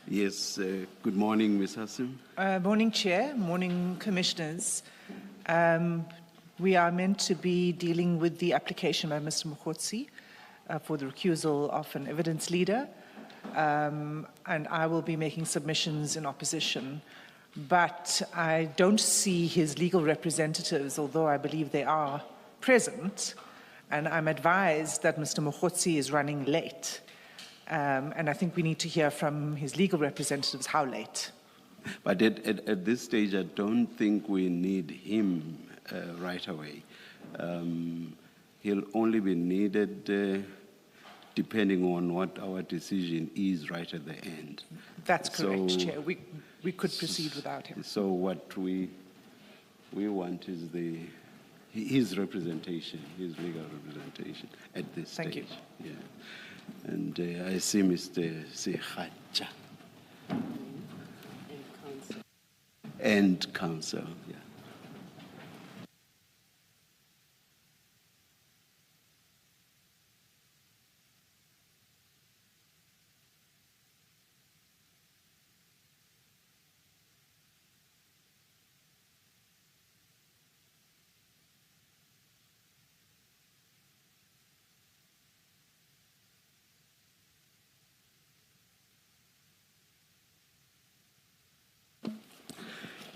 Yes, good morning, Ms. Hassim. Morning, Chair. Morning, Commissioners. We are meant to be dealing with the application by Mr. Mogotsi for the recusal of an evidence leader, and I will be making submissions in opposition. But I don't see his legal representatives, although I believe they are present, and I'm advised that Mr. Mogotsi is running late. And I think we need to hear from his legal representatives how late. But at this stage, I don't think we need him right away. He'll only be needed depending on what our decision is right at the end. That's correct, Chair. We could proceed without him. So what we want is his representation, his legal representation at this stage. Thank you. Yeah. And I see Mr. 𝐬𝐮𝐬𝐫𝐞. And counsel, yeah.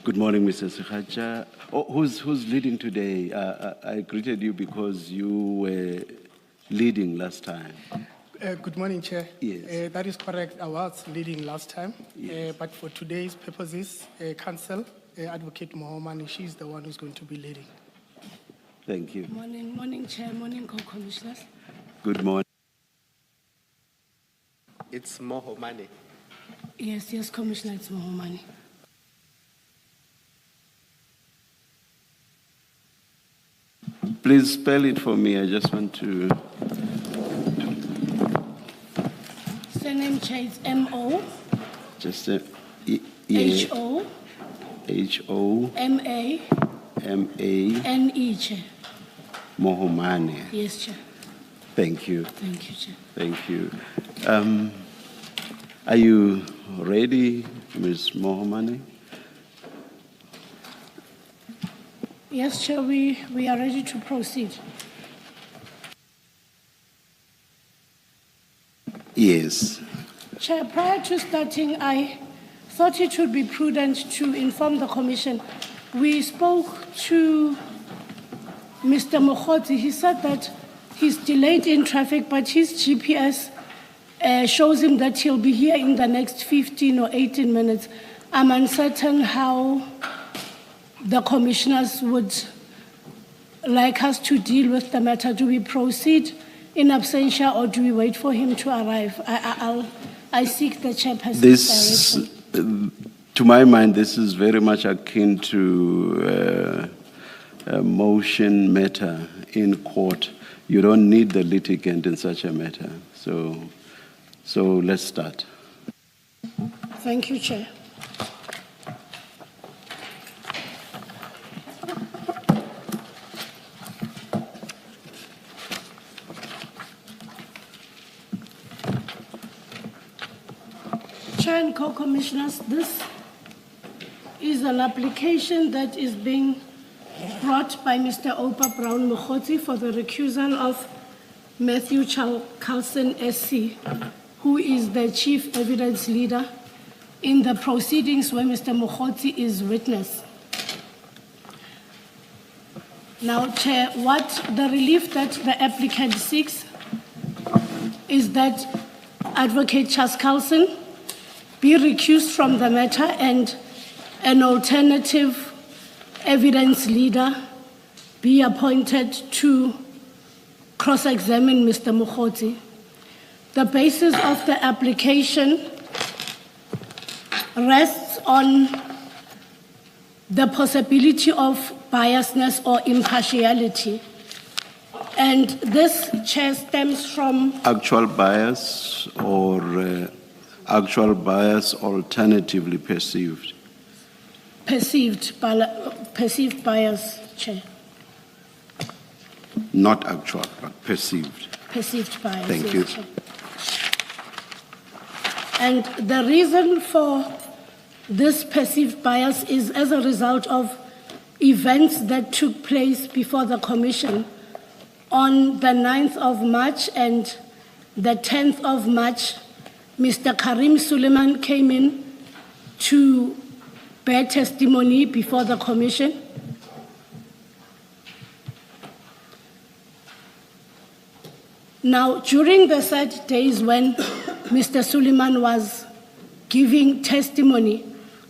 Good morning, Mr. 𝐬𝐮𝐬𝐫𝐞. Oh, who's leading today? I greeted you because you were leading last time. Good morning, Chair. Yes. That is correct. I was leading last time. Yes. But for today's purposes, Counsel, Advocate Mohomane, she's the one who's going to be leading. Thank you. Morning, Chair. Morning, Co-Commissioners. Good morning. It's Mohomane. Yes, Commissioner, it's Mohomane. Please spell it for me. I just want to. Surname, Chair, it's M-O. Just H-O. H-O. M-A. M-A. N-E, Chair. Mohomane. Yes, Chair. Thank you. Thank you, Chair. Thank you. Are you ready, Ms. Mohomane? Yes, Chair, we are ready to proceed. Yes. Chair, prior to starting, I thought it would be prudent to inform the Commission. We spoke to Mr. Mogotsi. He said that he's delayed in traffic, but his GPS shows him that he'll be here in the next 15 or 18 minutes. I'm uncertain how the commissioners would like us to deal with the matter. Do we proceed in absentia or do we wait for him to arrive? I seek the chairperson's direction. To my mind, this is very much akin to a motion matter in court. You don't need the litigant in such a matter. So let's start. Thank you, Chair. Chair and Co-Commissioners, this is an application that is being brought by Mr. Oupa Brown Mogotsi for the recusal of Matthew Carlson SC, who is the chief evidence leader in the proceedings where Mr. Mogotsi is witness. Now, Chair, what the relief that the applicant seeks is that Advocate 𝐾𝐨𝐧'𝐭 be recused from the matter and an alternative evidence leader be appointed to cross-examine Mr. Mogotsi. The basis of the application rests on the possibility of biasness or impartiality. And this, Chair, stems from Actual bias or actual bias alternatively perceived? perceived bias, Chair. Not actual, but perceived. Perceived bias. Thank yes, you. Chair. And the reason for this perceived bias is as a result of events that took place before the Commission on the 9th of March and the 10th of March. Mr. Karim Suleiman came in to bear testimony before the Commission. Now, during the said days when Mr. Suleiman was giving testimony,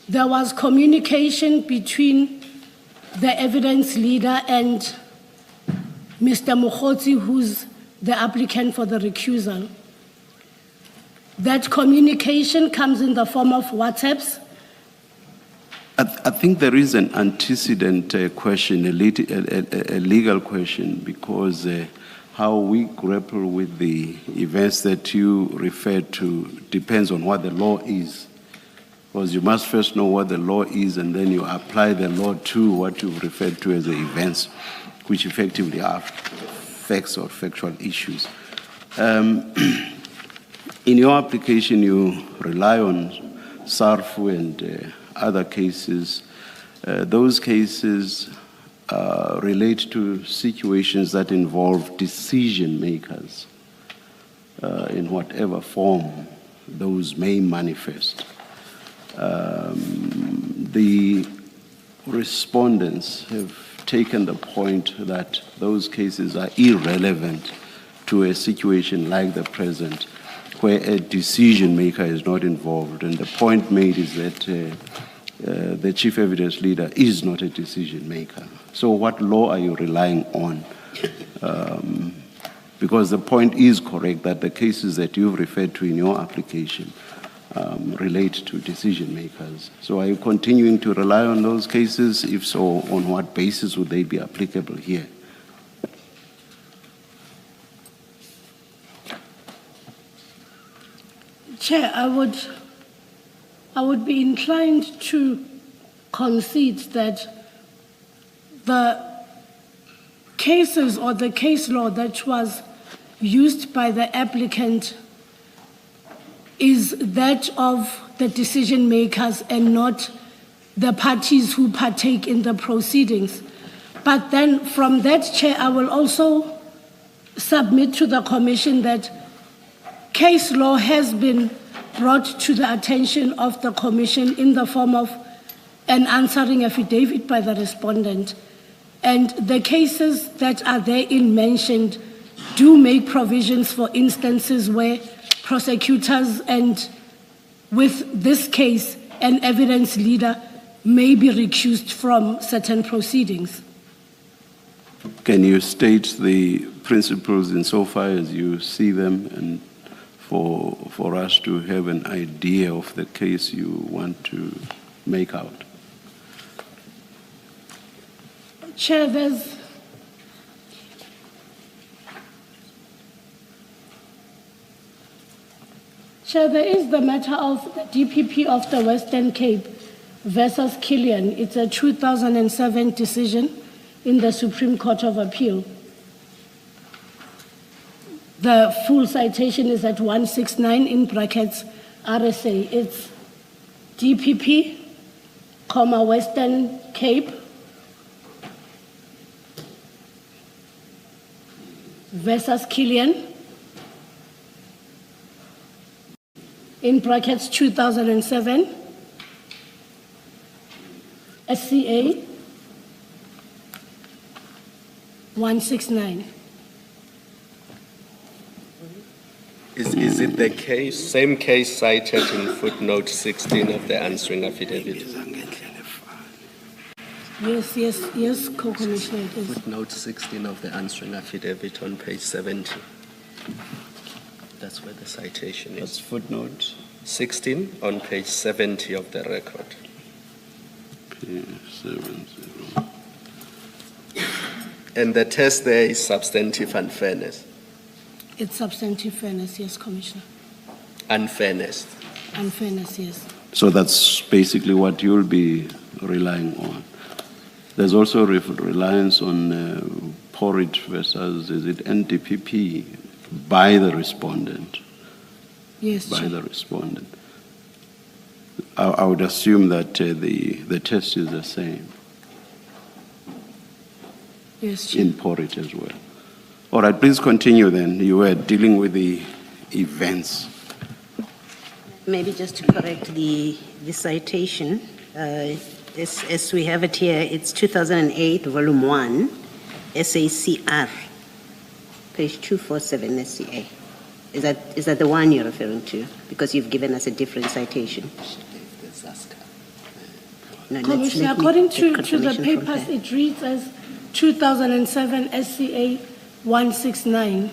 there was communication between the evidence leader and Mr. Mogotsi, who's the applicant for the recusal. That communication comes in the form of WhatsApps. I think there is an antecedent question, a legal question, because how we grapple with the events that you referred to depends on what the law is. Because you must first know what the law is, and then you apply the law to what you've referred to as the events, which effectively are facts or factual issues. In your application, you rely on SARFU and other cases. Those cases relate to situations that involve decision makers in whatever form those may manifest. The respondents have taken the point that those cases are irrelevant to a situation like the present, where a decision maker is not involved. And the point made is that the chief evidence leader is not a decision maker. So what law are you relying on? Because the point is correct that the cases that you've referred to in your application relate to decision makers. So are you continuing to rely on those cases? If so, on what basis would they be applicable here? Chair, I would be inclined to concede that the cases or the case law that was used by the applicant is that of the decision makers and not the parties who partake in the proceedings. But then from that, Chair, I will also submit to the Commission that case law has been brought to the attention of the Commission in the form of an answering affidavit by the respondent. And the cases that are therein mentioned do make provisions for instances where prosecutors and, with this case, an evidence leader may be recused from certain proceedings. Can you state the principles insofar as you see them, and for us to have an idea of the case you want to make out? Chair, there is the matter of the DPP of the Western Cape versus 𝐬𝐮𝐬𝐽. It's a 2007 decision in the Supreme Court of Appeal. The full citation is at 169 in brackets RSA. It's DPP, Western Cape versus 𝐬𝐮𝐬𝐽 in brackets 2007, SCA 169. Is it the case, same case cited in footnote 16 of the answering affidavit? Yes, Co-Commissioner. Footnote 16 of the answering affidavit on page 70. That's where the citation is. That's footnote 16 on page 70 of the record. Page 70. And the test there is substantive unfairness. It's substantive fairness, yes, Commissioner. Unfairness. Unfairness, yes. So that's basically what you'll be relying on. There's also reliance on Porridge versus, is it NDPP, by the respondent? Yes, By Chair. the respondent. I would assume that the test is the same Yes, Chair. in Porridge as well. All right, please continue then. You were dealing with the events. Maybe just to correct the citation, as we have it here, it's 2008, volume 1, SACR, page 247 SCA. Is that the one you're referring to? Because you've given us a different citation. No, Commissioner, according to the papers, it reads as 2007 SCA 169.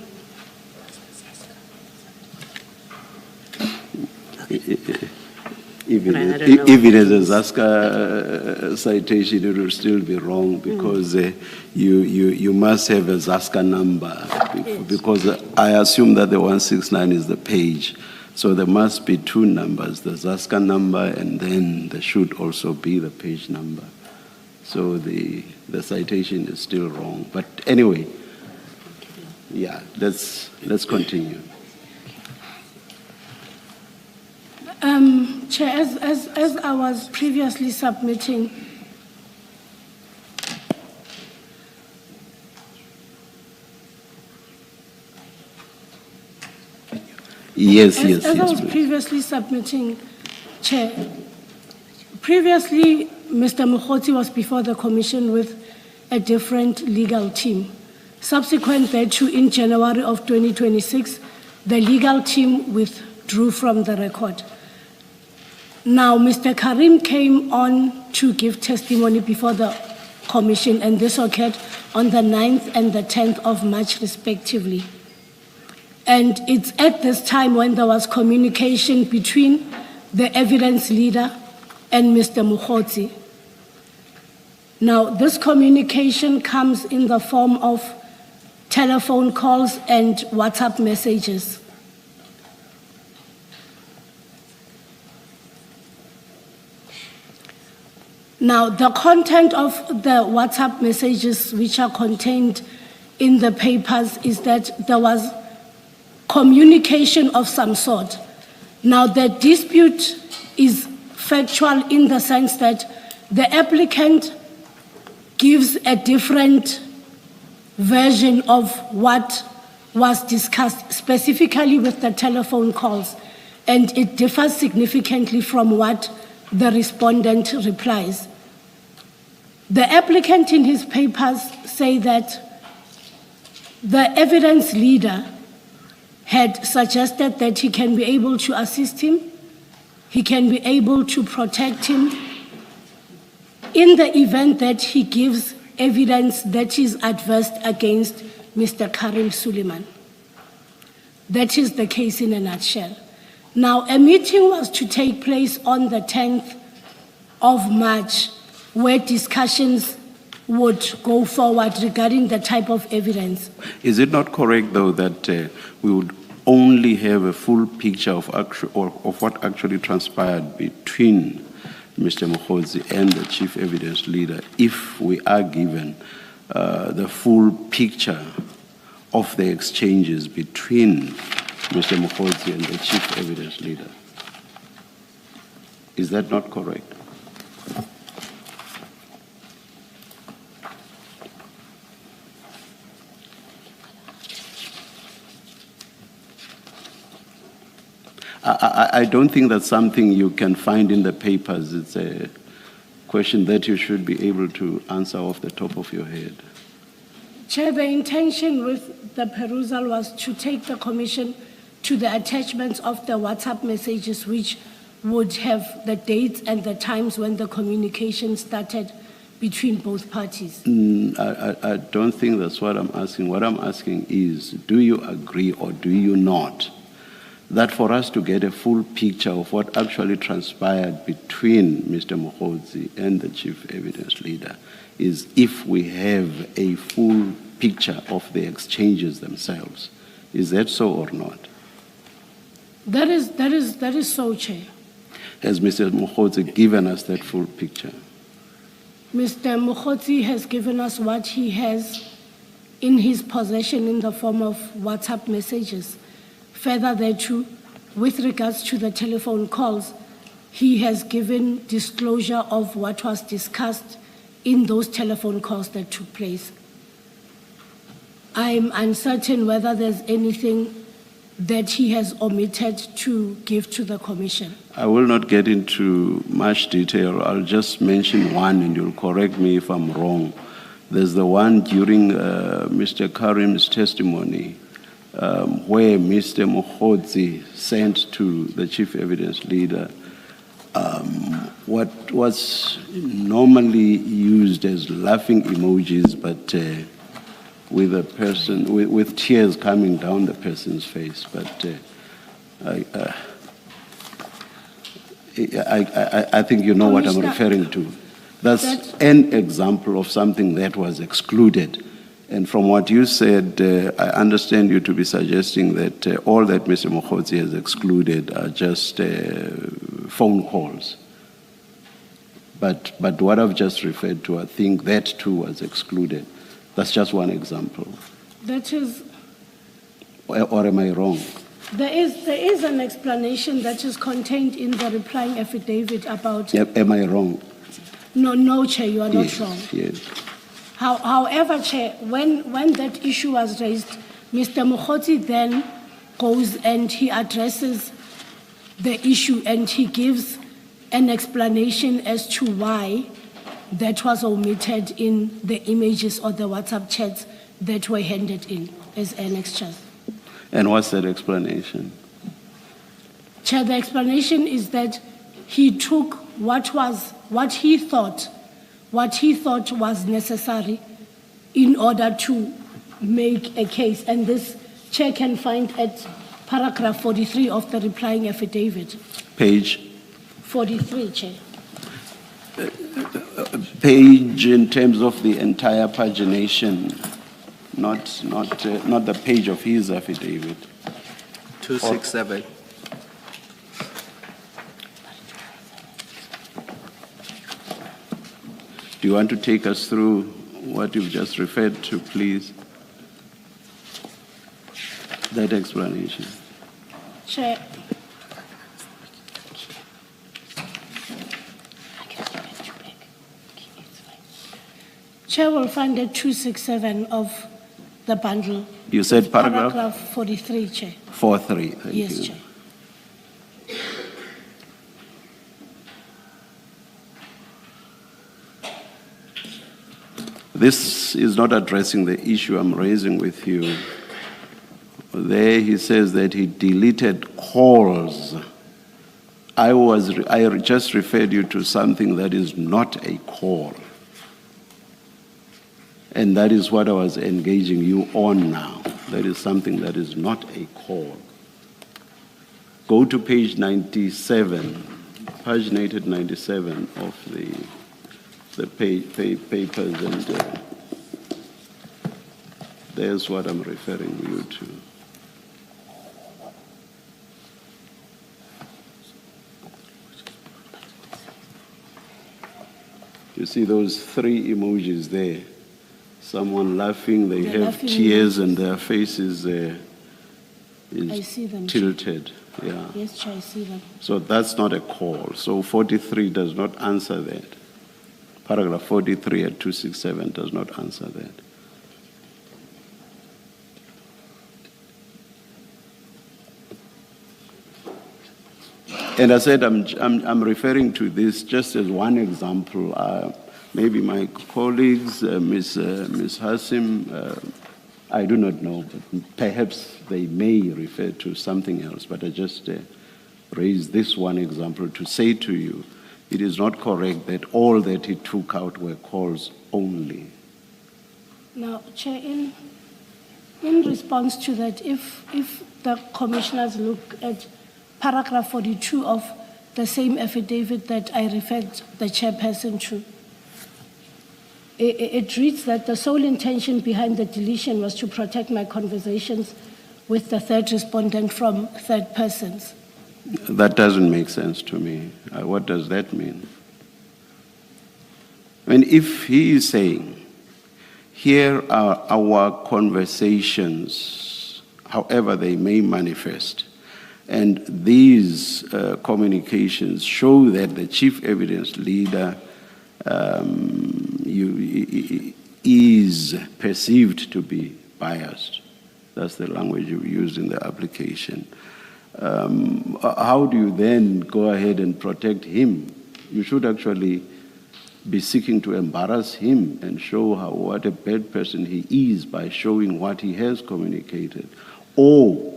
Even Right, I don't know if what it it is a ZASCA citation, it will still be wrong because you must have a ZASCA number because I assume that the 169 is the page. So there must be two numbers, the ZASCA number and then there should also be the page number. So the citation is still wrong. But anyway, yeah, let's continue. Chair, as I was previously submitting, Yes, as I was please. previously submitting, Chair, previously Mr. Mogotsi was before the Commission with a different legal team. Subsequent thereto, in January of 2026, the legal team withdrew from the record. Now, Mr. Karim came on to give testimony before the Commission, and this occurred on the 9th and the 10th of March, respectively. And it's at this time when there was communication between the evidence leader and Mr. Mogotsi. Now, this communication comes in the form of telephone calls and WhatsApp messages. Now, the content of the WhatsApp messages which are contained in the papers is that there was communication of some sort. Now, the dispute is factual in the sense that the applicant gives a different version of what was discussed, specifically with the telephone calls, and it differs significantly from what the respondent replies. The applicant in his papers say that the evidence leader had suggested that he can be able to assist him, he can be able to protect him in the event that he gives evidence that is adverse against Mr. Karim Suleiman. That is the case in a nutshell. Now, a meeting was to take place on the 10th of March where discussions would go forward regarding the type of evidence. Is it not correct, though, that we would only have a full picture of what actually transpired between Mr. Mogotsi and the chief evidence leader if we are given the full picture of the exchanges between Mr. Mogotsi and the chief evidence leader? Is that not correct? I don't think that's something you can find in the papers. It's a question that you should be able to answer off the top of your head. Chair, the intention with the perusal was to take the Commission to the attachments of the WhatsApp messages which would have the dates and the times when the communication started between both parties. I don't think that's what I'm asking. What I'm asking is, do you agree or do you not that for us to get a full picture of what actually transpired between Mr. Mogotsi and the chief evidence leader is if we have a full picture of the exchanges themselves? Is that so or not? That is so, Chair. Has Mr. Mogotsi given us that full picture? Mr. Mogotsi has given us what he has in his possession in the form of WhatsApp messages. Further thereto, with regards to the telephone calls, he has given disclosure of what was discussed in those telephone calls that took place. I'm uncertain whether there's anything that he has omitted to give to the Commission. I will not get into much detail. I'll just mention one, and you'll correct me if I'm wrong. There's the one during Mr. Karim's testimony where Mr. Mogotsi sent to the chief evidence leader what was normally used as laughing emojis, but with a person, with tears coming down the person's face. But I think you know what I'm referring to. That's an example of something that was excluded. And from what you said, I understand you to be suggesting that all that Mr. Mogotsi has excluded are just phone calls. But what I've just referred to, I think that too was excluded. That's just one example. That is... Or am I wrong? There is an explanation that is contained in the replying affidavit about... Am I wrong? No, Chair, you are not wrong. Yes. However, Chair, when that issue was raised, Mr. Mogotsi then goes and he addresses the issue and he gives an explanation as to why that was omitted in the images or the WhatsApp chats that were handed in as annexures. And what's that explanation? Chair, the explanation is that he took what he thought was necessary in order to make a case. And this Chair can find at paragraph 43 of the replying affidavit. Page? 43, Chair. Page in terms of the entire pagination, not the page of his affidavit. 267. Do you want to take us through what you've just referred to, please? That explanation. Chair. Chair will find at 267 of the bundle. You said paragraph? Paragraph 43, Chair. 43, thank you. Yes, Chair. This is not addressing the issue I'm raising with you. There he says that he deleted calls. I just referred you to something that is not a call. And that is what I was engaging you on now. That is something that is not a call. Go to page 97, paginated 97 of the papers, and there's what I'm referring you to. You see those three emojis there? Someone laughing, they have laughing tears, emojis. and their faces I see them. tilted. Yeah. Yes, Chair, I see them. So that's not a call. So 43 does not answer that. Paragraph 43 at 267 does not answer that. And I said I'm referring to this just as one example. Maybe my colleagues, Ms. Hassim, I do not know, but perhaps they may refer to something else. But I just raised this one example to say to you, it is not correct that all that he took out were calls only. Now, Chair, in response to that, if the commissioners look at paragraph 42 of the same affidavit that I referred the chairperson to, it reads that the sole intention behind the deletion was to protect my conversations with the third respondent from third persons. That doesn't make sense to me. What does that mean? I mean, if he is saying, here are our conversations, however they may manifest, And these communications show that the chief evidence leader is perceived to be biased. That's the language you use in the application. How do you then go ahead and protect him? You should actually be seeking to embarrass him and show what a bad person he is by showing what he has communicated, or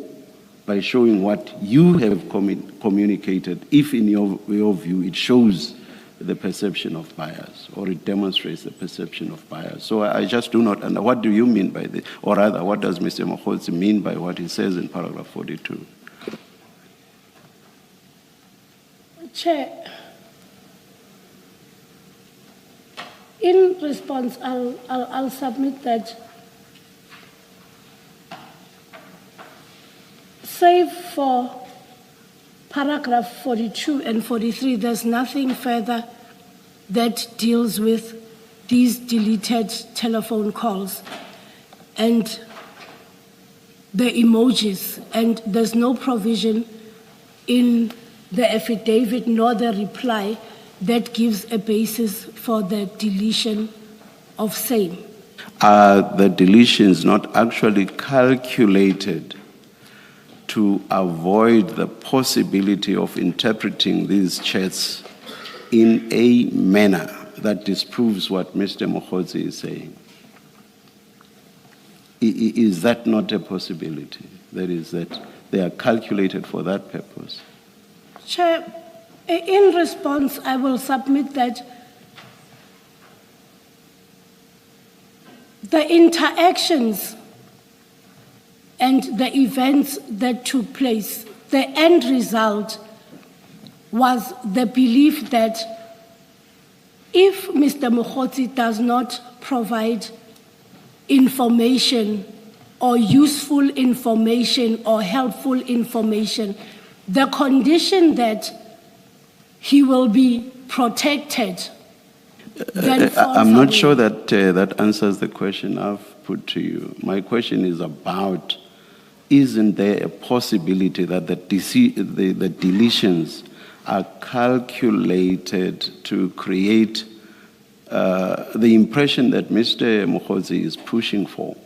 by showing what you have communicated, if in your view it shows the perception of bias, or it demonstrates the perception of bias. So I just do not understand. What do you mean by this? Or rather, what does Mr. Mogotsi mean by what he says in paragraph 42? Chair, in response, I'll submit that, save for paragraph 42 and 43, there's nothing further that deals with these deleted telephone calls and the emojis, and there's no provision in the affidavit nor the reply that gives a basis for the deletion of same. Are the deletions not actually calculated to avoid the possibility of interpreting these chats in a manner that disproves what Mr. Mogotsi is saying? Is that not a possibility? That is, that they are calculated for that purpose? Chair, in response, I will submit that the interactions and the events that took place, the end result was the belief that if Mr. Mogotsi does not provide information or useful information or helpful information, the condition that he will be protected. I'm not sure that that answers the question I've put to you. My question is about, isn't there a possibility that the deletions are calculated to create the impression that Mr. Mogotsi is pushing for?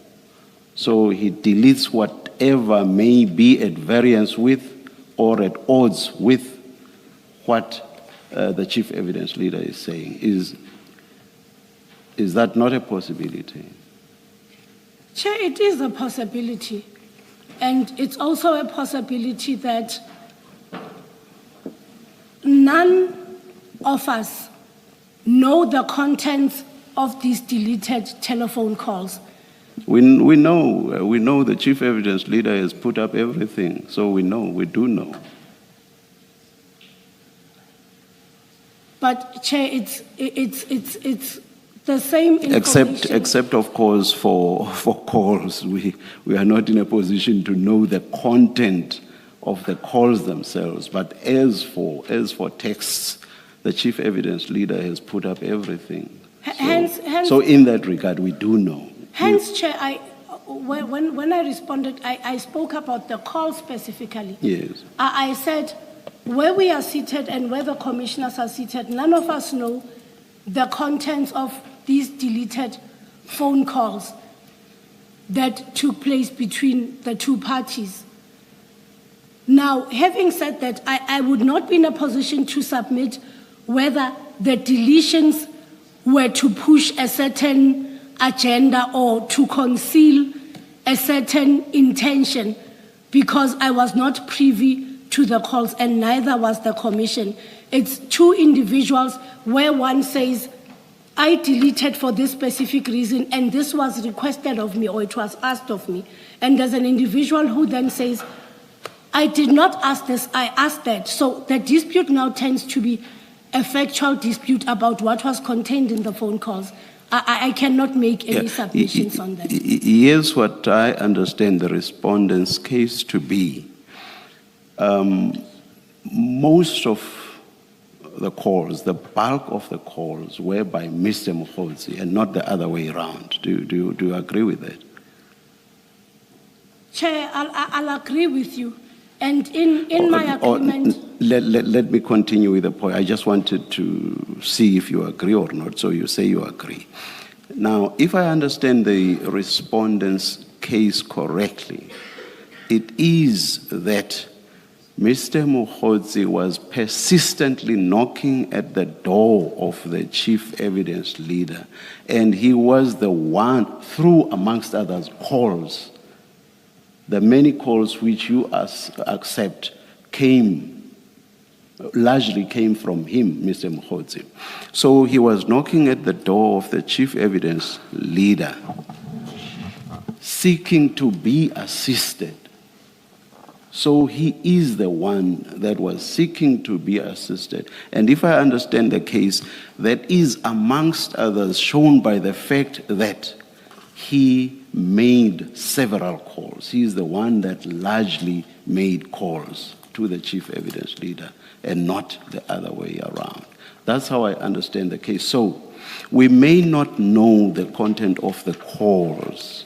So he deletes whatever may be at variance with or at odds with what the chief evidence leader is saying. Is that not a possibility? Chair, it is a possibility. And it's also a possibility that none of us know the contents of these deleted telephone calls. We know the chief evidence leader has put up everything, so we do know. But Chair, it's the same information. Except of course for calls, we are not in a position to know the content of the calls themselves. But as for texts, the chief evidence leader has put up everything. So in that regard, we do know. Hence, Chair, when I responded, I spoke about the call specifically. Yes. I said, where we are seated and where the commissioners are seated, none of us know the contents of these deleted phone calls that took place between the two parties. Now, having said that, I would not be in a position to submit whether the deletions were to push a certain agenda or to conceal a certain intention, because I was not privy to the calls and neither was the commission. It's two individuals where one says, I deleted for this specific reason and this was requested of me or it was asked of me. And there's an individual who then says, I did not ask this, I asked that. So the dispute now tends to be a factual dispute about what was contained in the phone calls. I cannot make any submissions on that. Here's what I understand the respondent's case to be. Most of the calls, the bulk of the calls were by Mr. Mogotsi and not the other way around. Do you agree with that? Chair, I'll agree with you. And in my agreement... Let me continue with the point. I just wanted to see if you agree or not, so you say you agree. Now, if I understand the respondent's case correctly, it is that Mr. Mogotsi was persistently knocking at the door of the chief evidence leader, and he was the one, through, amongst others, calls. The many calls which you accept largely came from him, Mr. Mogotsi. So he was knocking at the door of the chief evidence leader, seeking to be assisted. So he is the one that was seeking to be assisted. And if I understand the case, that is amongst others shown by the fact that he made several calls. He is the one that largely made calls to the chief evidence leader and not the other way around. That's how I understand the case. So we may not know the content of the calls,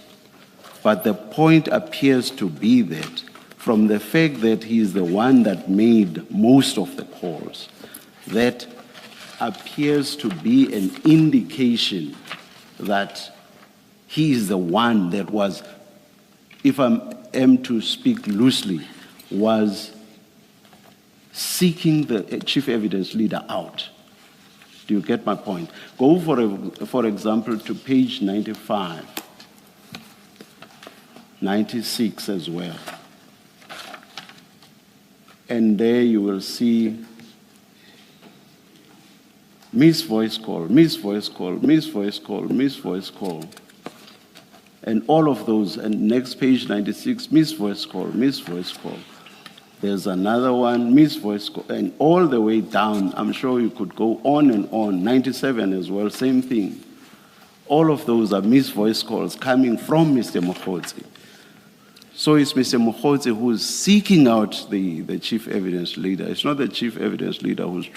but the point appears to be that from the fact that he is the one that made most of the calls, that appears to be an indication that he is the one that was, if I am to speak loosely, was seeking the chief evidence leader out. Do you get my point? Go, for example, to page 95, 96 as well. And there you will see miss voice call, miss voice call, miss voice call, miss voice call. And all of those, and next page 96, miss voice call, miss voice call. There's another one, miss voice call, and all the way down. I'm sure you could go on and on. 97 as well, same thing. All of those are miss voice calls coming from Mr. Mogotsi. So it's Mr. Mogotsi who's seeking out the chief evidence leader. It's not the chief evidence leader who's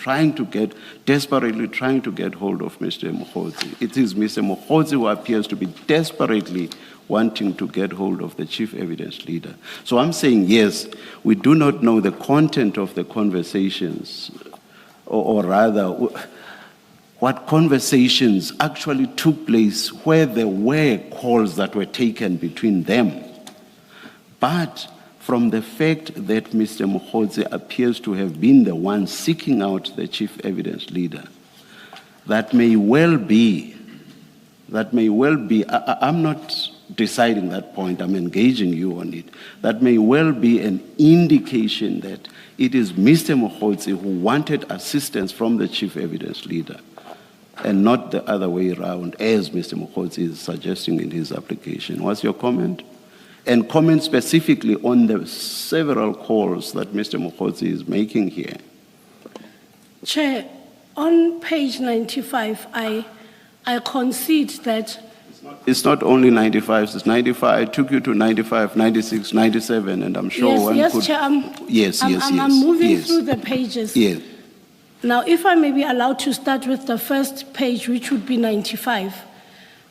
desperately trying to get hold of Mr. Mogotsi. It is Mr. Mogotsi who appears to be desperately wanting to get hold of the chief evidence leader. So I'm saying, yes, we do not know the content of the conversations, or rather, what conversations actually took place where there were calls that were taken between them. But from the fact that Mr. Mogotsi appears to have been the one seeking out the chief evidence leader, that may well be, I'm not deciding that point, I'm engaging you on it. That may well be an indication that it is Mr. Mogotsi who wanted assistance from the chief evidence leader and not the other way around, as Mr. Mogotsi is suggesting in his application. What's your comment? And comment specifically on the several calls that Mr. Mogotsi is making here. Chair, on page 95, I concede that... It's not only 95, it's 95, I took you to 95, 96, 97, and I'm sure yes, could... Chair, I'm moving through the pages. Yes. Now, if I may be allowed to start with the first page, which would be 95.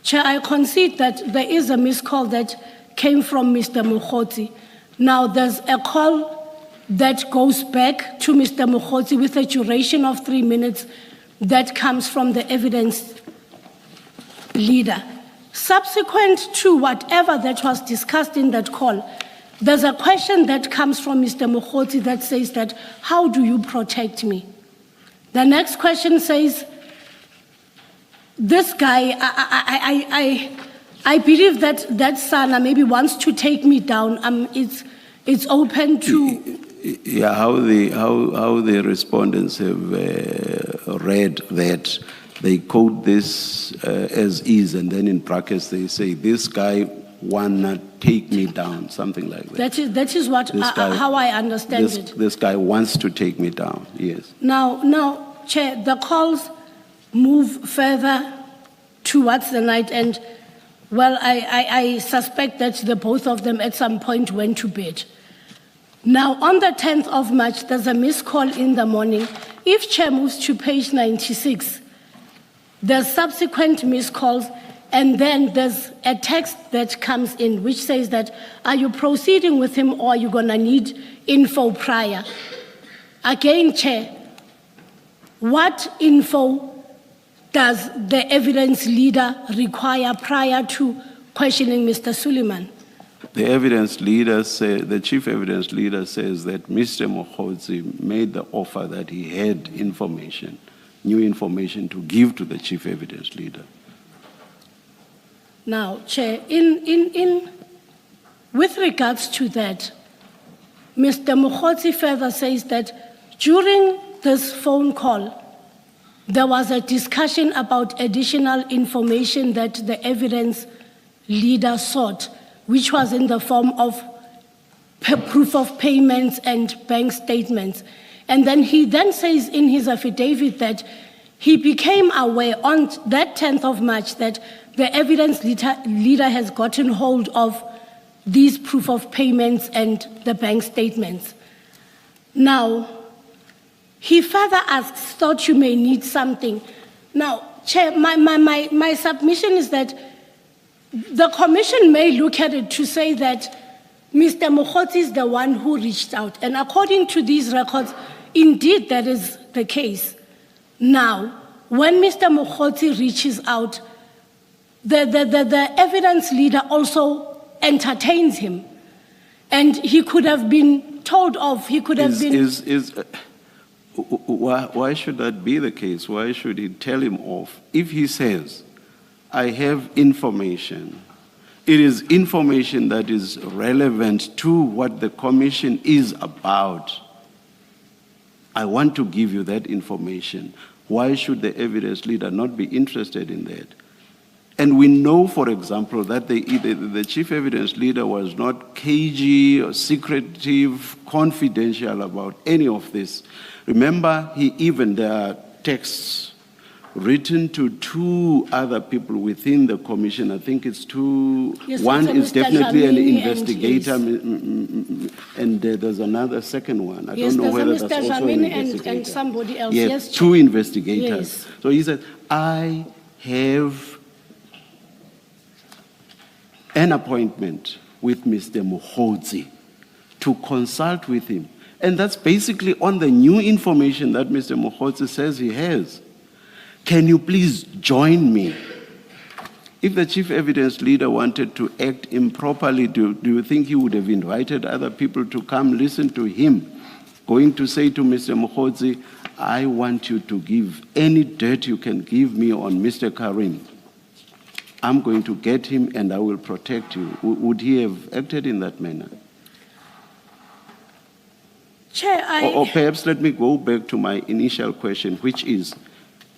Chair, I concede that there is a missed call that came from Mr. Mogotsi. Now, there's a call that goes back to Mr. Mogotsi with a duration of 3 minutes that comes from the evidence leader. Subsequent to whatever that was discussed in that call, there's a question that comes from Mr. Mogotsi that says that, how do you protect me? The next question says, this guy, I believe that Sana maybe wants to take me down. It's open to... Yeah, how the respondents have read that, they quote this as is, and then in brackets they say, this guy wanna take me down, something like that. That is what how I understand it. This guy wants to take me down, yes. Now, Chair, the calls move further towards the night, and well, I suspect that the both of them at some point went to bed. Now, on the 10th of March, there's a missed call in the morning. If Chair moves to page 96, there's subsequent missed calls And then there's a text that comes in which says that, are you proceeding with him or are you gonna need info prior? Again, Chair, what info does the evidence leader require prior to questioning Mr. Suleiman? The evidence leader the chief evidence leader says that Mr. Mogotsi made the offer that he had information, new information to give to the chief evidence leader. Now, Chair, with regards to that, Mr. Mogotsi further says that during this phone call, there was a discussion about additional information that the evidence leader sought, which was in the form of proof of payments and bank statements. And then he then says in his affidavit that he became aware on that 10th of March that the evidence leader has gotten hold of these proof of payments and the bank statements. Now, he further asks, thought you may need something. Now, Chair, my submission is that the commission may look at it to say that Mr. Mogotsi is the one who reached out. And according to these records, indeed that is the case. Now, when Mr. Mogotsi reaches out, the evidence leader also entertains him. And he could have been told off, he could have been... Why should that be the case? Why should he tell him off? If he says, I have information, it is information that is relevant to what the commission is about. I want to give you that information. Why should the evidence leader not be interested in that? And we know, for example, that the chief evidence leader was not cagey or secretive, confidential about any of this. Remember, there are texts written to 2 other people within the commission. I think it's 2. Yes, one is definitely an 𝐵𝐵𝐵𝐵𝐵 investigator, and there's another second one. I Yes, don't know whether there's a that's Mr. also an 𝐵𝐵𝐵 investigator. and somebody else. Yes, Yes, 2 Chair. investigators. Yes. So he said, I have an appointment with Mr. Mogotsi to consult with him. And that's basically on the new information that Mr. Mogotsi says he has. Can you please join me? If the chief evidence leader wanted to act improperly, do you think he would have invited other people to come listen to him, going to say to Mr. Mogotsi, I want you to give any dirt you can give me on Mr. Karim. I'm going to get him and I will protect you. Would he have acted in that manner? Chair, Or perhaps let me go back to my initial question, which is,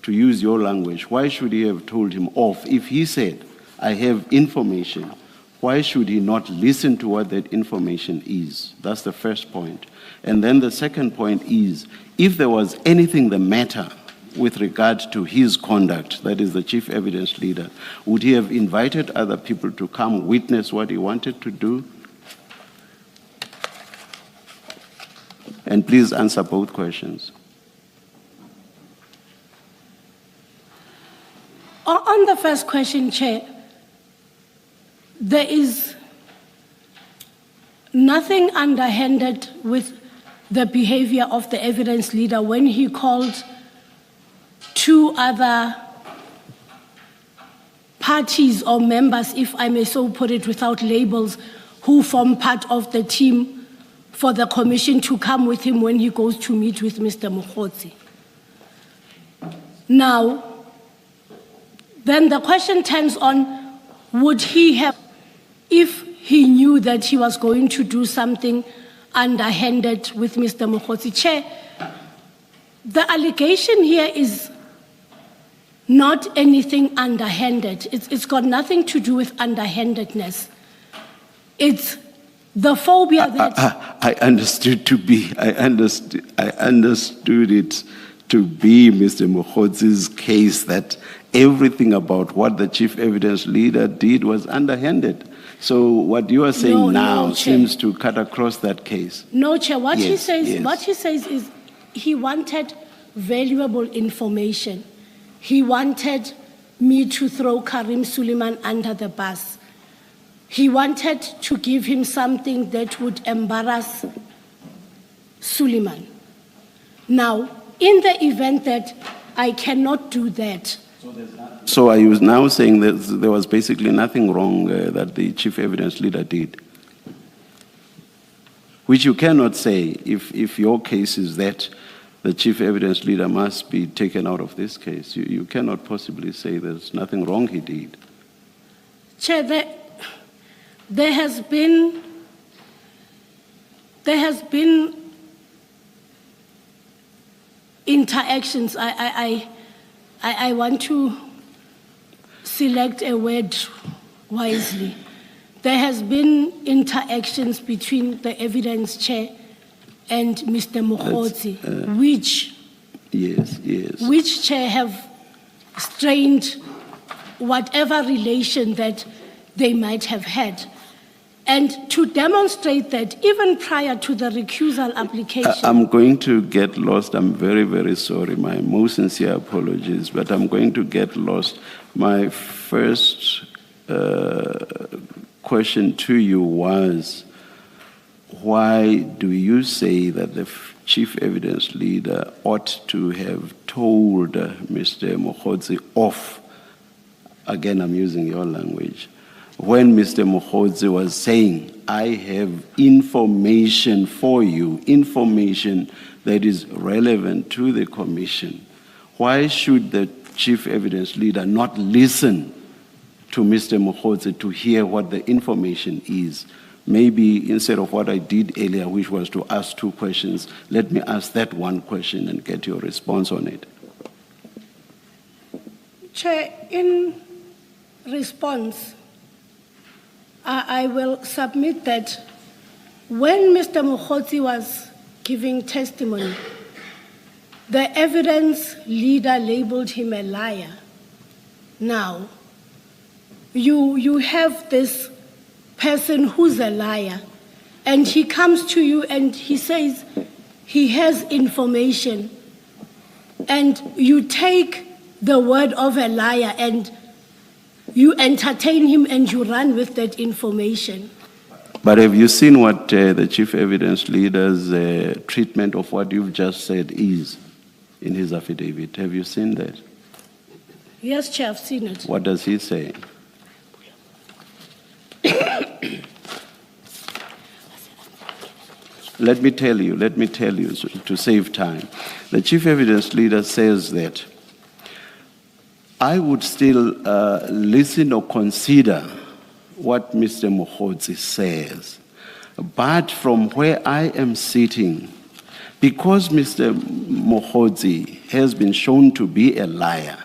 to use your language, why should he have told him off? If he said, I have information, why should he not listen to what that information is? That's the first point. And then the second point is, if there was anything the matter with regard to his conduct, that is the chief evidence leader, would he have invited other people to come witness what he wanted to do? And please answer both questions. On the first question, Chair, there is nothing underhanded with the behavior of the evidence leader when he called 2 other parties or members, if I may so put it without labels, who form part of the team for the commission to come with him when he goes to meet with Mr. Mogotsi. Now, then the question turns on, would he have, if he knew that he was going to do something underhanded with Mr. Mogotsi? Chair, the allegation here is not anything underhanded. It's got nothing to do with underhandedness. It's the phobia that... I understood it to be Mr. Mogotsi's case that everything about what the chief evidence leader did was underhanded. So what you are saying now seems to cut across that case. No, Chair. What he says is he wanted valuable information. He wanted me to throw Karim Suleiman under the bus. He wanted to give him something that would embarrass Suleiman. Now, in the event that I cannot do that, So are you now saying that there was basically nothing wrong that the chief evidence leader did? Which you cannot say if your case is that the chief evidence leader must be taken out of this case. You cannot possibly say there's nothing wrong he did. Chair, there has been interactions. I want to select a word wisely. There has been interactions between the evidence chair and Mr. Mogotsi, which chair have strained whatever relation that they might have had. And to demonstrate that even prior to the recusal application... I'm going to get lost. I'm very, very sorry. My most sincere apologies, but I'm going to get lost. My first question to you was, why do you say that the chief evidence leader ought to have told Mr. Mogotsi off? Again, I'm using your language. When Mr. Mogotsi was saying, I have information for you, information that is relevant to the commission, why should the chief evidence leader not listen to Mr. Mogotsi to hear what the information is? Maybe instead of what I did earlier, which was to ask 2 questions, let me ask that 1 question and get your response on it. Chair, in response, I will submit that when Mr. Mogotsi was giving testimony, the evidence leader labeled him a liar. Now, you have this person who's a liar, and he comes to you and he says he has information, and you take the word of a liar and you entertain him and you run with that information. But have you seen what the chief evidence leader's treatment of what you've just said is in his affidavit? Have you seen that? Yes, Chair, I've seen it. What does he say? Let me tell you, to save time. The chief evidence leader says that I would still listen or consider what Mr. Mogotsi says. But from where I am sitting, because Mr. Mogotsi has been shown to be a liar,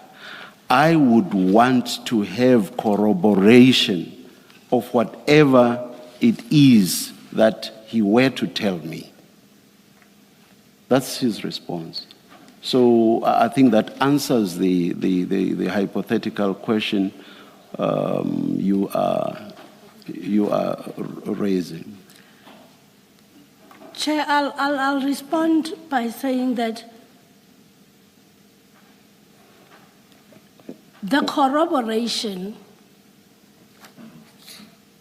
I would want to have corroboration of whatever it is that he were to tell me. That's his response. So I think that answers the hypothetical question you are raising. Chair, I'll respond by saying that the corroboration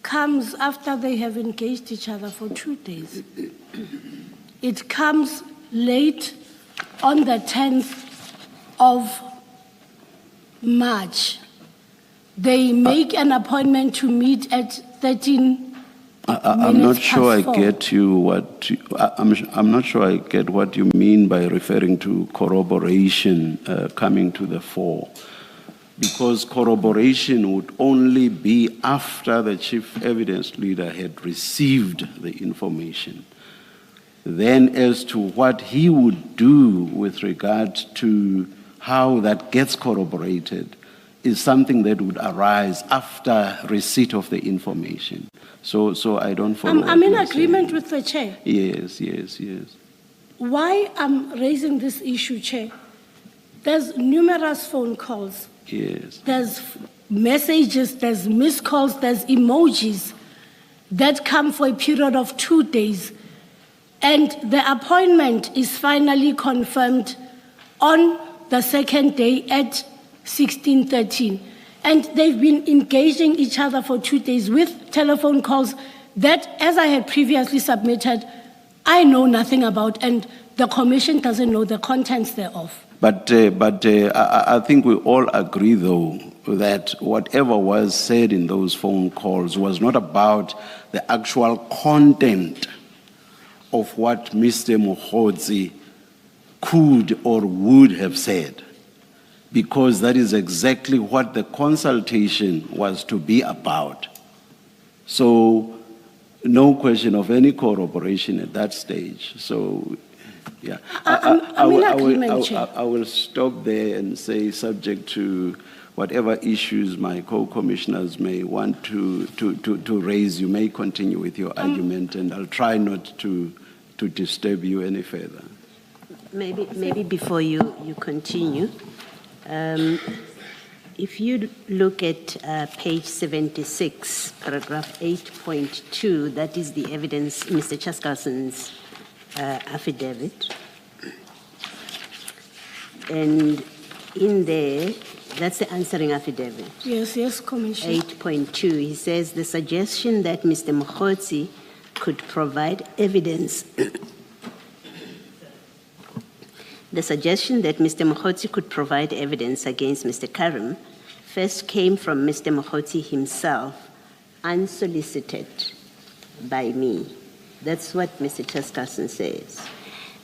comes after they have engaged each other for 2 days. It comes late on the 10th of March. They make an appointment to meet at 13 I'm not sure I 4. get you I'm not sure I get what you mean by referring to corroboration coming to the fore. Because corroboration would only be after the chief evidence leader had received the information. Then as to what he would do with regard to how that gets corroborated is something that would arise after receipt of the information. So I don't follow. I'm in agreement with the chair. Yes. Why I'm raising this issue, Chair, there's numerous phone calls. Yes. There's messages, there's missed calls, there's emojis that come for a period of 2 days. And the appointment is finally confirmed on the second day at 1613. And they've been engaging each other for 2 days with telephone calls that, as I had previously submitted, I know nothing about, and the Commission doesn't know the contents thereof. But I think we all agree, though, that whatever was said in those phone calls was not about the actual content of what Mr. Mogotsi could or would have said, because that is exactly what the consultation was to be about. So, no question of any corroboration at that stage. So, yeah. I will stop there and say, subject to whatever issues my co-commissioners may want to raise, you may continue with your argument, and I'll try not to disturb you any further. Maybe before you continue, if you look at page 76, paragraph 8.2, that is the evidence, Mr. 𝐶𝐨𝐬𝐵𝐠𝐞𝐿's affidavit. And in there, that's the answering affidavit. Yes, Commissioner. 8.2, he says the suggestion that Mr. Mogotsi could provide evidence the suggestion that Mr. Mogotsi could provide evidence against Mr. 𝐼𝐻 first came from Mr. Mogotsi himself, unsolicited by me. That's what Mr. 𝐶𝐨𝐬𝐵𝐠𝐞𝐿 says.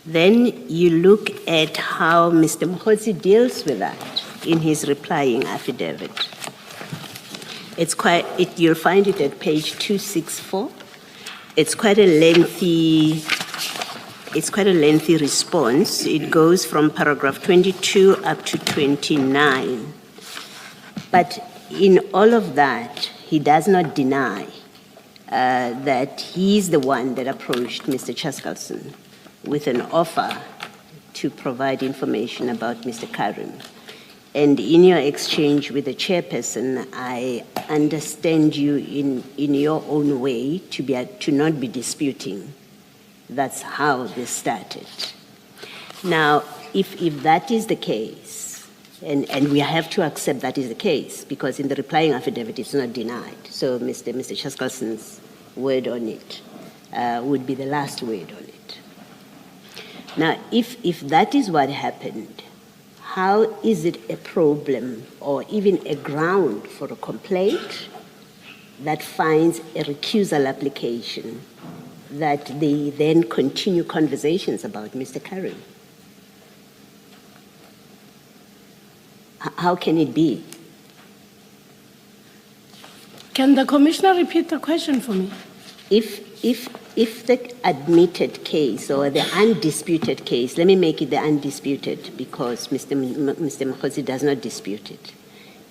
Then you look at how Mr. Mogotsi deals with that in his replying affidavit. You'll find it at page 264. It's quite a lengthy response. It goes from paragraph 22 up to 29. But in all of that, he does not deny that he's the one that approached Mr. 𝐶𝐨𝐬𝐵𝐠𝐞𝐿 with an offer to provide information about Mr. 𝐼𝐻. And in your exchange with the chairperson, I understand you in your own way to not be disputing. That's how this started. Now, if that is the case, and we have to accept that is the case, because in the replying affidavit it's not denied, so Mr. 𝐶𝐨𝐬𝐵𝐠𝐞𝐿's word on it would be the last word on it. Now, if that is what happened, how is it a problem or even a ground for a complaint that finds a recusal application that they then continue conversations about Mr. 𝐼𝐻? How can it be? Can the Commissioner repeat the question for me? If the admitted case or the undisputed case, let me make it the undisputed because Mr. Mogotsi does not dispute it.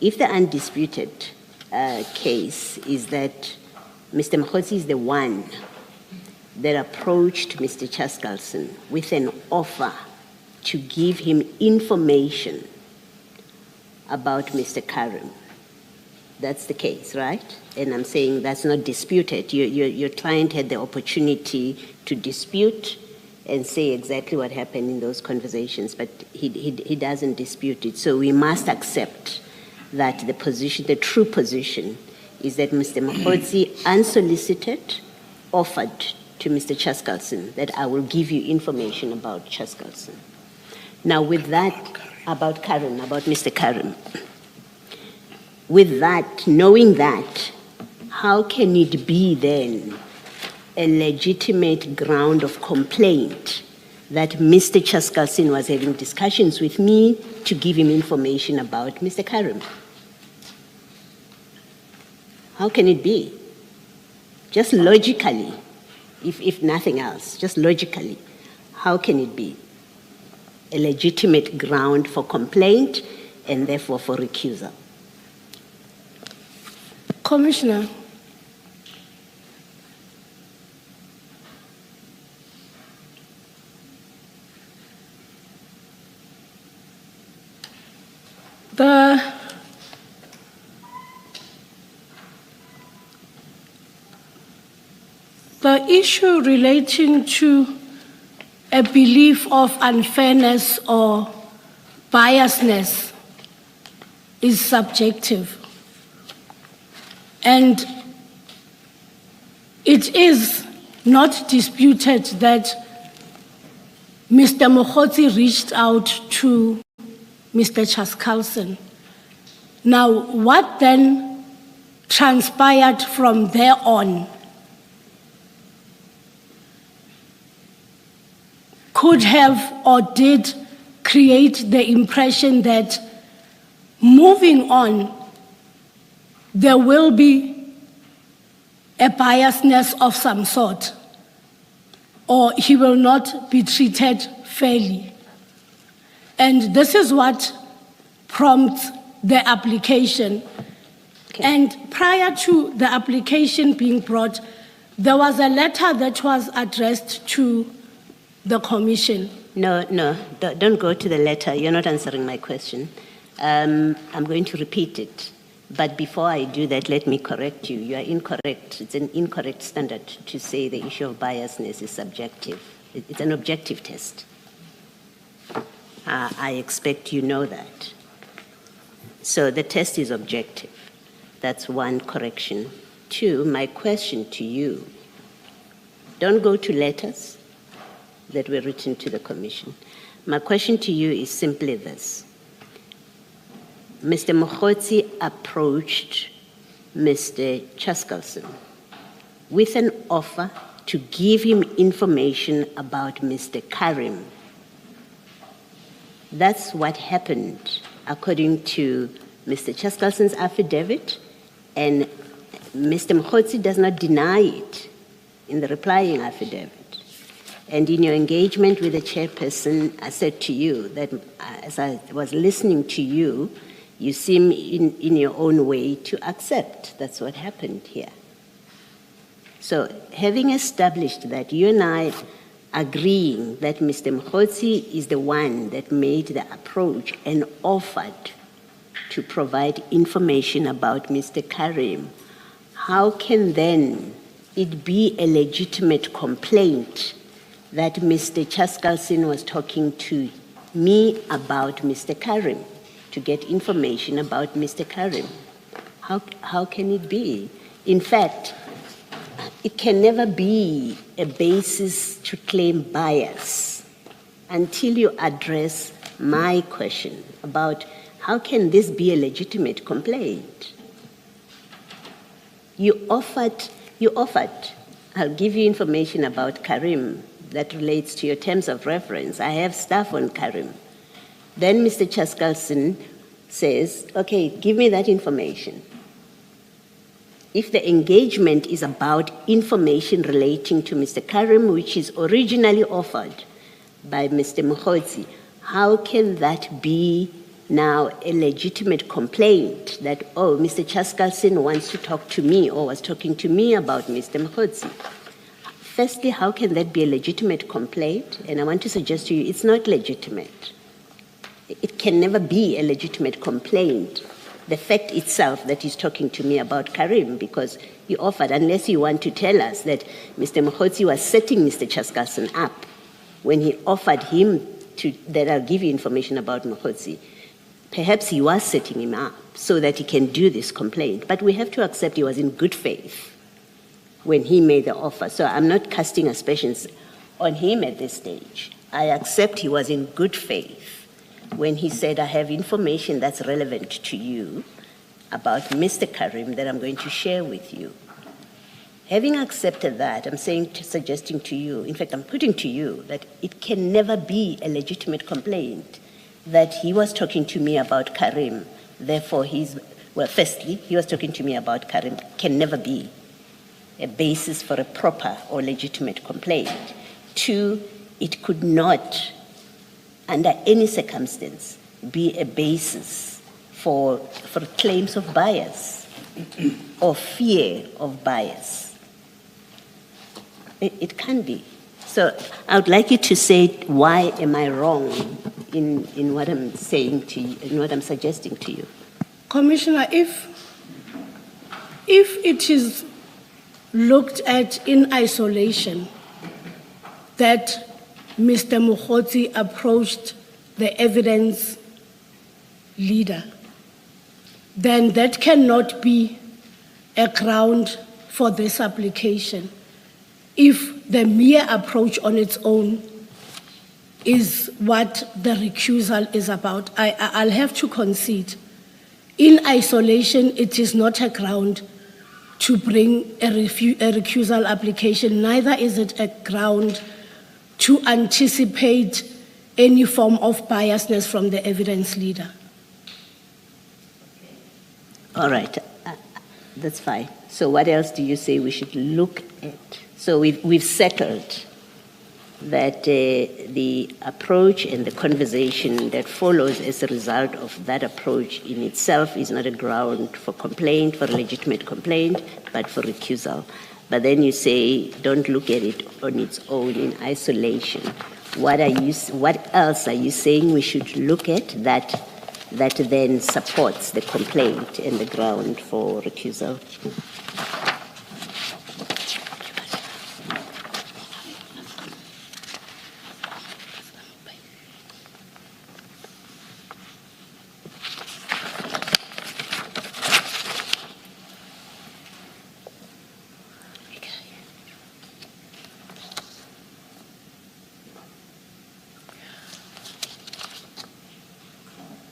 If the undisputed case is that Mr. Mogotsi is the one that approached Mr. 𝐶𝐨𝐬𝐵𝐠𝐞𝐿 with an offer to give him information about Mr. 𝐼𝐻. That's the case, right? And I'm saying that's not disputed. Your client had the opportunity to dispute and say exactly what happened in those conversations, but he doesn't dispute it. So we must accept that the true position is that Mr. Mogotsi, unsolicited, offered to Mr. 𝐶𝐨𝐬𝐵𝐠𝐞𝐿 that I will give you information about 𝐶𝐨𝐬𝐵𝐠𝐞𝐿. Now with that, about 𝐼𝐻, about Mr. 𝐼𝐻, with that, knowing that, how can it be then a legitimate ground of complaint that Mr. 𝐶𝐨𝐬𝐵𝐠𝐞𝐿 was having discussions with me to give him information about Mr. 𝐼𝐻? How can it be? Just logically, if nothing else, just logically, how can it be a legitimate ground for complaint and therefore for recusal? Commissioner. The issue relating to a belief of unfairness or biasness is subjective. And it is not disputed that Mr. Mogotsi reached out to Mr. 𝐾𝐨𝐧'𝐭. Now, what then transpired from there on could have or did create the impression that moving on, there will be a biasness of some sort, or he will not be treated fairly. And this is what prompts the application. Okay. And prior to the application being brought, there was a letter that was addressed to the commission. No, don't go to the letter. You're not answering my question. I'm going to repeat it. But before I do that, let me correct you. You are incorrect. It's an incorrect standard to say the issue of biasness is subjective. It's an objective test. I expect you know that. So the test is objective. That's one correction. Two, my question to you, don't go to letters that were written to the commission. My question to you is simply this. Mr. Mogotsi approached Mr. 𝐾𝐨𝐧'𝐭 with an offer to give him information about Mr. Karim. That's what happened according to Mr. 𝐾𝐨𝐴𝐧'S affidavit, and Mr. Mogotsi does not deny it in the replying affidavit. And in your engagement with the chairperson, I said to you that as I was listening to you, you seem in your own way to accept. That's what happened here. So having established that, you and I agreeing that Mr. Mogotsi is the one that made the approach and offered to provide information about Mr. Karim, how can then it be a legitimate complaint that Mr. 𝐾𝐨𝐴𝐧'S was talking to me about Mr. Karim, to get information about Mr. Karim? How can it be? In fact, it can never be a basis to claim bias until you address my question about how can this be a legitimate complaint? You offered, I'll give you information about Karim that relates to your terms of reference. I have stuff on Karim. Then Mr. 𝐾𝐨𝐴𝐧'S says, okay, give me that information. If the engagement is about information relating to Mr. Karim, which is originally offered by Mr. Mogotsi, how can that be now a legitimate complaint that, oh, Mr. 𝐾𝐨𝐴𝐧'S wants to talk to me or was talking to me about Mr. Mogotsi? Firstly, how can that be a legitimate complaint? And I want to suggest to you, it's not legitimate. It can never be a legitimate complaint, the fact itself that he's talking to me about Karim, because he offered, unless you want to tell us that Mr. Mogotsi was setting Mr. 𝐾𝐿𝐴𝐧'S up when he offered him that I'll give you information about Mogotsi. Perhaps he was setting him up so that he can do this complaint, but we have to accept he was in good faith when he made the offer. So I'm not casting aspersions on him at this stage. I accept he was in good faith when he said, I have information that's relevant to you about Mr. Karim that I'm going to share with you. Having accepted that, I'm suggesting to you, in fact, I'm putting to you that it can never be a legitimate complaint that he was talking to me about Karim, therefore firstly, he was talking to me about Karim, can never be a basis for a proper or legitimate complaint. Two, it could not, under any circumstance, be a basis for claims of bias or fear of bias. It can be. So I would like you to say, why am I wrong in what I'm saying to you, in what I'm suggesting to you? Commissioner, if it is looked at in isolation that Mr. Mogotsi approached the evidence leader then that cannot be a ground for this application. If the mere approach on its own is what the recusal is about, I'll have to concede. In isolation, it is not a ground to bring a recusal application, neither is it a ground to anticipate any form of biasness from the evidence leader. All right, that's fine. So what else do you say we should look at? So we've settled that the approach and the conversation that follows as a result of that approach in itself is not a ground for complaint, for a legitimate complaint, but for recusal. But then you say, don't look at it on its own in isolation. What else are you saying we should look at that then supports the complaint and the ground for recusal?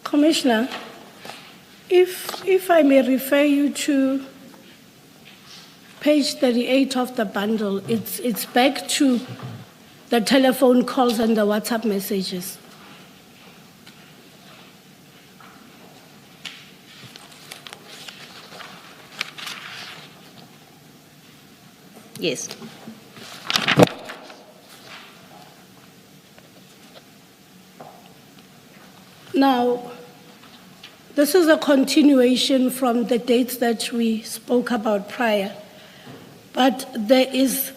Commissioner, if I may refer you to page 38 of the bundle, it's back to the telephone calls and the WhatsApp messages. Yes. Now, this is a continuation from the dates that we spoke about prior, but there is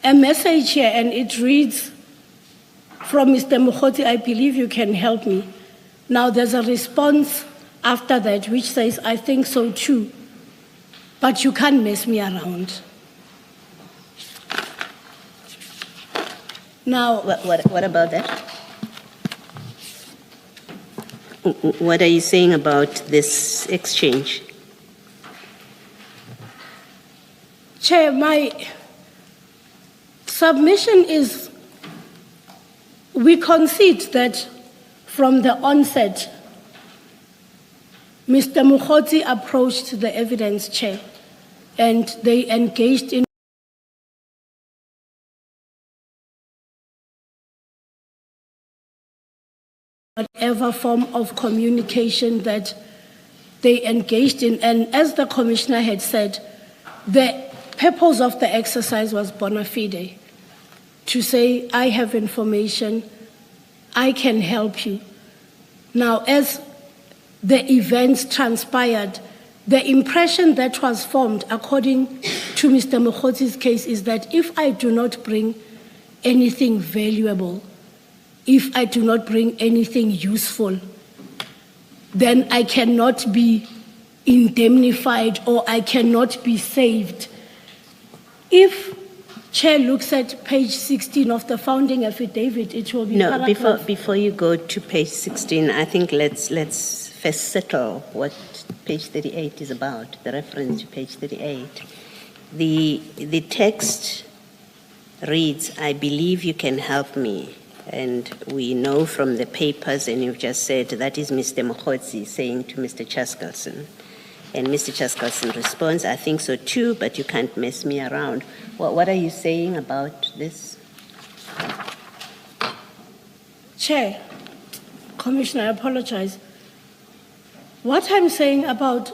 a message here and it reads from Mr. Mogotsi, I believe you can help me. Now there's a response after that which says, I think so too, but you can't mess me around. Now, What about that? What are you saying about this exchange? Chair, my submission is we concede that from the onset, Mr. Mogotsi approached the evidence chair and they engaged in whatever form of communication that they engaged in. And as the commissioner had said, the purpose of the exercise was bona fide, to say, I have information, I can help you. Now, as the events transpired, the impression that was formed, according to Mr. Mogotsi's case, is that if I do not bring anything valuable, if I do not bring anything useful, then I cannot be indemnified or I cannot be saved. If Chair looks at page 16 of the founding affidavit, it will be before you go to page 16, I think let's first settle what page 38 is about, the reference to page 38. The text reads, I believe you can help me. And we know from the papers, and you've just said, that is Mr. Mogotsi saying to Mr. 𝐾𝐨𝐧'𝐭. And Mr. 𝐾𝐨𝐽 responds, I think so too, but you can't mess me around. What are you saying about this? Chair, Commissioner, I apologize. What I'm saying about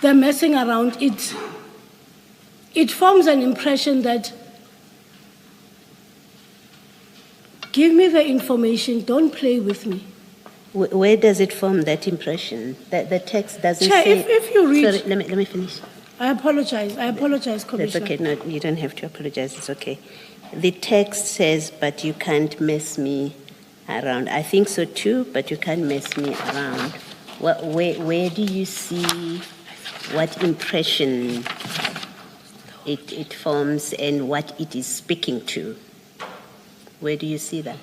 the messing around, it forms an impression that give me the information, don't play with me. Where does it form that impression? That the text doesn't Chair, say... if you read... Sorry, let me finish. I apologize, Commissioner. That's okay, no, you don't have to apologize, it's okay. The text says, but you can't mess me around. I think so too, but you can't mess me around. Where do you see what impression it forms and what it is speaking to? Where do you see that?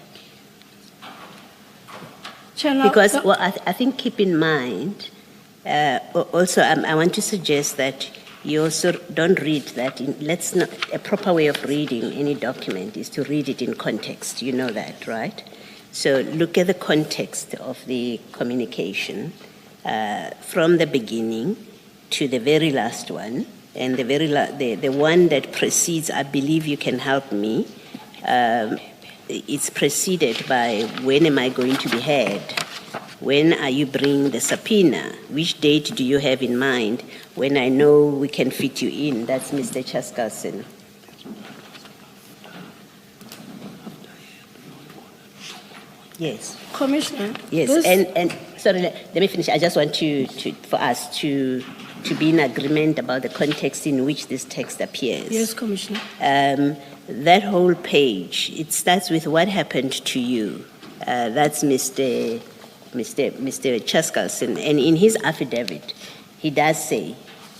Chair, Because I think keep in mind Also, I want to suggest that you also don't read that. Let's not. A proper way of reading any document is to read it in context. You know that, right? So look at the context of the communication from the beginning to the very last one, and the one that precedes. I believe you can help me. It's preceded by when am I going to be heard? When are you bringing the subpoena? Which date do you have in mind? When I know we can fit you in. That's Mr. 𝐶𝐨𝐵𝐿. Yes. Commissioner. Yes, and sorry, let me finish. I just want for us to be in agreement about the context in which this text appears. Yes, Commissioner. That whole page, it starts with what happened to you. That's Mr. 𝐶𝐨𝐵𝐿, and in his affidavit, he does say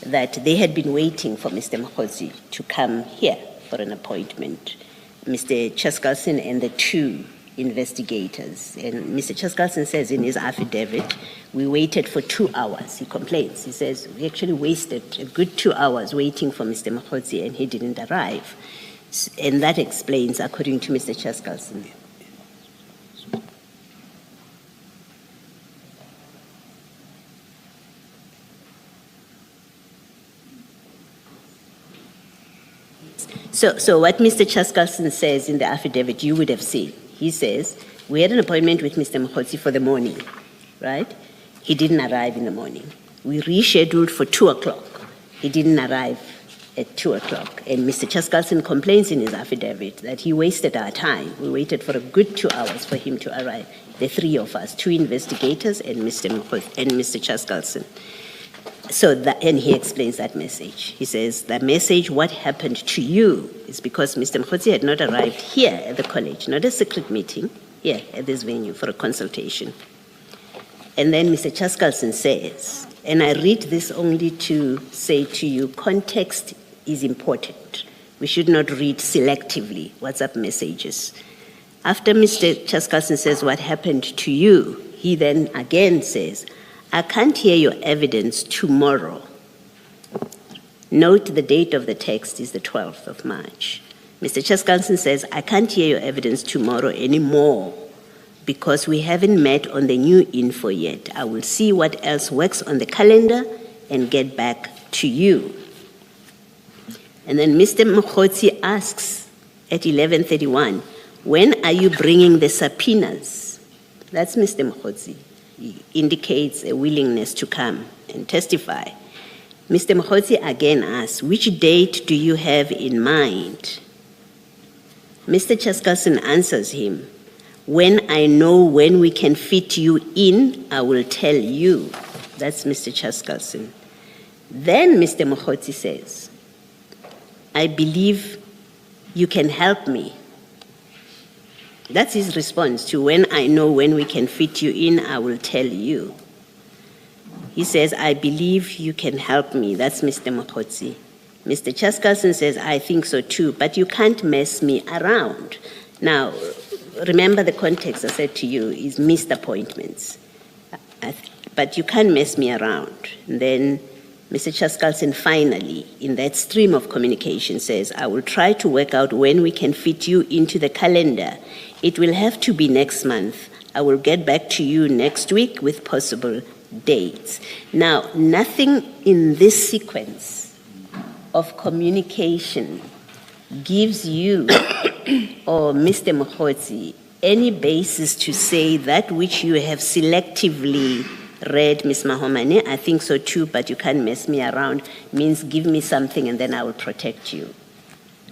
that they had been waiting for Mr. Mogotsi to come here for an appointment. Mr. 𝐶𝐨𝐵𝐿 and the two investigators. And Mr. 𝐶𝐨𝐵𝐿 says in his affidavit, we waited for 2 hours. He complains. He says, we actually wasted a good 2 hours waiting for Mr. Mogotsi and he didn't arrive. And that explains, according to Mr. 𝐶𝐨𝐵𝐿. So what Mr. 𝐶𝐨𝐵𝐿 says in the affidavit, you would have seen. He says, we had an appointment with Mr. Mogotsi for the morning, right? He didn't arrive in the morning. We rescheduled for 2 o'clock. He didn't arrive at 2 o'clock. And Mr. 𝐶𝐨𝐵𝐿 complains in his affidavit that he wasted our time. We waited for a good 2 hours for him to arrive. The three of us, 2 investigators and Mr. 𝐶𝐨𝐵𝐿. So and he explains that message. He says, the message, what happened to you, is because Mr. Mogotsi had not arrived here at the college, not a secret meeting, here at this venue for a consultation. And then Mr. 𝐶𝐨𝐵𝐿 says, and I read this only to say to you, context is important. We should not read selectively WhatsApp messages. After Mr. 𝐶𝐨𝐿 says, what happened to you, he then again says, I can't hear your evidence tomorrow. Note the date of the text is the 12th of March. Mr. 𝐶𝐨𝐿 says, I can't hear your evidence tomorrow anymore because we haven't met on the new info yet. I will see what else works on the calendar and get back to you. And then Mr. Mogotsi asks at 11:31, when are you bringing the subpoenas? That's Mr. Mogotsi. He indicates a willingness to come and testify. Mr. Mogotsi again asks, which date do you have in mind? Mr. 𝐶𝐨𝐿 answers him, when I know when we can fit you in, I will tell you. That's Mr. 𝐶𝐨𝐿. Then Mr. Mogotsi says, I believe you can help me. That's his response to when I know when we can fit you in, I will tell you. He says, I believe you can help me. That's Mr. Mogotsi. Mr. 𝐶𝐨𝐿 says, I think so too, but you can't mess me around. Now, remember the context I said to you is missed appointments. But you can't mess me around. And then Mr. 𝐶𝐨𝐿 finally, in that stream of communication, says, I will try to work out when we can fit you into the calendar. It will have to be next month. I will get back to you next week with possible dates. Now, nothing in this sequence of communication gives you or Mr. Mogotsi any basis to say that which you have selectively read, Ms. Mahomane, I think so too, but you can't mess me around, means give me something and then I will protect you.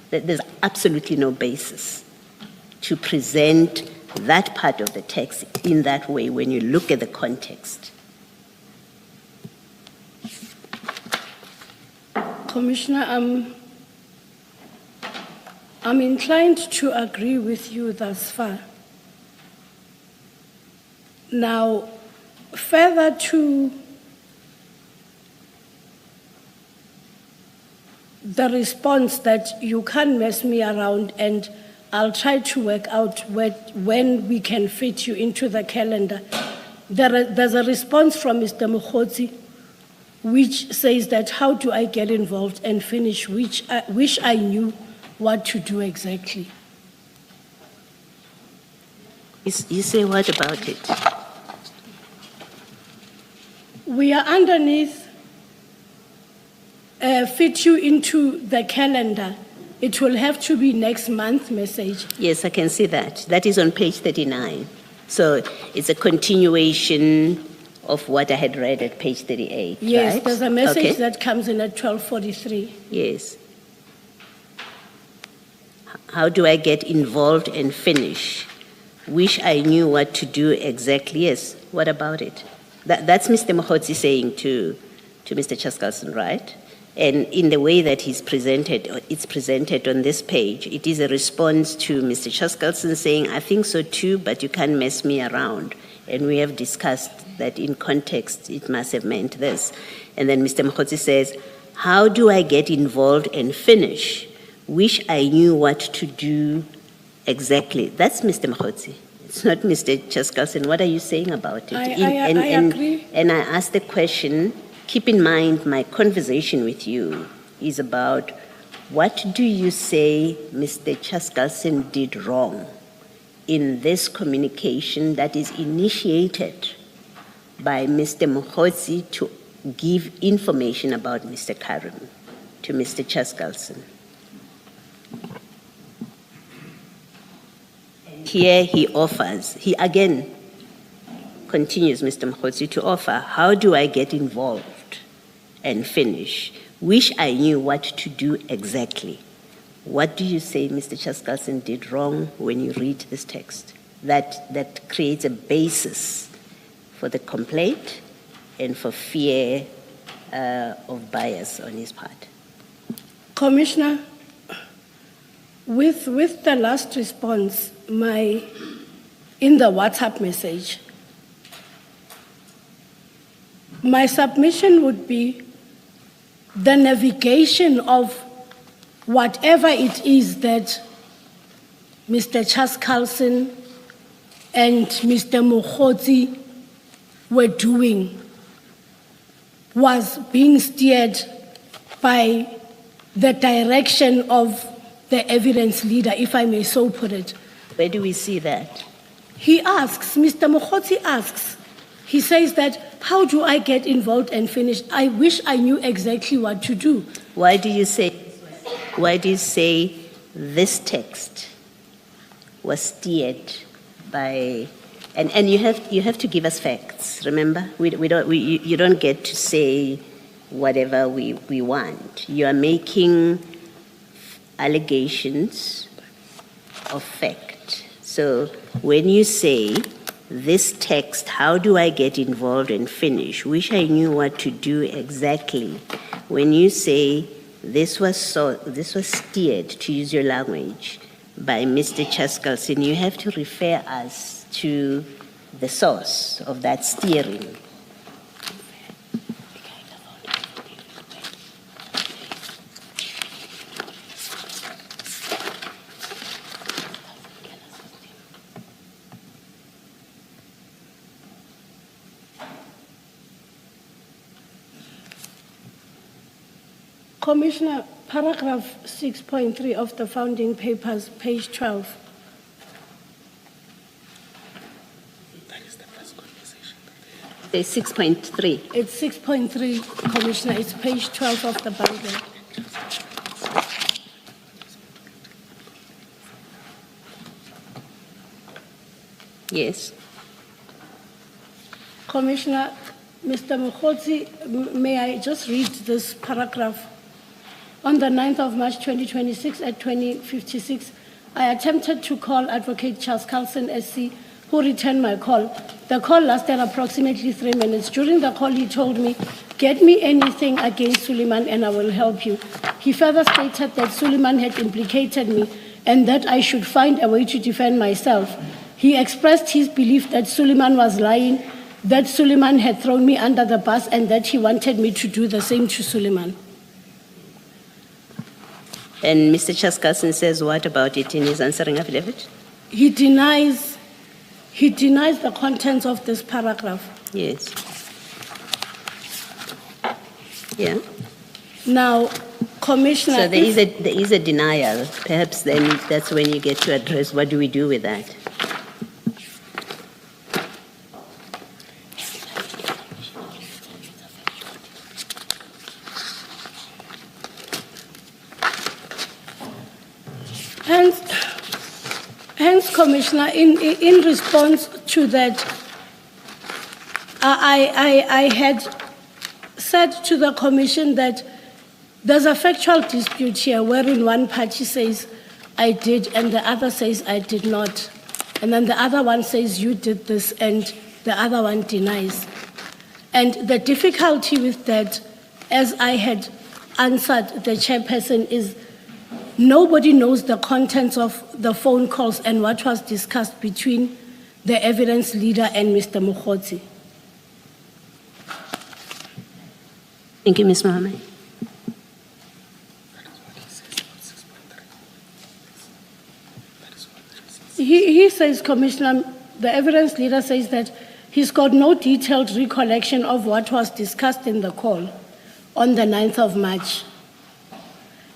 There's absolutely no basis to present that part of the text in that way when you look at the context. Commissioner, I'm inclined to agree with you thus far. Now, further to the response that you can't mess me around and I'll try to work out when we can fit you into the calendar. There's a response from Mr. Mogotsi which says that how do I get involved and finish, which I wish I knew what to do exactly. You say what about it? We are underneath, fit you into the calendar. It will have to be next month message. Yes, I can see that. That is on page 39. So it's a continuation of what I had read at page 38, Yes, right? there's a message Okay. that comes in at 12:43. Yes. How do I get involved and finish? Wish I knew what to do exactly. Yes, what about it? That's Mr. Mogotsi saying to Mr. 𝐶𝐨𝐽, right? And in the way that it's presented on this page, it is a response to Mr. 𝐶𝐨𝐽 saying, I think so too, but you can't mess me around. And we have discussed that in context, it must have meant this. And then Mr. Mogotsi says, how do I get involved and finish? Wish I knew what to do exactly. That's Mr. Mogotsi. It's not Mr. 𝐶𝐨𝐽. What are you saying about it? I agree. And I asked the question, keep in mind my conversation with you is about what do you say Mr. 𝐶𝐨𝐽 did wrong in this communication that is initiated by Mr. Mogotsi to give information about Mr. Karim to Mr. 𝐶𝐨𝐽. Here he offers, he again continues, Mr. Mogotsi, to offer, how do I get involved and finish? Wish I knew what to do exactly. What do you say Mr. 𝐶𝐨𝐽 did wrong when you read this text? That creates a basis for the complaint and for fear of bias on his part. Commissioner, with the last response, in the WhatsApp message, my submission would be the navigation of whatever it is that Mr. 𝐶𝐨𝐽 and Mr. Mogotsi were doing was being steered by the direction of the evidence leader, if I may so put it. Where do we see that? He asks, Mr. Mogotsi asks, he says that, how do I get involved and finish? I wish I knew exactly what to do. Why do you say this text was steered by, and you have to give us facts, remember? You don't get to say whatever we want. You are making allegations of fact. So when you say this text, how do I get involved and finish? Wish I knew what to do exactly. When you say this was steered, to use your language, by Mr. 𝐶𝐨𝐽, you have to refer us to the source of that steering. Commissioner, paragraph 6.3 of the founding papers, page 12. That is the first conversation. It's 6.3. It's 6.3, Commissioner. It's page 12 of the Bible. Yes. Commissioner, Mr. Mogotsi, may I just read this paragraph? On the 9th of March 2026 at 20:56, I attempted to call Advocate Charles Carlson SC, who returned my call. The call lasted approximately 3 minutes. During the call, he told me, get me anything against Suleiman and I will help you. He further stated that Suleiman had implicated me and that I should find a way to defend myself. He expressed his belief that Suleiman was lying, that Suleiman had thrown me under the bus and that he wanted me to do the same to Suleiman. And Mr. 𝐶𝐨𝐽 says what about it in his answering affidavit? He denies the contents of this paragraph. Yes. Yeah. Now, Commissioner, So there is a denial. Perhaps then that's when you get to address what do we do with that? Hence, Commissioner, in response to that, I had said to the Commission that there's a factual dispute here wherein one party says, I did, and the other says, I did not. And then the other one says, you did this, and the other one denies. And the difficulty with that, as I had answered the chairperson, is nobody knows the contents of the phone calls and what was discussed between the evidence leader and Mr. Mogotsi. Thank you, Ms. Mohammed. He says, Commissioner, the evidence leader says that he's got no detailed recollection of what was discussed in the call on the 9th of March,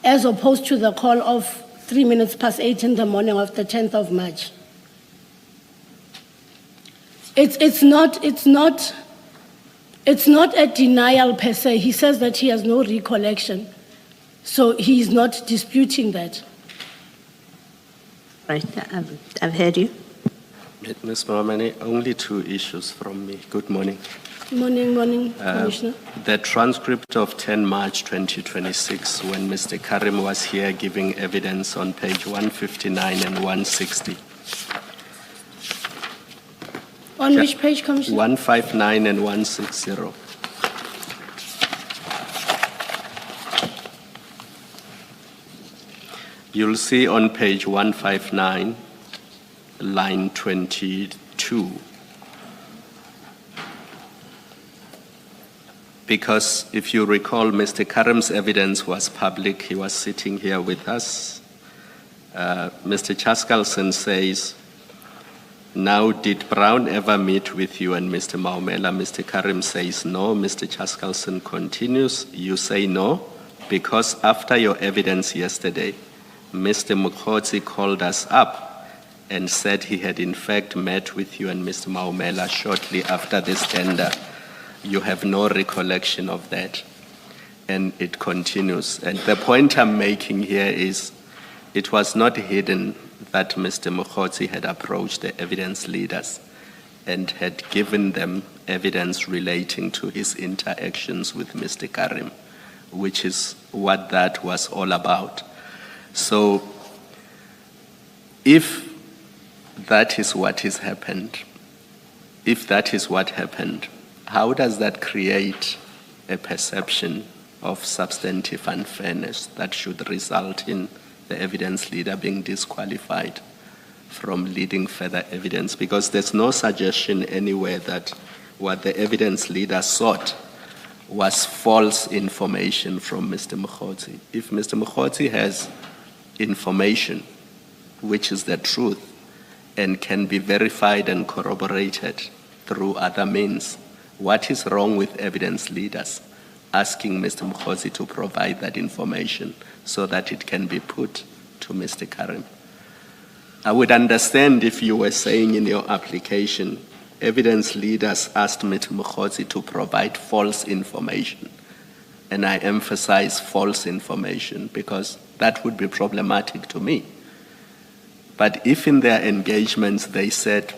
as opposed to the call of 8:03 in the morning of the 10th of March. It's not a denial per se. He says that he has no recollection, so he's not disputing that. Right, I've heard you. Ms. Mohammed, only two issues from me. Good morning. Morning, Commissioner. The transcript of 10 March 2026, when Mr. Karim was here giving evidence on page 159 and 160. On which page, Commissioner? 159 and 160. You'll see on page 159, line 22. Because if you recall, Mr. Karim's evidence was public. He was sitting here with us. Mr. 𝐾𝐨𝐽 says, now, did Brown ever meet with you and Mr. Maumela? Mr. Karim says no. Mr. 𝐾𝐾𝐽 continues, you say no, because after your evidence yesterday, Mr. Mogotsi called us up and said he had in fact met with you and Mr. Maumela shortly after this tender. You have no recollection of that. And it continues. And the point I'm making here is it was not hidden that Mr. Mogotsi had approached the evidence leaders and had given them evidence relating to his interactions with Mr. Karim, which is what that was all about. So if that is what has happened, if that is what happened, how does that create a perception of substantive unfairness that should result in the evidence leader being disqualified from leading further evidence? Because there's no suggestion anywhere that what the evidence leader sought was false information from Mr. Mogotsi. If Mr. Mogotsi has information, which is the truth, and can be verified and corroborated through other means, what is wrong with evidence leaders asking Mr. Mogotsi to provide that information so that it can be put to Mr. Karim? I would understand if you were saying in your application, evidence leaders asked Mr. Mogotsi to provide false information. And I emphasize false information because that would be problematic to me. But if in their engagements they said,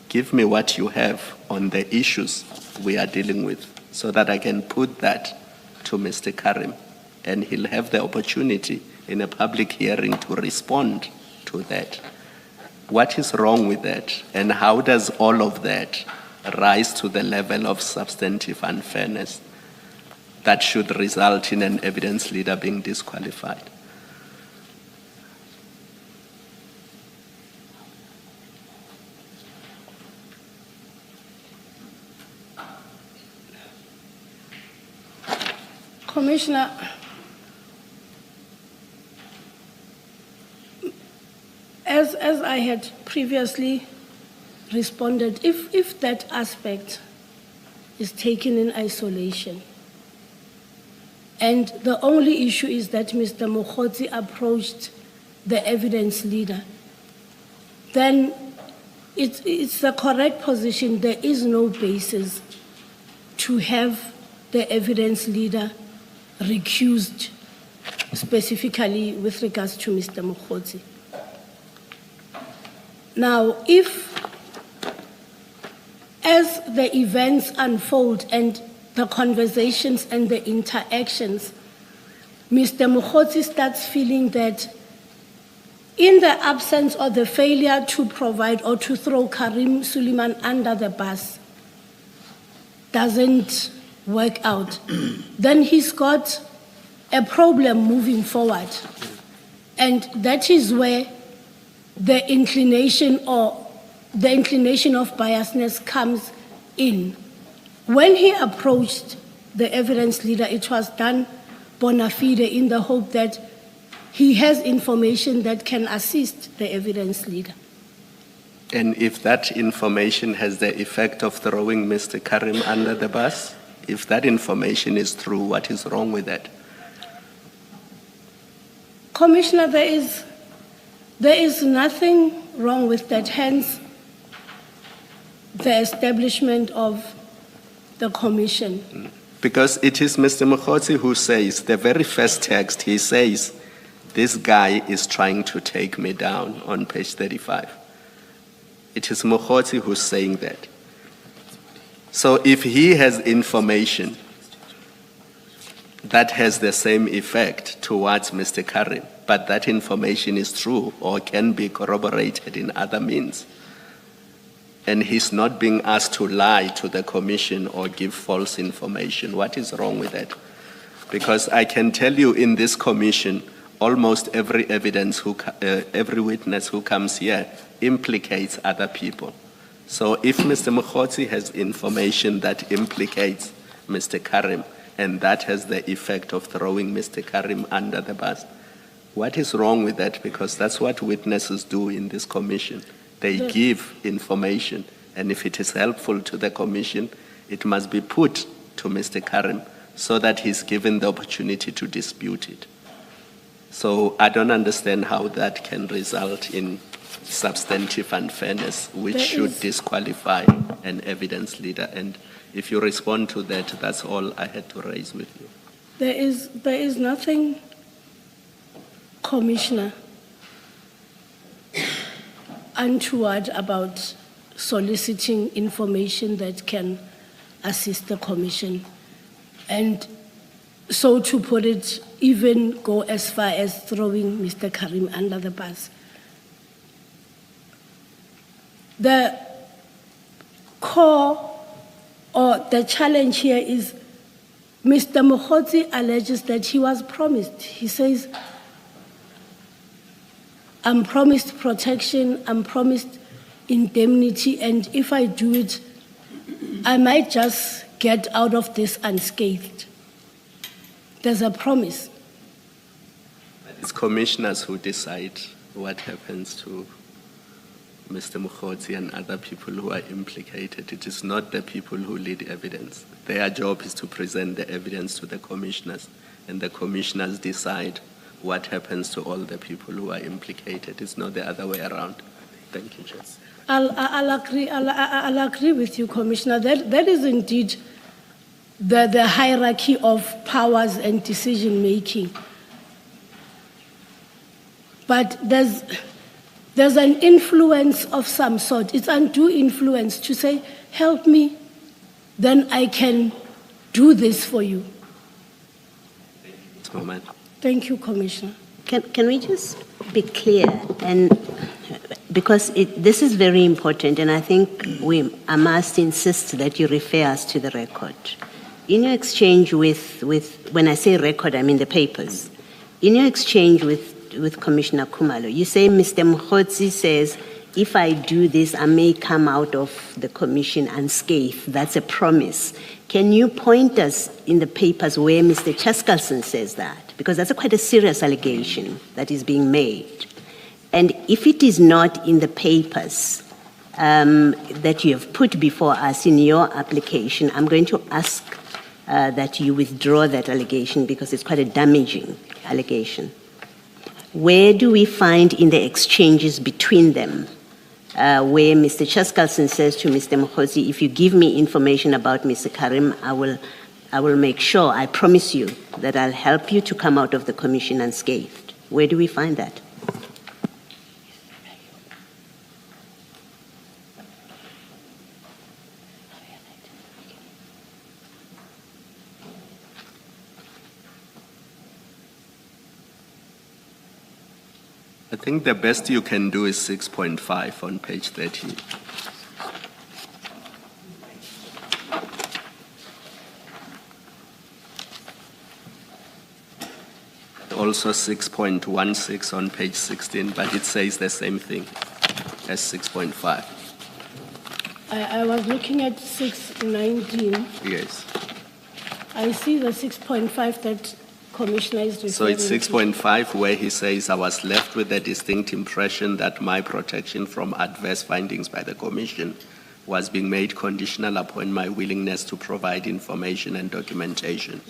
give me what you have on the issues we are dealing with so that I can put that to Mr. Karim, and he'll have the opportunity in a public hearing to respond to that. What is wrong with that? And how does all of that rise to the level of substantive unfairness that should result in an evidence leader being disqualified? Commissioner, as I had previously responded, if that aspect is taken in isolation, And the only issue is that Mr. Mogotsi approached the evidence leader. Then it's the correct position. There is no basis to have the evidence leader recused specifically with regards to Mr. Mogotsi. Now, if as the events unfold and the conversations and the interactions, Mr. Mogotsi starts feeling that in the absence or the failure to provide or to throw Karim Suleiman under the bus doesn't work out, then he's got a problem moving forward. And that is where the inclination of biasness comes in. When he approached the evidence leader, it was done bona fide in the hope that he has information that can assist the evidence leader. And if that information has the effect of throwing Mr. Karim under the bus, if that information is true, what is wrong with that? Commissioner, there is nothing wrong with that, hence the establishment of the commission. Because it is Mr. Mogotsi who says, the very first text, he says, this guy is trying to take me down on page 35. It is Mogotsi who's saying that. So if he has information that has the same effect towards Mr. Karim, but that information is true or can be corroborated in other means, and he's not being asked to lie to the commission or give false information, what is wrong with that? Because I can tell you in this commission, almost every every witness who comes here implicates other people. So if Mr. Mogotsi has information that implicates Mr. Karim, and that has the effect of throwing Mr. Karim under the bus, what is wrong with that? Because that's what witnesses do in this commission. They give information, and if it is helpful to the commission, it must be put to Mr. Karim so that he's given the opportunity to dispute it. So I don't understand how that can result in substantive unfairness, which should disqualify an evidence leader. And if you respond to that, that's all I had to raise with you. There is nothing, Commissioner, untoward about soliciting information that can assist the commission. And so to put it, even go as far as throwing Mr. Karim under the bus. The core or the challenge here is Mr. Mogotsi alleges that he was promised. He says, I'm promised protection, I'm promised indemnity, and if I do it, I might just get out of this unscathed. There's a promise. It's commissioners who decide what happens to Mr. Mogotsi and other people who are implicated. It is not the people who lead evidence. Their job is to present the evidence to the commissioners, and the commissioners decide what happens to all the people who are implicated. It's not the other way around. Thank you, Judge. I'll agree with you, Commissioner. That is indeed the hierarchy of powers and decision-making. But there's an influence of some sort. It's undue influence to say, help me, then I can do this for you. Thank you, Commissioner. Can we just be clear? And because this is very important, and I think I must insist that you refer us to the record. In your exchange with when I say record, I mean the papers. In your exchange with Commissioner Khumalo, you say Mr. Mogotsi says, if I do this, I may come out of the commission unscathed. That's a promise. Can you point us in the papers where Mr. 𝐃𝐨𝐧'𝐭 says that? Because that's quite a serious allegation that is being made. And if it is not in the papers that you have put before us in your application, I'm going to ask that you withdraw that allegation because it's quite a damaging allegation. Where do we find in the exchanges between them where Mr. 𝐾𝐨𝐧'𝐭 says to Mr. Mogotsi, if you give me information about Mr. Karim, I will make sure, I promise you, that I'll help you to come out of the commission unscathed. Where do we find that? I think the best you can do is 6.5 on page 30. Also 6.16 on page 16, but it says the same thing as 6.5. I was looking at 619. Yes. I see the 6.5 that Commissioner is referring So it's to. 6.5 where he says, I was left with a distinct impression that my protection from adverse findings by the Commission was being made conditional upon my willingness to provide information and documentation.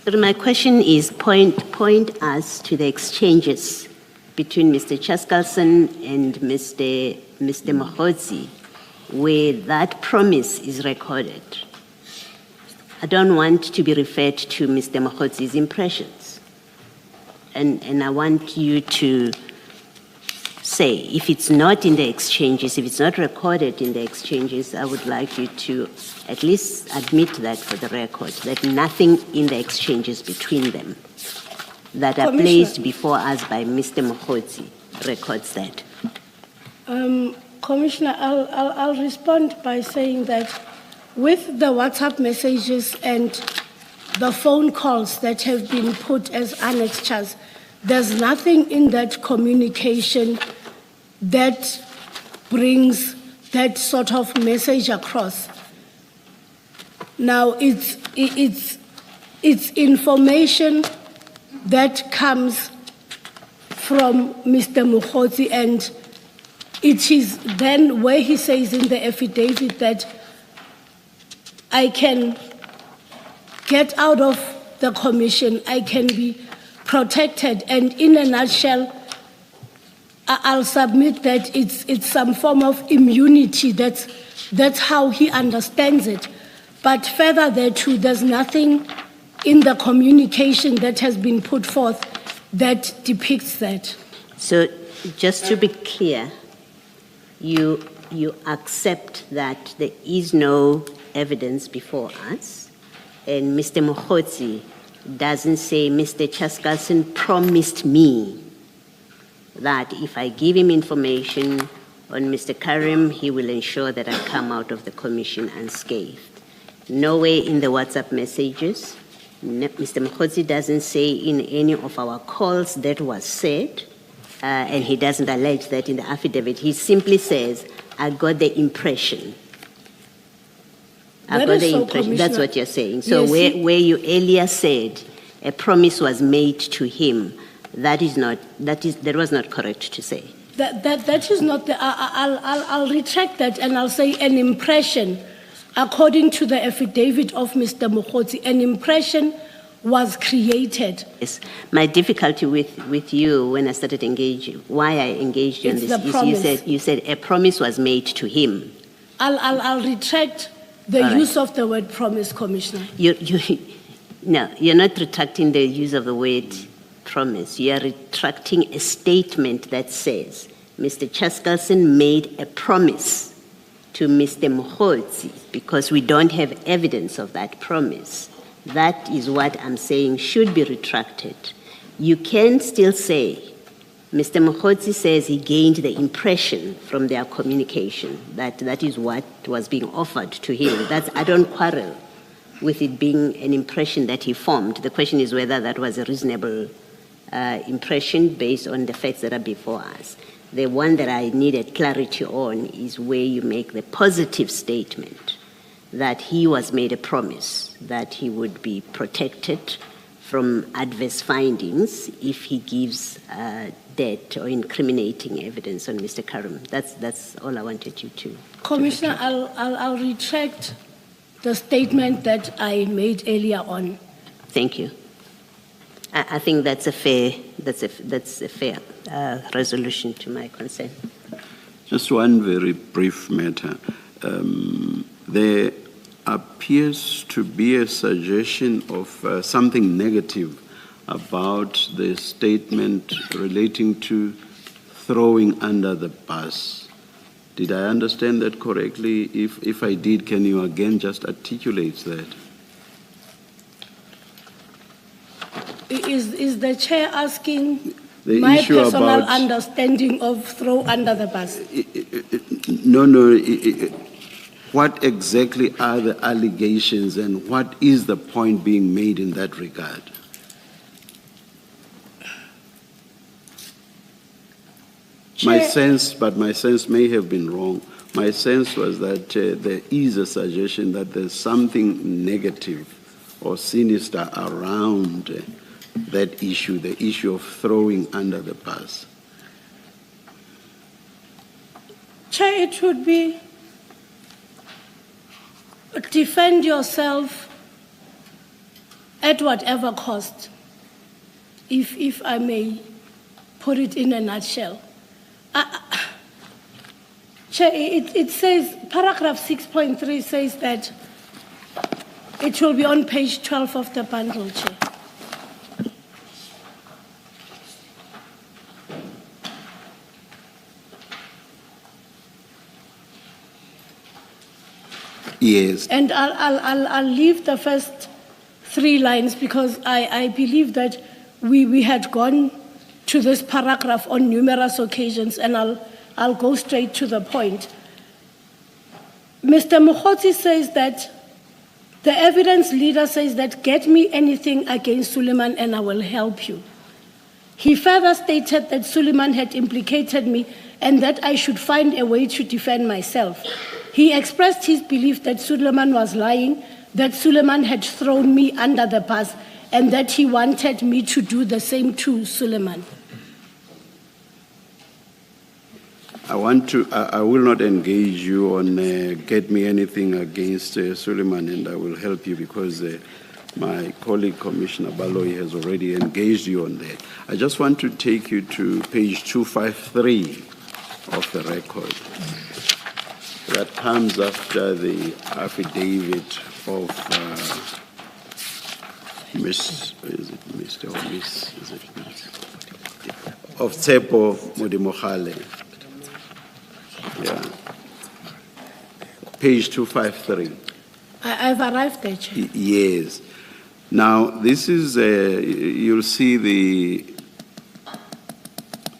So my question is, point us to the exchanges between Mr. 𝐾𝐨𝐧'𝐭 and Mr. Mogotsi, where that promise is recorded. I don't want to be referred to Mr. Mogotsi's impressions. And I want you to say, if it's not in the exchanges, if it's not recorded in the exchanges, I would like you to at least admit that for the record, that nothing in the exchanges between them that are placed before us by Mr. Mogotsi records that. Commissioner, I'll respond by saying that with the WhatsApp messages and the phone calls that have been put as annexures, there's nothing in that communication that brings that sort of message across. Now, it's information that comes from Mr. Mogotsi, and it is then where he says in the affidavit that I can get out of the commission, I can be protected, and in a nutshell, I'll submit that it's some form of immunity. That's how he understands it. But further thereto, there's nothing in the communication that has been put forth that depicts that. So just to be clear, you accept that there is no evidence before us, and Mr. Mogotsi doesn't say, Mr. 𝐾𝐴𝐧'𝐭 promised me that if I give him information on Mr. Karim, he will ensure that I come out of the commission unscathed. Nowhere in the WhatsApp messages, Mr. Mogotsi doesn't say in any of our calls that was said, and he doesn't allege that in the affidavit. He simply says, I got the impression. I got the impression. That's what you're saying. So yes, where you earlier said a promise was made to him, that was not correct to say. That is not the. I'll retract that and I'll say an impression. According to the affidavit of Mr. Mogotsi, an impression was created. Yes. My difficulty with you when I started engaging, why I engaged you on this, is you said a promise was made to him. I'll retract the use of the word promise, Commissioner. No, you're not retracting the use of the word promise. You are retracting a statement that says Mr. 𝐾𝐴𝐧'𝐭 made a promise to Mr. Mogotsi because we don't have evidence of that promise. That is what I'm saying should be retracted. You can still say, Mr. Mogotsi says he gained the impression from their communication that is what was being offered to him. I don't quarrel with it being an impression that he formed. The question is whether that was a reasonable impression based on the facts that are before us. The one that I needed clarity on is where you make the positive statement that he was made a promise that he would be protected from adverse findings if he gives dead or incriminating evidence on Mr. Karim. That's all I wanted you to. Commissioner, I'll retract the statement that I made earlier on. Thank you. I think that's a fair resolution to my concern. Just one very brief matter. There appears to be a suggestion of something negative about the statement relating to throwing under the bus. Did I understand that correctly? If I did, can you again just articulate that? Is the chair asking The my issue personal about- understanding of throw under the bus? No. What exactly are the allegations and what is the point being made in that regard? My sense may have been wrong. My sense was that there is a suggestion that there's something negative or sinister around that issue, the issue of throwing under the bus. Chair, it would be defend yourself at whatever cost, if I may put it in a nutshell. Chair, it says, paragraph 6.3 says that it will be on page 12 of the bundle, Chair. Yes. And I'll leave the first 3 lines because I believe that we had gone to this paragraph on numerous occasions, and I'll go straight to the point. Mr. Mogotsi says that the evidence leader says that get me anything against Suleiman and I will help you. He further stated that Suleiman had implicated me and that I should find a way to defend myself. He expressed his belief that Suleiman was lying, that Suleiman had thrown me under the bus, and that he wanted me to do the same to Suleiman. I will not engage you on get me anything against Suleiman, and I will help you because my colleague Commissioner Baloyi has already engaged you on that. I just want to take you to page 253 of the record. That comes after the affidavit of of 𝐶𝐵𝐿 Modimokhale. Yeah. Page 253. I've arrived there, Chair. Yes. Now, this is, you'll see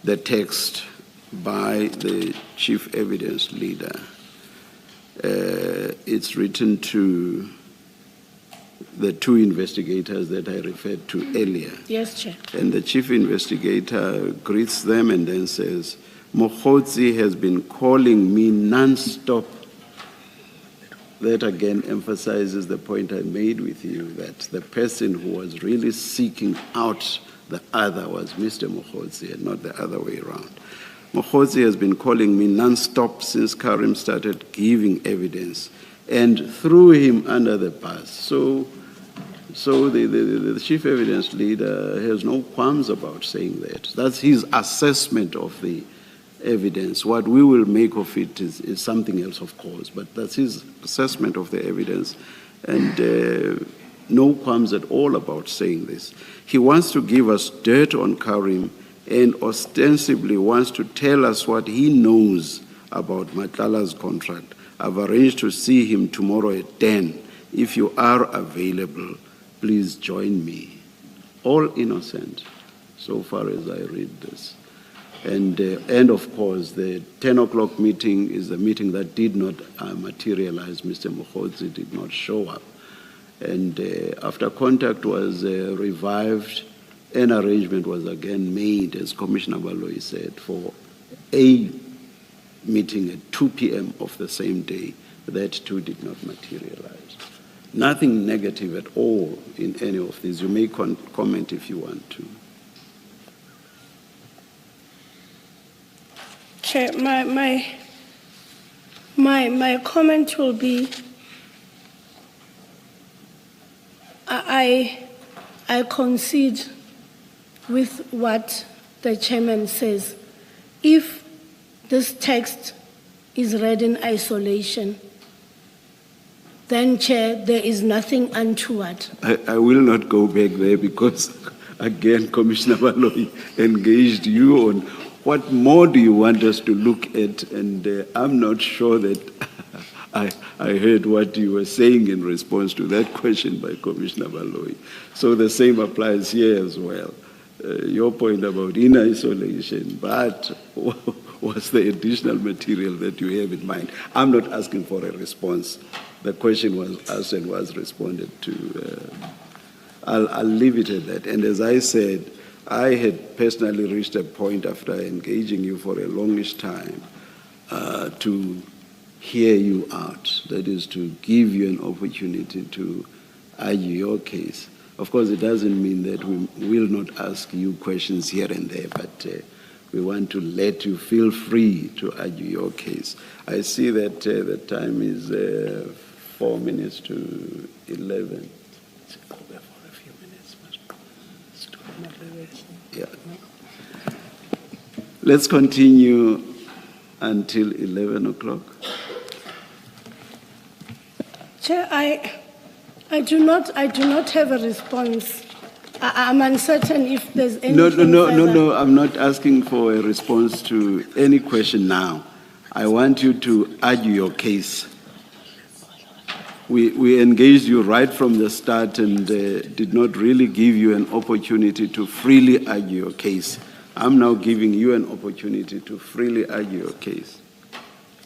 the text by the chief evidence leader. It's written to the 2 investigators that I referred to earlier. Yes, Chair. And the chief investigator greets them and then says, Mogotsi has been calling me non-stop. That again emphasizes the point I made with you, that the person who was really seeking out the other was Mr. Mogotsi and not the other way around. Mogotsi has been calling me non-stop since Karim started giving evidence and threw him under the bus. So the chief evidence leader has no qualms about saying that. That's his assessment of the evidence. What we will make of it is something else, of course, but that's his assessment of the evidence, and no qualms at all about saying this. He wants to give us dirt on Karim and ostensibly wants to tell us what he knows about Matlala's contract. I've arranged to see him tomorrow at 10. If you are available, please join me. All innocent, so far as I read this. And of course, the 10 o'clock meeting is a meeting that did not materialize. Mr. Mogotsi did not show up. And after contact was revived, an arrangement was again made, as Commissioner Baloyi said, for a meeting at 2 p.m. of the same day. That too did not materialize. Nothing negative at all in any of these. You may comment if you want to. Chair, my comment will be I concede with what the chairman says. If this text is read in isolation, then, Chair, there is nothing untoward. I will not go back there because, again, Commissioner Baloyi engaged you on what more do you want us to look at, and I'm not sure that I heard what you were saying in response to that question by Commissioner Baloyi. So the same applies here as well. Your point about in isolation, but what's the additional material that you have in mind? I'm not asking for a response. The question was asked and was responded to. I'll leave it at that. And as I said, I had personally reached a point after engaging you for a longish time to hear you out. That is, to give you an opportunity to argue your case. Of course, it doesn't mean that we will not ask you questions here and there, but we want to let you feel free to argue your case. I see that the time is 4 minutes to 11. Yeah. Let's continue until 11 o'clock. Chair, I do not have a response. I'm uncertain if there's anything No, I'm not asking for a response to any question now. I want you to argue your case. We engaged you right from the start and did not really give you an opportunity to freely argue your case. I'm now giving you an opportunity to freely argue your case.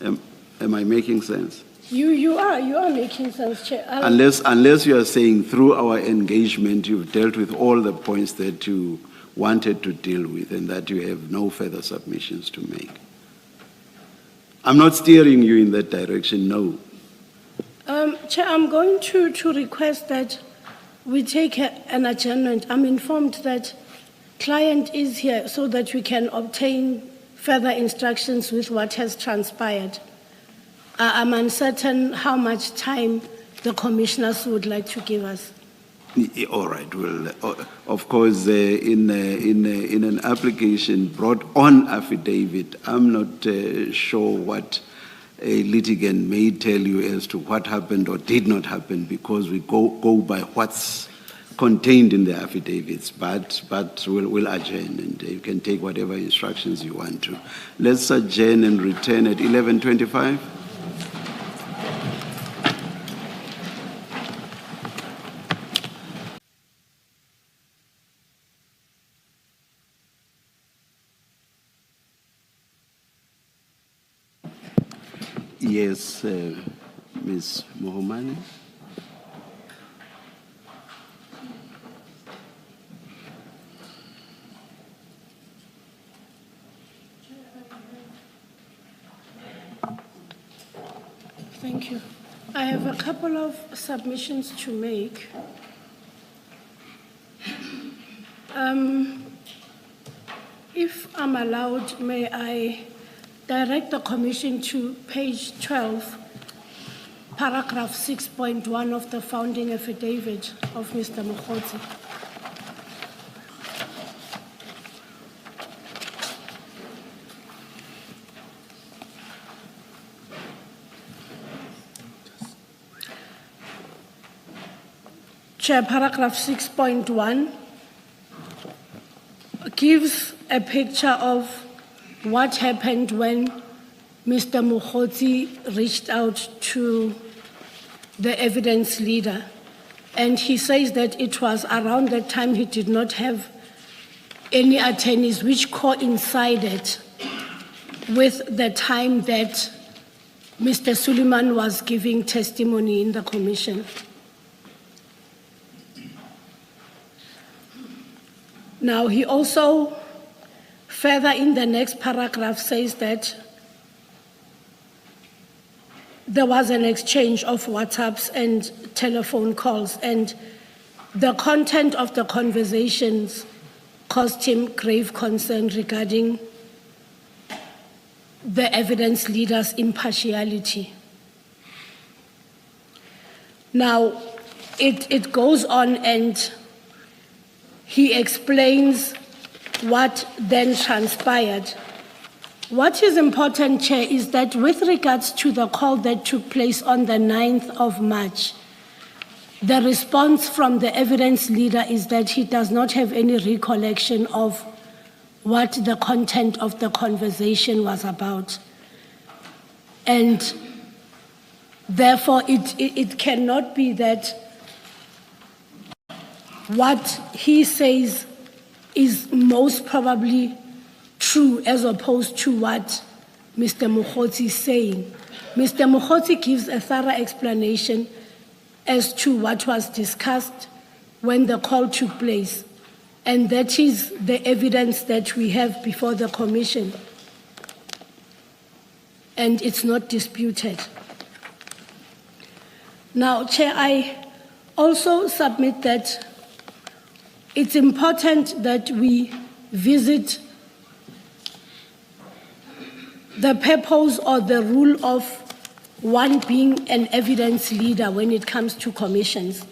Am I making sense? You are making sense, Chair. Unless you are saying through our engagement you've dealt with all the points that you wanted to deal with and that you have no further submissions to make. I'm not steering you in that direction, no. Chair, I'm going to request that we take an adjournment. I'm informed that client is here so that we can obtain further instructions with what has transpired. I'm uncertain how much time the commissioners would like to give us. All right. Well, of course, in an application brought on affidavit, I'm not sure what a litigant may tell you as to what happened or did not happen, because we go by what's contained in the affidavits. But we'll adjourn, and you can take whatever instructions you want to. Let's adjourn and return at 11:25. Yes, Ms. Mohomane. Thank you. I have a couple of submissions to make. If I'm allowed, may I direct the Commission to page 12, paragraph 6.1 of the founding affidavit of Mr. Mogotsi. Chair, paragraph 6.1 gives a picture of what happened when Mr. Mogotsi reached out to the evidence leader. And he says that it was around that time he did not have any attorneys, which coincided with the time that Mr. Suleiman was giving testimony in the commission. Now, he also further in the next paragraph says that there was an exchange of WhatsApps and telephone calls, and the content of the conversations caused him grave concern regarding the evidence leader's impartiality. Now, it goes on and he explains what then transpired. What is important, Chair, is that with regards to the call that took place on the 9th of March, the response from the evidence leader is that he does not have any recollection of what the content of the conversation was about. And therefore, it cannot be that what he says is most probably true as opposed to what Mr. Mogotsi is saying. Mr. Mogotsi gives a thorough explanation as to what was discussed when the call took place, and that is the evidence that we have before the Commission, and it's not disputed. Now, Chair, I also submit that it's important that we visit the purpose or the rule of one being an evidence leader when it comes to commissions.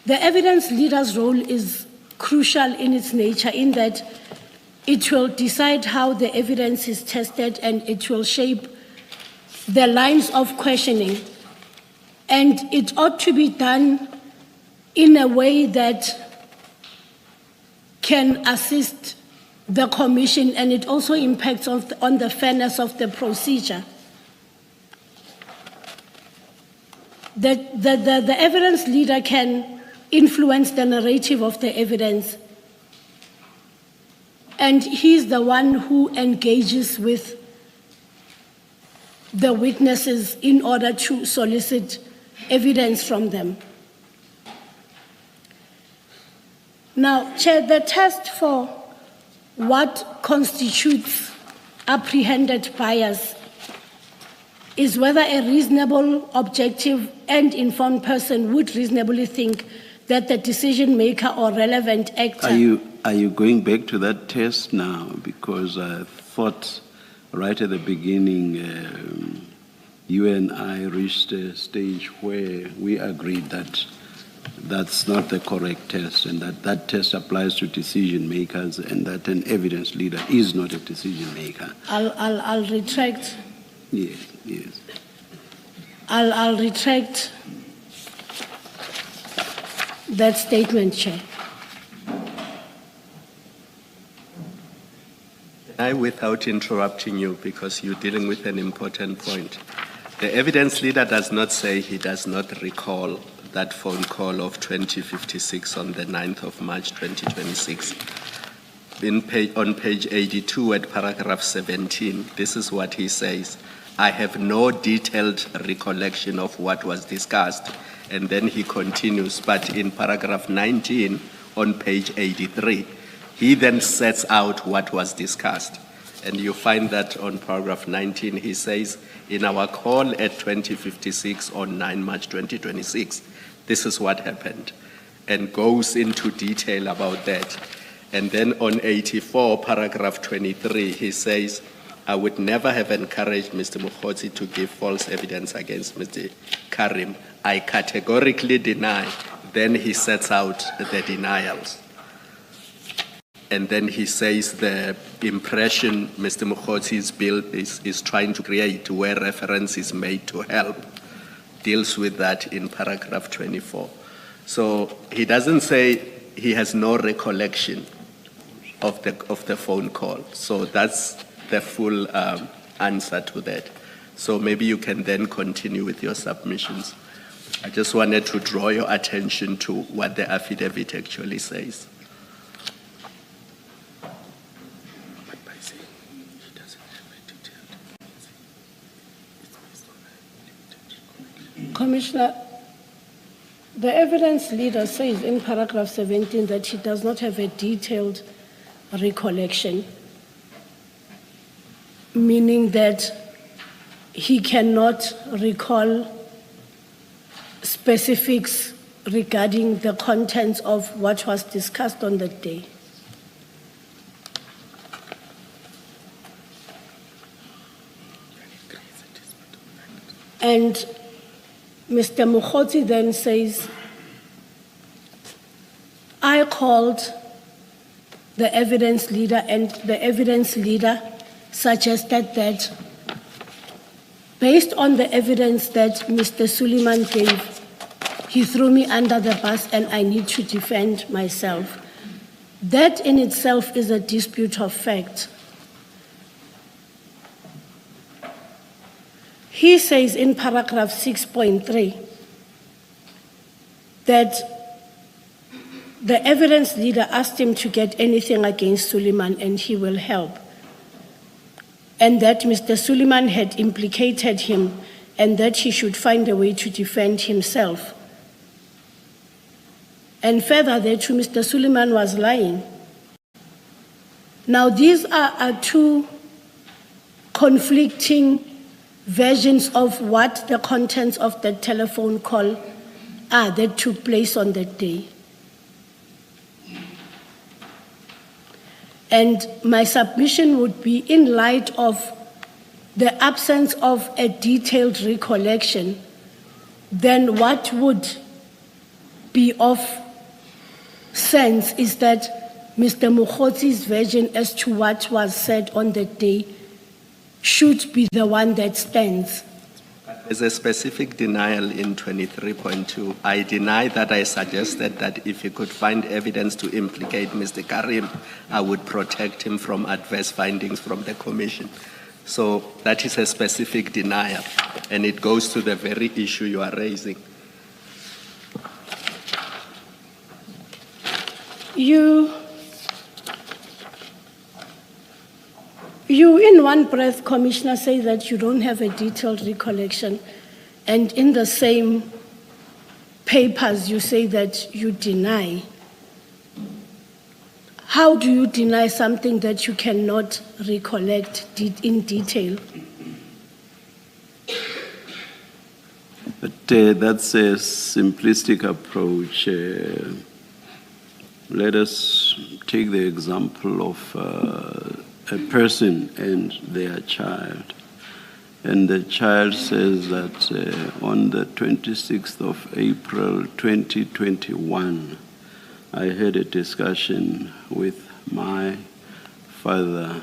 The evidence leader's role is crucial in its nature in that it will decide how the evidence is tested and it will shape the lines of questioning. And it ought to be done in a way that can assist the Commission, and it also impacts on the fairness of the procedure. The evidence leader can influence the narrative of the evidence, and he's the one who engages with the witnesses in order to solicit evidence from them. Now, Chair, the test for what constitutes apprehended bias is whether a reasonable, objective, and informed person would reasonably think that the decision maker or relevant actor. Are you going back to that test now? Because I thought right at the beginning, you and I reached a stage where we agreed that that's not the correct test, and that test applies to decision makers, and that an evidence leader is not a decision maker. I'll retract. Yes. I'll retract that statement, Chair. Without interrupting you, because you're dealing with an important point, the evidence leader does not say he does not recall that phone call of 2056 on the 9th of March 2026. On page 82 at paragraph 17, this is what he says: I have no detailed recollection of what was discussed. And then he continues, but in paragraph 19 on page 83, he then sets out what was discussed. And you find that on paragraph 19, he says, in our call at 2056 on 9 March 2026, this is what happened, and goes into detail about that. And then on 84, paragraph 23, he says, I would never have encouraged Mr. Mogotsi to give false evidence against Mr. Karim. I categorically deny. Then he sets out the denials. And then he says the impression Mr. Mogotsi is trying to create, where reference is made to help, deals with that in paragraph 24. So he doesn't say he has no recollection of the phone call. So that's the full answer to that. So maybe you can then continue with your submissions. I just wanted to draw your attention to what the affidavit actually says. Commissioner, the evidence leader says in paragraph 17 that he does not have a detailed recollection, meaning that he cannot recall specifics regarding the contents of what was discussed on that day. And Mr. Mogotsi then says, I called the evidence leader, and the evidence leader suggested that based on the evidence that Mr. Suleiman gave, he threw me under the bus and I need to defend myself. That in itself is a dispute of fact. He says in paragraph 6.3 that the evidence leader asked him to get anything against Suleiman and he will help, and that Mr. Suleiman had implicated him and that he should find a way to defend himself. And further, that Mr. Suleiman was lying. Now, these are two conflicting versions of what the contents of the telephone call are that took place on that day. And my submission would be, in light of the absence of a detailed recollection, then what would be of sense is that Mr. Mogotsi's version as to what was said on that day should be the one that stands. There's a specific denial in 23.2. I deny that I suggested that if he could find evidence to implicate Mr. Karim, I would protect him from adverse findings from the commission. So that is a specific denial, and it goes to the very issue you are raising. You in one breath, Commissioner, say that you don't have a detailed recollection, and in the same papers you say that you deny. How do you deny something that you cannot recollect in detail? But that's a simplistic approach. Let us take the example of a person and their child. And the child says that on the 26th of April 2021, I had a discussion with my father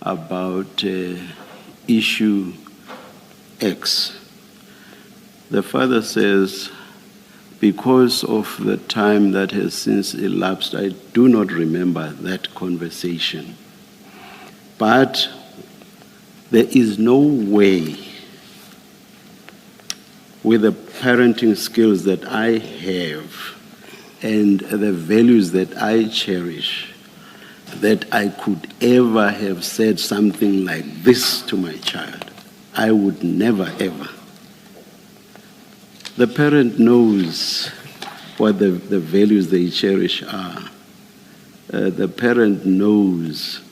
about issue X. The father says, because of the time that has since elapsed, I do not remember that conversation. But there is no way, with the parenting skills that I have and the values that I cherish, that I could ever have said something like this to my child. I would never, ever. The parent knows what the values they cherish are. The parent knows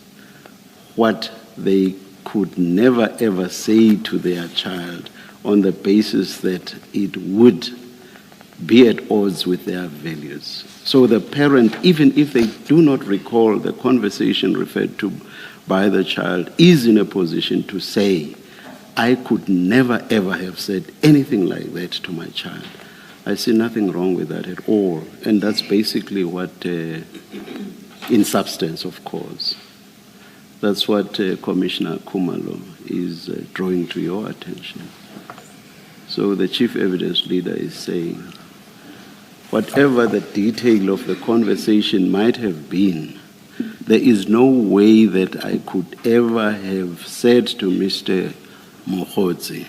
what they could never ever say to their child on the basis that it would be at odds with their values. So the parent, even if they do not recall the conversation referred to by the child, is in a position to say, I could never ever have said anything like that to my child. I see nothing wrong with that at all. And that's basically what, in substance, of course, that's what Commissioner Khumalo is drawing to your attention. So the chief evidence leader is saying, whatever the detail of the conversation might have been, there is no way that I could ever have said to Mr. Mogotsi,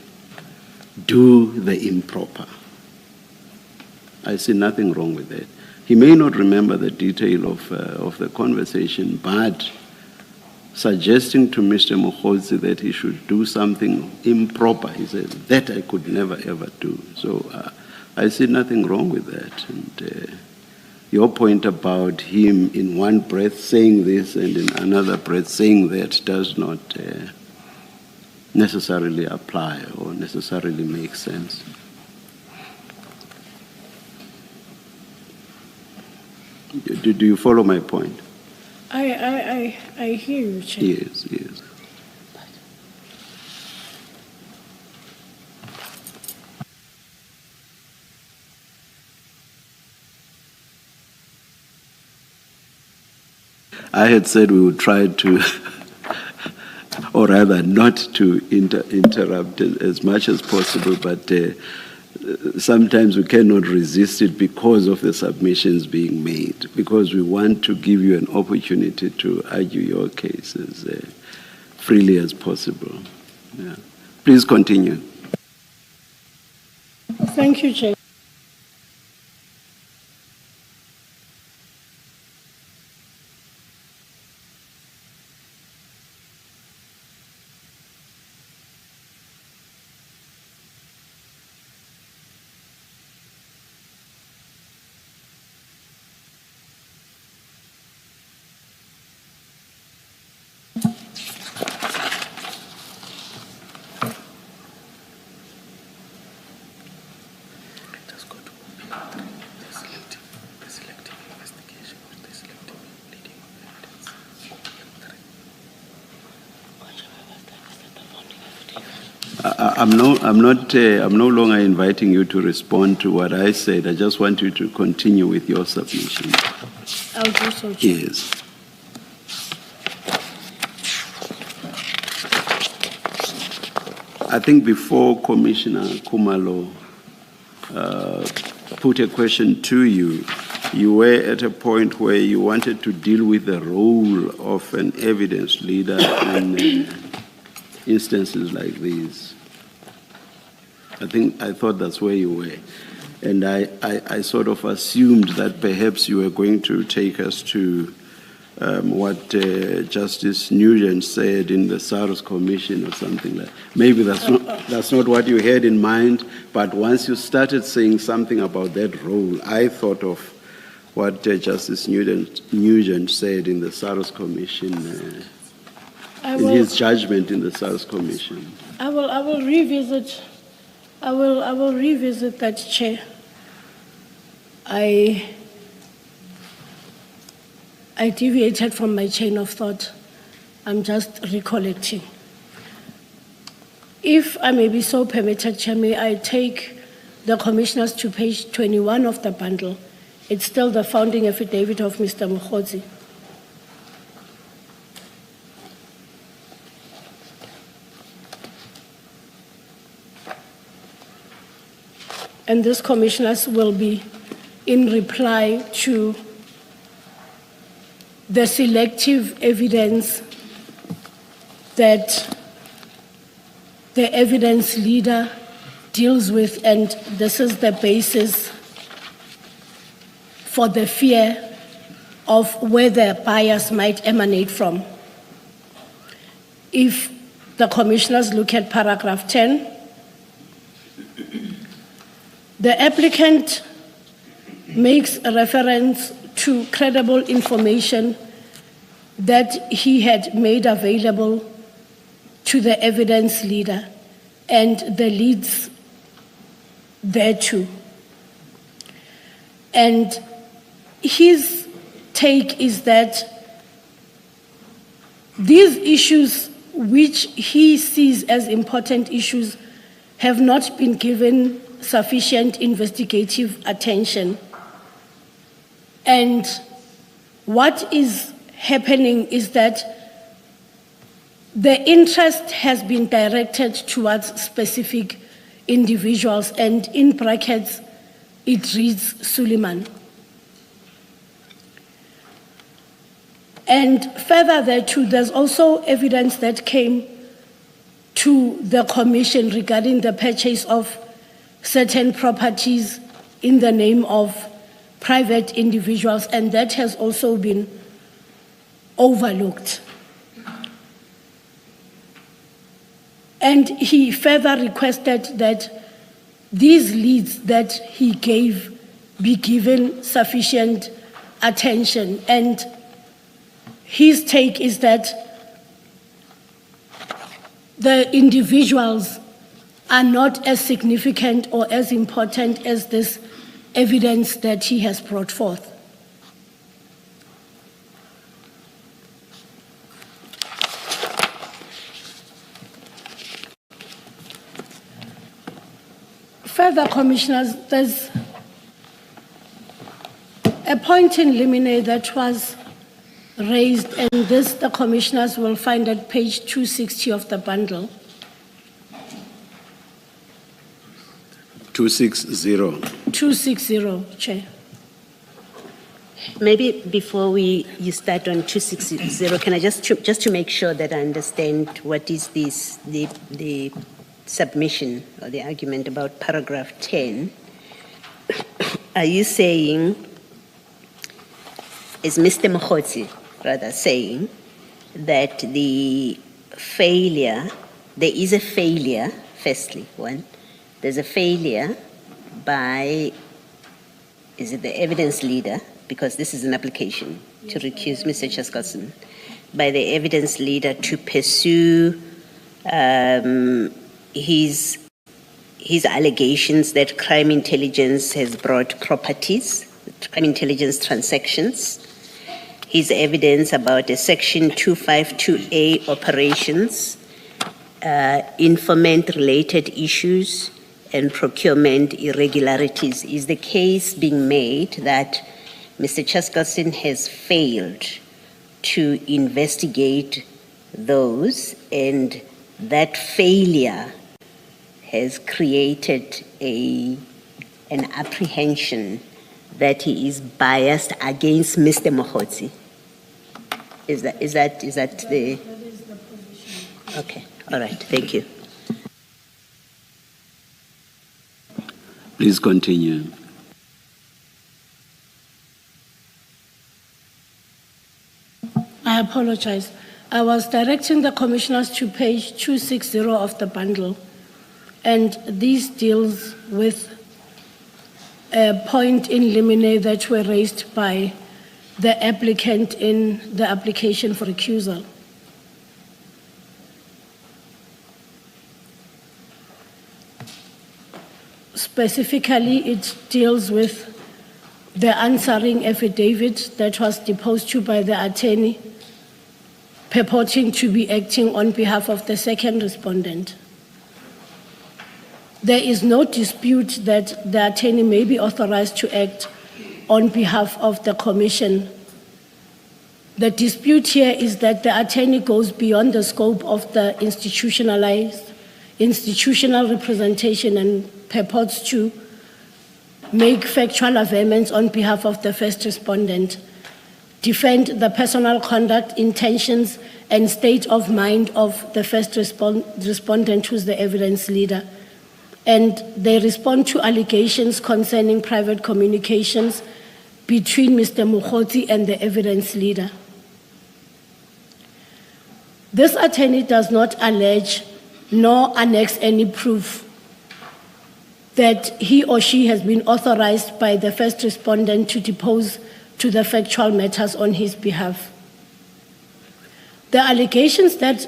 do the improper. I see nothing wrong with that. He may not remember the detail of the conversation, but suggesting to Mr. Mogotsi that he should do something improper, he said, that I could never ever do. So I see nothing wrong with that. And your point about him in one breath saying this and in another breath saying that does not necessarily apply or necessarily make sense. Do you follow my point? I hear you, Chair. Yes, yes. I had said we would try to, or rather not to interrupt as much as possible, but sometimes we cannot resist it because of the submissions being made, because we want to give you an opportunity to argue your cases freely as possible. Yeah. Please continue. Thank you, Chair. I'm no longer inviting you to respond to what I said. I just want you to continue with your submission. I'll do so, Chair. Yes. I think before Commissioner Khumalo put a question to you, you were at a point where you wanted to deal with the role of an evidence leader in instances like these. I thought that's where you were. And I sort of assumed that perhaps you were going to take us to what Justice Nugent said in the SARS Commission or something like that. Maybe that's not what you had in mind, but once you started saying something about that role, I thought of what Justice Nugent said in the SARS Commission, in his judgment in the SARS Commission. I will revisit that, Chair. I deviated from my chain of thought. I'm just recollecting. If I may be so permitted, Chair, may I take the commissioners to page 21 of the bundle. It's still the founding affidavit of Mr. Mogotsi. And this commissioners will be in reply to the selective evidence that the evidence leader deals with, and this is the basis for the fear of where the bias might emanate from. If the commissioners look at paragraph 10, the applicant makes a reference to credible information that he had made available to the evidence leader and the leads thereto. And his take is that these issues, which he sees as important issues, have not been given sufficient investigative attention. And what is happening is that the interest has been directed towards specific individuals, and in brackets, it reads Suleiman. And further thereto, there's also evidence that came to the commission regarding the purchase of certain properties in the name of private individuals, and that has also been overlooked. And he further requested that these leads that he gave be given sufficient attention. And his take is that the individuals are not as significant or as important as this evidence that he has brought forth. Further, commissioners, there's a point in limine that was raised, and this the commissioners will find at page 260 of the bundle. 260. 260, Chair. Maybe before you start on 260, can I just to make sure that I understand what is this, the submission or the argument about paragraph 10, are you saying, is Mr. Mogotsi rather saying that the failure, there is a failure, firstly, there's a failure by, is it the evidence leader, because this is an application to recuse Mr. 𝐶𝐨𝐽, by the evidence leader to pursue his allegations that crime intelligence has brought properties, crime intelligence transactions, his evidence about a section 252A operations, informant-related issues, and procurement irregularities. Is the case being made that Mr. 𝐶𝐨𝐽 has failed to investigate those, and that failure has created an apprehension that he is biased against Mr. Mogotsi? Is that the? That is the position. Okay, all right, thank you. Please continue. I apologize. I was directing the commissioners to page 260 of the bundle, and this deals with a point in limine that were raised by the applicant in the application for recusal. Specifically, it deals with the answering affidavit that was deposed to by the attorney purporting to be acting on behalf of the second respondent. There is no dispute that the attorney may be authorized to act on behalf of the commission. The dispute here is that the attorney goes beyond the scope of the institutional representation and purports to make factual averments on behalf of the first respondent, defend the personal conduct, intentions, and state of mind of the first respondent, who's the evidence leader. And they respond to allegations concerning private communications between Mr. Mogotsi and the evidence leader. This attorney does not allege nor annex any proof that he or she has been authorized by the first respondent to depose to the factual matters on his behalf. The allegations that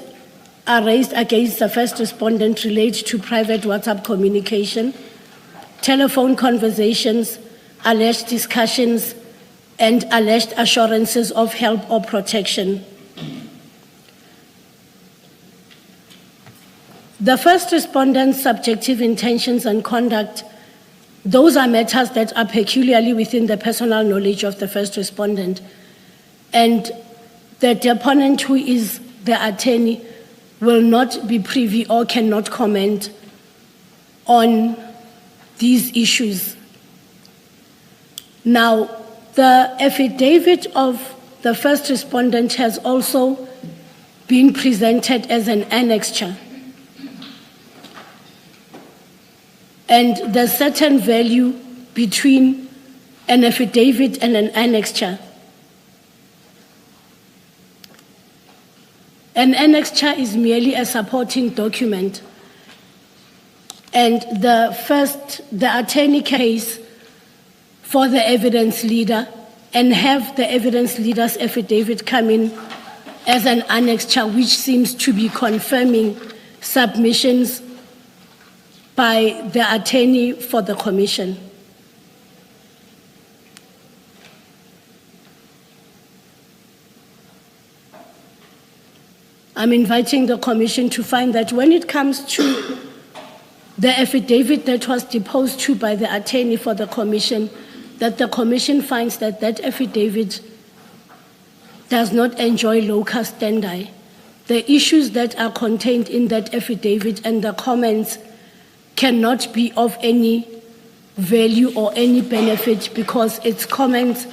are raised against the first respondent relate to private WhatsApp communication, telephone conversations, alleged discussions, and alleged assurances of help or protection. The first respondent's subjective intentions and conduct, those are matters that are peculiarly within the personal knowledge of the first respondent. And the deponent, who is the attorney, will not be privy or cannot comment on these issues. Now, the affidavit of the first respondent has also been presented as an annexure. And there's certain value between an affidavit and an annexure. An annexure is merely a supporting document. And the attorney case for the evidence leader and have the evidence leader's affidavit come in as an annexure, which seems to be confirming submissions by the attorney for the commission. I'm inviting the commission to find that when it comes to the affidavit that was deposed to by the attorney for the commission, that the commission finds that that affidavit does not enjoy local standi. The issues that are contained in that affidavit and the comments cannot be of any value or any benefit because it's comments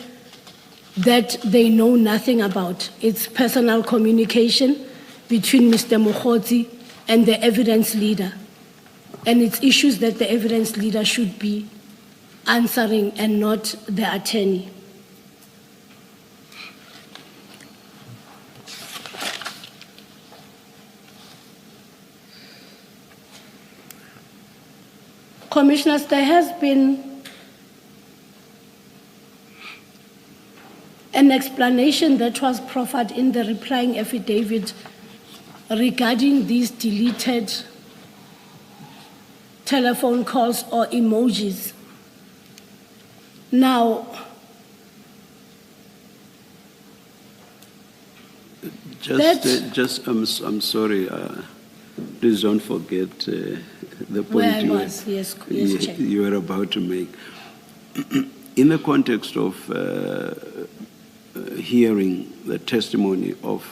that they know nothing about. It's personal communication between Mr. Mogotsi and the evidence leader. And it's issues that the evidence leader should be answering and not the attorney. Commissioners, there has been an explanation that was proffered in the replying affidavit regarding these deleted telephone calls or emojis. Now, I'm sorry, please don't forget the point where I was, yes, Chair. you were about to make. In the context of hearing the testimony of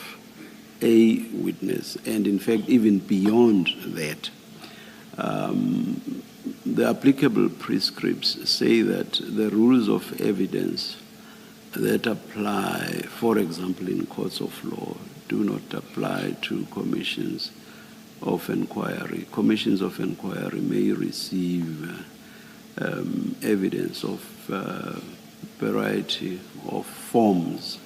a witness, and in fact, even beyond that, the applicable prescripts say that the rules of evidence that apply, for example, in courts of law, do not apply to commissions of inquiry. Commissions of inquiry may receive evidence of variety of forms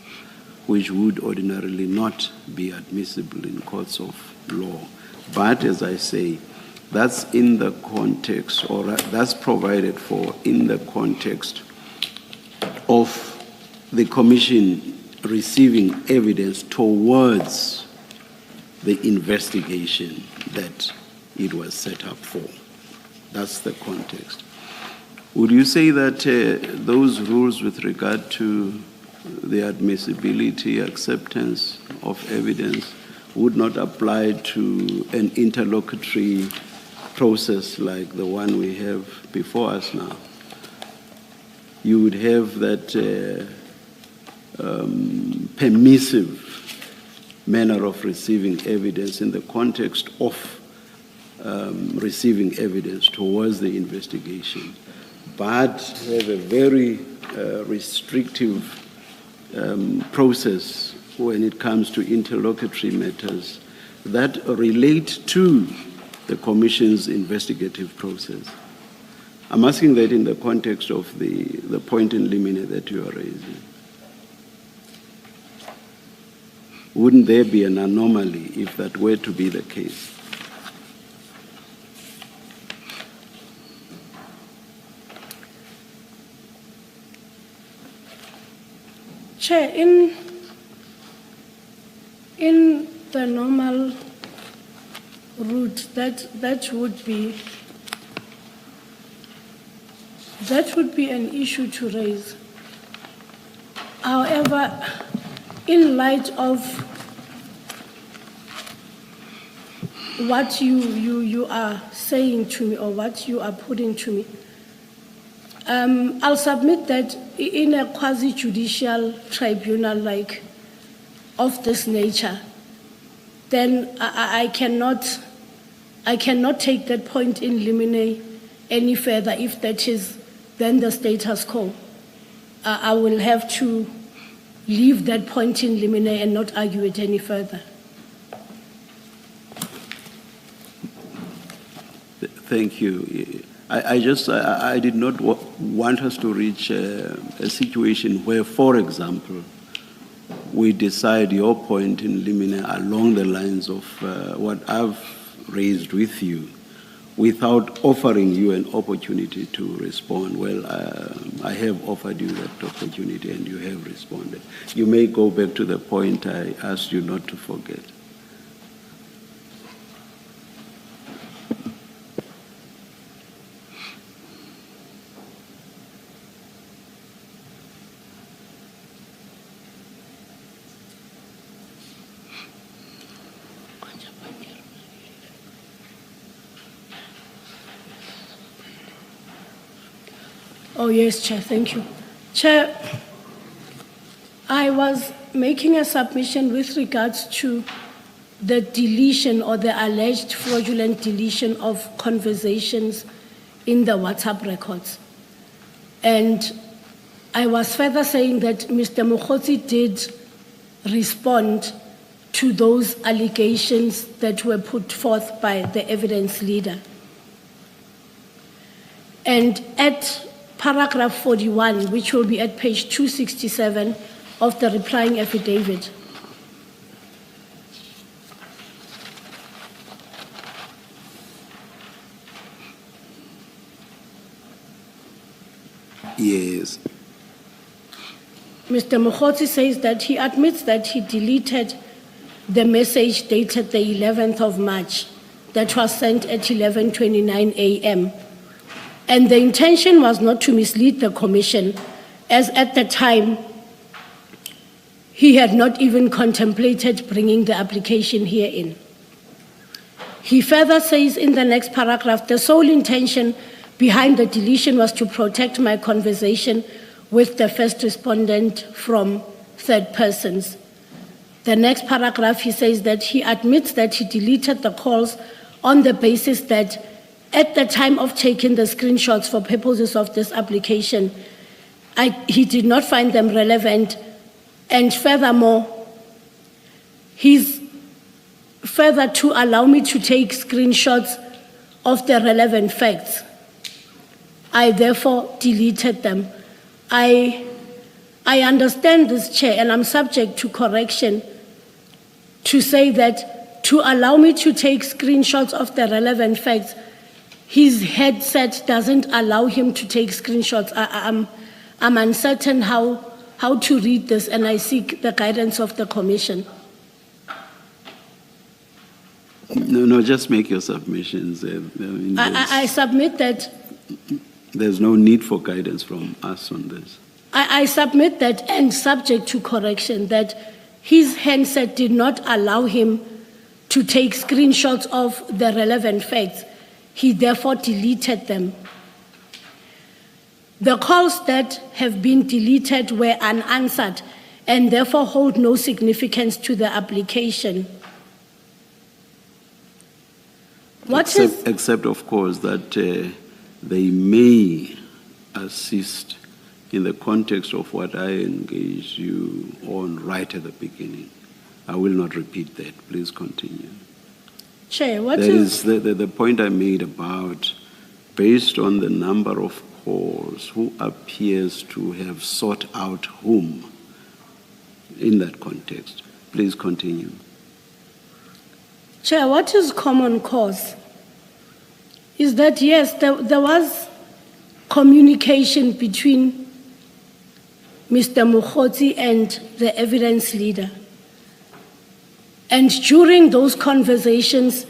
which would ordinarily not be admissible in courts of law. But as I say, that's in the context, or that's provided for in the context of the commission receiving evidence towards the investigation that it was set up for. That's the context. Would you say that those rules with regard to the admissibility, acceptance of evidence would not apply to an interlocutory process like the one we have before us now? You would have that permissive manner of receiving evidence in the context of receiving evidence towards the investigation, but have a very restrictive process when it comes to interlocutory matters that relate to the Commission's investigative process. I'm asking that in the context of the point in limine that you are raising. Wouldn't there be an anomaly if that were to be the case? Chair, in the normal route, that would be an issue to raise. However, in light of what you are saying to me or what you are putting to me, I'll submit that in a quasi-judicial tribunal like of this nature, then I cannot take that point in limine any further if that is then the status quo. I will have to leave that point in limine and not argue it any further. Thank you. I did not want us to reach a situation where, for example, we decide your point in limine along the lines of what I've raised with you without offering you an opportunity to respond. Well, I have offered you that opportunity and you have responded. You may go back to the point I asked you not to forget. Oh, yes, Chair, thank you. Chair, I was making a submission with regards to the deletion or the alleged fraudulent deletion of conversations in the WhatsApp records. And I was further saying that Mr. Mogotsi did respond to those allegations that were put forth by the evidence leader. And at paragraph 41, which will be at page 267 of the replying affidavit, Yes. Mr. Mogotsi says that he admits that he deleted the message dated the 11th of March that was sent at 11:29 a.m. And the intention was not to mislead the commission, as at the time he had not even contemplated bringing the application here in. He further says in the next paragraph, the sole intention behind the deletion was to protect my conversation with the first respondent from third persons. The next paragraph, he says that he admits that he deleted the calls on the basis that at the time of taking the screenshots for purposes of this application, he did not find them relevant. And furthermore, he's further to allow me to take screenshots of the relevant facts. I therefore deleted them. I understand this, Chair, and I'm subject to correction to say that to allow me to take screenshots of the relevant facts, his headset doesn't allow him to take screenshots. I'm uncertain how to read this, and I seek the guidance of the Commission. No, just make your submissions. I submit that. There's no need for guidance from us on this. I submit that, and subject to correction, that his handset did not allow him to take screenshots of the relevant facts. He therefore deleted them. The calls that have been deleted were unanswered and therefore hold no significance to the application. Except, of course, that they may assist in the context of what I engaged you on right at the beginning. I will not repeat that. Please continue. Chair, That is the point I made about, based on the number of calls, who appears to have sought out whom in that context. Please continue. Chair, what is common cause is that, yes, there was communication between Mr. Mogotsi and the evidence leader. And during those conversations,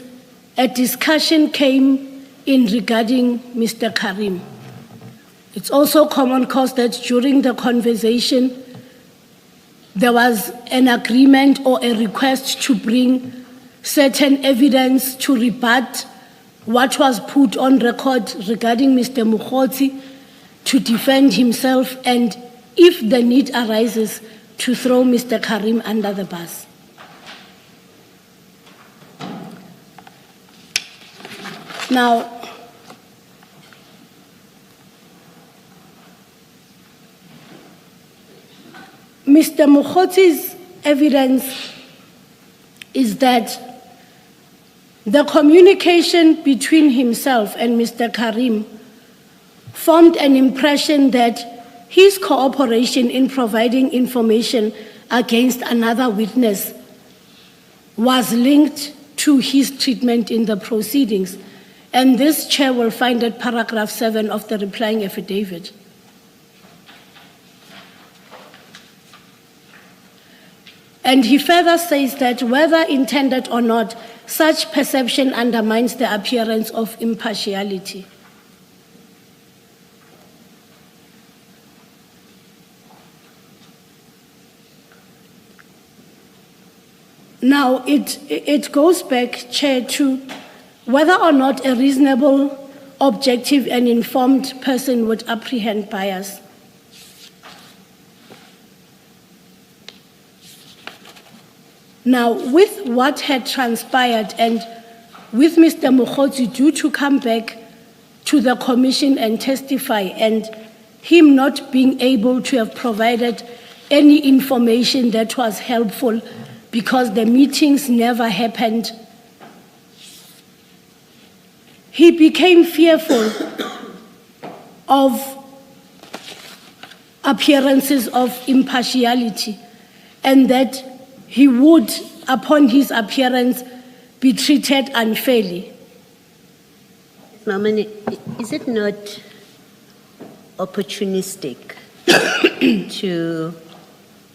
a discussion came in regarding Mr. Karim. It's also common cause that during the conversation, there was an agreement or a request to bring certain evidence to rebut what was put on record regarding Mr. Mogotsi, to defend himself, and if the need arises, to throw Mr. Karim under the bus. Now, Mr. Mogotsi's evidence is that the communication between himself and Mr. Karim formed an impression that his cooperation in providing information against another witness was linked to his treatment in the proceedings. And this, Chair, will find at paragraph 7 of the replying affidavit. And he further says that whether intended or not, such perception undermines the appearance of impartiality. Now, it goes back, Chair, to whether or not a reasonable, objective, and informed person would apprehend bias. Now, with what had transpired and with Mr. Mogotsi due to come back to the commission and testify, and him not being able to have provided any information that was helpful because the meetings never happened, he became fearful of appearances of impartiality, and that he would, upon his appearance, be treated unfairly. Mama, is it not opportunistic to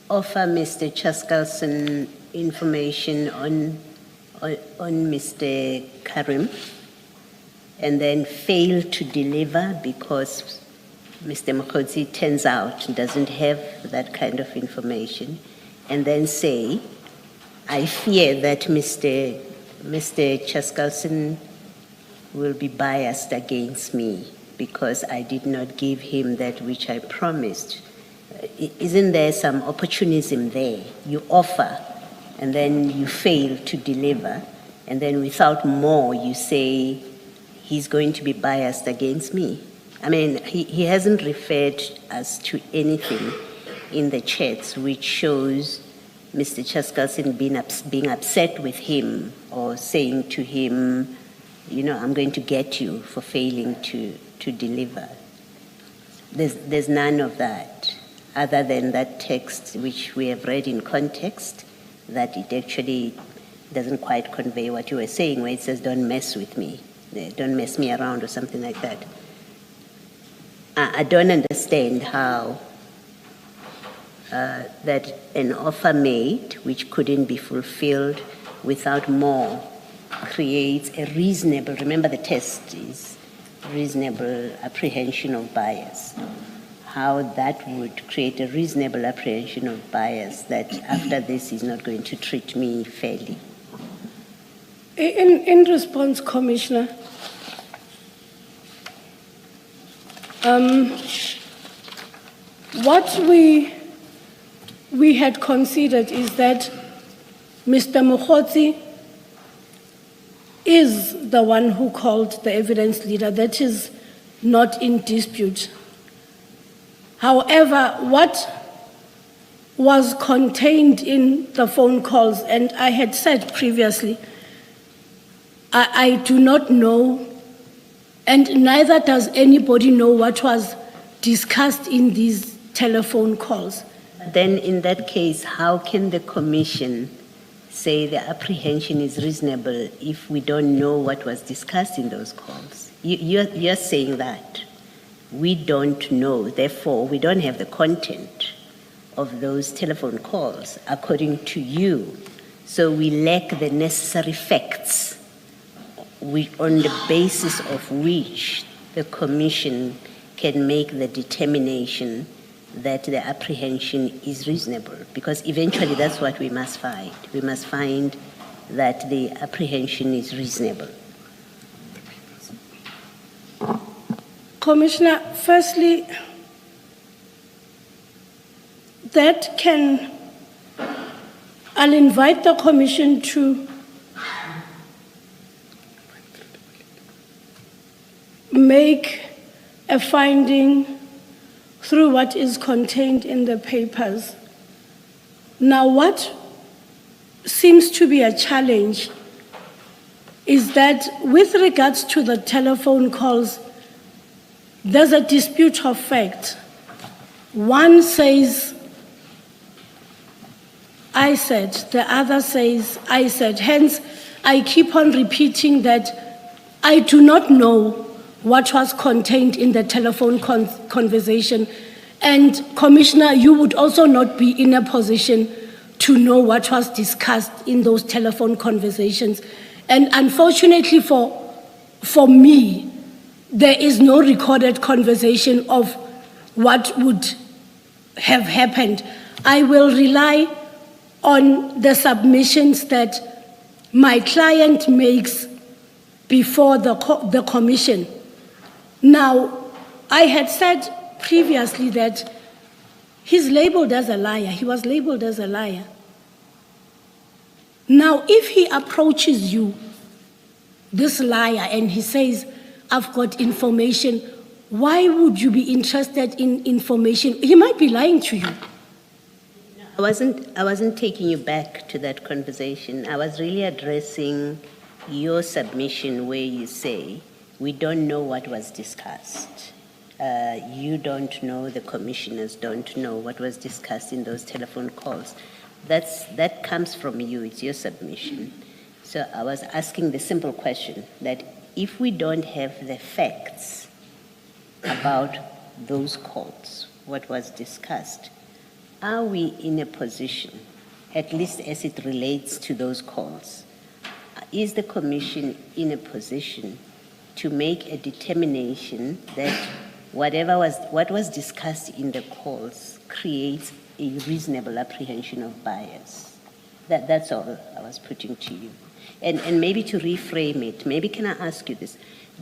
offer Mr. 𝐶𝐨𝐬𝐿 information on Mr. Karim and then fail to deliver because Mr. Mogotsi turns out doesn't have that kind of information, and then say, I fear that Mr. 𝐶𝐨𝐿 will be biased against me because I did not give him that which I promised? Isn't there some opportunism there? You offer, and then you fail to deliver, and then without more, you say, he's going to be biased against me. I mean, he hasn't referred us to anything in the chats which shows Mr. 𝐶𝐨𝐿 being upset with him or saying to him, you know, I'm going to get you for failing to deliver. There's none of that, other than that text which we have read in context, that it actually doesn't quite convey what you were saying, where it says, don't mess with me, don't mess me around or something like that. I don't understand how that an offer made which couldn't be fulfilled without more creates a reasonable, remember the test is reasonable apprehension of bias, how that would create a reasonable apprehension of bias that after this he's not going to treat me fairly. In response, Commissioner, what we had considered is that Mr. Mogotsi is the one who called the evidence leader. That is not in dispute. However, what was contained in the phone calls, and I had said previously, I do not know, and neither does anybody know what was discussed in these telephone calls. Then in that case, how can the commission say the apprehension is reasonable if we don't know what was discussed in those calls? You're saying that we don't know, therefore we don't have the content of those telephone calls according to you. So we lack the necessary facts on the basis of which the commission can make the determination that the apprehension is reasonable, because eventually that's what we must find. We must find that the apprehension is reasonable. Commissioner, firstly, I'll invite the commission to make a finding through what is contained in the papers. Now, what seems to be a challenge is that with regards to the telephone calls, there's a dispute of fact. One says, I said, the other says, I said. Hence, I keep on repeating that I do not know what was contained in the telephone conversation. And Commissioner, you would also not be in a position to know what was discussed in those telephone conversations. And unfortunately for me, there is no recorded conversation of what would have happened. I will rely on the submissions that my client makes before the commission. Now, I had said previously that he's labeled as a liar. He was labeled as a liar. Now, if he approaches you, this liar, and he says, I've got information, why would you be interested in information? He might be lying to you. I wasn't taking you back to that conversation. I was really addressing your submission where you say, we don't know what was discussed. You don't know, the commissioners don't know what was discussed in those telephone calls. That comes from you, it's your submission. So I was asking the simple question that if we don't have the facts about those calls, what was discussed, are we in a position, at least as it relates to those calls, is the commission in a position to make a determination that what was discussed in the calls creates a reasonable apprehension of bias? That's all I was putting to you. And maybe to reframe it, maybe can I ask you this?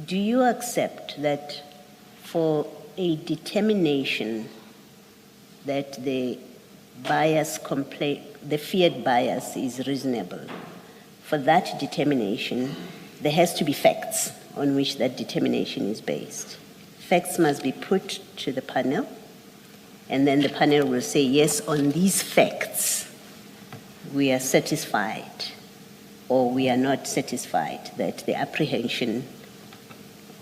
Do you accept that for a determination that the bias complaint, the feared bias is reasonable, for that determination, there has to be facts on which that determination is based? Facts must be put to the panel, and then the panel will say, yes, on these facts, we are satisfied, or we are not satisfied that the apprehension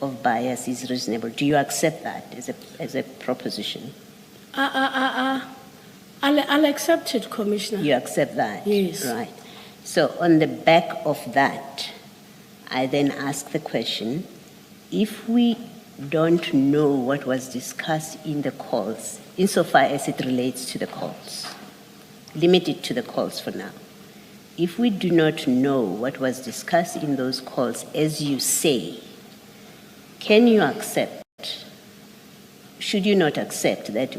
of bias is reasonable. Do you accept that as a proposition? I'll accept it, Commissioner. You accept that? Yes. Right. So on the back of that, I then ask the question, if we don't know what was discussed in the calls, insofar as it relates to the calls, limit it to the calls for now. If we do not know what was discussed in those calls, as you say, can you accept, should you not accept that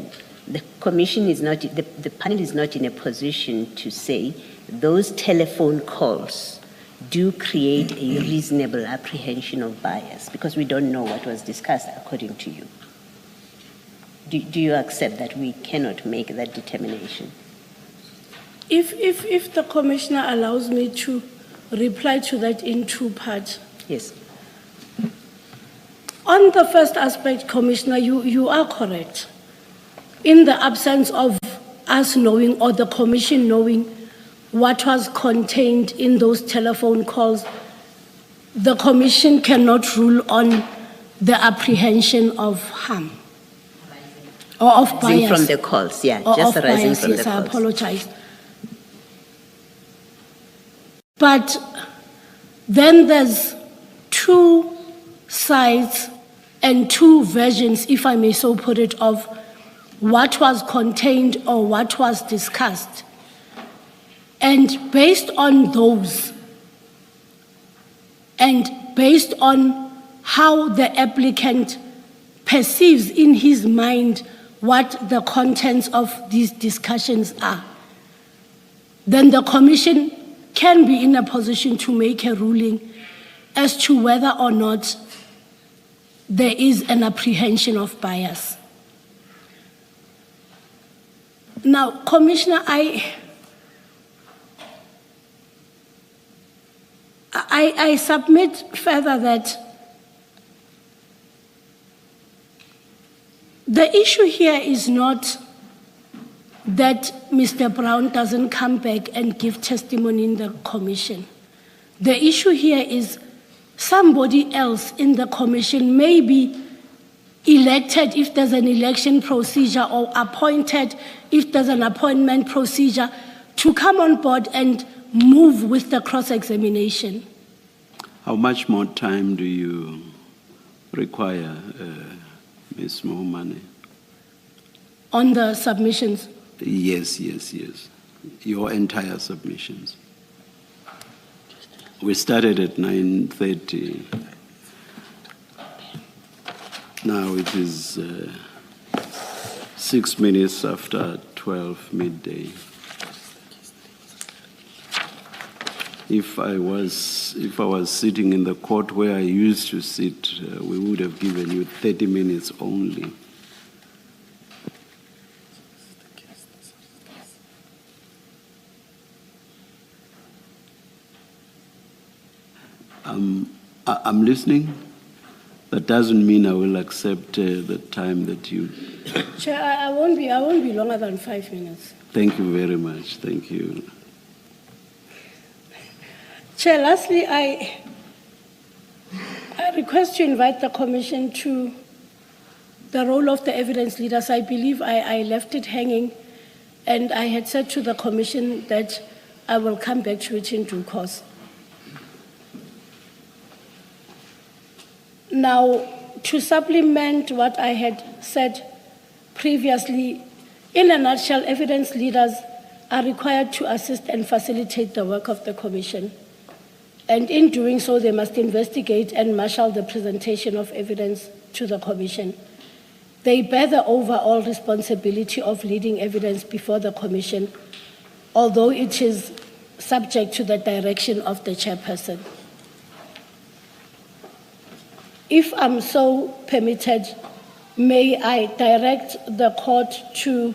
the commission is not, the panel is not in a position to say those telephone calls do create a reasonable apprehension of bias because we don't know what was discussed according to you? Do you accept that we cannot make that determination? If the Commissioner allows me to reply to that in two parts. Yes. On the first aspect, Commissioner, you are correct. In the absence of us knowing or the Commission knowing what was contained in those telephone calls, the Commission cannot rule on the apprehension of harm or of bias. From the calls, yeah, Or just of arising bias, from yes, the I calls. apologize. But then there's two sides and two versions, if I may so put it, of what was contained or what was discussed. And based on those, and based on how the applicant perceives in his mind what the contents of these discussions are, then the Commission can be in a position to make a ruling as to whether or not there is an apprehension of bias. Now, Commissioner, I submit further that the issue here is not that Mr. Brown doesn't come back and give testimony in the Commission. The issue here is somebody else in the Commission may be elected if there's an election procedure or appointed if there's an appointment procedure to come on board and move with the cross-examination. How much more time do you require, Ms. Mohomane? On the submissions? Yes. Your entire submissions. We started at 9:30. Now it is 6 minutes after 12 midday. If I was sitting in the court where I used to sit, we would have given you 30 minutes only. I'm listening. That doesn't mean I will accept the time that you... Chair, I won't be longer than 5 minutes. Thank you very much. Thank you. Chair, lastly, I request to invite the Commission to the role of the evidence leaders. I believe I left it hanging, and I had said to the Commission that I will come back to it in due course. Now, to supplement what I had said previously, in a nutshell, evidence leaders are required to assist and facilitate the work of the Commission. And in doing so, they must investigate and marshal the presentation of evidence to the Commission. They bear the overall responsibility of leading evidence before the Commission, although it is subject to the direction of the chairperson. If I'm so permitted, may I direct the court to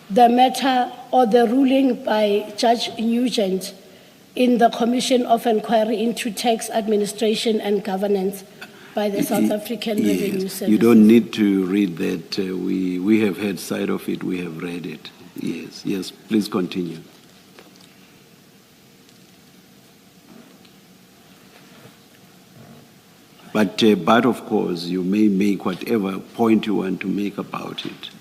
the matter or the ruling by Judge Nugent in the Commission of Inquiry into Tax Administration and Governance by the South African Revenue Service. You don't need to read that. We have had sight of it. We have read it. Yes, yes. Please continue. But of course, you may make whatever point you want to make about it.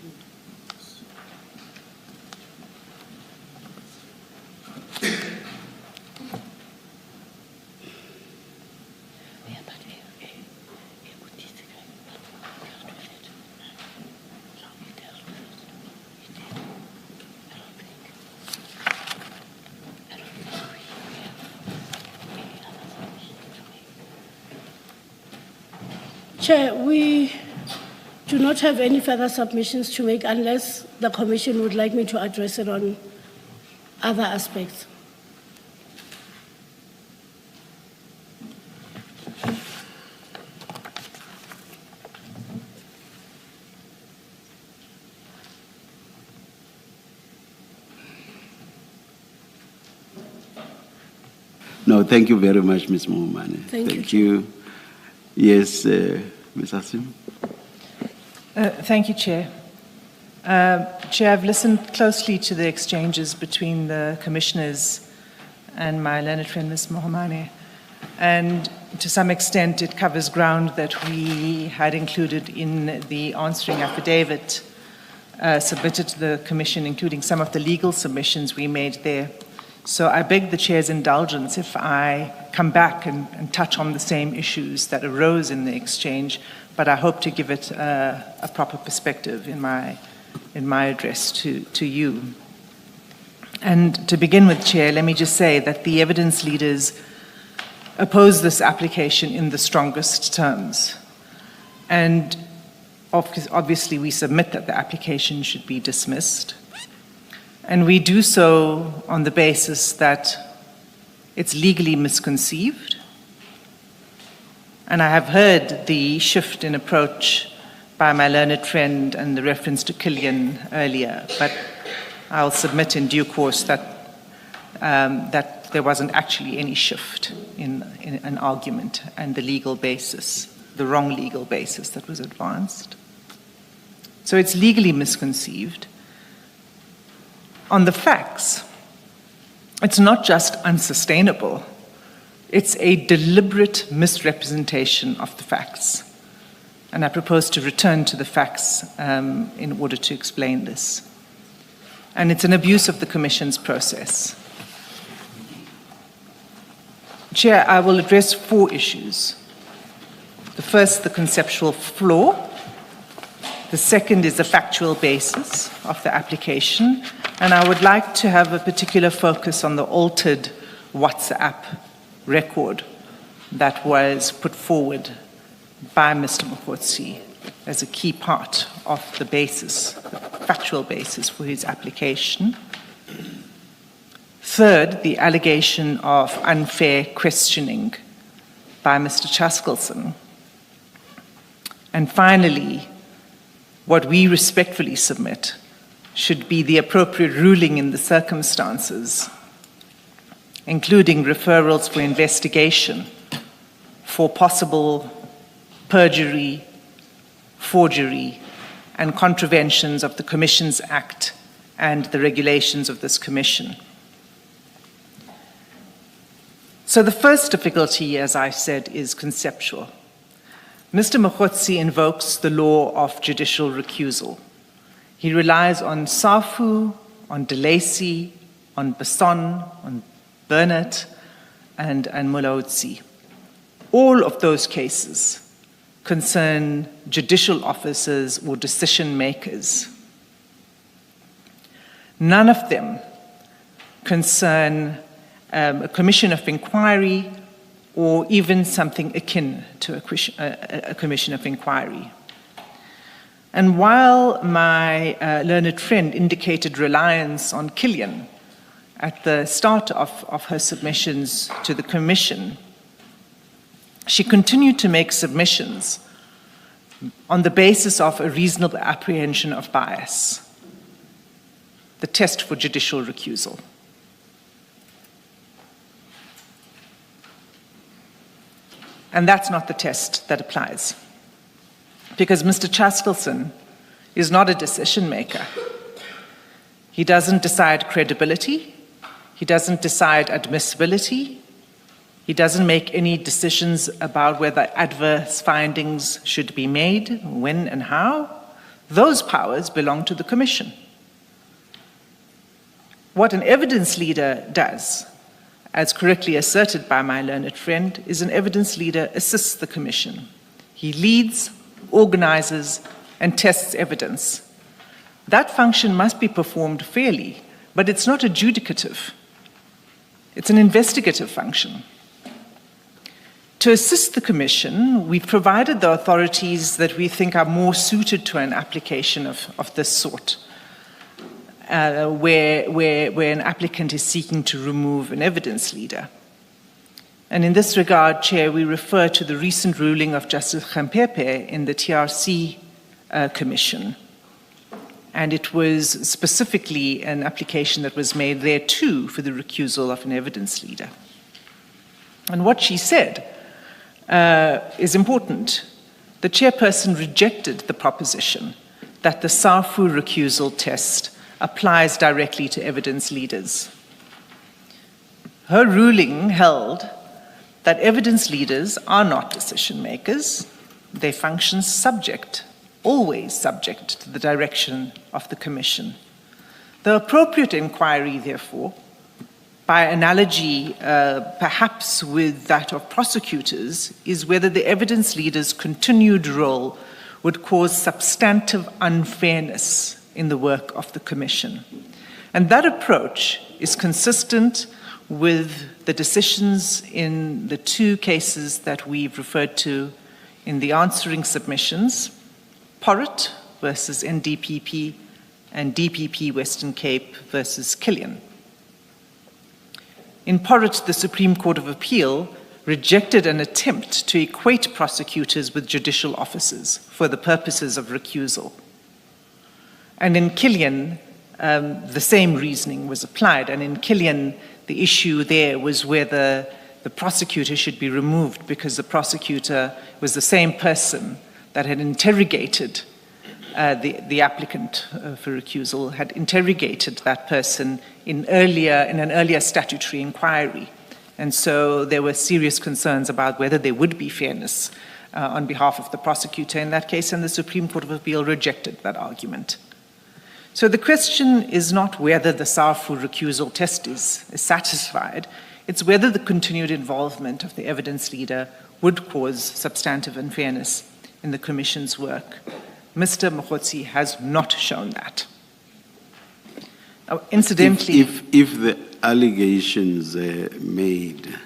Chair, we do not have any further submissions to make unless the Commission would like me to address it on other aspects. No, thank you very much, Ms. Mohamane. Thank you. Yes, Ms. Asim. Thank you, Chair. Chair, I've listened closely to the exchanges between the commissioners and my learned friend, Ms. Mohamane, and to some extent it covers ground that we had included in the answering affidavit submitted to the Commission, including some of the legal submissions we made there. So I beg the Chair's indulgence if I come back and touch on the same issues that arose in the exchange, but I hope to give it a proper perspective in my address to you. And to begin with, Chair, let me just say that the evidence leaders oppose this application in the strongest terms. And obviously we submit that the application should be dismissed. And we do so on the basis that it's legally misconceived. And I have heard the shift in approach by my learned friend and the reference to 𝐶𝐿 earlier, but I'll submit in due course that, that there wasn't actually any shift in an argument and the legal basis, the wrong legal basis that was advanced. So it's legally misconceived. On the facts, it's not just unsustainable, it's a deliberate misrepresentation of the facts. And I propose to return to the facts in order to explain this. And it's an abuse of the Commission's process. Chair, I will address 4 issues. The first, the conceptual flaw. The second is the factual basis of the application. And I would like to have a particular focus on the altered WhatsApp record that was put forward by Mr. Mogotsi as a key part of the basis, the factual basis for his application. Third, the allegation of unfair questioning by Mr. 𝐶𝐨𝐬𝐿. And finally, what we respectfully submit should be the appropriate ruling in the circumstances including referrals for investigation, for possible perjury, forgery, and contraventions of the Commissions Act and the regulations of this commission. So the first difficulty, as I said, is conceptual. Mr. Mogotsi invokes the law of judicial recusal. He relies on SAFU, on De Lacy, on Besson, on Burnett, and Mogotsi. All of those cases concern judicial officers or decision makers. None of them concern a commission of inquiry or even something akin to a commission of inquiry. And while my learned friend indicated reliance on 𝐼𝐶𝐿 at the start of her submissions to the commission, she continued to make submissions on the basis of a reasonable apprehension of bias, the test for judicial recusal. And that's not the test that applies, because Mr. 𝐶𝐨𝐬𝐵𝐿 is not a decision maker. He doesn't decide credibility, he doesn't decide admissibility, he doesn't make any decisions about whether adverse findings should be made, when and how. Those powers belong to the commission. What an evidence leader does, as correctly asserted by my learned friend, is an evidence leader assists the commission. He leads, organizes, and tests evidence. That function must be performed fairly, but it's not adjudicative. It's an investigative function. To assist the Commission, we've provided the authorities that we think are more suited to an application of this sort, where an applicant is seeking to remove an evidence leader. And in this regard, Chair, we refer to the recent ruling of Justice 𝐵𝐵𝐵 in the TRC Commission. And it was specifically an application that was made there too for the recusal of an evidence leader. And what she said is important. The chairperson rejected the proposition that the SAFU recusal test applies directly to evidence leaders. Her ruling held that evidence leaders are not decision makers. They function always subject to the direction of the Commission. The appropriate inquiry, therefore, by analogy perhaps with that of prosecutors, is whether the evidence leader's continued role would cause substantive unfairness in the work of the Commission. And that approach is consistent with the decisions in the two cases that we've referred to in the answering submissions, Porritt versus NDPP and DPP Western Cape versus 𝐼𝐶𝐿. In Porritt, the Supreme Court of Appeal rejected an attempt to equate prosecutors with judicial officers for the purposes of recusal. And in 𝐼𝐶𝐿, the same reasoning was applied. And in 𝐼𝐶𝐿, the issue there was whether the prosecutor should be removed because the prosecutor was the same person that had interrogated the applicant for recusal, had interrogated that person in an earlier statutory inquiry. And so there were serious concerns about whether there would be fairness on behalf of the prosecutor in that case, and the Supreme Court of Appeal rejected that argument. So the question is not whether the SAFU recusal test is satisfied, it's whether the continued involvement of the evidence leader would cause substantive unfairness in the Commission's work. Mr. Mogotsi has not shown that. Now, incidentally, if the allegations made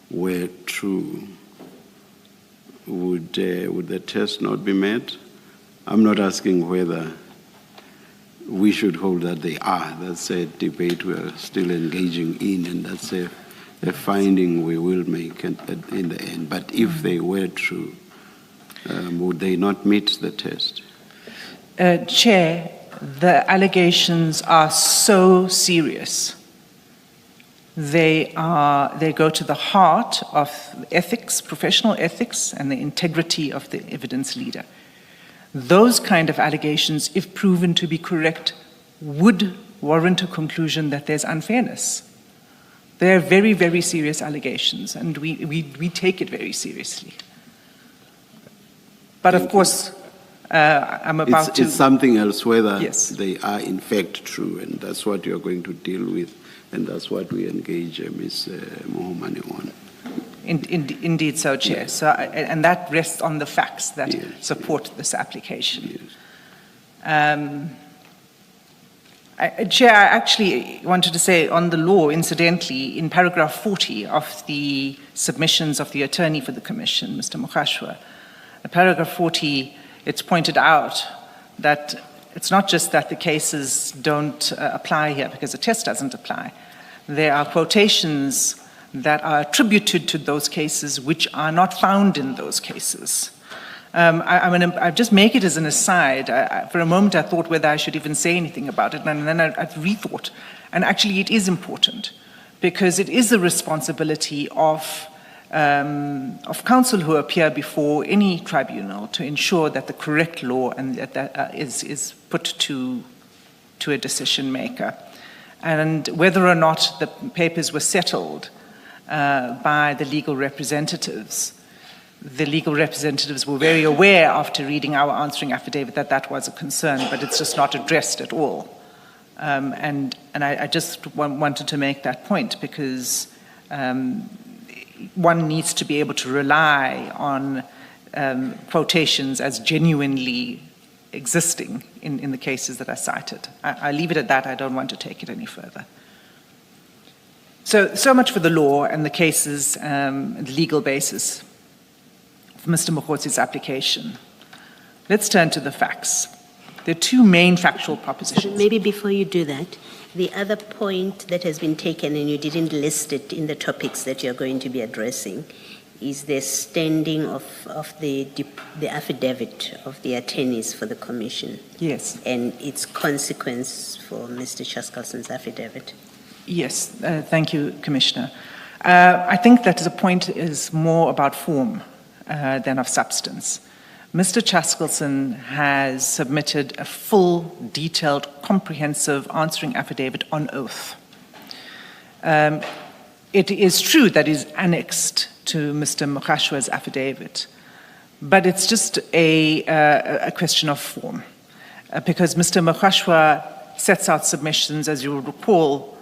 were true, would the test not be met? I'm not asking whether we should hold that they are. That's a debate we're still engaging in, and that's a finding we will make in the end. But if they were true, would they not meet the test? Chair, the allegations are so serious They go to the heart of ethics, professional ethics, and the integrity of the evidence leader. Those kind of allegations, if proven to be correct, would warrant a conclusion that there's unfairness. They're very, very serious allegations, and we take it very seriously. But of course, I'm about to... It's something else whether Yes. they are in fact true, and that's what you're going to deal with, and that's what we engage Ms. Mohamane on. Indeed so, Chair. Yes. So, and that rests on the facts that Yes. support this application. Yes. Chair, I actually wanted to say on the law, incidentally, in paragraph 40 of the submissions of the attorney for the Commission, Mr. Mogotsi, paragraph 40, it's pointed out that it's not just that the cases don't apply here because the test doesn't apply. There are quotations that are attributed to those cases which are not found in those cases. I just make it as an aside. For a moment I thought whether I should even say anything about it, and then I rethought. And actually it is important, because it is the responsibility of counsel who appear before any tribunal to ensure that the correct law and that is put to a decision maker. And whether or not the papers were settled by the legal representatives were very aware after reading our answering affidavit that that was a concern, but it's just not addressed at all. And I just wanted to make that point, because one needs to be able to rely on quotations as genuinely existing in the cases that are cited. I leave it at that. I don't want to take it any further. So much for the law and the cases, the legal basis of Mr. Mogotsi's application. Let's turn to the facts. There are two main factual propositions. Maybe before you do that, the other point that has been taken, and you didn't list it in the topics that you're going to be addressing, is the standing of the affidavit of the attorneys for the Commission. Yes. And its consequence for Mr. 𝐶𝐶𝐭's affidavit. Yes, thank you, Commissioner. I think that the point is more about form than of substance. Mr. 𝐶𝐶𝐭 has submitted a full, detailed, comprehensive answering affidavit on oath. It is true that it is annexed to Mr. Mogotsi's affidavit, but it's just a question of form, because Mr. Mogotsi sets out submissions, as you will recall.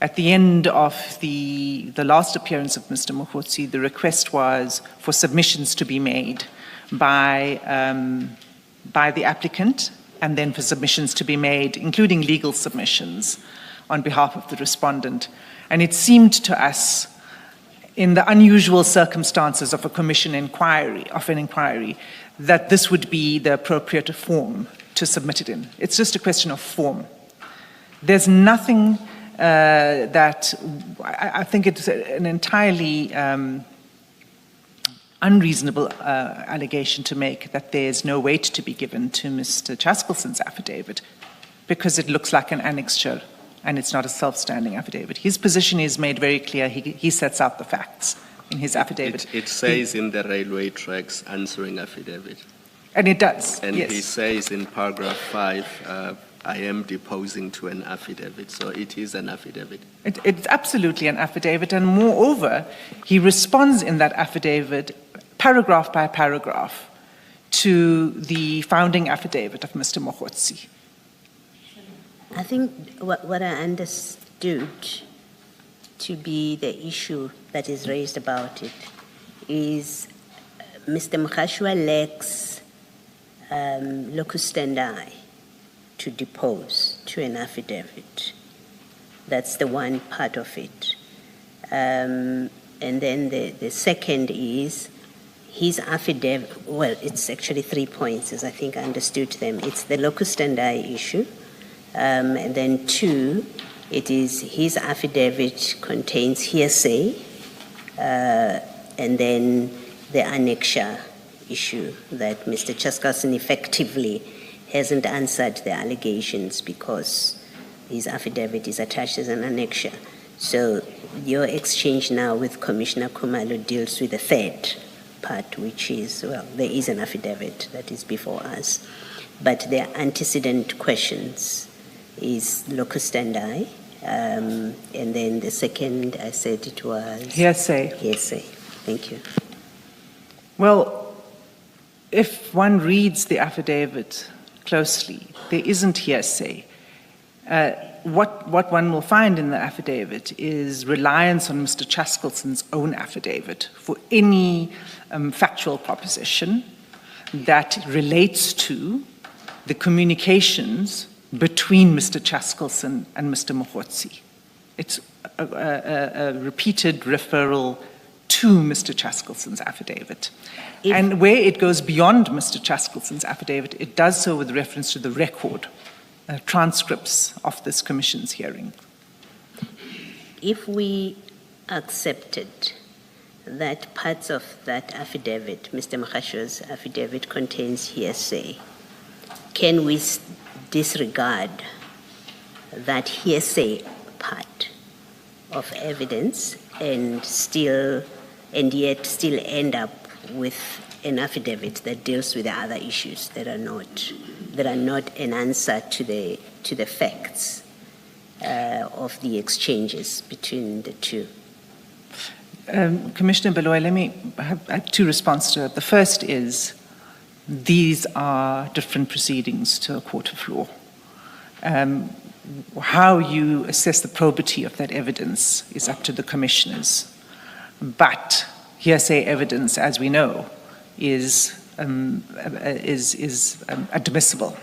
At the end of the last appearance of Mr. Mogotsi, the request was for submissions to be made by the applicant, and then for submissions to be made, including legal submissions, on behalf of the respondent. And it seemed to us, in the unusual circumstances of a commission inquiry, that this would be the appropriate form to submit it in. It's just a question of form. There's nothing that I think it's an entirely unreasonable allegation to make that there's no weight to be given to Mr. 𝐶𝐶𝐭's affidavit, because it looks like an annexure and it's not a self-standing affidavit. His position is made very clear. He sets out the facts in his affidavit. It says in the railway tracks answering affidavit. And it does, And yes. he says in paragraph 5, I am deposing to an affidavit, so it is an affidavit. It's absolutely an affidavit, and moreover, he responds in that affidavit, paragraph by paragraph, to the founding affidavit of Mr. Mogotsi. I think what I understood to be the issue that is raised about it is Mr. Mogotsi lacks locus standi to depose to an affidavit. That's the one part of it. And then the second is his affidavit, well, it's actually 3 points, as I think I understood them. It's the locus standi issue. And then 2, it is his affidavit contains hearsay, and then the annexure issue that Mr. 𝐶𝐶𝐭 effectively hasn't answered the allegations because his affidavit is attached as an annexure. So your exchange now with Commissioner Khumalo deals with the third part, which is, well, there is an affidavit that is before us, but the antecedent questions is locus standi, and then the second, I said it was... Hearsay. Hearsay. Thank you. Well, if one reads the affidavit closely, there isn't hearsay. What one will find in the affidavit is reliance on Mr. 𝐶𝐨𝐵𝐿's own affidavit for any factual proposition that relates to the communications between Mr. 𝐶𝐨𝐵𝐿 and Mr. Mogotsi. It's a repeated referral to Mr. 𝐶𝐨𝐵𝐿's affidavit. And where it goes beyond Mr. 𝐶𝐨𝐵𝐿's affidavit, it does so with reference to the record, transcripts of this commission's hearing. If we accepted that parts of that affidavit, Mr. Mogotsi's affidavit, contains hearsay, can we disregard that hearsay part of evidence and yet still end up with an affidavit that deals with the other issues that are not an answer to the facts of the exchanges between the two? Commissioner Baloyi, I have two responses to it. The first is, these are different proceedings to a court of law. How you assess the probity of that evidence is up to the commissioners. But hearsay evidence, as we know, is admissible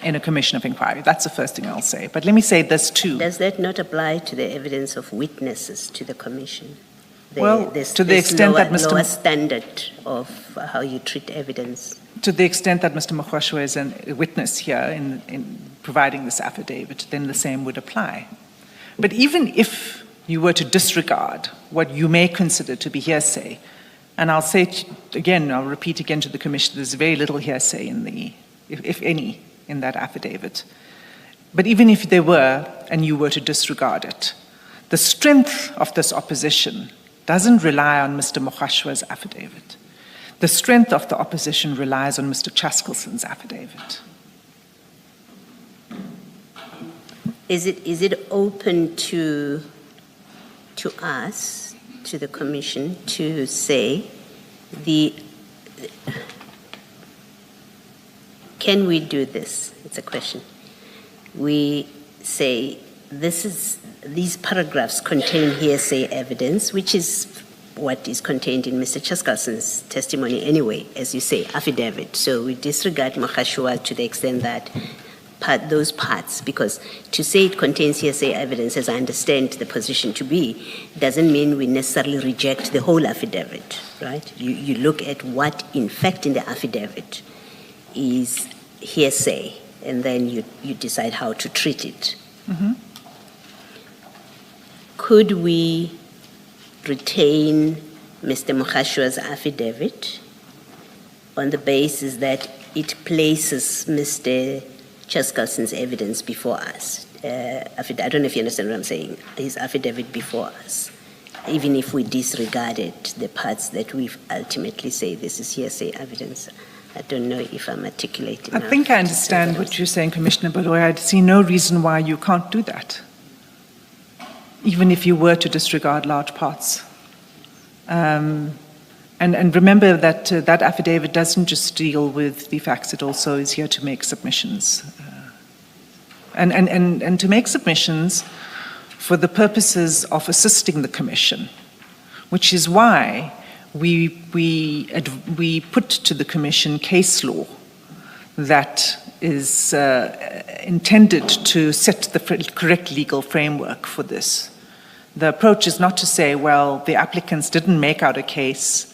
in a commission of inquiry. That's the first thing I'll say. But let me say this too. Does that not apply to the evidence of witnesses to the commission? To the extent that Mr. lower standard of how you treat evidence. To the extent that Mr. Mogotsi is a witness here in providing this affidavit, then the same would apply. But even if you were to disregard what you may consider to be hearsay, and I'll say again, I'll repeat again to the Commission, there's very little hearsay in the, if any, in that affidavit. But even if there were, and you were to disregard it, the strength of this opposition doesn't rely on Mr. Mogashiwa's affidavit. The strength of the opposition relies on Mr. 𝐶𝐨𝐵𝐿's affidavit. Is it open to us, to the Commission, to say can we do this? It's a question. We say these paragraphs contain hearsay evidence, which is what is contained in Mr. 𝐶𝐨𝐵𝐿's testimony anyway, as you say, affidavit. So we disregard Mogotsi to the extent that those parts, because to say it contains hearsay evidence, as I understand the position to be, doesn't mean we necessarily reject the whole affidavit, right? You look at what, in fact, in the affidavit is hearsay, and then you decide how to treat it. Mm-hmm. Could we retain Mr. Mogotsi's affidavit on the basis that it places Mr. 𝐶𝐨𝐵𝐿's evidence before us? I don't know if you understand what I'm saying. His affidavit before us, even if we disregarded the parts that we've ultimately say this is hearsay evidence. I don't know if I'm articulating. I think I understand what you're saying, Commissioner Baloyi. I see no reason why you can't do that, even if you were to disregard large parts. And remember that that affidavit doesn't just deal with the facts, it also is here to make submissions. And to make submissions for the purposes of assisting the Commission, which is why we put to the Commission case law that is intended to set the correct legal framework for this. The approach is not to say, well, the applicants didn't make out a case,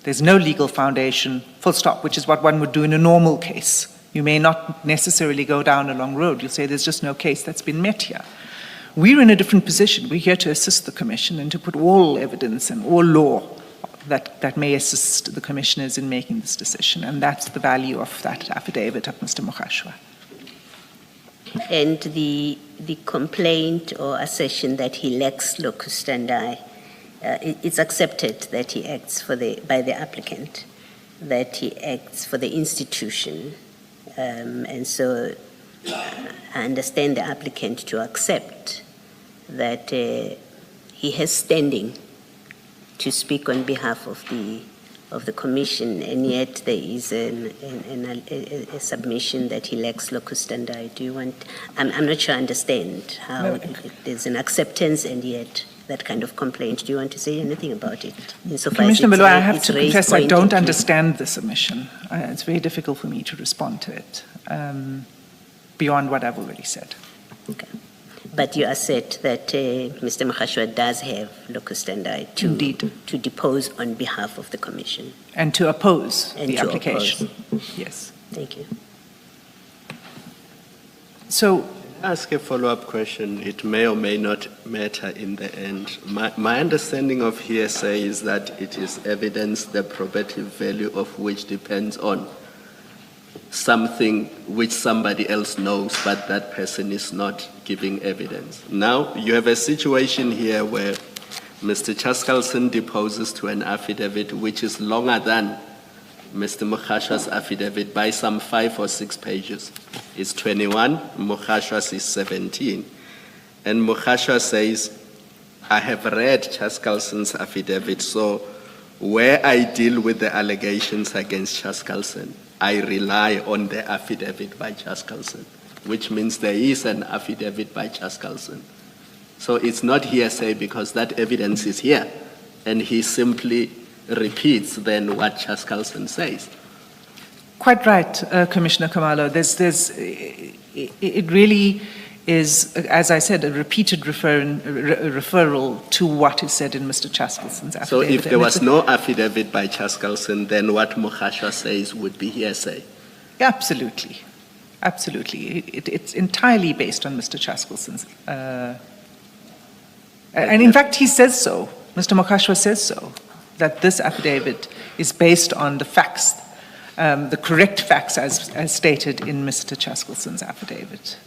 there's no legal foundation, full stop, which is what one would do in a normal case. You may not necessarily go down a long road. You'll say there's just no case that's been met here. We're in a different position. We're here to assist the Commission and to put all evidence and all law that may assist the Commissioners in making this decision. And that's the value of that affidavit of Mr. Mogotsi. And the complaint or assertion that he lacks locus standi, it's accepted that he acts by the applicant, that he acts for the institution. And so I understand the applicant to accept that he has standing to speak on behalf of the commission, and yet there is a submission that he lacks locus standi. Do you want? I'm not sure I understand how there's an acceptance and yet that kind of complaint. Do you want to say anything about it? Commissioner Bello, I have to confess I don't understand the submission. It's very difficult for me to respond to it beyond what I've already said. Okay. But you assert that Mr. Mogotsi does have locus standi to depose on behalf of the commission. And to oppose the application. Yes. Thank you. So, ask a follow-up question. It may or may not matter in the end. My understanding of hearsay is that it is evidence, the probative value of which depends on something which somebody else knows, but that person is not giving evidence. Now, you have a situation here where Mr. 𝐾𝐨𝐧'𝐭 deposes to an affidavit which is longer than Mr. Mogotji's affidavit by some 5 or 6 pages. It's 21, Mogotji's is 17. And Mogotji says, I have read 𝐾𝐾𝐧'𝐭's affidavit, so where I deal with the allegations against 𝐾𝐾𝐧'𝐭, I rely on the affidavit by 𝐾𝐾𝐧'𝐭, which means there is an affidavit by 𝐾𝐾𝐧'𝐭. So it's not hearsay because that evidence is here, and he simply repeats then what 𝐾𝐾𝐧'𝐭 says. quite right, Commissioner Khumalo. It really is, as I said, a repeated referral to what is said in Mr. 𝐾𝐾𝐧'𝐭's affidavit. So if there was no affidavit by 𝐾𝐾𝐧'𝐭, then what Mogotji says would be hearsay? Absolutely. Absolutely. It's entirely based on Mr. 𝐾𝐾𝐧'𝐭's. And in fact, he says so. Mr. Mogotji says so, that this affidavit is based on the facts, the correct facts as stated in Mr. 𝐾𝐾𝐧'𝐭's affidavit.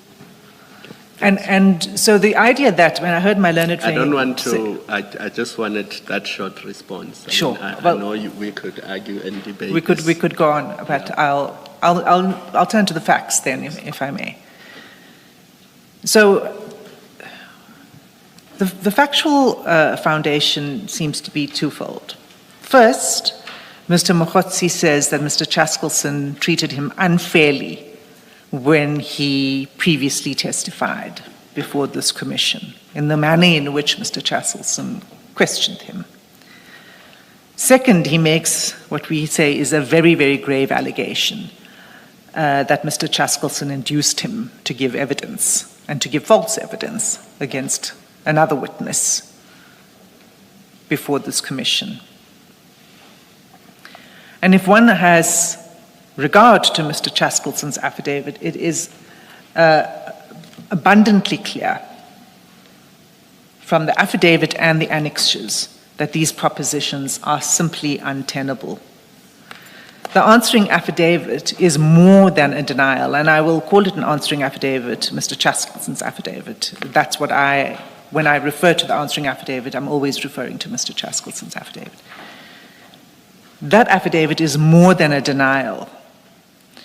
And so the idea that when I heard my learned friend... I don't want to, I just wanted that short response. Sure. I know we could argue and debate We could go on, but I'll turn to the facts then, if I may. So the factual foundation seems to be twofold. First, Mr. Mogotsi says that Mr. 𝐾𝐾𝐧'𝐭 treated him unfairly when he previously testified before this commission, in the manner in which Mr. 𝐾𝐾𝐧'𝐭 questioned him. Second, he makes what we say is a very, very grave allegation that Mr. 𝐾𝐾𝐧'𝐭 induced him to give evidence and to give false evidence against another witness before this commission. And if one has regard to Mr. 𝐾𝐾𝐧'𝐭's affidavit, it is abundantly clear from the affidavit and the annexures that these propositions are simply untenable. The answering affidavit is more than a denial, and I will call it an answering affidavit, Mr. 𝐾𝐾𝐧'𝐭's affidavit. That's what when I refer to the answering affidavit, I'm always referring to Mr. 𝐾𝐾𝐧'𝐭's affidavit. That affidavit is more than a denial.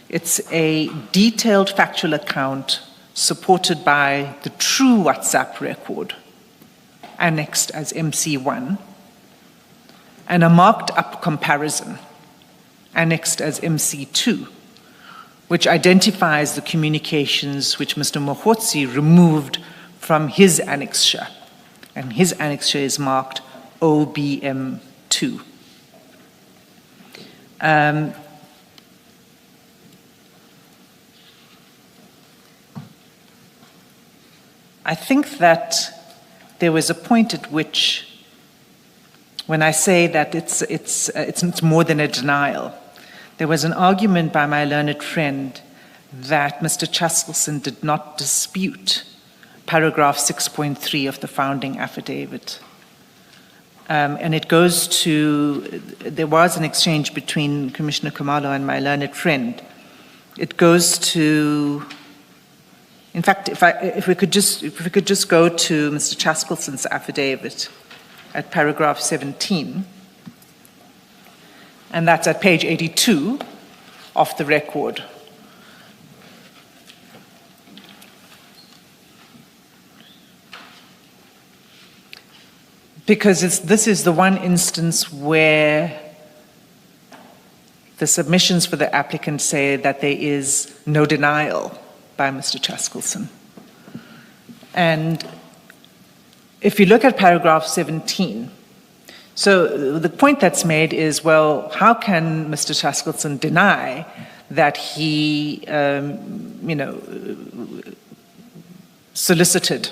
It's a detailed factual account supported by the true WhatsApp record, annexed as MC1, and a marked up comparison, annexed as MC2, which identifies the communications which Mr. Mogotsi removed from his annexure, and his annexure is marked OBM2. I think that there was a point at which, when I say that it's more than a denial, there was an argument by my learned friend that Mr. 𝐾𝐾𝐧'𝐭 did not dispute paragraph 6.3 of the founding affidavit. And it goes to, there was an exchange between Commissioner Khumalo and my learned friend. It goes to In fact, if we could just go to Mr. 𝐶𝐨𝐵𝐿son's affidavit at paragraph 17, and that's at page 82 of the record. Because this is the one instance where the submissions for the applicant say that there is no denial by Mr. 𝐶𝐨𝐵𝐿son. And if you look at paragraph 17, so the point that's made is, well, how can Mr. 𝐶𝐨𝐵𝐿son deny that he, solicited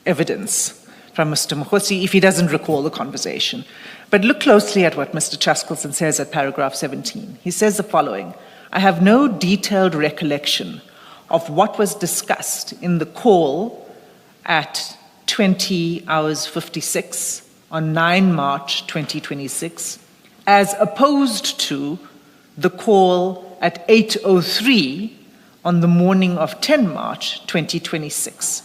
evidence from Mr. Mogotsi if he doesn't recall the conversation? But look closely at what Mr. 𝐶𝐨𝐵𝐿son says at paragraph 17. He says the following: I have no detailed recollection of what was discussed in the call at 20:56 on 9 March 2026, as opposed to the call at 8:03 on the morning of 10 March 2026.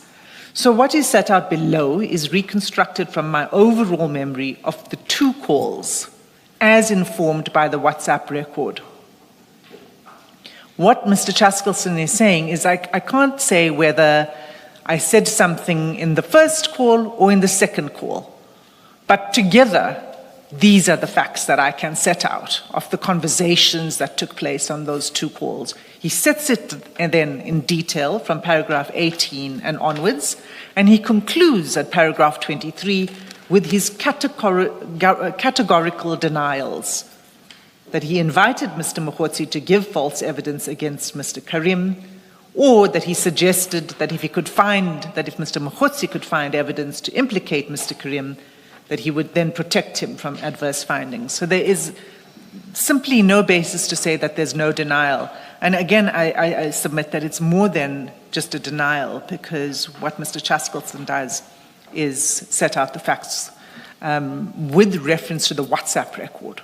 So what is set out below is reconstructed from my overall memory of the two calls as informed by the WhatsApp record. What Mr. 𝐶𝐨𝐵𝐿son is saying is I can't say whether I said something in the first call or in the second call, but together, these are the facts that I can set out of the conversations that took place on those two calls. He sets it and then in detail from paragraph 18 and onwards, and he concludes at paragraph 23 with his categorical denials that he invited Mr. Mogotsi to give false evidence against Mr. Karim, or that he suggested that if Mr. Mogotsi could find evidence to implicate Mr. Karim, that he would then protect him from adverse findings. So there is simply no basis to say that there's no denial. And again, I submit that it's more than just a denial, because what Mr. 𝐶𝐨𝐵𝐿son does is set out the facts with reference to the WhatsApp record.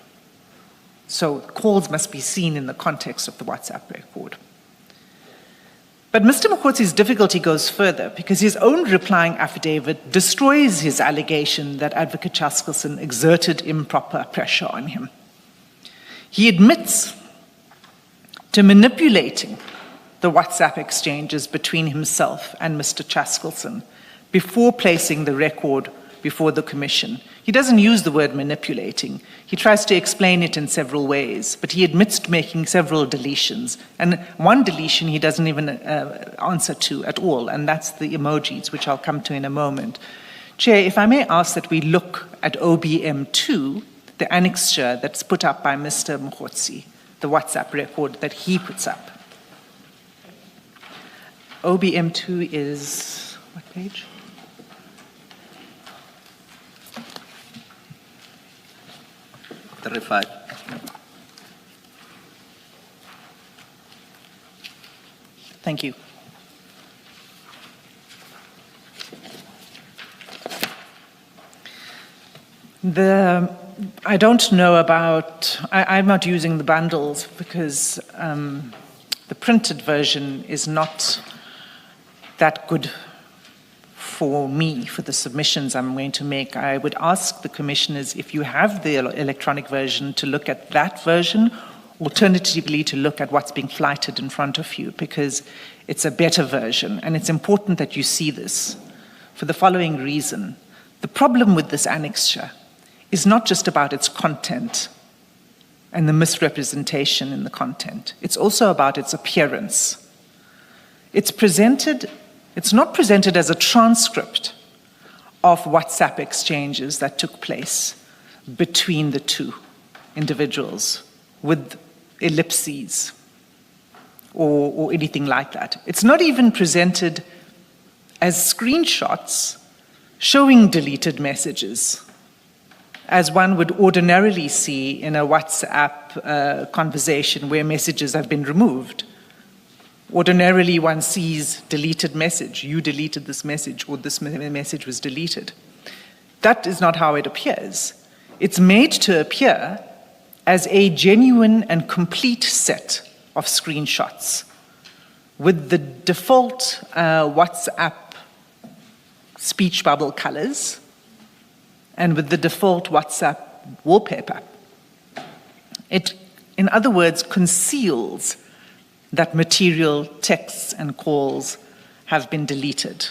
So calls must be seen in the context of the WhatsApp record. But Mr. Mogotsi's difficulty goes further, because his own replying affidavit destroys his allegation that Advocate 𝐶𝐨𝐵𝐿son exerted improper pressure on him. He admits to manipulating the WhatsApp exchanges between himself and Mr. 𝐶𝐨𝐵𝐿son before placing the record before the commission. He doesn't use the word manipulating. He tries to explain it in several ways, but he admits to making several deletions. And one deletion he doesn't even answer to at all, and that's the emojis, which I'll come to in a moment. Chair, if I may ask that we look at OBM2, the annexure that's put up by Mr. Mogotsi, the WhatsApp record that he puts up. OBM2 is, what page? Thank you. I don't know about, I'm not using the bundles because the printed version is not that good for me, for the submissions I'm going to make. I would ask the commissioners, if you have the electronic version, to look at that version, alternatively to look at what's being flighted in front of you, because it's a better version, and it's important that you see this for the following reason. The problem with this annexure is not just about its content and the misrepresentation in the content. It's also about its appearance. It's not presented as a transcript of WhatsApp exchanges that took place between the two individuals with ellipses or anything like that. It's not even presented as screenshots showing deleted messages, as one would ordinarily see in a WhatsApp conversation where messages have been removed. Ordinarily, one sees deleted message, you deleted this message, or this message was deleted. That is not how it appears. It's made to appear as a genuine and complete set of screenshots with the default WhatsApp speech bubble colors and with the default WhatsApp wallpaper. It, in other words, conceals that material texts and calls have been deleted.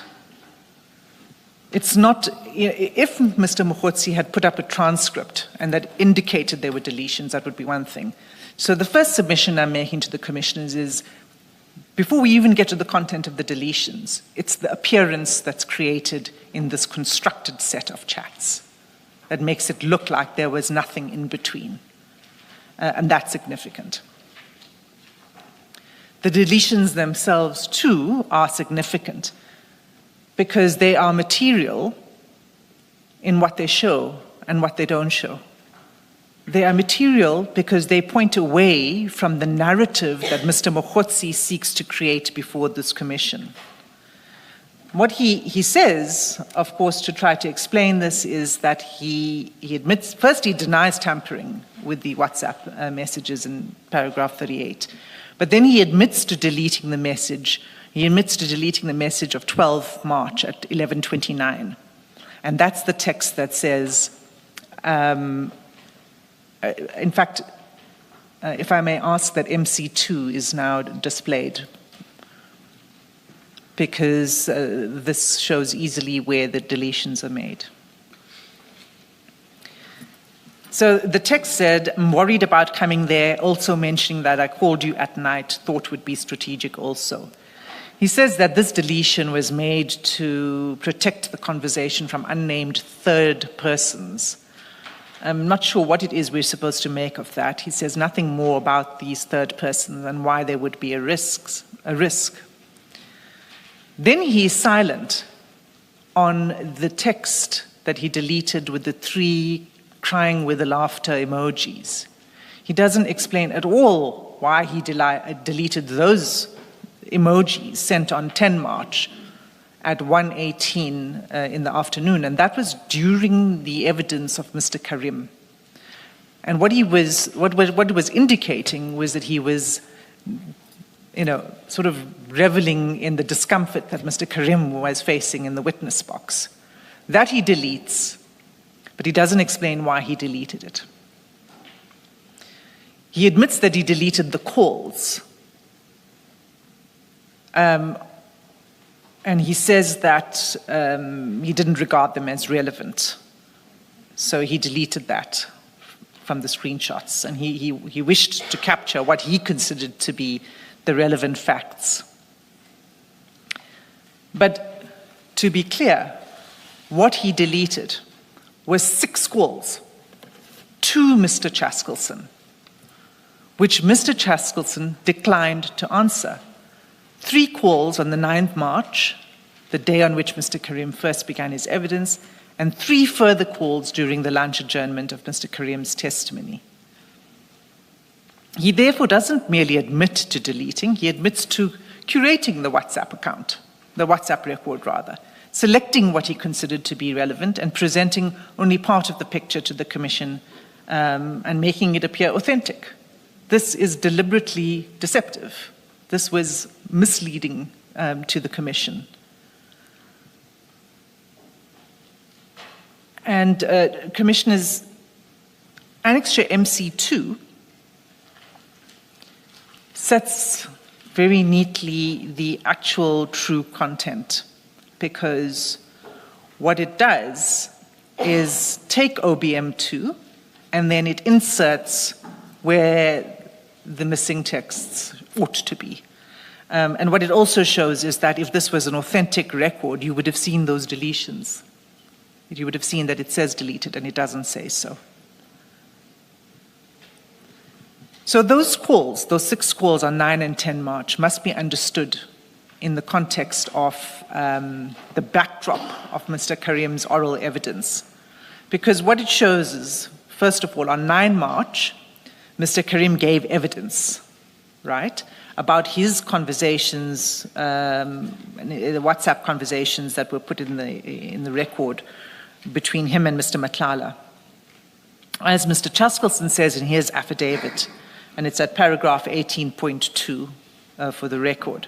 It's not, if Mr. Mogotsi had put up a transcript and that indicated there were deletions, that would be one thing. So the first submission I'm making to the commissioners is, before we even get to the content of the deletions, it's the appearance that's created in this constructed set of chats that makes it look like there was nothing in between. And that's significant. The deletions themselves, too, are significant because they are material in what they show and what they don't show. They are material because they point away from the narrative that Mr. Mogotsi seeks to create before this commission. What he says, of course, to try to explain this is that he admits, first he denies tampering with the WhatsApp messages in paragraph 38, but then he admits to deleting the message. He admits to deleting the message of 12 March at 11:29. And that's the text that says, in fact, if I may ask that MC2 is now displayed, because this shows easily where the deletions are made. So the text said, I'm worried about coming there, also mentioning that I called you at night, thought would be strategic also. He says that this deletion was made to protect the conversation from unnamed third persons. I'm not sure what it is we're supposed to make of that. He says nothing more about these third persons and why there would be a risk. Then he's silent on the text that he deleted with the 3 crying with the laughter emojis. He doesn't explain at all why he deleted those emojis sent on 10 March at 1:18 in the afternoon, and that was during the evidence of Mr. Karim. And what it was indicating was that he was, sort of reveling in the discomfort that Mr. Karim was facing in the witness box. That he deletes, but he doesn't explain why he deleted it. He admits that he deleted the calls. And he says that he didn't regard them as relevant. So he deleted that from the screenshots. And he wished to capture what he considered to be the relevant facts. But to be clear, what he deleted was 6 calls to Mr. 𝐾𝐨𝐧'𝐭, which Mr. 𝐾𝐨𝐧'𝐭 declined to answer. 3 calls on the 9th March, the day on which Mr. Karim first began his evidence, and 3 further calls during the lunch adjournment of Mr. Karim's testimony. He therefore doesn't merely admit to deleting, he admits to curating the WhatsApp account, the WhatsApp record rather, selecting what he considered to be relevant and presenting only part of the picture to the commission and making it appear authentic. This is deliberately deceptive. This was misleading to the commission. And Commissioners, Annexure MC2 sets very neatly the actual true content, because what it does is take OBM2 and then it inserts where the missing texts ought to be. And what it also shows is that if this was an authentic record, you would have seen those deletions. You would have seen that it says deleted and it doesn't say so. So those calls, those 6 calls on 9 and 10 March must be understood in the context of the backdrop of Mr. Karim's oral evidence. Because what it shows is, first of all, on 9 March, Mr. Karim gave evidence, right, about his conversations, the WhatsApp conversations that were put in the record between him and Mr. Matlala. As Mr. 𝐾𝐨𝐧'𝐭 says in his affidavit, and it's at paragraph 18.2 for the record,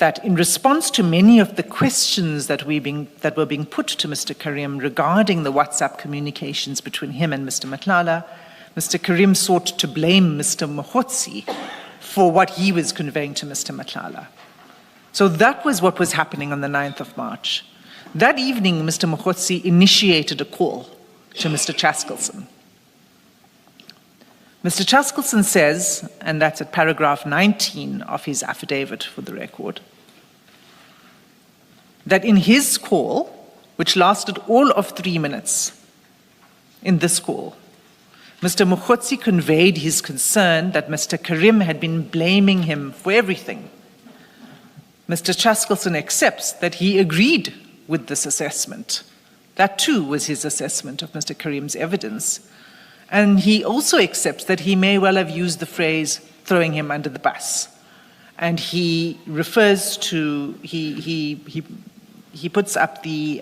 that in response to many of the questions that were being put to Mr. Karim regarding the WhatsApp communications between him and Mr. Madlanga, Mr. Karim sought to blame Mr. Mogotsi for what he was conveying to Mr. Madlanga. So that was what was happening on the 9th of March. That evening, Mr. Mogotsi initiated a call to Mr. 𝐾𝐨𝐵𝐿𝐼. Mr. 𝐾𝐨𝐵𝐿𝐼 says, and that's at paragraph 19 of his affidavit for the record, that in his call, which lasted all of 3 minutes, in this call, Mr. Mogotsi conveyed his concern that Mr. Karim had been blaming him for everything. Mr. 𝐾𝐨𝐵𝐿𝐼 accepts that he agreed with this assessment. That too was his assessment of Mr. Karim's evidence. And he also accepts that he may well have used the phrase throwing him under the bus. And he refers to, he puts up the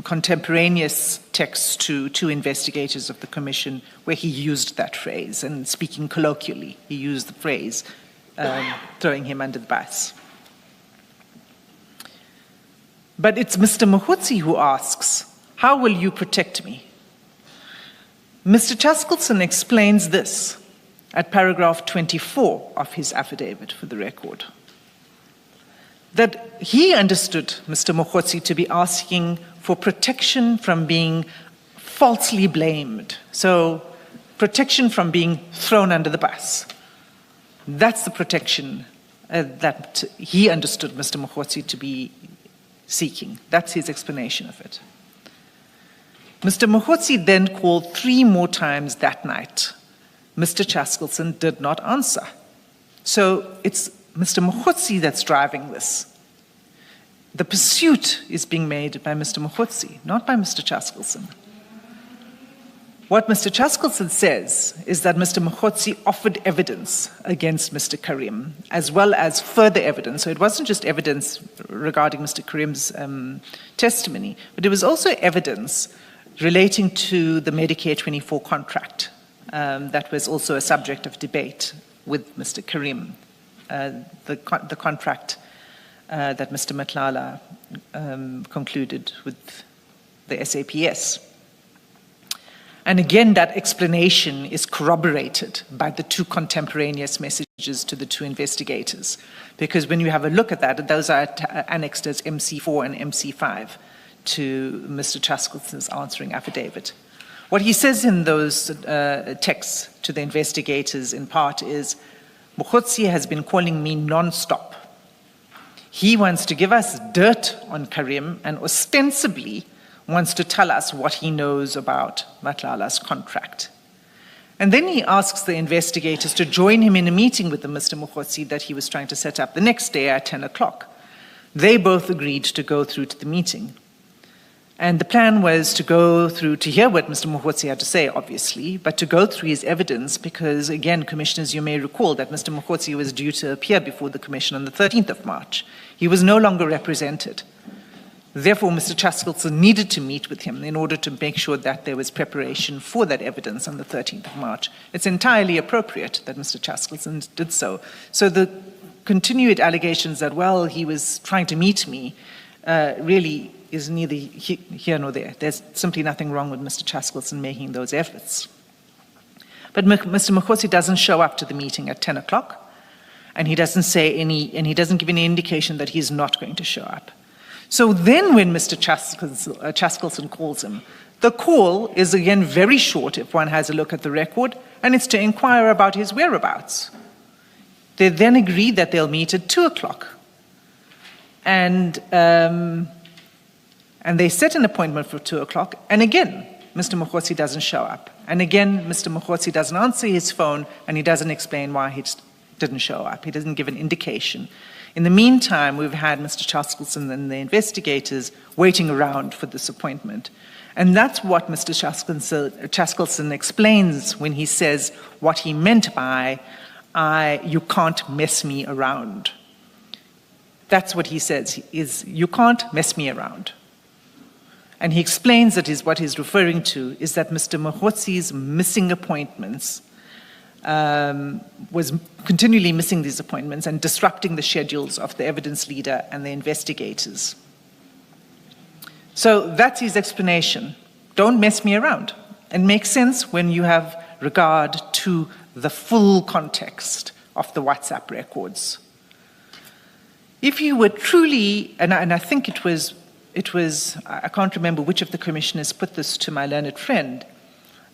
contemporaneous text to two investigators of the commission where he used that phrase, and speaking colloquially, he used the phrase throwing him under the bus. But it's Mr. Mogotsi who asks, how will you protect me? Mr. 𝐾𝐨𝐵𝐿𝐼 explains this at paragraph 24 of his affidavit for the record, that he understood Mr. Mogotsi to be asking for protection from being falsely blamed. So protection from being thrown under the bus. That's the protection that he understood Mr. Mogotsi to be seeking. That's his explanation of it. Mr. Mogotsi then called 3 more times that night. Mr. 𝐾𝐨𝐵𝐿𝐼 did not answer. So it's Mr. Mogotsi that's driving this. The pursuit is being made by Mr. Mogotsi, not by Mr. 𝐾𝐨𝐵𝐿𝐼. What Mr. 𝐾𝐨𝐵𝐿𝐼 says is that Mr. Mogotsi offered evidence against Mr. Karim, as well as further evidence. So it wasn't just evidence regarding Mr. Karim's testimony, but it was also evidence relating to the Medicare 24 contract that was also a subject of debate with Mr. Karim, the contract that Mr. Madlanga concluded with the SAPS. And again, that explanation is corroborated by the 2 contemporaneous messages to the 2 investigators. Because when you have a look at that, those are annexed as MC4 and MC5 to Mr. 𝐾𝐨𝐵𝐿𝐼's answering affidavit. What he says in those texts to the investigators in part is, Mogotsi has been calling me non-stop. He wants to give us dirt on Karim and ostensibly wants to tell us what he knows about Madlanga's contract. And then he asks the investigators to join him in a meeting with the Mr. Mogotsi that he was trying to set up the next day at 10 o'clock. They both agreed to go through to the meeting. And the plan was to go through to hear what Mr. Mogotsi had to say, obviously, but to go through his evidence because, again, Commissioners, you may recall that Mr. Mogotsi was due to appear before the Commission on the 13th of March. He was no longer represented. Therefore, Mr. 𝐾𝐨𝐵𝐿𝐼 needed to meet with him in order to make sure that there was preparation for that evidence on the 13th of March. It's entirely appropriate that Mr. 𝐾𝐨𝐵𝐿𝐼 did so. So the continued allegations that, well, he was trying to meet me, really is neither here nor there. There's simply nothing wrong with Mr. 𝐾𝐨𝐵𝐿𝐼 making those efforts. But Mr. Mogotsi doesn't show up to the meeting at 10 o'clock, and he doesn't give any indication that he's not going to show up. So then when Mr. 𝐾𝐨𝐵𝐿𝐼 calls him, the call is again very short if one has a look at the record, and it's to inquire about his whereabouts. They then agree that they'll meet at 2 o'clock. And they set an appointment for 2 o'clock, and again, Mr. Mogotsi doesn't show up. And again, Mr. Mogotsi doesn't answer his phone, and he doesn't explain why he didn't show up. He doesn't give an indication. In the meantime, we've had Mr. 𝐾𝐨𝐵𝐿𝐼 and the investigators waiting around for this appointment. And that's what Mr. 𝐾𝐨𝐵𝐿𝐼 explains when he says what he meant by, you can't mess me around. That's what he says, is you can't mess me around. And he explains that what he's referring to is that Mr. Mogotsi's missing appointments was continually missing these appointments and disrupting the schedules of the evidence leader and the investigators. So that's his explanation. Don't mess me around. It makes sense when you have regard to the full context of the WhatsApp records. If you were truly, and I think it was, I can't remember which of the commissioners put this to my learned friend,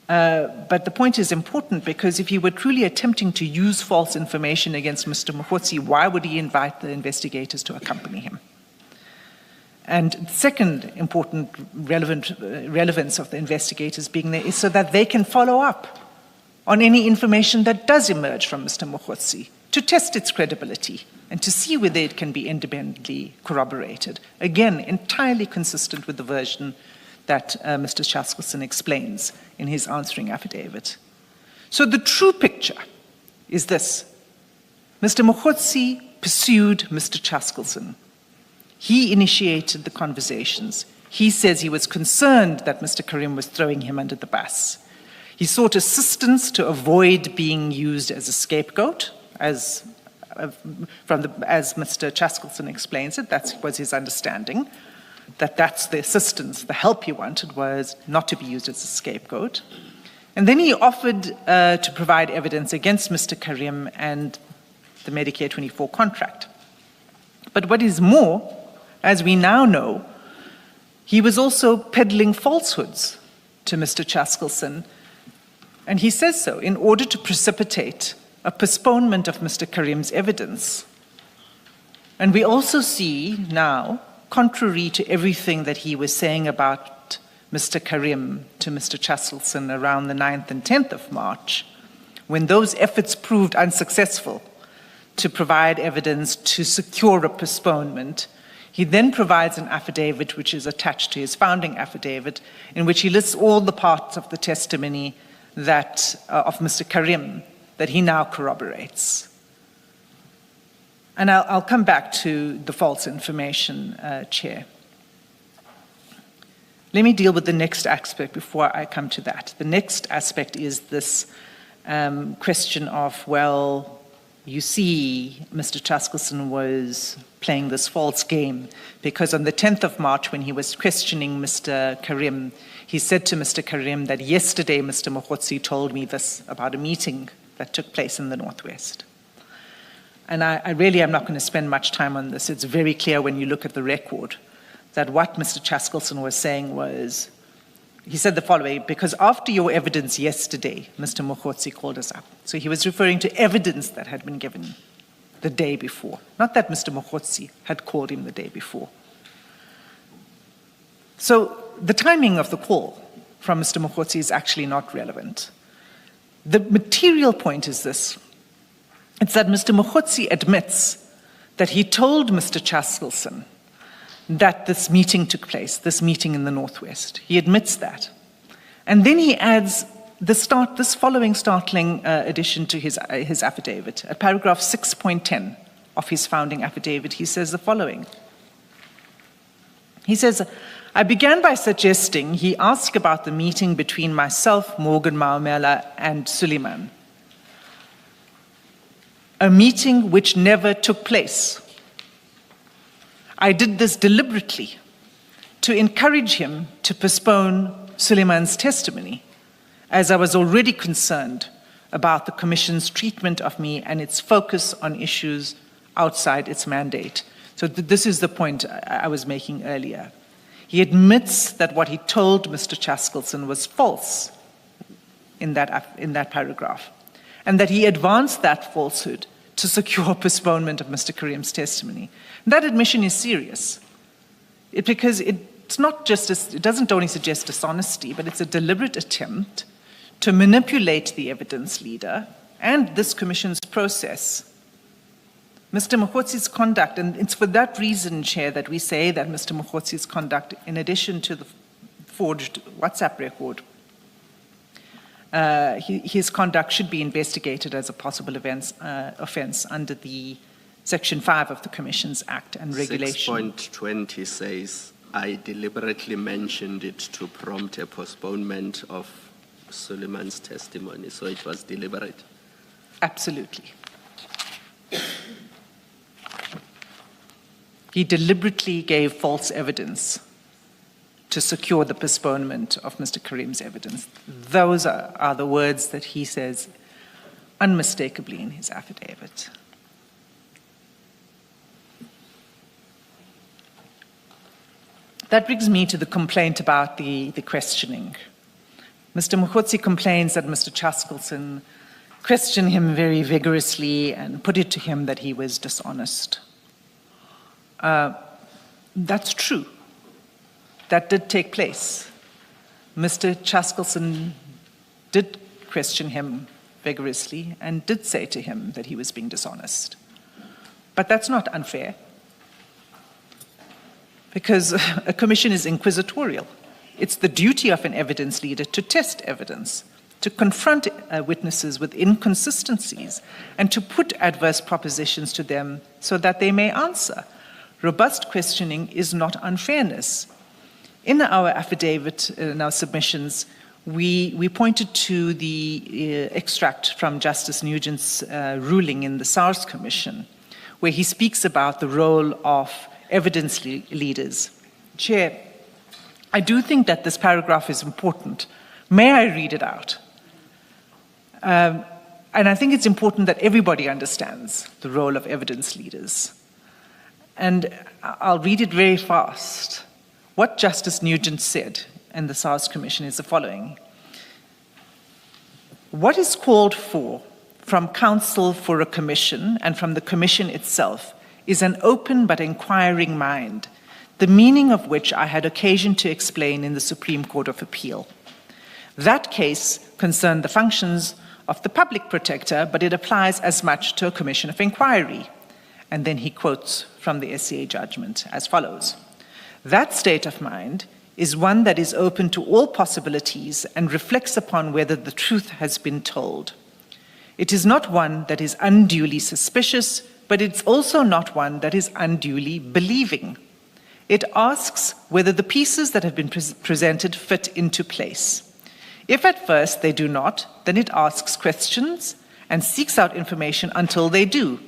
but the point is important because if he were truly attempting to use false information against Mr. Mogotsi, why would he invite the investigators to accompany him? And second important relevance of the investigators being there is so that they can follow up on any information that does emerge from Mr. Mogotsi to test its credibility and to see whether it can be independently corroborated. Again, entirely consistent with the version that Mr. 𝐶haskelson explains in his answering affidavit. So the true picture is this. Mr. Mogotsi pursued Mr. 𝐶haskelson. He initiated the conversations. He says he was concerned that Mr. Karim was throwing him under the bus. He sought assistance to avoid being used as a scapegoat, as Mr. 𝐶haskelson explains it. That was his understanding, that that's the assistance, the help he wanted was not to be used as a scapegoat. And then he offered to provide evidence against Mr. Karim and the Medicare 24 contract. But what is more, as we now know, he was also peddling falsehoods to Mr. 𝐶haskelson. And he says so in order to precipitate a postponement of Mr. Karim's evidence. And we also see now, contrary to everything that he was saying about Mr. Karim to Mr. 𝐶haskelson around the 9th and 10th of March, when those efforts proved unsuccessful to provide evidence to secure a postponement, he then provides an affidavit which is attached to his founding affidavit in which he lists all the parts of the testimony that, of Mr. Karim that he now corroborates. And I'll come back to the false information, Chair. Let me deal with the next aspect before I come to that. The next aspect is this question of, well, you see, Mr. 𝐶haskelson was playing this false game because on the 10th of March, when he was questioning Mr. Karim, he said to Mr. Karim that yesterday Mr. Mogotsi told me this about a meeting that took place in the Northwest. And I really am not going to spend much time on this. It's very clear when you look at the record that what Mr. 𝐶haskelson was saying was, he said the following, because after your evidence yesterday, Mr. Mogotsi called us up. So he was referring to evidence that had been given the day before, not that Mr. Mogotsi had called him the day before. So the timing of the call from Mr. Mogotsi is actually not relevant. The material point is this. It's that Mr. Mogotsi admits that he told Mr. 𝐶haskelson that this meeting took place, this meeting in the Northwest. He admits that. And then he adds this following startling addition to his affidavit. At paragraph 6.10 of his founding affidavit, he says the following. He says, I began by suggesting he asked about the meeting between myself, Morgan Maumela, and Suleiman. A meeting which never took place. I did this deliberately to encourage him to postpone Suleiman's testimony, as I was already concerned about the Commission's treatment of me and its focus on issues outside its mandate. So this is the point I was making earlier. He admits that what he told Mr. 𝐶haskelson was false in that paragraph, and that he advanced that falsehood to secure postponement of Mr. Karim's testimony. And that admission is serious, because it's not just, it doesn't only suggest dishonesty, but it's a deliberate attempt to manipulate the evidence leader and this Commission's process. Mr. Mogotsi's conduct, and it's for that reason, Chair, that we say that Mr. Mogotsi's conduct, in addition to the forged WhatsApp record, his conduct should be investigated as a possible offense under the Section 5 of the Commissions Act and Regulation. 6.20 says, I deliberately mentioned it to prompt a postponement of Suleiman's testimony, so it was deliberate. Absolutely. He deliberately gave false evidence to secure the postponement of Mr. Karim's evidence. Those are the words that he says unmistakably in his affidavit. That brings me to the complaint about the questioning. Mr. Mogotsi complains that Mr. 𝐶𝐨𝐬𝐿 questioned him very vigorously and put it to him that he was dishonest. That's true. That did take place. Mr. 𝐶𝐨𝐿 did question him vigorously and did say to him that he was being dishonest. But that's not unfair, because a commission is inquisitorial. It's the duty of an evidence leader to test evidence, to confront witnesses with inconsistencies, and to put adverse propositions to them so that they may answer. Robust questioning is not unfairness. In our affidavit, in our submissions, we pointed to the extract from Justice Nugent's ruling in the 𝐼𝐻 Commission, where he speaks about the role of evidence leaders. Chair, I do think that this paragraph is important. May I read it out? And I think it's important that everybody understands the role of evidence leaders. And I'll read it very fast. What Justice Nugent said in the 𝐼𝐻 Commission is the following. What is called for from counsel for a commission and from the commission itself is an open but inquiring mind, the meaning of which I had occasion to explain in the Supreme Court of Appeal. That case concerned the functions of the public protector, but it applies as much to a commission of inquiry. And then he quotes from the SCA judgment as follows. That state of mind is one that is open to all possibilities and reflects upon whether the truth has been told. It is not one that is unduly suspicious, but it's also not one that is unduly believing. It asks whether the pieces that have been presented fit into place. If at first they do not, then it asks questions and seeks out information until they do.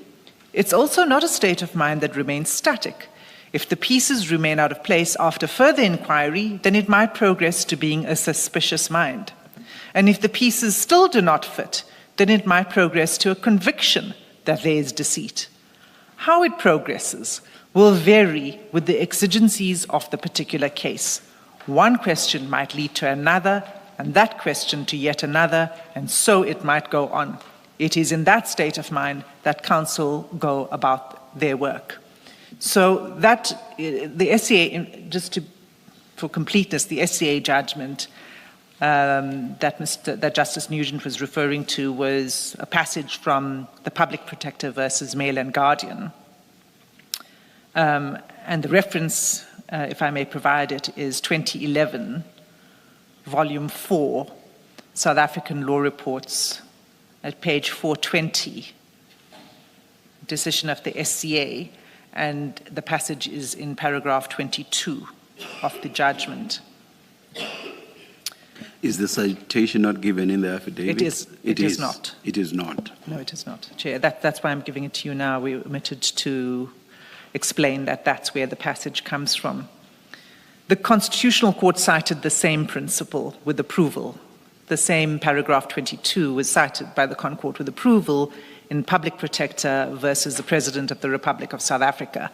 It's also not a state of mind that remains static. If the pieces remain out of place after further inquiry, then it might progress to being a suspicious mind. And if the pieces still do not fit, then it might progress to a conviction that there is deceit. How it progresses will vary with the exigencies of the particular case. One question might lead to another, and that question to yet another, and so it might go on. It is in that state of mind that counsel go about their work. So that, the SCA, for completeness, the SCA judgment that Justice Nugent was referring to was a passage from the Public Protector versus Male and Guardian. And the reference, if I may provide it, is 2011, Volume 4, South African Law Reports, at page 420, decision of the SCA, and the passage is in paragraph 22 of the judgment. Is the citation not given in the affidavit? It is not. It is not. No, it is not, Chair. That's why I'm giving it to you now. We omitted to explain that that's where the passage comes from. The Constitutional Court cited the same principle with approval. The same paragraph 22 was cited by the Con Court with approval in Public Protector versus the President of the Republic of South Africa.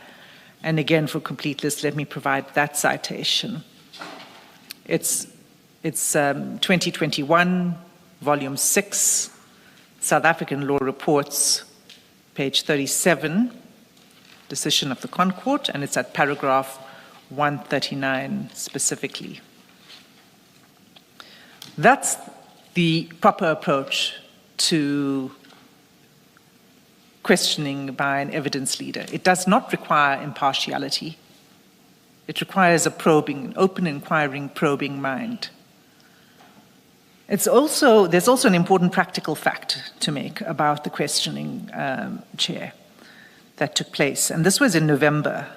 And again, for completeness, let me provide that citation. It's 2021, Volume 6, South African Law Reports, page 37, decision of the Con Court, and it's at paragraph 139 specifically. That's the proper approach to questioning by an evidence leader. It does not require impartiality. It requires a probing, an open, inquiring, probing mind. There's also an important practical fact to make about the questioning, Chair, that took place. And this was in November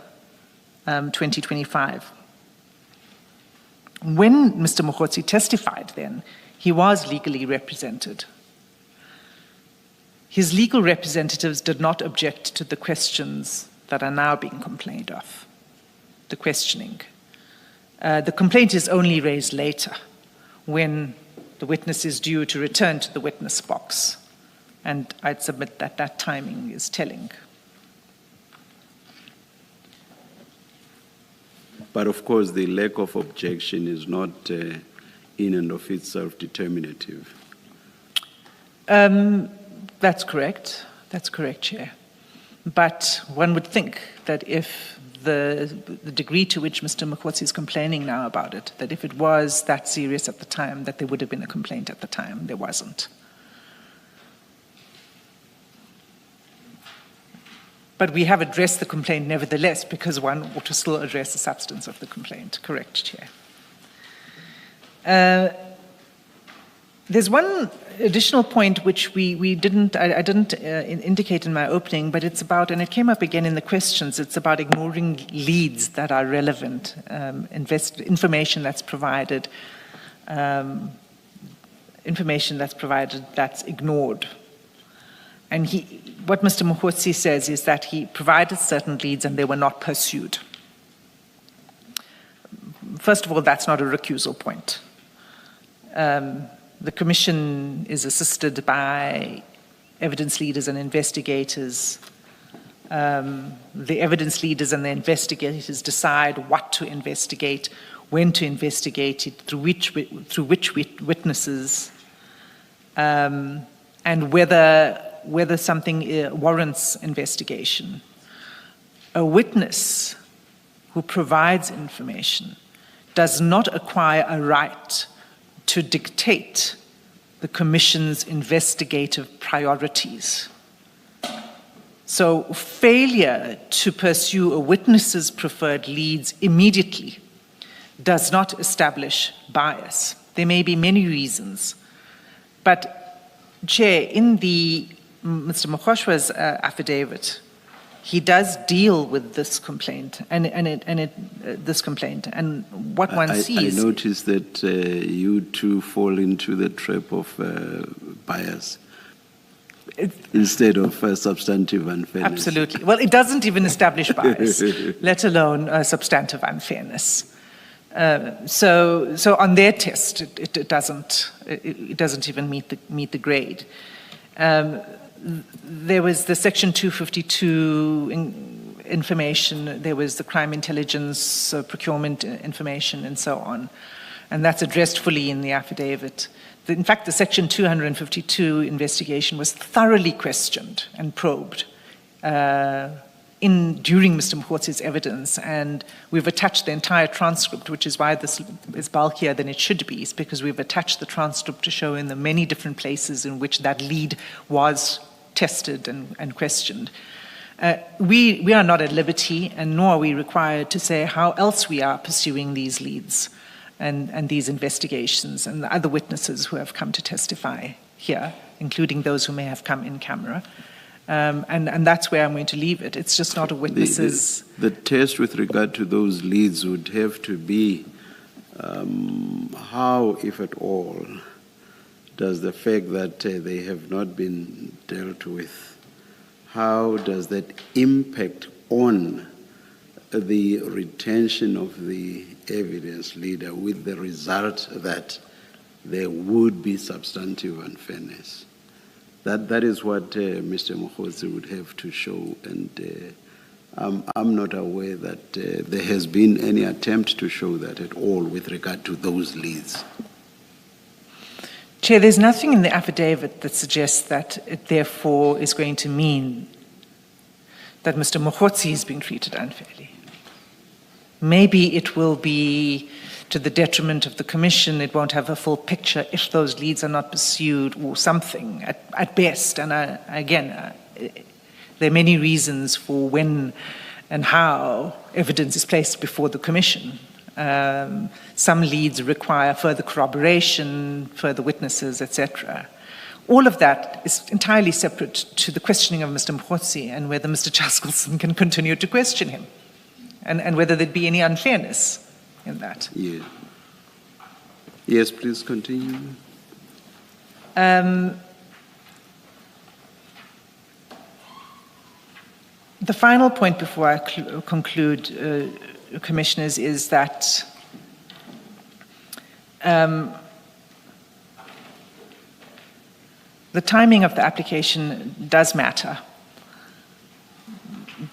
2025. When Mr. Mogotsi testified then, he was legally represented. His legal representatives did not object to the questions that are now being complained of, the questioning. The complaint is only raised later, when the witness is due to return to the witness box. And I'd submit that that timing is telling. But of course, the lack of objection is not in and of itself determinative. That's correct. That's correct, Chair. But one would think that if the degree to which Mr. Mogotsi is complaining now about it, that if it was that serious at the time, that there would have been a complaint at the time. There wasn't. But we have addressed the complaint nevertheless, because one ought to still address the substance of the complaint. Correct, Chair. There's one additional point which I didn't indicate in my opening, but it's about, and it came up again in the questions, it's about ignoring leads that are relevant, information that's provided, that's ignored. And what Mr. Mogotsi says is that he provided certain leads and they were not pursued. First of all, that's not a recusal point. The Commission is assisted by evidence leaders and investigators. The evidence leaders and the investigators decide what to investigate, when to investigate it, through which witnesses, and whether something warrants investigation. A witness who provides information does not acquire a right to dictate the Commission's investigative priorities. So failure to pursue a witness's preferred leads immediately does not establish bias. There may be many reasons, but Chair, in Mr. Mogotji's affidavit, he does deal with this complaint, and what one sees. I noticed that you too fall into the trap of bias instead of substantive unfairness. Absolutely. Well, it doesn't even establish bias, let alone substantive unfairness. So on their test, it doesn't even meet the grade. There was the Section 252 information, there was the crime intelligence procurement information, and so on. And that's addressed fully in the affidavit. In fact, the Section 252 investigation was thoroughly questioned and probed during Mr. Mogotji's evidence, and we've attached the entire transcript, which is why this is bulkier than it should be, is because we've attached the transcript to show in the many different places in which that lead was tested and questioned. We are not at liberty, and nor are we required to say how else we are pursuing these leads and these investigations and the other witnesses who have come to testify here, including those who may have come in camera. And that's where I'm going to leave it. It's just not a witness's... The test with regard to those leads would have to be how, if at all, does the fact that they have not been dealt with, how does that impact on the retention of the evidence leader, with the result that there would be substantive unfairness? That is what Mr. Mogotsi would have to show, and I'm not aware that there has been any attempt to show that at all with regard to those leads. Chair, there's nothing in the affidavit that suggests that it therefore is going to mean that Mr. Mogotsi is being treated unfairly. Maybe it will be to the detriment of the Commission. It won't have a full picture if those leads are not pursued, or something at best. And again, there are many reasons for when and how evidence is placed before the Commission. Some leads require further corroboration, further witnesses, etc. All of that is entirely separate to the questioning of Mr. Mogotsi and whether Mr. 𝐃𝐨𝐧'𝐭 can continue to question him, and whether there'd be any unfairness in that. Yeah. Yes, please continue. The final point before I conclude, Commissioners, is that the timing of the application does matter,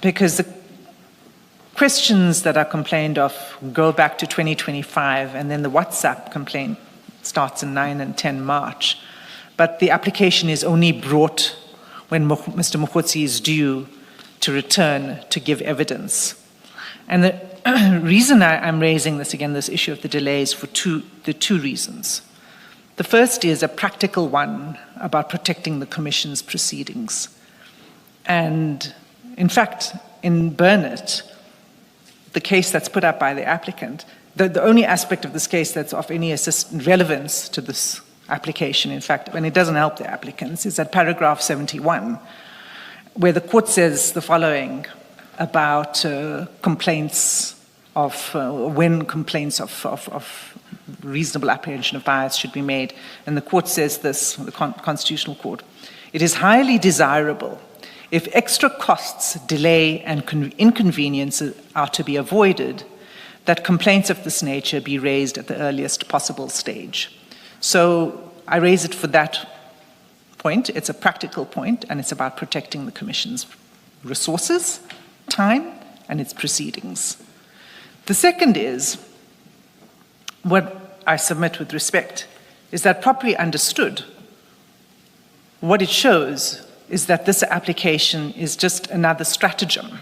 because the questions that are complained of go back to 2025, and then the WhatsApp complaint starts in 9 and 10 March. But the application is only brought when Mr. Mogotsi is due to return to give evidence. And the reason I'm raising this again, this issue of the delays, for two reasons. The first is a practical one about protecting the Commission's proceedings. And in fact, in Burnett, the case that's put up by the applicant, the only aspect of this case that's of any relevance to this application, in fact, and it doesn't help the applicants, is at paragraph 71, where the court says the following about complaints of, when complaints of reasonable apprehension of bias should be made. And the court says this, the Constitutional Court, it is highly desirable if extra costs, delay, and inconvenience are to be avoided, that complaints of this nature be raised at the earliest possible stage. So I raise it for that point. It's a practical point, and it's about protecting the Commission's resources, time, and its proceedings. The second is, what I submit with respect, is that properly understood, what it shows is that this application is just another stratagem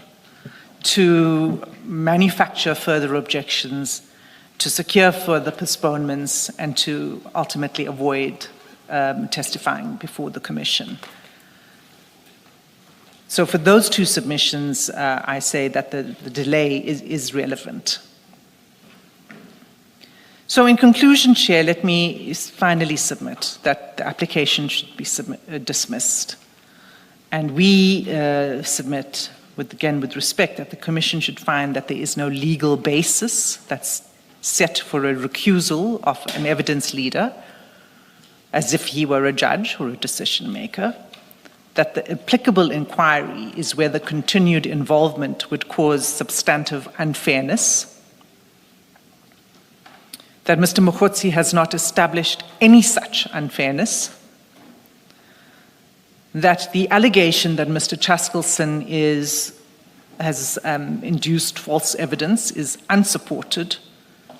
to manufacture further objections, to secure further postponements, and to ultimately avoid testifying before the Commission. So for those two submissions, I say that the delay is relevant. So in conclusion, Chair, let me finally submit that the application should be dismissed. And we submit, again with respect, that the Commission should find that there is no legal basis that's set for a recusal of an evidence leader, as if he were a judge or a decision maker, that the applicable inquiry is whether continued involvement would cause substantive unfairness, that Mr. Mogotsi has not established any such unfairness, that the allegation that Mr. 𝐾𝐨𝐧'𝐭 has induced false evidence is unsupported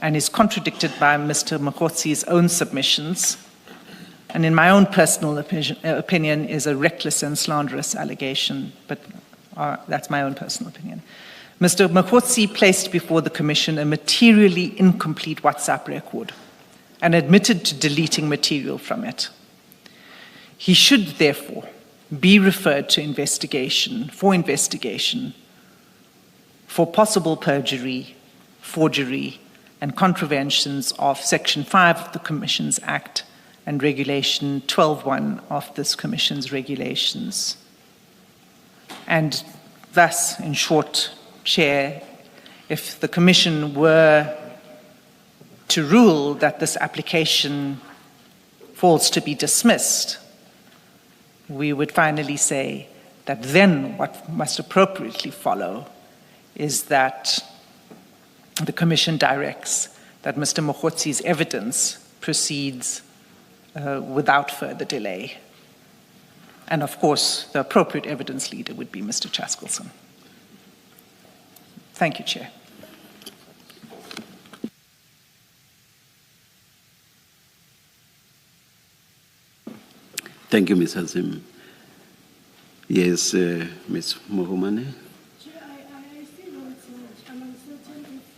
and is contradicted by Mr. Mogotsi's own submissions, and in my own personal opinion is a reckless and slanderous allegation, but that's my own personal opinion. Mr. Mogotsi placed before the Commission a materially incomplete WhatsApp record and admitted to deleting material from it. He should therefore be referred to investigation for possible perjury, forgery, and contraventions of Section 5 of the Commissions Act and Regulation 12.1 of this Commission's regulations. And thus, in short, Chair, if the Commission were to rule that this application falls to be dismissed, we would finally say that then what must appropriately follow is that the Commission directs that Mr. Mogotsi's evidence proceeds without further delay. And of course, the appropriate evidence leader would be Mr. 𝐾𝐨𝐴𝐵𝐿. Thank you, Chair. Thank you, Ms. Hazim. Yes, Ms. Mohomane.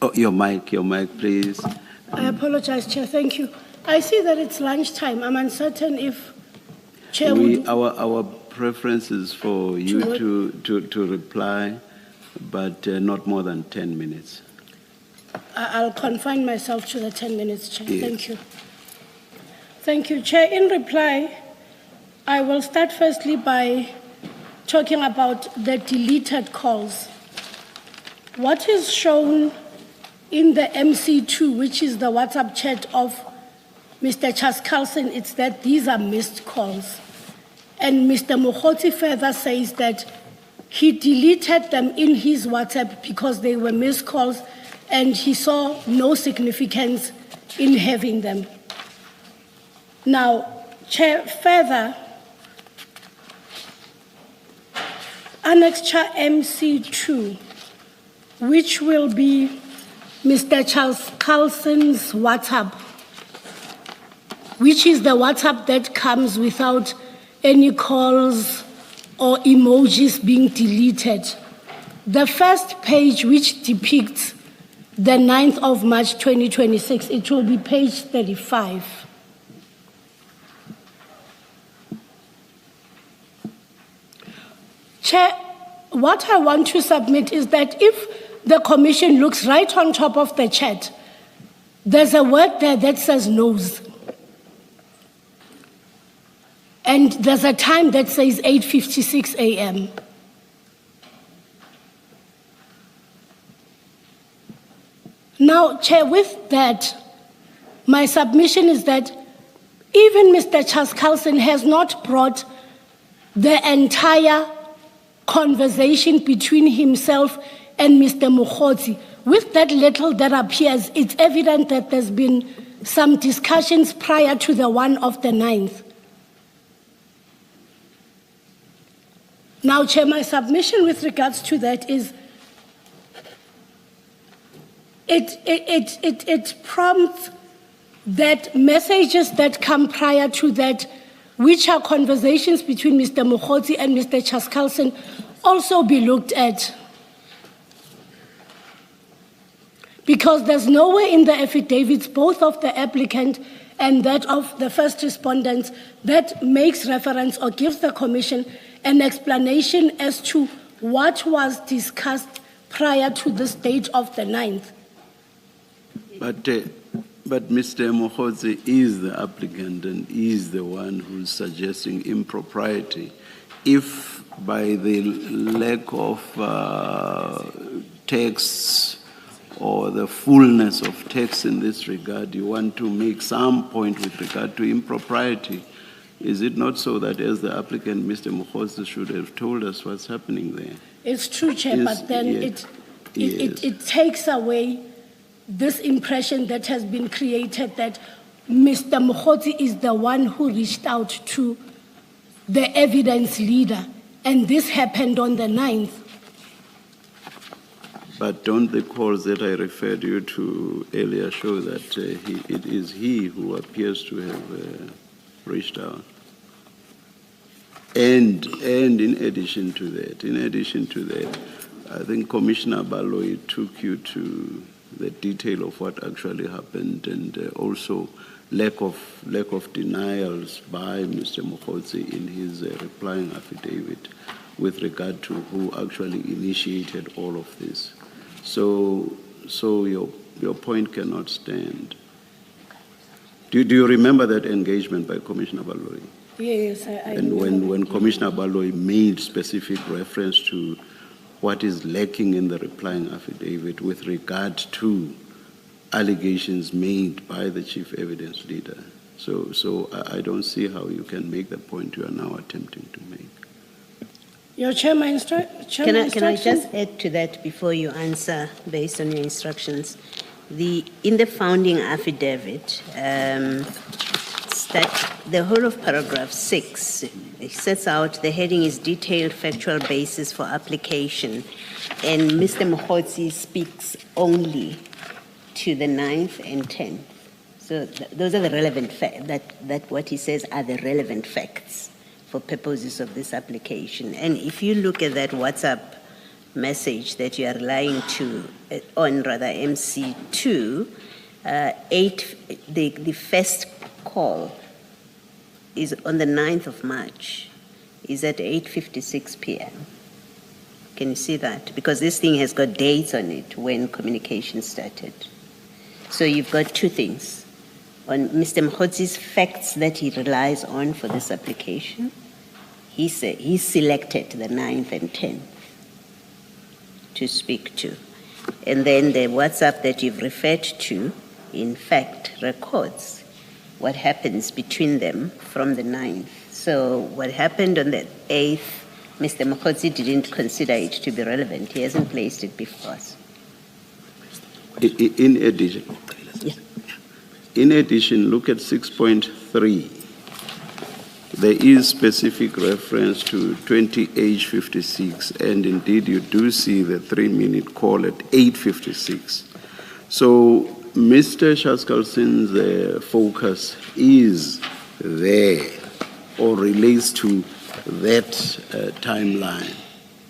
Oh, your mic, please. I apologize, Chair. Thank you. I see that it's lunchtime. I'm uncertain if Chair would... Our preference is for you to reply, but not more than 10 minutes. I'll confine myself to the 10 minutes, Chair. Yes. Thank you. Thank you, Chair. In reply, I will start firstly by talking about the deleted calls. What is shown in the MC2, which is the WhatsApp chat of Mr. 𝐾𝐨𝐧'𝐭, it's that these are missed calls. And Mr. Mogotsi further says that he deleted them in his WhatsApp because they were missed calls and he saw no significance in having them. Now, Chair, further, Annexure MC2, which will be Mr. 𝐶𝐨𝐬𝐵𝐠𝐞𝐿's WhatsApp, which is the WhatsApp that comes without any calls or emojis being deleted. The first page, which depicts the 9th of March 2026, it will be page 35. Chair, what I want to submit is that if the Commission looks right on top of the chat, there's a word there that says knows. And there's a time that says 8:56 a.m. Now, Chair, with that, my submission is that even Mr. 𝐶𝐨𝐬𝐵𝐠𝐞𝐿 has not brought the entire conversation between himself and Mr. Mogotsi. With that little that appears, it's evident that there's been some discussions prior to the one of the 9th. Now, Chair, my submission with regards to that is it prompts that messages that come prior to that, which are conversations between Mr. Mogotsi and Mr. 𝐶𝐨𝐬𝐵𝐠𝐞𝐿, also be looked at. Because there's nowhere in the affidavits, both of the applicant and that of the first respondents, that makes reference or gives the Commission an explanation as to what was discussed prior to this date of the 9th. But Mr. Mogotsi is the applicant and is the one who's suggesting impropriety. If by the lack of texts or the fullness of text in this regard, you want to make some point with regard to impropriety, is it not so that as the applicant, Mr. Mogotsi should have told us what's happening there? It's true, Chair, but then it takes away this impression that has been created that Mr. Mogotsi is the one who reached out to the evidence leader, and this happened on the 9th. But don't the calls that I referred you to earlier show that it is he who appears to have reached out? And in addition to that, I think Commissioner Baloyi took you to the detail of what actually happened, and also lack of denials by Mr. Mogotsi in his replying affidavit with regard to who actually initiated all of this. So your point cannot stand. Do you remember that engagement by Commissioner Baloyi? Yes, I And when Commissioner Baloyi made specific reference to what is lacking in the replying affidavit with regard to allegations made by the chief evidence leader. So I don't see how you can make the point you are now attempting to make. Your Chair, my Can I just add to that before you answer based on your instructions? In the founding affidavit, that the whole of paragraph 6 it sets out the heading is detailed factual basis for application, and Mr. Mogotsi speaks only to the 9th and 10th. So those are the relevant facts, that what he says are the relevant facts for purposes of this application. And if you look at that WhatsApp message that you are relying on MC2, the first call is on the 9th of March, is at 8:56 p.m. Can you see that? Because this thing has got dates on it when communication started. So you've got two things. On Mr. Mogotsi's facts that he relies on for this application, he selected the 9th and 10th to speak to. And then the WhatsApp that you've referred to, in fact, records what happens between them from the 9th. So what happened on the 8th Mr. Mogotsi didn't consider it to be relevant. He hasn't placed it before us. In addition, Yeah. in addition, look at 6.3. There is specific reference to 20H56, and indeed you do see the 3-minute call at 8:56. So Mr. 𝐼𝐵𝐠𝐞𝐭's focus is there or relates to that timeline.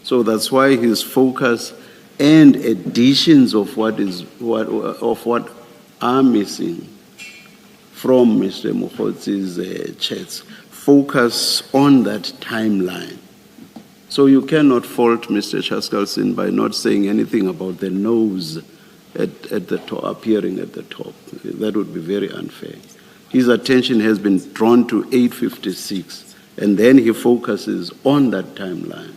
So that's why his focus and additions of what are missing from Mr. Mogotsi's chats focus on that timeline. So you cannot fault Mr. 𝐼𝐵𝐠𝐞𝐭 by not saying anything about the nose at the top, appearing at the top. That would be very unfair. His attention has been drawn to 8:56, and then he focuses on that timeline.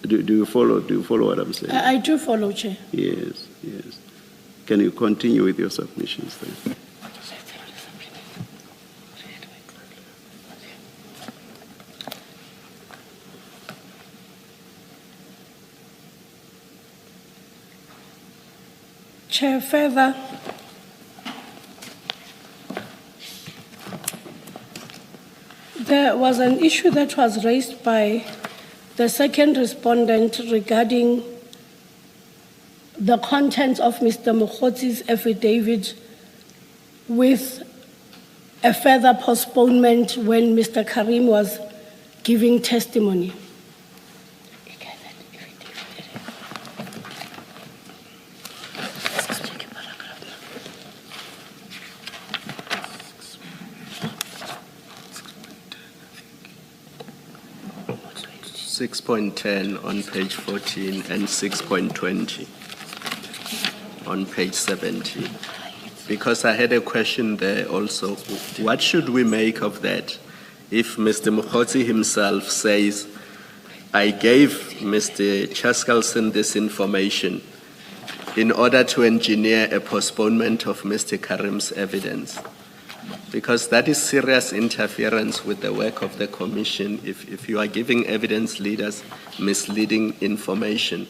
Do you follow? Do you follow what I'm saying? I do follow, Chair. Yes, yes. Can you continue with your submissions then? Chair, further, there was an issue that was raised by the second respondent regarding the contents of Mr. Mogotsi's affidavit with a further postponement when Mr. Karim was giving testimony. 6.10 on page 14 and 6.20 on page 17. Because I had a question there also. What should we make of that? If Mr. Mogotsi himself says, I gave Mr. 𝐼𝐵𝐠𝐶𝐭 this information in order to engineer a postponement of Mr. Karim's evidence. Because that is serious interference with the work of the commission if you are giving evidence leaders misleading information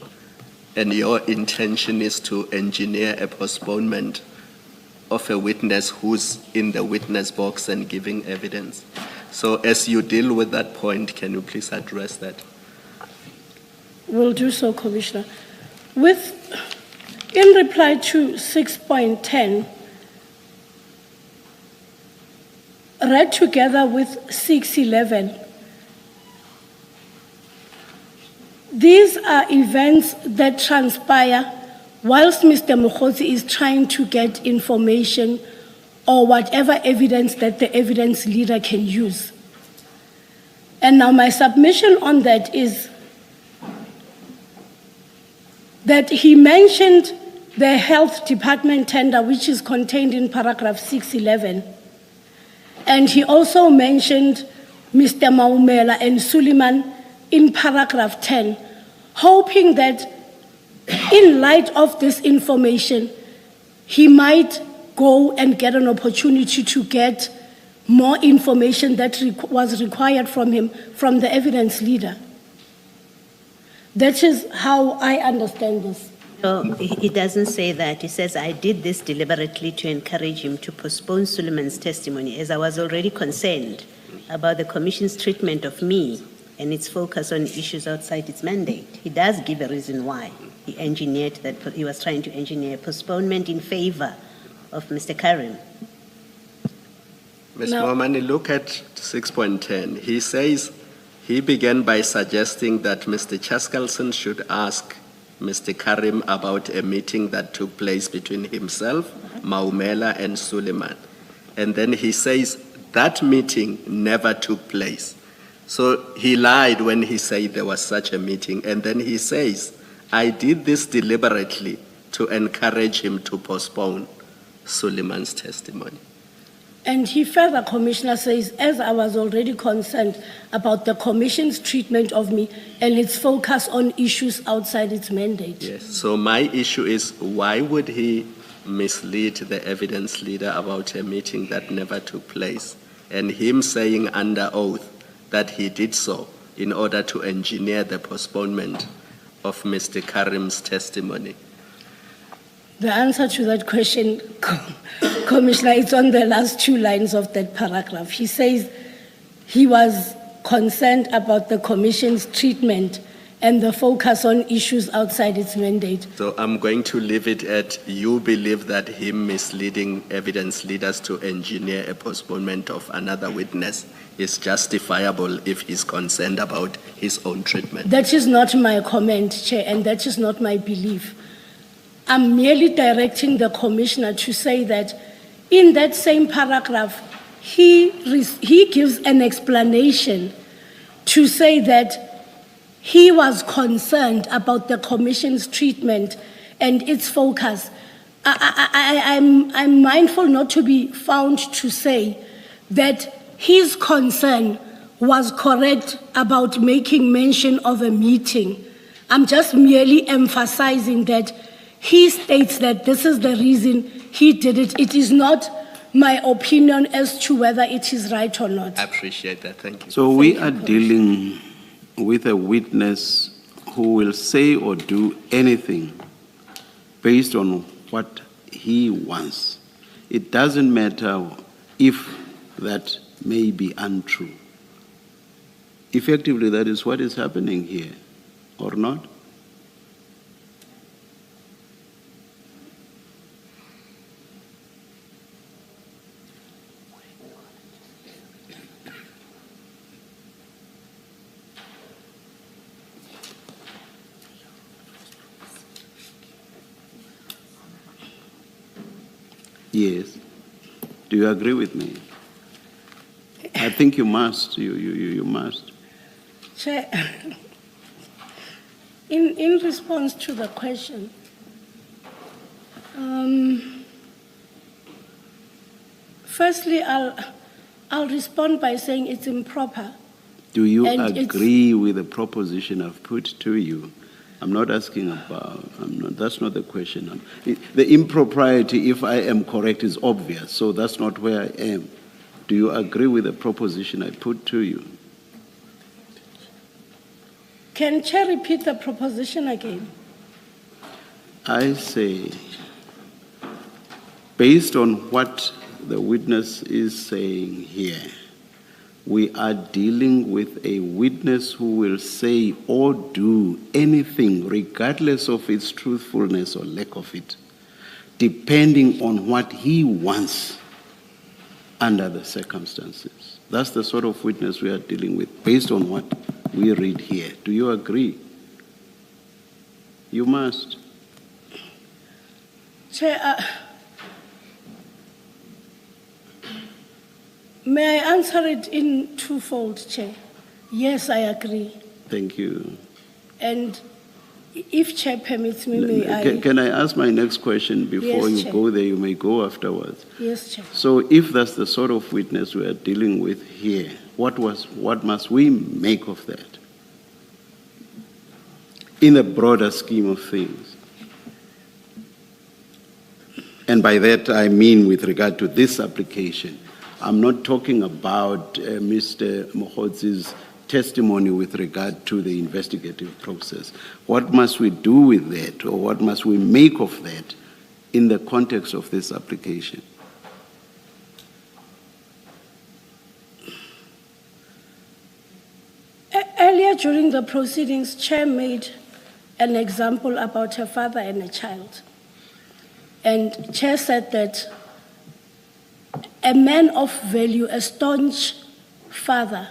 and your intention is to engineer a postponement of a witness who's in the witness box and giving evidence. So as you deal with that point, can you please address that? Will do so, Commissioner. In reply to 6.10, read together with 6.11, these are events that transpire whilst Mr. Mogotsi is trying to get information or whatever evidence that the evidence leader can use. And now my submission on that is that he mentioned the health department tender, which is contained in paragraph 6.11. And he also mentioned Mr. Maumela and Suleiman in paragraph 10, hoping that in light of this information, he might go and get an opportunity to get more information that was required from him, from the evidence leader. That is how I understand this. No, he doesn't say that. He says, I did this deliberately to encourage him to postpone Suleiman's testimony, as I was already concerned about the Commission's treatment of me and its focus on issues outside its mandate. He does give a reason why he engineered that. He was trying to engineer postponement in favor of Mr. Karim. Ms. Momani, look at 6.10. He says he began by suggesting that Mr. 𝐼𝐵𝐠𝐶𝐭 should ask Mr. Karim about a meeting that took place between himself, Maumela, and Suleiman. And then he says that meeting never took place. So he lied when he said there was such a meeting. And then he says, I did this deliberately to encourage him to postpone Suleiman's testimony. And he further, Commissioner, says, as I was already concerned about the Commission's treatment of me and its focus on issues outside its mandate. Yes, so my issue is, why would he mislead the evidence leader about a meeting that never took place? And him saying under oath that he did so in order to engineer the postponement of Mr. Karim's testimony? The answer to that question, Commissioner, it's on the last 2 lines of that paragraph. He says he was concerned about the Commission's treatment and the focus on issues outside its mandate. So I'm going to leave it at, you believe that him misleading evidence leaders to engineer a postponement of another witness is justifiable if he's concerned about his own treatment? That is not my comment, Chair, and that is not my belief. I'm merely directing the Commissioner to say that in that same paragraph, he gives an explanation to say that he was concerned about the Commission's treatment and its focus. I'm mindful not to be found to say that his concern was correct about making mention of a meeting. I'm just merely emphasizing that he states that this is the reason he did it. It is not my opinion as to whether it is right or not. I appreciate that. Thank you. So we are dealing with a witness who will say or do anything based on what he wants. It doesn't matter if that may be untrue. Effectively, that is what is happening here, or not? Yes. Do you agree with me? I think you must. You must. Chair, in response to the question, firstly, I'll respond by saying it's improper. Do you agree with the proposition I've put to you? I'm not asking about, that's not the question. The impropriety, if I am correct, is obvious, so that's not where I am. Do you agree with the proposition I put to you? Can Chair repeat the proposition again? I say, based on what the witness is saying here, we are dealing with a witness who will say or do anything, regardless of its truthfulness or lack of it, depending on what he wants under the circumstances. That's the sort of witness we are dealing with, based on what we read here. Do you agree? You must. Chair, may I answer it in twofold, Chair? Yes, I agree. Thank you. And if Chair permits me, may I... Can I ask my next question before Yes, you Chair. go there? You may go afterwards. Yes, Chair. So if that's the sort of witness we are dealing with here, what must we make of that in the broader scheme of things? And by that I mean with regard to this application. I'm not talking about Mr. Mogotsi's testimony with regard to the investigative process. What must we do with that, or what must we make of that in the context of this application? Earlier during the proceedings, Chair made an example about a father and a child. And Chair said that a man of value, a staunch father,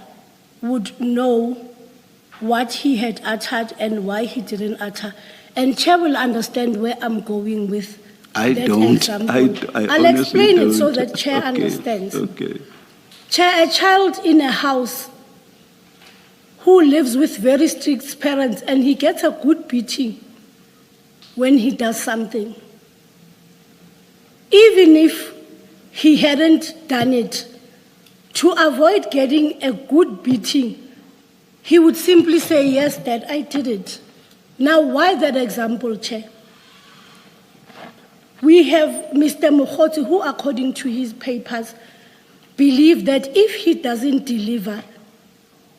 would know what he had uttered and why he didn't utter. And Chair will understand where I'm going with I that don't. example. I'll explain it so don't. that Chair understands. Okay. Chair, a child in a house who lives with very strict parents and he gets a good beating when he does something. Even if he hadn't done it, to avoid getting a good beating, he would simply say, yes, Dad, I did it. Now, why that example, Chair? We have Mr. Mogotsi, who, according to his papers, believe that if he doesn't deliver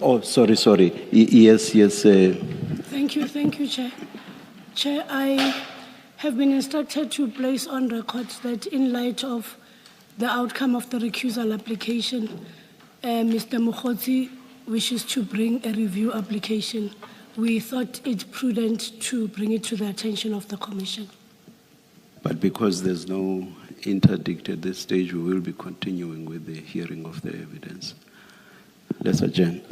Oh, sorry. Yes. Thank you, Chair. Chair, I have been instructed to place on record that in light of the outcome of the recusal application, Mr. Mogotsi wishes to bring a review application. We thought it prudent to bring it to the attention of the Commission. But because there's no interdict at this stage, we will be continuing with the hearing of the evidence. Let's adjourn.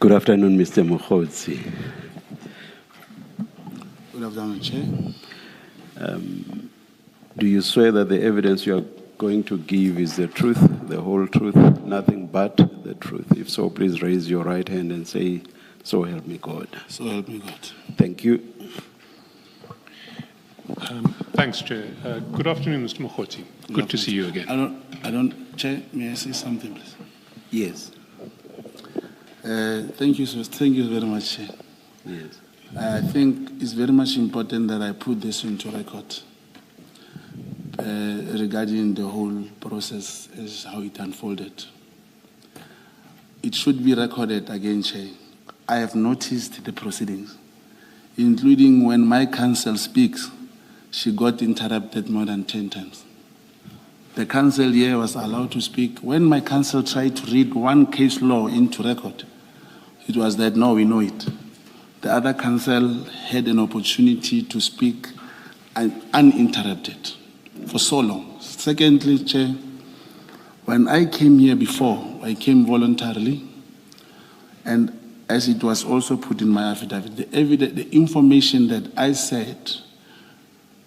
Good afternoon, Mr. Mogotsi. Good afternoon, Chair. Do you swear that the evidence you are going to give is the truth, the whole truth, nothing but the truth? If so, please raise your right hand and say, "So help me God." So help me God. Thank you. Thanks, Chair. Good afternoon, Mr. Mogotsi. Good to see you again. Chair, may I say something, please? Yes. Thank you, sir. Thank you very much, Chair. Yes. I think it's very much important that I put this into record regarding the whole process as how it unfolded. It should be recorded again, Chair. I have noticed the proceedings, including when my counsel speaks, she got interrupted more than 10 times. The counsel here was allowed to speak. When my counsel tried to read one case law into record, it was that, no, we know it. The other counsel had an opportunity to speak uninterrupted for so long. Secondly, Chair, when I came here before, I came voluntarily, and as it was also put in my affidavit, the information that I said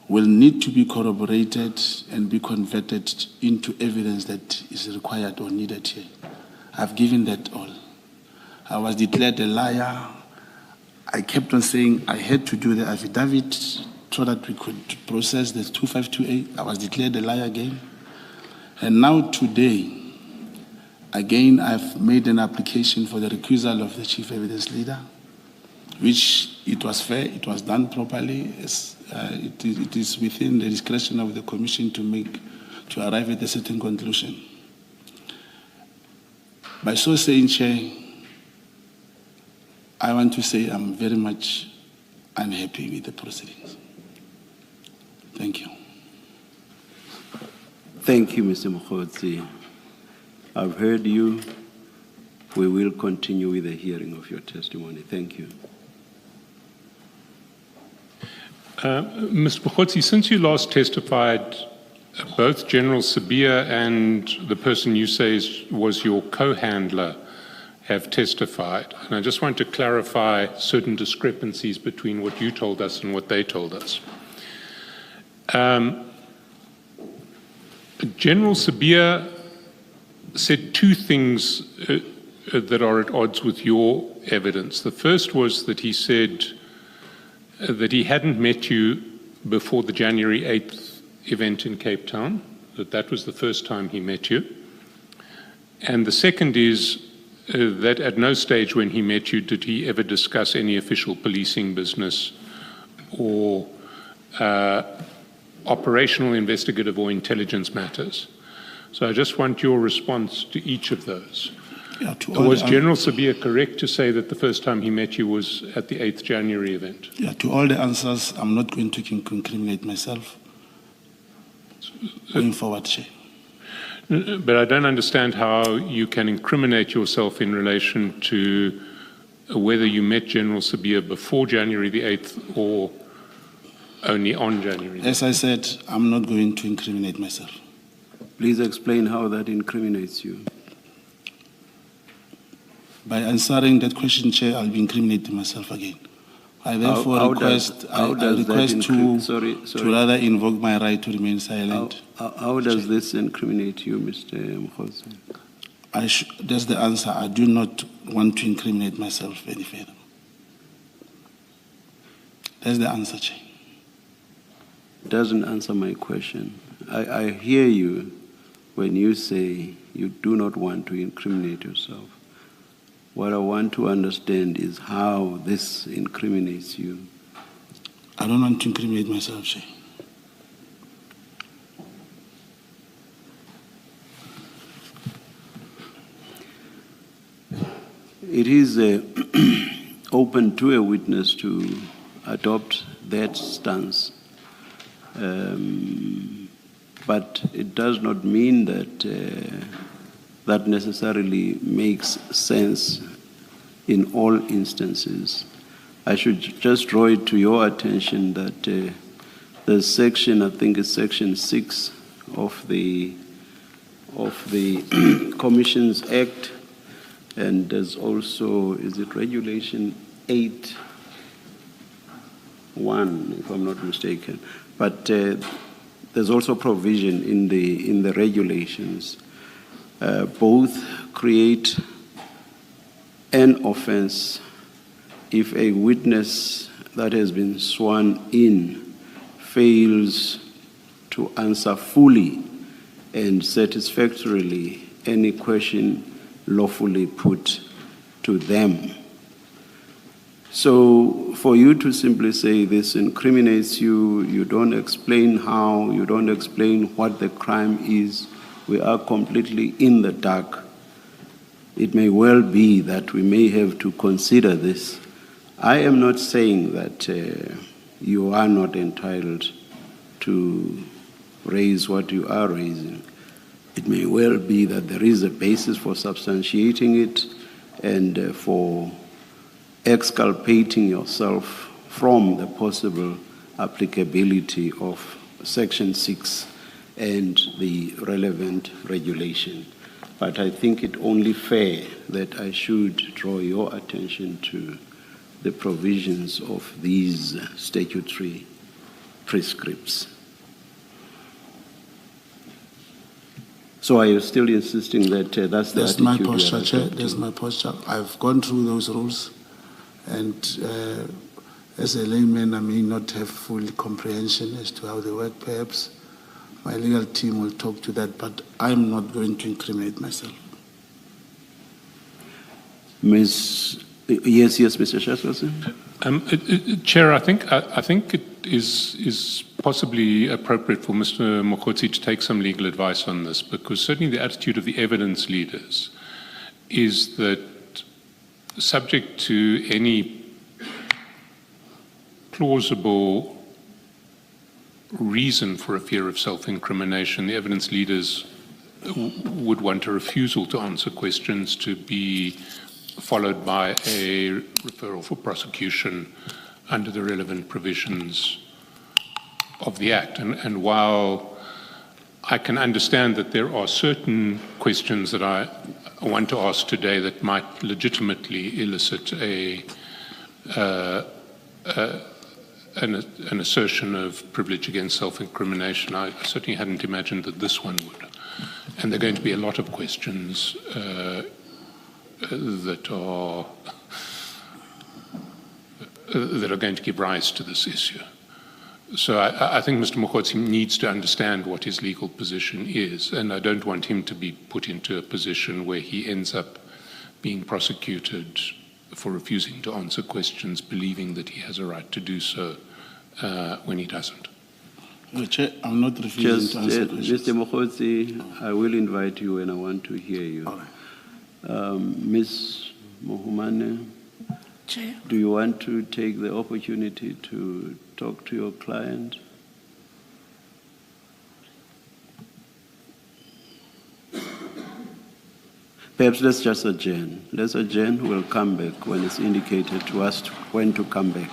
will need to be corroborated and be converted into evidence that is required or needed here. I've given that all. I was declared a liar. I kept on saying I had to do the affidavit so that we could process the 252A. I was declared a liar again. And now today, again, I've made an application for the recusal of the chief evidence leader, which it was fair, it was done properly. It is within the discretion of the Commission to arrive at a certain conclusion. By so saying, Chair, I want to say I'm very much unhappy with the proceedings. Thank you. Thank you, Mr. Mogotsi. I've heard you. We will continue with the hearing of your testimony. Thank you. Mr. Mogotsi, since you last testified, both General 𝐬𝐫𝐸 and the person you say was your co-handler have testified. And I just want to clarify certain discrepancies between what you told us and what they told us. General 𝐬𝐫𝐸 said two things that are at odds with your evidence. The first was that he said that he hadn't met you before the January 8th event in Cape Town, that was the first time he met you. And the second is that at no stage when he met you did he ever discuss any official policing business or operational, investigative, or intelligence matters. So I just want your response to each of those. Yeah, was General 𝐬𝐫𝐸 correct to say that the first time he met you was at the 8th January event? Yeah, to all the answers, I'm not going to incriminate myself going forward, Chair. But I don't understand how you can incriminate yourself in relation to whether you met General 𝐬𝐫𝐸 before January the 8th or only on January the 8th. As I said, I'm not going to incriminate myself. Please explain how that incriminates you. By answering that question, Chair, I'll be incriminating myself again. I therefore How request, does- how I does that request to, sorry. to rather invoke my right to remain silent. How does this incriminate you, Mr. Mogotsi? That's the answer. I do not want to incriminate myself any further. That's the answer, Chair. Doesn't answer my question. I hear you when you say you do not want to incriminate yourself. What I want to understand is how this incriminates you. I don't want to incriminate myself, Chair. It is open to a witness to adopt that stance. But it does not mean that that necessarily makes sense in all instances. I should just draw it to your attention that the section, I think it's section 6 of the Commissions Act, and there's also, is it Regulation 8(1), if I'm not mistaken. But there's also provision in the regulations. Both create an offense if a witness that has been sworn in fails to answer fully and satisfactorily any question lawfully put to them. So for you to simply say this incriminates you, you don't explain how, you don't explain what the crime is, we are completely in the dark. It may well be that we may have to consider this. I am not saying that you are not entitled to raise what you are raising. It may well be that there is a basis for substantiating it and for exculpating yourself from the possible applicability of Section 6 and the relevant regulation. But I think it only fair that I should draw your attention to the provisions of these statutory prescripts. So are you still insisting that that's the attitude my you are posture, Chair. adopting? That's my posture. I've gone through those rules, and as a layman, I may not have full comprehension as to how they work. Perhaps my legal team will talk to that, but I'm not going to incriminate myself. Yes, Mr. Shaswasan. Chair, I think it is possibly appropriate for Mr. Mogotsi to take some legal advice on this, because certainly the attitude of the evidence leaders is that, subject to any plausible reason for a fear of self-incrimination, the evidence leaders would want a refusal to answer questions to be followed by a referral for prosecution under the relevant provisions of the Act. And while I can understand that there are certain questions that I want to ask today that might legitimately elicit an assertion of privilege against self-incrimination, I certainly hadn't imagined that this one would. And there are going to be a lot of questions that are going to give rise to this issue. So I think Mr. Mogotsi needs to understand what his legal position is, and I don't want him to be put into a position where he ends up being prosecuted for refusing to answer questions, believing that he has a right to do so when he doesn't. Chair, I'm not refusing to answer questions. Mr. Mogotsi, I will invite you and I want to hear you. All right. Ms. Mohumane, Chair. do you want to take the opportunity to talk to your client? Perhaps let's just adjourn. Let's adjourn. We'll come back when it's indicated to us when to come back.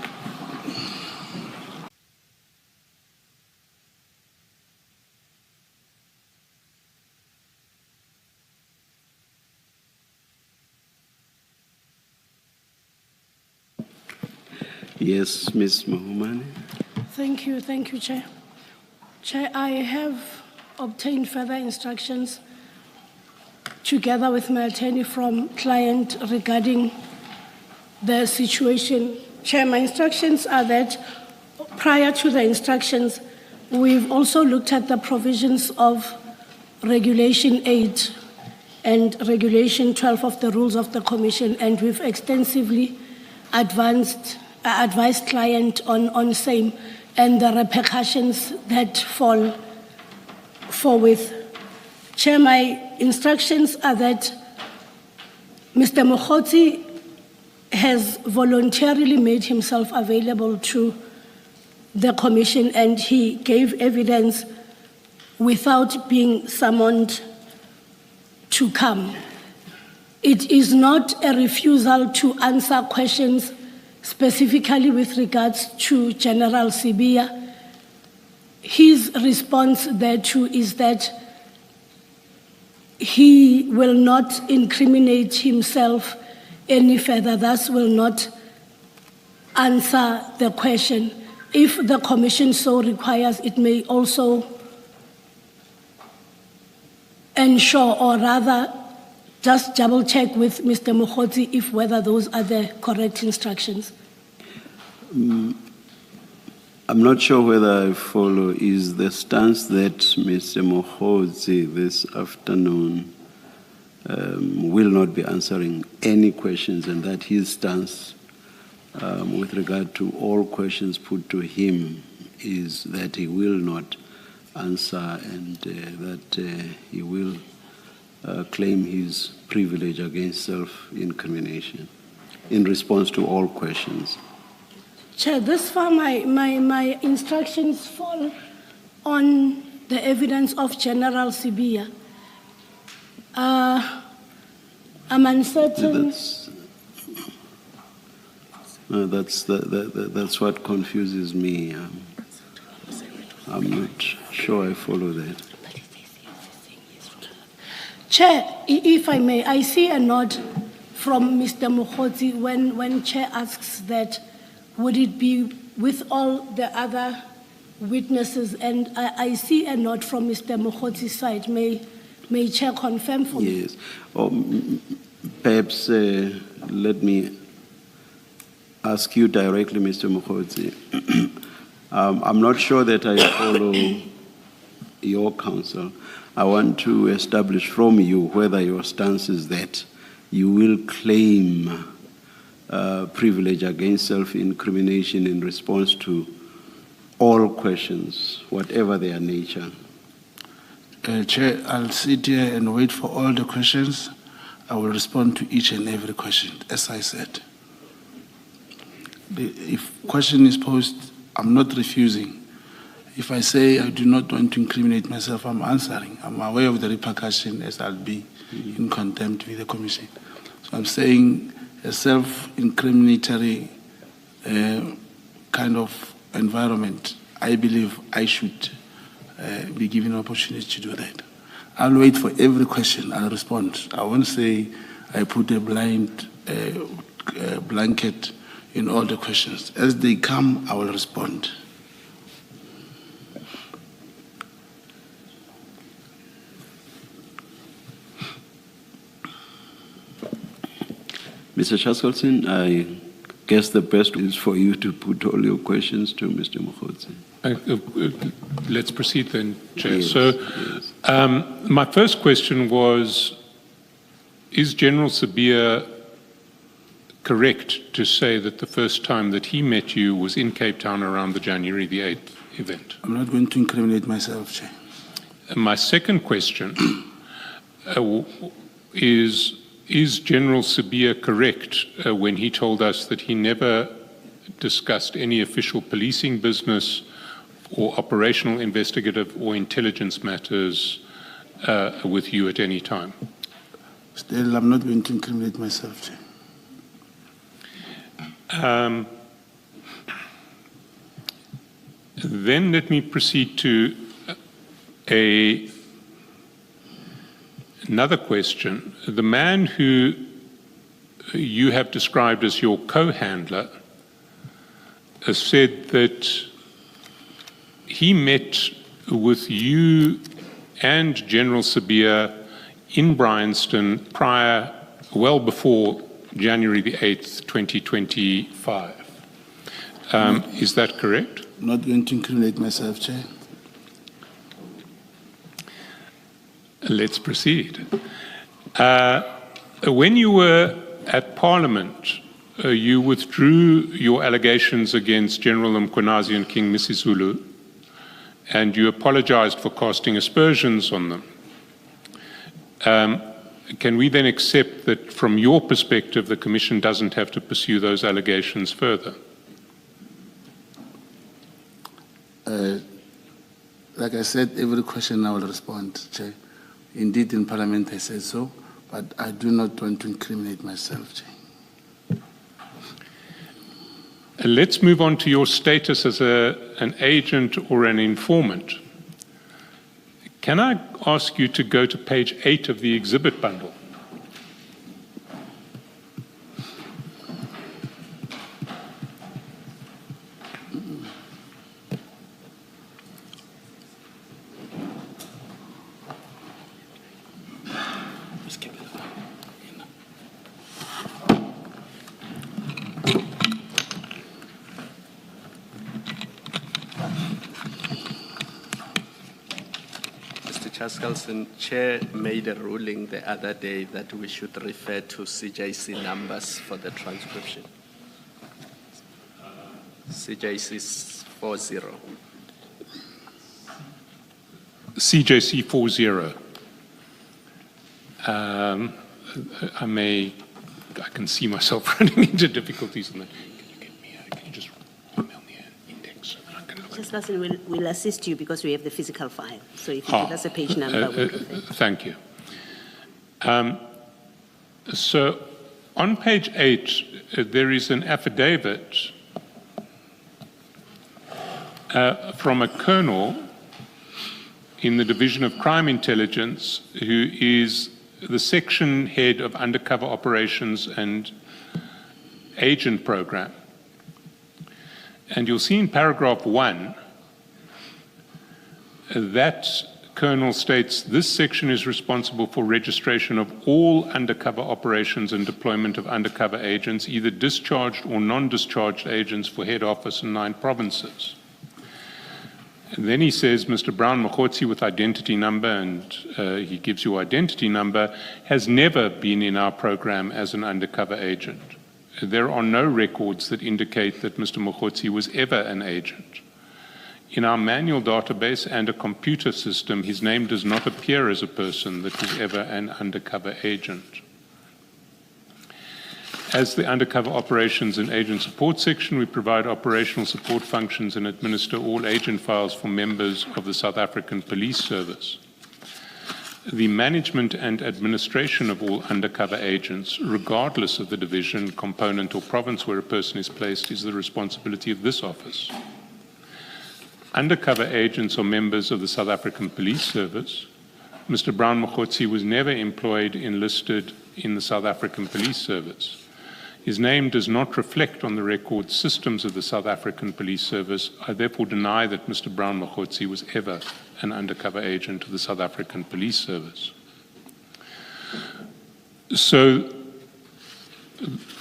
Yes, Ms. Mahumane. Thank you, Chair. Chair, I have obtained further instructions together with my attorney from client regarding the situation. Chair, my instructions are that prior to the instructions, we've also looked at the provisions of Regulation 8 and Regulation 12 of the Rules of the Commission, and we've extensively advised client on same and the repercussions that fall forthwith. Chair, my instructions are that Mr. Mogotsi has voluntarily made himself available to the Commission, and he gave evidence without being summoned to come. It is not a refusal to answer questions specifically with regards to General 𝐬𝐫𝐬𝐫𝐤. His response thereto is that he will not incriminate himself any further, thus will not answer the question. If the Commission so requires, it may also ensure, or rather just double check with Mr. Mogotsi if whether those are the correct instructions. I'm not sure whether I follow. Is the stance that Mr. Mogotsi this afternoon will not be answering any questions, and that his stance with regard to all questions put to him is that he will not answer, and that he will claim his privilege against self-incrimination in response to all questions? Chair, thus far my instructions fall on the evidence of General 𝐬𝐫𝐬𝐫𝐤. I'm uncertain. That's what confuses me. I'm not sure I follow that. Chair, if I may, I see a nod from Mr. Mogotsi when Chair asks that would it be with all the other witnesses, and I see a nod from Mr. Mogotsi's side. May Chair confirm for me? Yes. Perhaps let me ask you directly, Mr. Mogotsi. I'm not sure that I follow your counsel. I want to establish from you whether your stance is that you will claim privilege against self-incrimination in response to all questions, whatever their nature. Chair, I'll sit here and wait for all the questions. I will respond to each and every question, as I said. If question is posed, I'm not refusing. If I say I do not want to incriminate myself, I'm answering. I'm aware of the repercussion, as I'll be in contempt with the Commission. So I'm saying a self-incriminatory kind of environment, I believe I should be given an opportunity to do that. I'll wait for every question, I'll respond. I won't say I put a blanket in all the questions. As they come, I will respond. Mr. 𝐼𝐶𝐬𝐿, I guess the best is for you to put all your questions to Mr. Mogotsi. Let's proceed then, Chair. Yes, so yes. My first question was, is General 𝐬𝐫𝐬𝐫𝐤 correct to say that the first time that he met you was in Cape Town around the January the 8th event? I'm not going to incriminate myself, Chair. My second question is General 𝐬𝐫𝐬𝐫𝐤 correct when he told us that he never discussed any official policing business or operational, investigative, or intelligence matters with you at any time? Still, I'm not going to incriminate myself, Chair. Then let me proceed to another question. The man who you have described as your co-handler said that he met with you and General Sabia in Bryanston well before January the 8th, 2025. Is that correct? Not going to incriminate myself, Chair. Let's proceed. When you were at Parliament, you withdrew your allegations against General Mkhwanazi and King Misisulu, and you apologized for casting aspersions on them. Can we then accept that from your perspective, the Commission doesn't have to pursue those allegations further? Like I said, every question I will respond, Chair. Indeed, in Parliament I said so, but I do not want to incriminate myself, Chair. Let's move on to your status as an agent or an informant. Can I ask you to go to page 8 of the exhibit bundle? 𝐶𝐬𝐧'𝐭, Chair made a ruling the other day that we should refer to CJC numbers for the transcription. CJC is 40. CJC 40. I can see myself running into difficulties on that. Can you just email me an index? So I can look Just listen, we'll assist you because we have the physical file. So if you give us a page number, we'll do that. Thank you. So on page 8, there is an affidavit from a colonel in the Division of Crime Intelligence who is the section head of undercover operations and agent program. And you'll see in paragraph 1 that colonel states, this section is responsible for registration of all undercover operations and deployment of undercover agents, either discharged or non-discharged agents for head office in 9 provinces. And then he says, Mr. Brown Mogotsi with identity number, and he gives you identity number, has never been in our program as an undercover agent. There are no records that indicate that Mr. Mogotsi was ever an agent. In our manual database and a computer system, his name does not appear as a person that was ever an undercover agent. As the Undercover Operations and Agent Support section, we provide operational support functions and administer all agent files for members of the South African Police Service. The management and administration of all undercover agents, regardless of the division, component or province where a person is placed, is the responsibility of this office. Undercover agents are members of the South African Police Service. Mr. Brown Mogotsi was never employed, enlisted in the South African Police Service. His name does not reflect on the record systems of the South African Police Service. I therefore deny that Mr. Brown Mogotsi was ever an undercover agent of the South African Police Service. So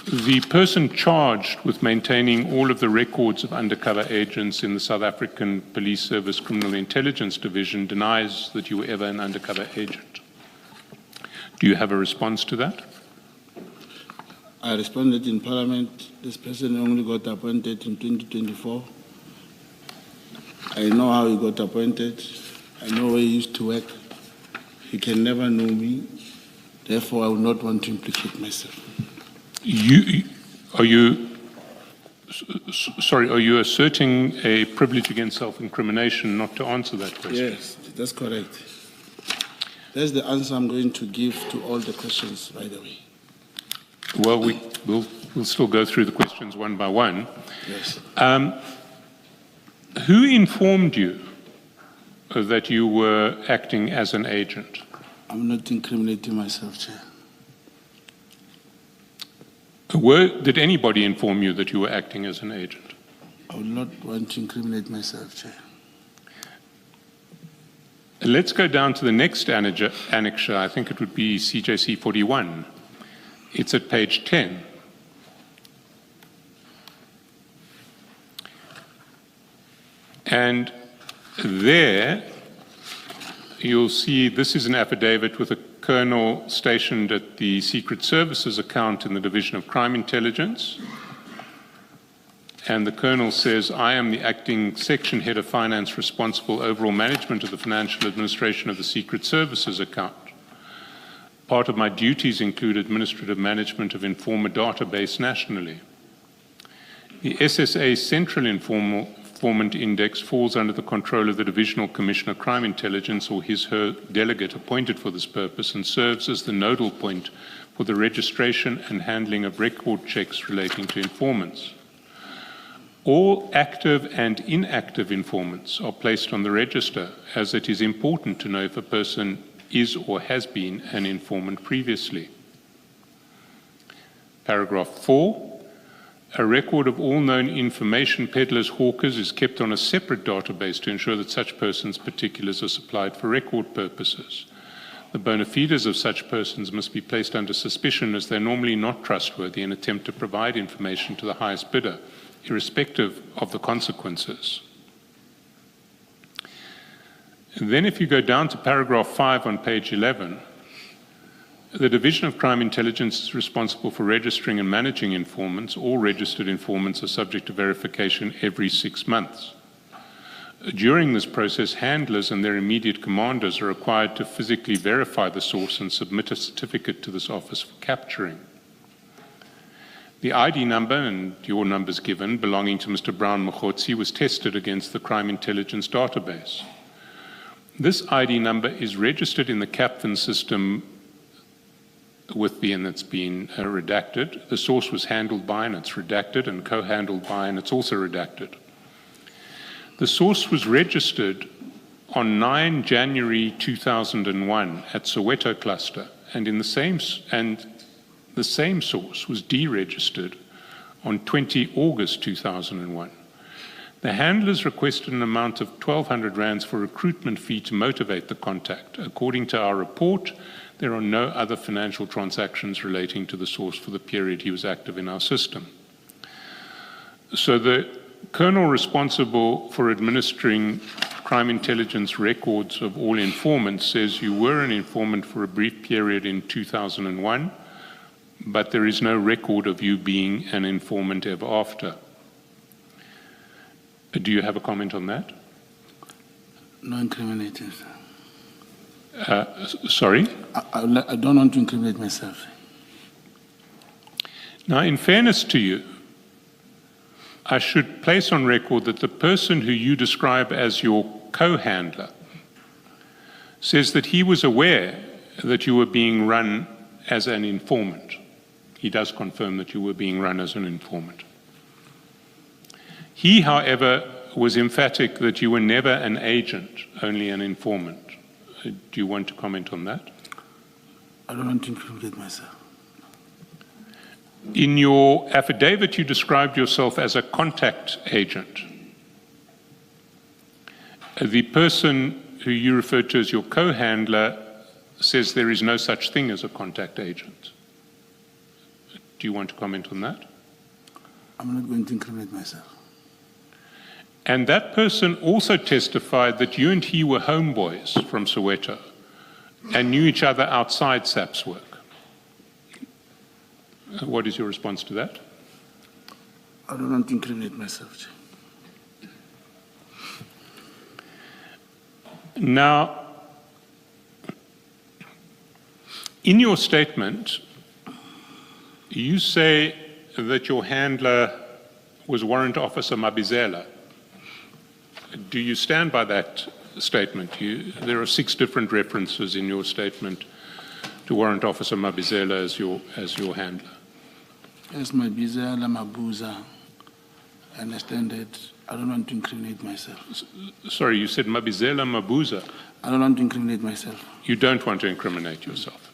the person charged with maintaining all of the records of undercover agents in the South African Police Service Criminal Intelligence Division denies that you were ever an undercover agent. Do you have a response to that? I responded in Parliament. This person only got appointed in 2024. I know how he got appointed. I know where he used to work. He can never know me. Therefore, I would not want to implicate myself. Are you asserting a privilege against self-incrimination not to answer that question? Yes, that's correct. That's the answer I'm going to give to all the questions right away. Well, we'll still go through the questions one by one. Yes. Who informed you that you were acting as an agent? I'm not incriminating myself, Chair. Did anybody inform you that you were acting as an agent? I would not want to incriminate myself, Chair. Let's go down to the next annexure. I think it would be CJC 41. It's at page 10. And there you'll see this is an affidavit with a colonel stationed at the Secret Services account in the Division of Crime Intelligence. And the colonel says, I am the acting section head of finance responsible overall management of the financial administration of the Secret Services account. Part of my duties include administrative management of informer database nationally. The SSA Central Informant Index falls under the control of the Divisional Commissioner of Crime Intelligence or his/her delegate appointed for this purpose and serves as the nodal point for the registration and handling of record checks relating to informants. All active and inactive informants are placed on the register, as it is important to know if a person is or has been an informant previously. Paragraph 4. A record of all known information peddlers, hawkers is kept on a separate database to ensure that such persons' particulars are supplied for record purposes. The bona fides of such persons must be placed under suspicion as they're normally not trustworthy and attempt to provide information to the highest bidder, irrespective of the consequences. And then if you go down to paragraph 5 on page 11, the Division of Crime Intelligence is responsible for registering and managing informants. All registered informants are subject to verification every 6 months. During this process, handlers and their immediate commanders are required to physically verify the source and submit a certificate to this office for capturing. The ID number, and your numbers given, belonging to Mr. Brown Mogotsi was tested against the crime intelligence database. This ID number is registered in the CAPTHAN system with the, and it's been redacted. The source was handled by and it's redacted, and co-handled by and it's also redacted. The source was registered on 9 January 2001 at Soweto cluster, and the same source was deregistered on 20 August 2001. The handlers requested an amount of 1,200 rands for recruitment fee to motivate the contact. According to our report, there are no other financial transactions relating to the source for the period he was active in our system. So the colonel responsible for administering crime intelligence records of all informants says you were an informant for a brief period in 2001, but there is no record of you being an informant ever after. Do you have a comment on that? No incriminating, sir. Sorry? I don't want to incriminate myself. Now, in fairness to you, I should place on record that the person who you describe as your co-handler says that he was aware that you were being run as an informant. He does confirm that you were being run as an informant. He, however, was emphatic that you were never an agent, only an informant. Do you want to comment on that? I don't want to incriminate myself. In your affidavit, you described yourself as a contact agent. The person who you referred to as your co-handler says there is no such thing as a contact agent. Do you want to comment on that? I'm not going to incriminate myself. And that person also testified that you and he were homeboys from Soweto and knew each other outside SAP's work. What is your response to that? I don't want to incriminate myself. Now, in your statement, you say that your handler was Warrant Officer Mabizela. Do you stand by that statement? There are 6 different references in your statement to Warrant Officer Mabizela as your handler. Yes, Mabizela, Mabuza. I understand it. I don't want to incriminate myself. Sorry, you said Mabizela Mabuza. I don't want to incriminate myself. You don't want to incriminate yourself.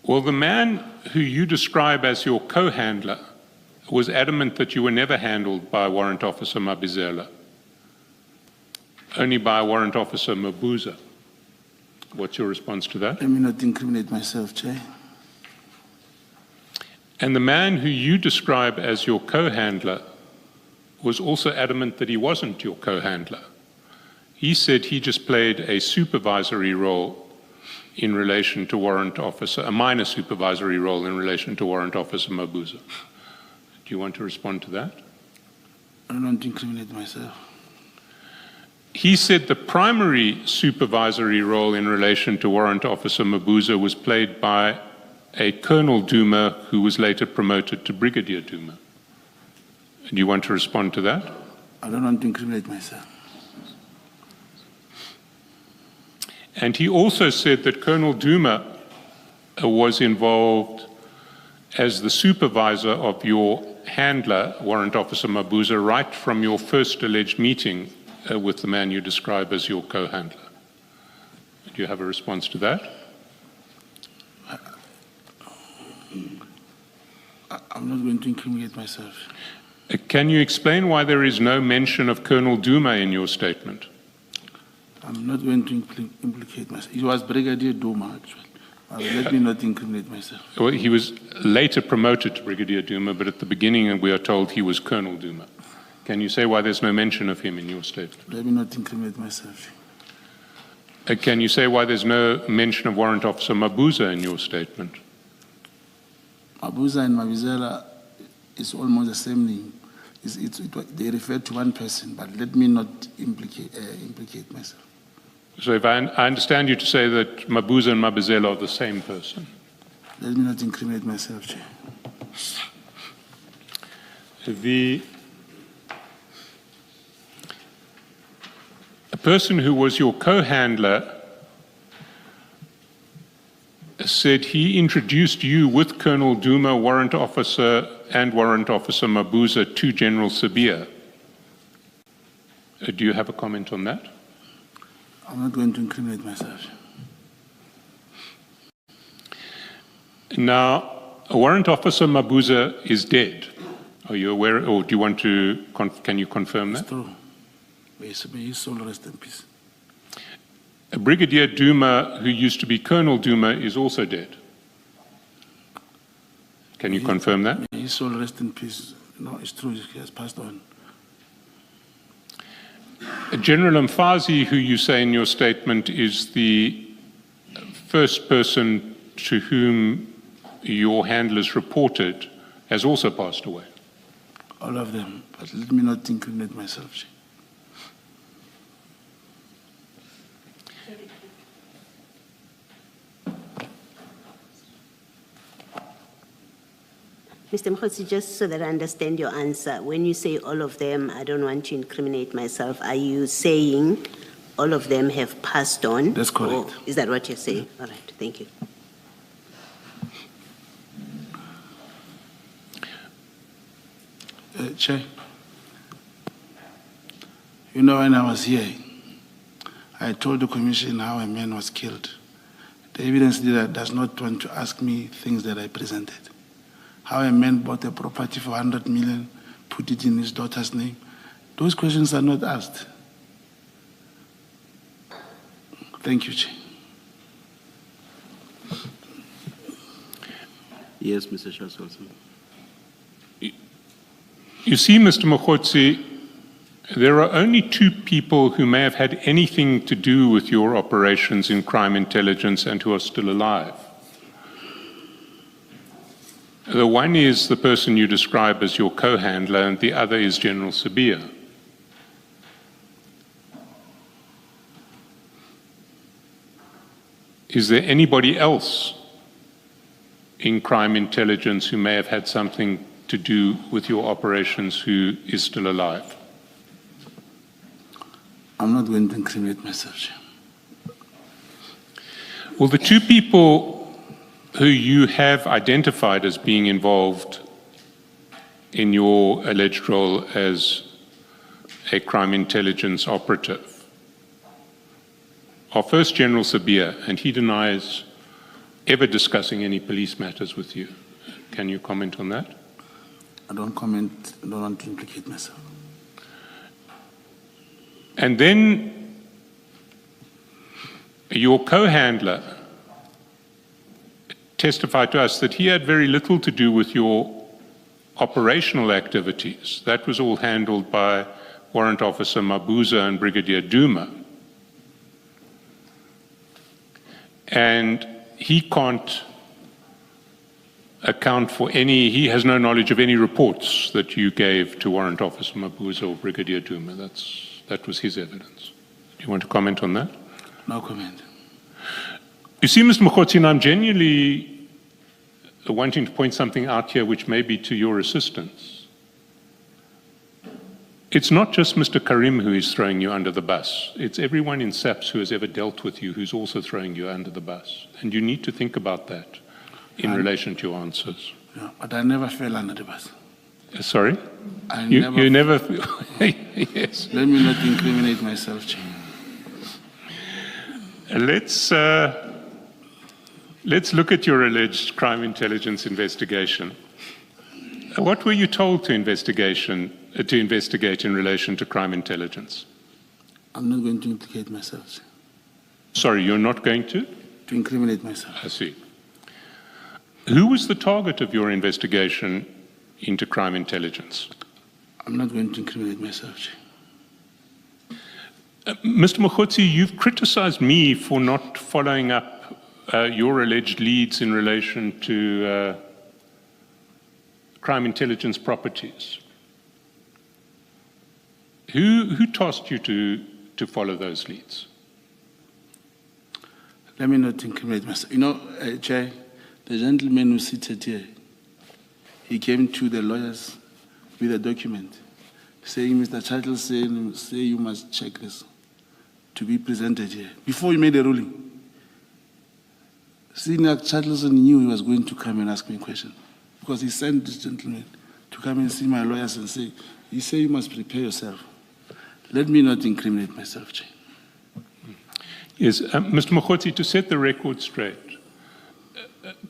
Well, the man who you describe as your co-handler was adamant that you were never handled by Warrant Officer Mabizela, only by Warrant Officer Mabuza. What's your response to that? Let me not incriminate myself, Chair. And the man who you describe as your co-handler was also adamant that he wasn't your co-handler. He said he just played a supervisory role in relation to Warrant Officer, a minor supervisory role in relation to Warrant Officer Mabuza. Do you want to respond to that? I don't want to incriminate myself. He said the primary supervisory role in relation to Warrant Officer Mabuza was played by a Colonel Duma who was later promoted to Brigadier Duma. Do you want to respond to that? I don't want to incriminate myself. And he also said that Colonel Duma was involved as the supervisor of your handler, Warrant Officer Mabuza, right from your first alleged meeting with the man you describe as your co-handler. Do you have a response to that? I'm not going to incriminate myself. Can you explain why there is no mention of Colonel Duma in your statement? I'm not going to implicate myself. It was Brigadier Duma, actually. Let me not incriminate myself. Well, he was later promoted to Brigadier Duma, but at the beginning we are told he was Colonel Duma. Can you say why there's no mention of him in your statement? Let me not incriminate myself. Can you say why there's no mention of Warrant Officer Mabuza in your statement? Mabuza and Mabizela is almost the same name. They refer to one person, but let me not implicate myself. So if I understand you to say that Mabuza and Mabizela are the same person. Let me not incriminate myself, Chair. A person who was your co-handler said he introduced you with Colonel Duma, Warrant Officer, and Warrant Officer Mabuza to General 𝐬𝐫𝐸. Do you have a comment on that? I'm not going to incriminate myself. Now, Warrant Officer Mabuza is dead. Are you aware, or do you want to, can you confirm that? It's true. May his soul rest in peace. Brigadier Duma, who used to be Colonel Duma, is also dead. Can you confirm that? May his soul rest in peace. No, it's true, he has passed on. General 𝐼mfazi, who you say in your statement is the first person to whom your handlers reported, has also passed away. All of them, but let me not incriminate myself. Mr. Mogotsi, just so that I understand your answer, when you say all of them, I don't want to incriminate myself, are you saying all of them have passed on? That's correct. Or is that what you're saying? All right, thank you. Chair, you know, when I was here, I told the Commission how a man was killed. The evidence leader does not want to ask me things that I presented. How a man bought a property for 100 million, put it in his daughter's name. Those questions are not asked. Thank you, Chair. Yes, Mr. Chairperson. You see, Mr. Mogotsi, there are only two people who may have had anything to do with your operations in crime intelligence and who are still alive. The one is the person you describe as your co-handler, and the other is General 𝐬𝐫𝐸. Is there anybody else in crime intelligence who may have had something to do with your operations who is still alive? I'm not going to incriminate myself, Chair. Well, the two people who you have identified as being involved in your alleged role as a crime intelligence operative are first General 𝐬𝐫𝐸, and he denies ever discussing any police matters with you. Can you comment on that? I don't comment, I don't want to implicate myself. And then your co-handler testified to us that he had very little to do with your operational activities. That was all handled by Warrant Officer Mabuza and Brigadier Duma. And he can't account for any, he has no knowledge of any reports that you gave to Warrant Officer Mabuza or Brigadier Duma. That was his evidence. Do you want to comment on that? No comment. You see, Mr. Mogotsi, and I'm genuinely wanting to point something out here which may be to your assistance. It's not just Mr. Karim who is throwing you under the bus. It's everyone in SAPS who has ever dealt with you who's also throwing you under the bus. And you need to think about that in relation to your answers. Yeah, but I never fell under the bus. Sorry? You never yes. Let me not incriminate myself, Chair. Let's look at your alleged crime intelligence investigation. What were you told to investigate in relation to crime intelligence? I'm not going to implicate myself, Chair. Sorry, you're not going to? To incriminate myself. I see. Who was the target of your investigation into crime intelligence? I'm not going to incriminate myself, Chair. Mr. Mogotsi, you've criticized me for not following up your alleged leads in relation to crime intelligence properties. Who tasked you to follow those leads? Let me not incriminate myself. You know, Chair, the gentleman who seated here, he came to the lawyers with a document saying, Mr. Chattel say you must check this to be presented here, before you made a ruling. Senior Chattelson knew he was going to come and ask me a question, because he sent this gentleman to come and see my lawyers and say, you say you must prepare yourself. Let me not incriminate myself, Chair. Yes, Mr. Mogotsi, to set the record straight,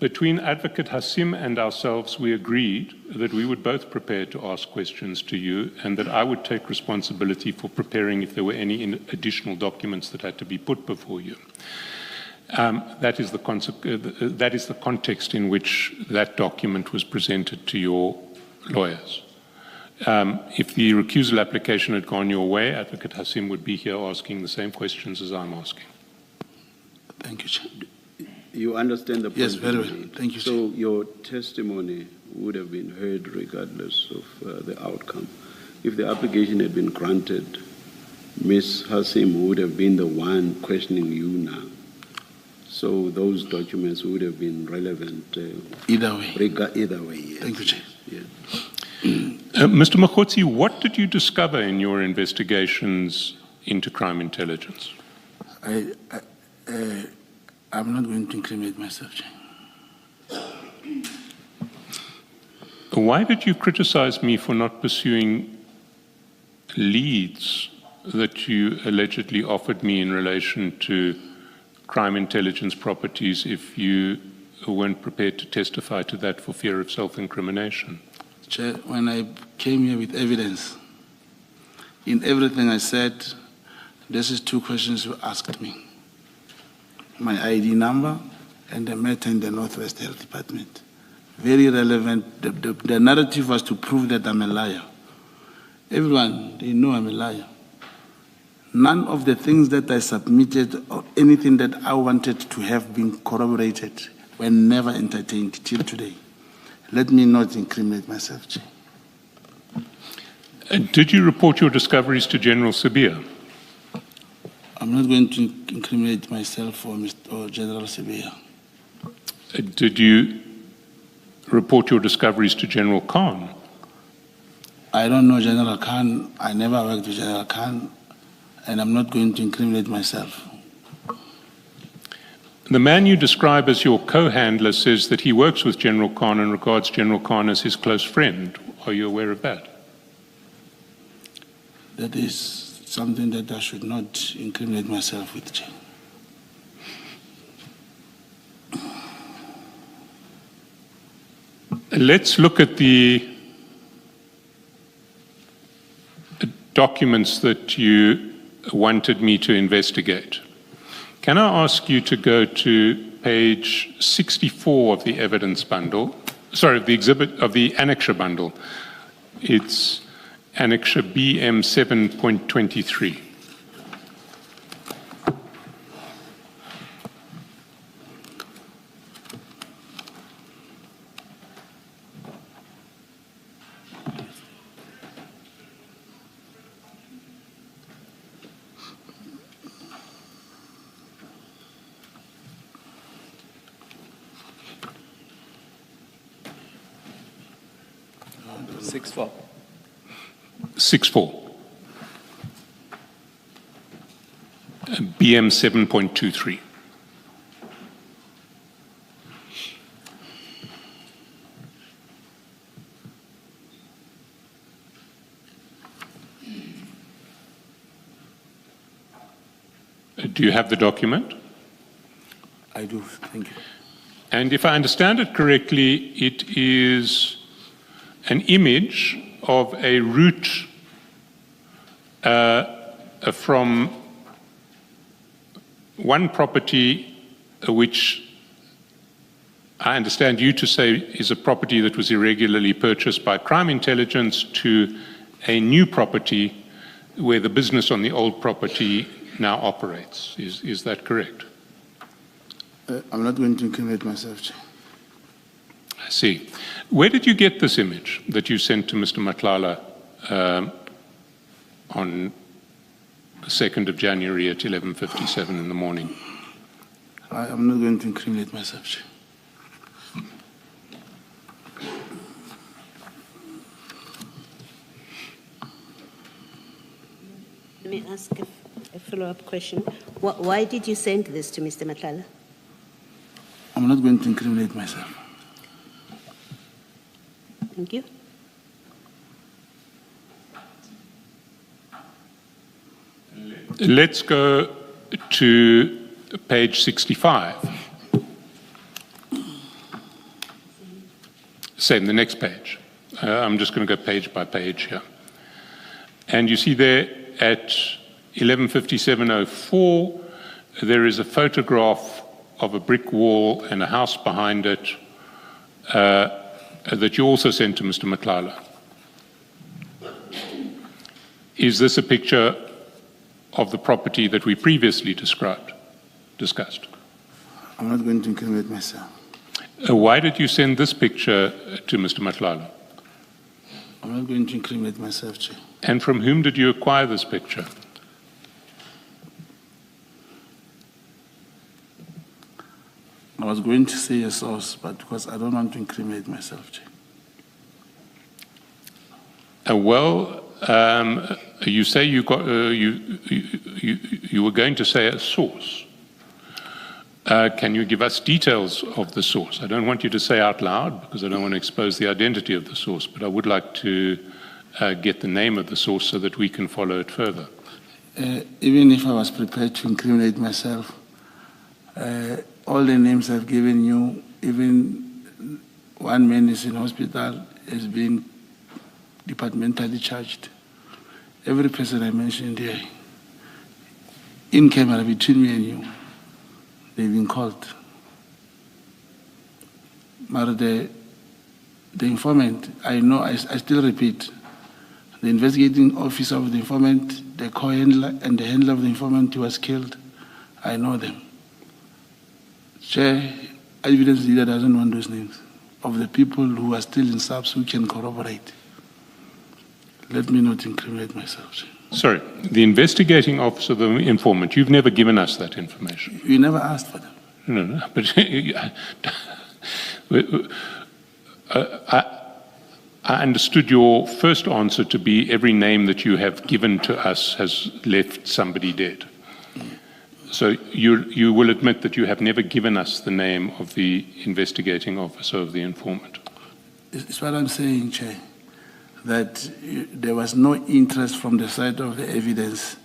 between Advocate Hasim and ourselves, we agreed that we would both prepare to ask questions to you and that I would take responsibility for preparing if there were any additional documents that had to be put before you. That is the context in which that document was presented to your lawyers. If the recusal application had gone your way, Advocate Hasim would be here asking the same questions as I'm asking. Thank you, Chair. You understand the point? Yes, very well. Thank you, So your testimony would have been heard regardless of the outcome. If the application had been granted, Ms. Hasim would have been the one questioning you now. So those documents would have been relevant. Either way. Either way, yes. Thank you, Chair. Yeah. Mr. Mogotsi, what did you discover in your investigations into crime intelligence? I'm not going to incriminate myself, Chair. Why did you criticize me for not pursuing leads that you allegedly offered me in relation to crime intelligence properties if you weren't prepared to testify to that for fear of self-incrimination? Chair, when I came here with evidence, in everything I said, this is two questions you asked me. My ID number and the matter in the Northwest Health Department. Very relevant. The narrative was to prove that I'm a liar. Everyone, they know I'm a liar. None of the things that I submitted or anything that I wanted to have been corroborated were never entertained till today. Let me not incriminate myself, Chair. Did you report your discoveries to General 𝐬𝐫𝐫𝐤? I'm not going to incriminate myself or General 𝐬𝐫𝐫𝐤. Did you report your discoveries to General 𝐾𝐿? I don't know General 𝐾𝐿. I never worked with General 𝐾𝐿, and I'm not going to incriminate myself. The man you describe as your co-handler says that he works with General 𝐾𝐿 and regards General 𝐾𝐿 as his close friend. Are you aware of that? That is something that I should not incriminate myself with, Chair. Let's look at the documents that you wanted me to investigate. Can I ask you to go to page 64 of the evidence bundle, sorry, of the exhibit, of the annexure bundle. It's annexure BM 7.23. BM 7.23. Do you have the document? I do, thank you. And if I understand it correctly, it is an image of a route from one property which I understand you to say is a property that was irregularly purchased by crime intelligence to a new property where the business on the old property now operates. Is that correct? I'm not going to incriminate myself, Chair. I see. Where did you get this image that you sent to Mr. Matlala on the 2nd of January at 11:57 in the morning? I'm not going to incriminate myself, Chair. Let me ask a follow-up question. Why did you send this to Mr. Matlala? I'm not going to incriminate myself. Thank you. Let's go to page 65. Same, the next page. I'm just going to go page by page here. And you see there at 11:57:04, there is a photograph of a brick wall and a house behind it that you also sent to Mr. Matlala. Is this a picture of the property that we previously discussed? I'm not going to incriminate myself. Why did you send this picture to Mr. Matlala? I'm not going to incriminate myself, Chair. And from whom did you acquire this picture? I was going to say a source, but because I don't want to incriminate myself, Chair. You say you got you were going to say a source. Can you give us details of the source? I don't want you to say out loud because I don't want to expose the identity of the source, but I would like to get the name of the source so that we can follow it further. Even if I was prepared to incriminate myself, all the names I've given you, even one man is in hospital, is being departmentally charged. Every person I mentioned here, in camera between me and you, they've been called. But the informant, I know, I still repeat, the investigating officer of the informant, the co-handler and the handler of the informant who was killed, I know them. Chair, evidence leader doesn't want those names of the people who are still in subs who can corroborate. Let me not incriminate myself, Chair. Sorry, the investigating officer, the informant, you've never given us that information. You never asked for them. No, but I understood your first answer to be every name that you have given to us has left somebody dead. So you will admit that you have never given us the name of the investigating officer of the informant. It's what I'm saying, Chair, that there was no interest from the side of the evidence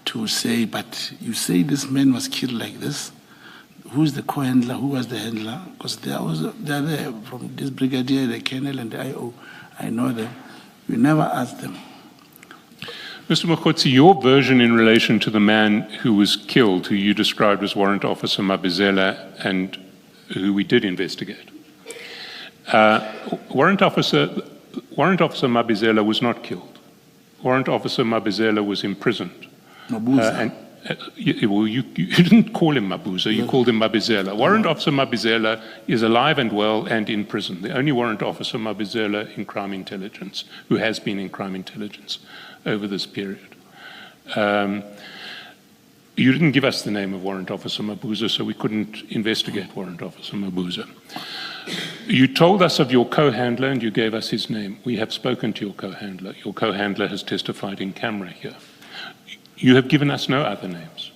to say, but you say this man was killed like this. who's the co-handler, who was the handler, because they are there from this brigadier, the colonel, and the IO. I know them. We never asked them. Mr. Mogotsi, your version in relation to the man who was killed, who you described as Warrant Officer Mabizela, and who we did investigate. Warrant Officer Mabizela was not killed. Warrant Officer Mabizela was imprisoned. Mabuza. Well, you didn't call him Mabuza, you called him Mabizela. Warrant Officer Mabizela is alive and well and in prison. The only Warrant Officer Mabizela in crime intelligence, who has been in crime intelligence over this period. You didn't give us the name of Warrant Officer Mabuza, so we couldn't investigate Warrant Officer Mabuza. You told us of your co-handler and you gave us his name. We have spoken to your co-handler. Your co-handler has testified in camera here. You have given us no other names.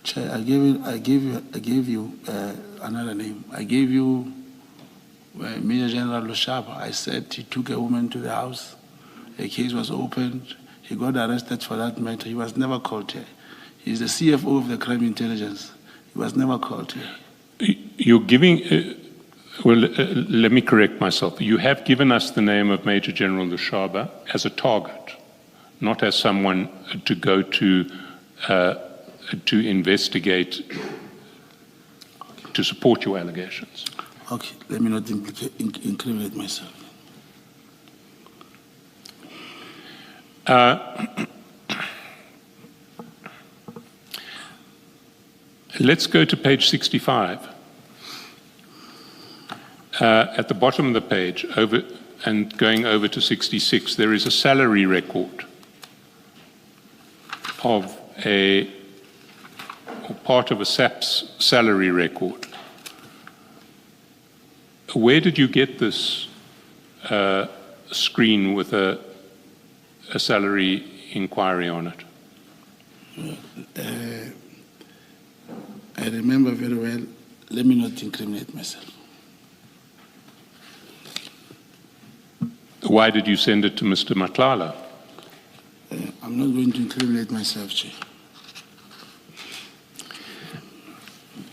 Chair, I gave you another name. I gave you Major General 𝐬𝐮𝐬𝐫𝐞. I said he took a woman to the house. A case was opened. He got arrested for that matter. He was never called here. He's the CFO of the crime intelligence. He was never called here. You're giving. Well, let me correct myself. You have given us the name of Major General 𝐬𝐮𝐬𝐫𝐞 as a target, not as someone to go to investigate, to support your allegations. Okay, let me not incriminate myself. Let's go to page 65. At the bottom of the page, and going over to 66, there is a salary record of part of a SAP's salary record. Where did you get this screen with a salary inquiry on it? I remember very well. Let me not incriminate myself. Why did you send it to Mr. Matlala? I'm not going to incriminate myself, Chair.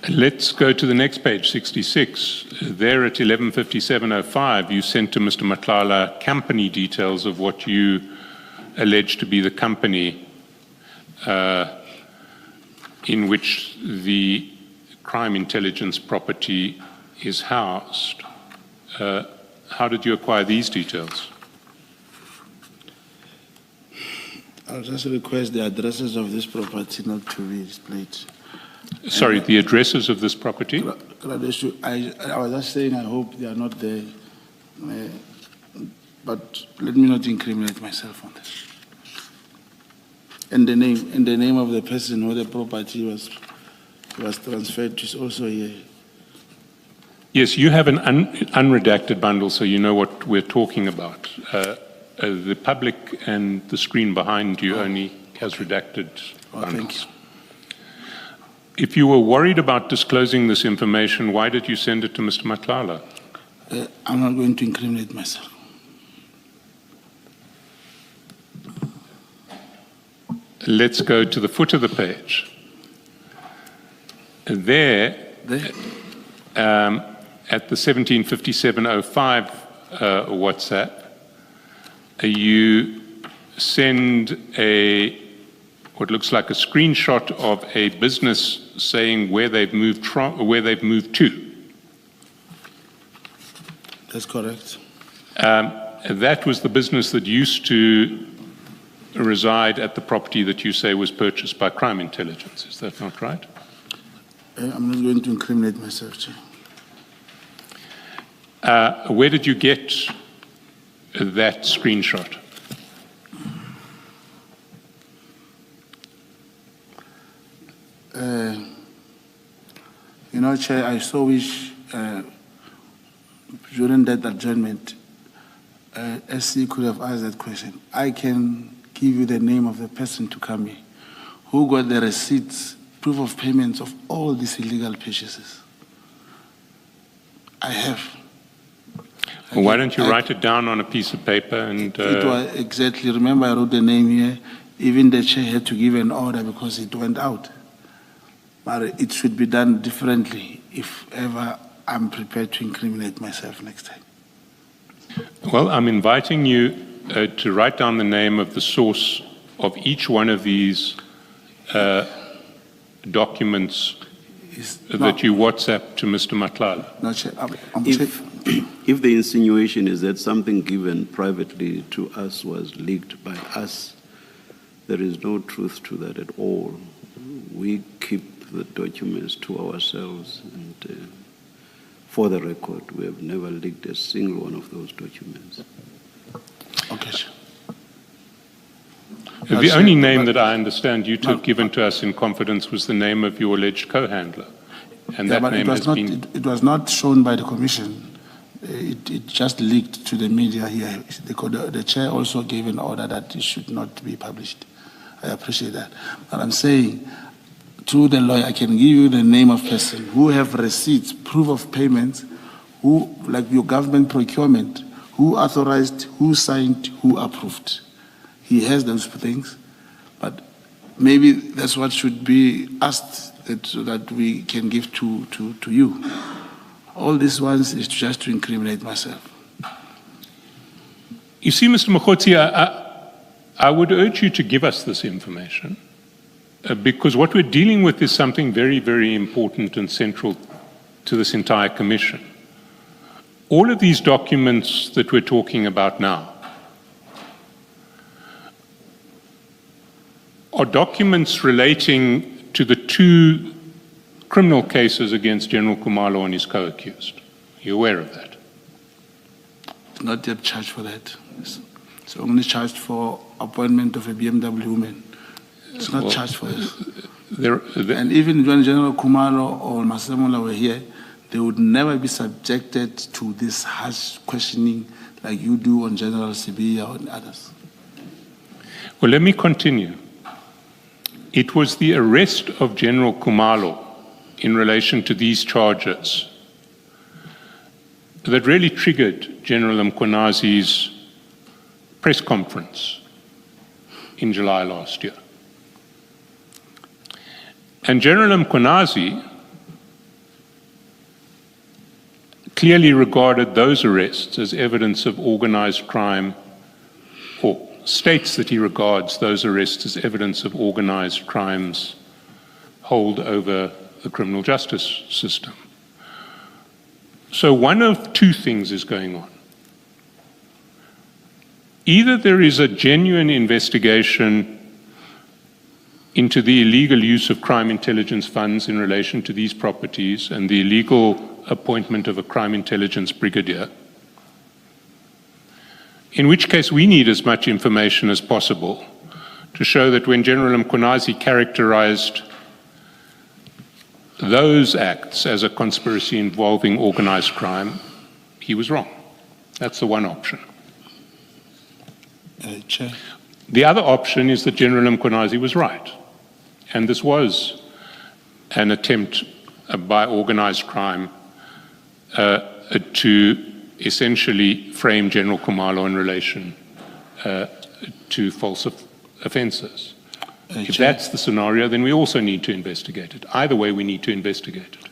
Let's go to the next page, 66. There at 11:57:05, you sent to Mr. Matlala company details of what you allege to be the company in which the crime intelligence property is housed. How did you acquire these details? I'll just request the addresses of this property not to be displayed. Sorry, the addresses of this property? I was just saying I hope they are not there. But let me not incriminate myself on this. And the name of the person who the property was transferred to is also here. Yes, you have an unredacted bundle, so you know what we're talking about. The public and the screen behind you only has redacted bundles. Thank you. If you were worried about disclosing this information, why did you send it to Mr. Matlala? I'm not going to incriminate myself. Let's go to the foot of the page. There? At the 17:57:05 WhatsApp, you send what looks like a screenshot of a business saying where they've moved from, or where they've moved to. That's correct. That was the business that used to reside at the property that you say was purchased by crime intelligence. Is that not right? I'm not going to incriminate myself, Chair. Where did you get that screenshot? You know, Chair, I so wish during that adjournment, SC could have asked that question. I can give you the name of the person to come here who got the receipts, proof of payments of all these illegal purchases. I have. Why don't you write it down on a piece of paper and... It was exactly, remember I wrote the name here, Even the chair had to give an order because it went out. But it should be done differently if ever I'm prepared to incriminate myself next time. Well, I'm inviting you to write down the name of the source of each one of these documents that you WhatsApp to Mr. Matlala. No, Chair, If the insinuation is that something given privately to us was leaked by us, there is no truth to that at all. We keep the documents to ourselves, and for the record, we have never leaked a single one of those documents. Okay, Chair. The only name that I understand you to have given to us in confidence was the name of your alleged co-handler. And that name has been... It was not shown by the Commission. It just leaked to the media here. The chair also gave an order that it should not be published. I appreciate that. But I'm saying, through the lawyer, I can give you the name of person who have receipts, proof of payments, who, like your government procurement, who authorized, who signed, who approved. He has those things, but maybe that's what should be asked so that we can give to you. All these ones is just to incriminate myself. You see, Mr. Mogotsi, I would urge you to give us this information because what we're dealing with is something very, very important and central to this entire commission. All of these documents that we're talking about now are documents relating to the two criminal cases against General Khumalo and his co-accused. You're aware of that? Not yet charged for that. It's only charged for appointment of a BMW woman. It's not charged for this. And even when General Khumalo or Masemola were here, they would never be subjected to this harsh questioning like you do on General 𝐬𝐫𝐸 or others. Well, let me continue. It was the arrest of General Khumalo in relation to these charges that really triggered General Mkhwanazi's press conference in July last year. And General Mkhwanazi clearly regarded those arrests as evidence of organized crime, or states that he regards those arrests as evidence of organized crimes hold over the criminal justice system. So one of two things is going on. Either there is a genuine investigation into the illegal use of crime intelligence funds in relation to these properties and the illegal appointment of a crime intelligence brigadier, in which case we need as much information as possible to show that when General Mkhwanazi characterized those acts as a conspiracy involving organized crime, he was wrong. That's the one option. Chair. The other option is that General Mkhwanazi was right, and this was an attempt by organized crime to essentially frame General Khumalo in relation to false offenses. If that's the scenario, then we also need to investigate it. Either way, we need to investigate it.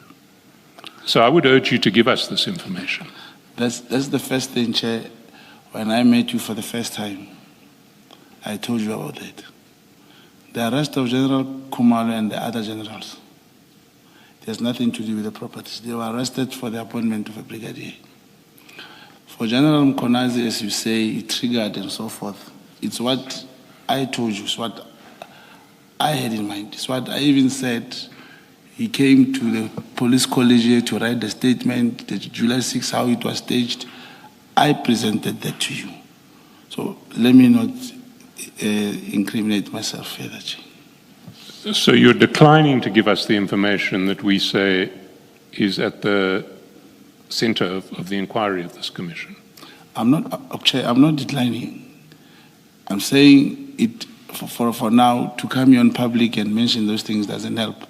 So I would urge you to give us this information. That's the first thing, Chair. When I met you for the first time, I told you about that. The arrest of General Khumalo and the other generals, there's nothing to do with the properties. They were arrested for the appointment of a brigadier. For General Mkhwanazi, as you say, it triggered and so forth. It's what I told you, it's what I had in mind. It's what I even said. He came to the police college to write the statement, the July 6th, how it was staged. I presented that to you. So let me not incriminate myself further. So you're declining to give us the information that we say is at the center of the inquiry of this commission? I'm not, Chair, I'm not declining. I'm saying it for now, to come here in public and mention those things doesn't help.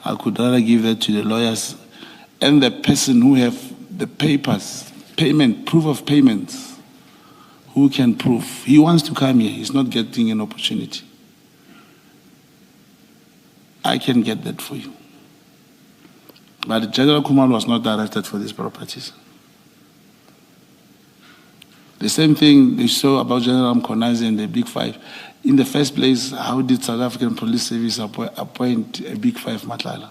I could rather give that to the lawyers and the person who have the papers, proof of payments, who can prove. He wants to come here, he's not getting an opportunity. I can get that for you. But General Khumalo was not arrested for these properties. The same thing they saw about General Mkhwanazi and the Big Five. In the first place, how did South African Police Service appoint a Big Five Matlala?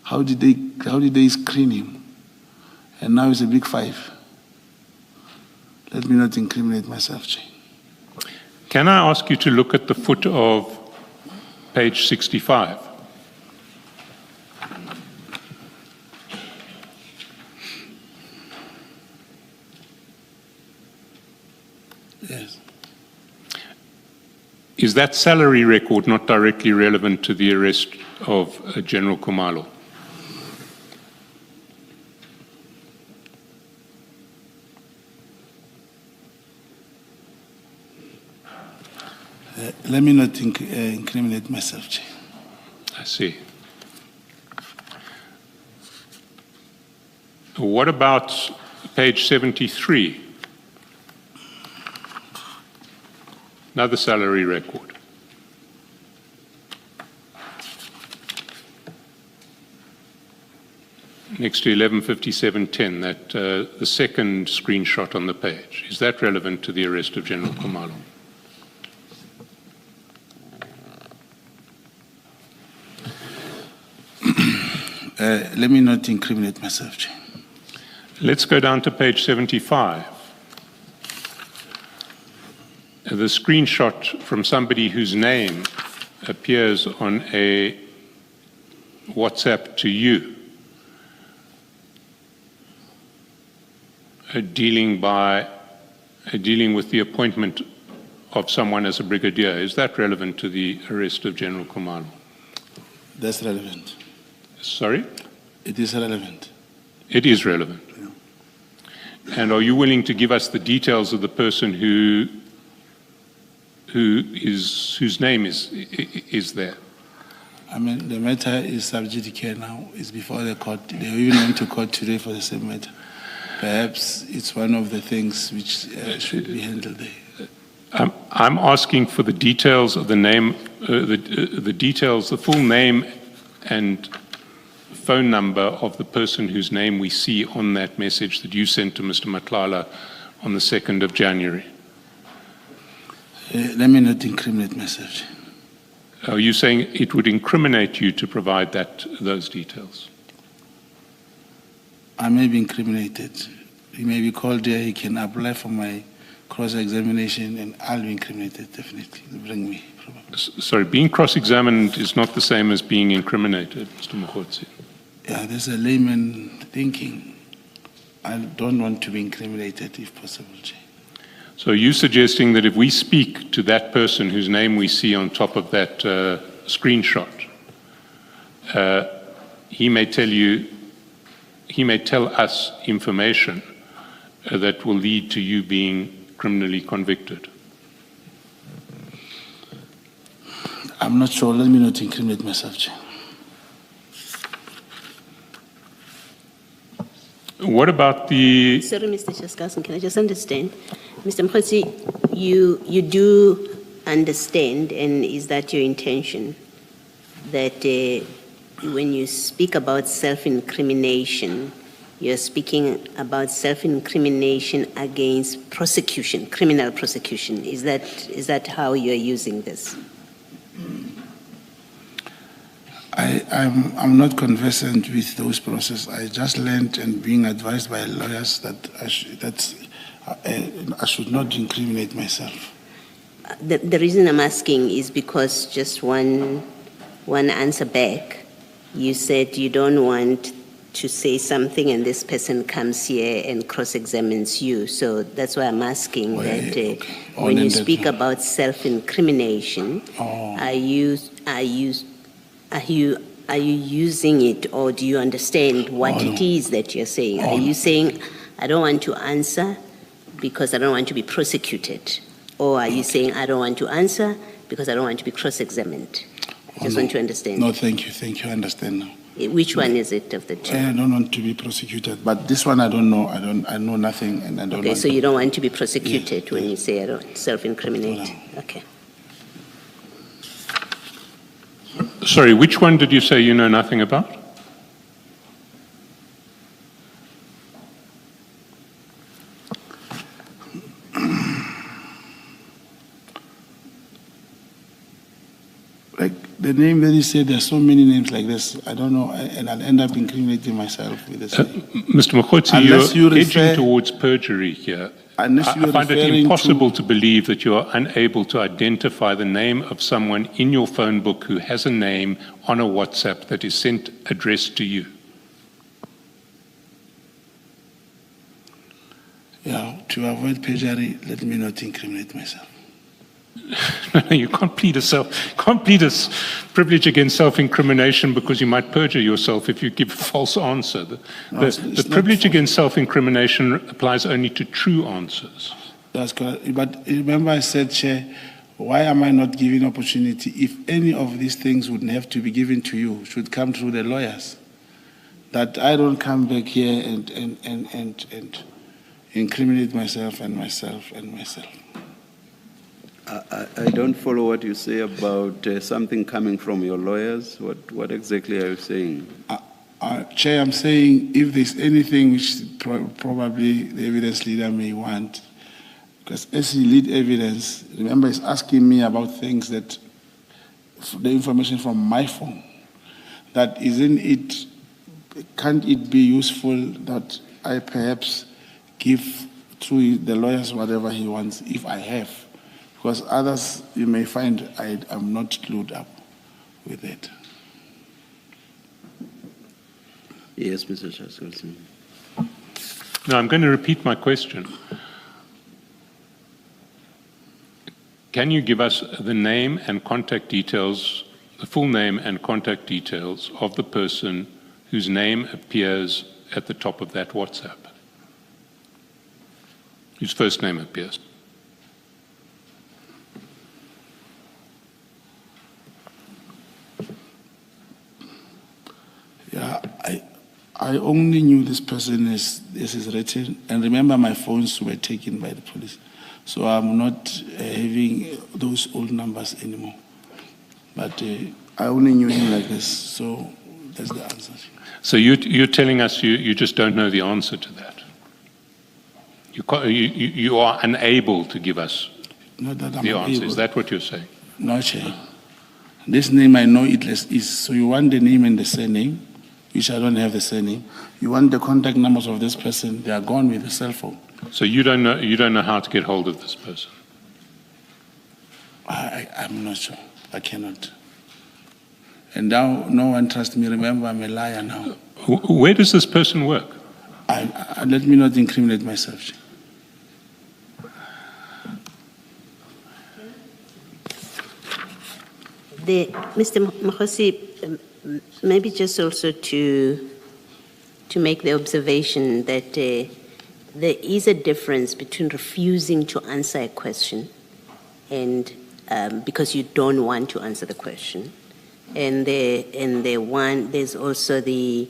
How did they screen him? And now it's a Big Five. Let me not incriminate myself, Jay. Can I ask you to look at the foot of page 65? Yes. Is that salary record not directly relevant to the arrest of General Khumalo? Let me not incriminate myself, Jay. I see. What about page 73? Another salary record. Next to 115710, that the second screenshot on the page. Is that relevant to the arrest of General Khumalo? Let me not incriminate myself, Jay. Let's go down to page 75. The screenshot from somebody whose name appears on a WhatsApp to you, dealing with the appointment of someone as a brigadier. Is that relevant to the arrest of General Khumalo? That's relevant. Sorry? It is relevant. It is relevant. Yeah. And are you willing to give us the details of the person whose name is there? I mean, the matter is 𝐬𝐲𝐿 now. It's before the court. They even went to court today for the same matter. Perhaps it's one of the things which should be handled there. I'm asking for the details of the name, the full name and phone number of the person whose name we see on that message that you sent to Mr. Matlala on the 2nd of January. Let me not incriminate myself. Are you saying it would incriminate you to provide those details? I may be incriminated. He may be called there. He can apply for my cross-examination, and I'll be incriminated, definitely. They'll bring me, probably. Sorry, being cross-examined is not the same as being incriminated, Mr. Mogotsi. Yeah, there's a layman thinking. I don't want to be incriminated, if possible, Jay. So you're suggesting that if we speak to that person whose name we see on top of that screenshot, he may tell us information that will lead to you being criminally convicted? I'm not sure. Let me not incriminate myself, Jay. What about the... Sorry, Mr. 𝐶𝐭, can I just understand? Mr. Mogotsi, you do understand, and is that your intention, that when you speak about self-incrimination, you're speaking about self-incrimination against prosecution, criminal prosecution. Is that how you're using this? I'm not conversant with those processes. I just learned and being advised by lawyers that I should not incriminate myself. The reason I'm asking is because just one answer back, you said you don't want to say something and this person comes here and cross-examines you. So that's why I'm asking when you speak about self-incrimination, are you using it, or do you understand what it is that you're saying? Are you saying, I don't want to answer because I don't want to be prosecuted? Or are you saying, I don't want to answer because I don't want to be cross-examined? I just want to understand. No, thank you, I understand now. Which one is it of the two? I don't want to be prosecuted, but this one I don't know. I know nothing, and I don't. Okay, so you don't want to be prosecuted when you say I don't self-incriminate. No. Okay. Sorry, which one did you say you know nothing about? Like the name that he said, there's so many names like this. I don't know, and I'll end up incriminating myself with this name. Mr. Mogotsi, Unless you're you edging refer- towards perjury here. Unless I you're find it referring impossible to- to believe that you are unable to identify the name of someone in your phone book who has a name on a WhatsApp that is sent addressed to you. Yeah, to avoid perjury, let me not incriminate myself. No, you can't plead a privilege against self-incrimination because you might perjure yourself if you give a false answer. It's The not privilege false. against self-incrimination applies only to true answers. That's correct. But remember I said, Chair, why am I not giving opportunity? If any of these things would have to be given to you, should come through the lawyers. That I don't come back here and incriminate myself and myself and myself. I don't follow what you say about something coming from your lawyers. What exactly are you saying? Chair, I'm saying if there's anything which probably the evidence leader may want, because as he lead evidence, remember he's asking me about things that, the information from my phone, that can't it be useful that I perhaps give through the lawyers whatever he wants if I have? Because others, you may find I'm not clued up with it. Yes, Mr. Chairperson. Now, I'm going to repeat my question. Can you give us the name and contact details, the full name and contact details of the person whose name appears at the top of that WhatsApp? Whose first name appears? Yeah, I only knew this person as this is written, and remember my phones were taken by the police, so I'm not having those old numbers anymore. But I only knew him like this, so that's the answer. So you're telling us you just don't know the answer to that? You are unable to give us Not that I'm the answer. able. Is that what you're saying? No, Chair. This name I know it is. So you want the name and the surname, which I don't have the surname. You want the contact numbers of this person. They are gone with the cell phone. So you don't know how to get hold of this person? I'm not sure. I cannot. And now no one trusts me. Remember, I'm a liar now. Where does this person work? Let me not incriminate myself, Chair. Mr. Mogotsi, maybe just also to make the observation that there is a difference between refusing to answer a question and because you don't want to answer the question, and there's also the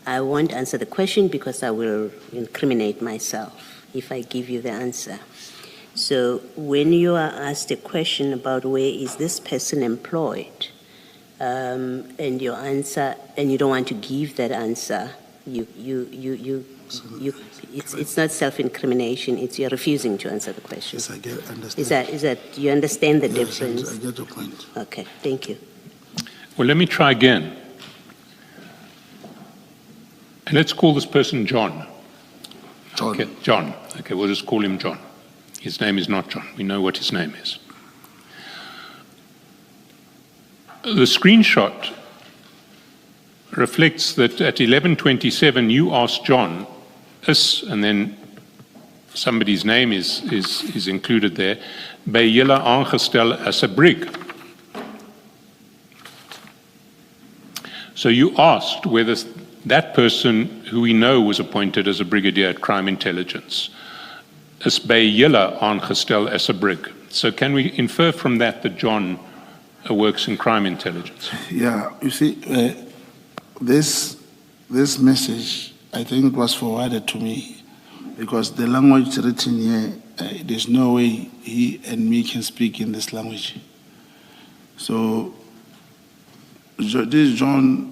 I won't answer the question because I will incriminate myself if I give you the answer. So when you are asked a question about where is this person employed, and your answer, and you don't want to give that answer, it's not self-incrimination, it's you're refusing to answer the question. Yes, I understand. Is that you understand the Yes, difference? I get your point. Okay, thank you. Well, let me try again. And let's call this person John. John. Okay, John. Okay, we'll just call him John. His name is not John. We know what his name is. The screenshot reflects that at 11:27 you asked John, and then somebody's name is included there, by julle aangestel as 'n brig. So you asked whether that person who we know was appointed as a brigadier at Crime Intelligence is by julle aangestel as 'n brig. So can we infer from that that John works in Crime Intelligence? Yeah, you see, this message, I think it was forwarded to me because the language written here, there's no way he and me can speak in this language. So This John,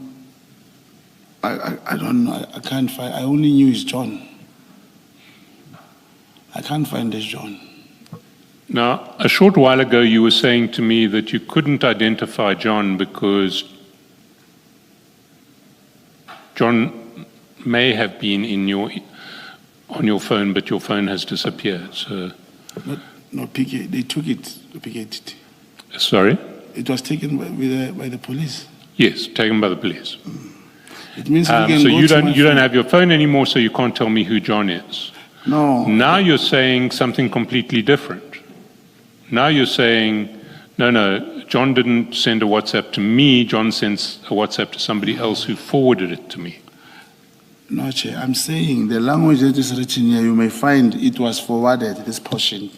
I don't know. I can't find. I only knew it's John. I can't find this John. Now, a short while ago, you were saying to me that you couldn't identify John because John may have been on your phone, but your phone has disappeared. So, No, PK, they took it. PK. Sorry? It was taken by the police. Yes, taken by the police. It means we can So go you to my don't phone. have your phone anymore, so you can't tell me who John is. No. Now you're saying something completely different. Now you're saying, no, John didn't send a WhatsApp to me, John sends a WhatsApp to somebody else who forwarded it to me. No, Chair, I'm saying the language that is written here, you may find it was forwarded, this portion.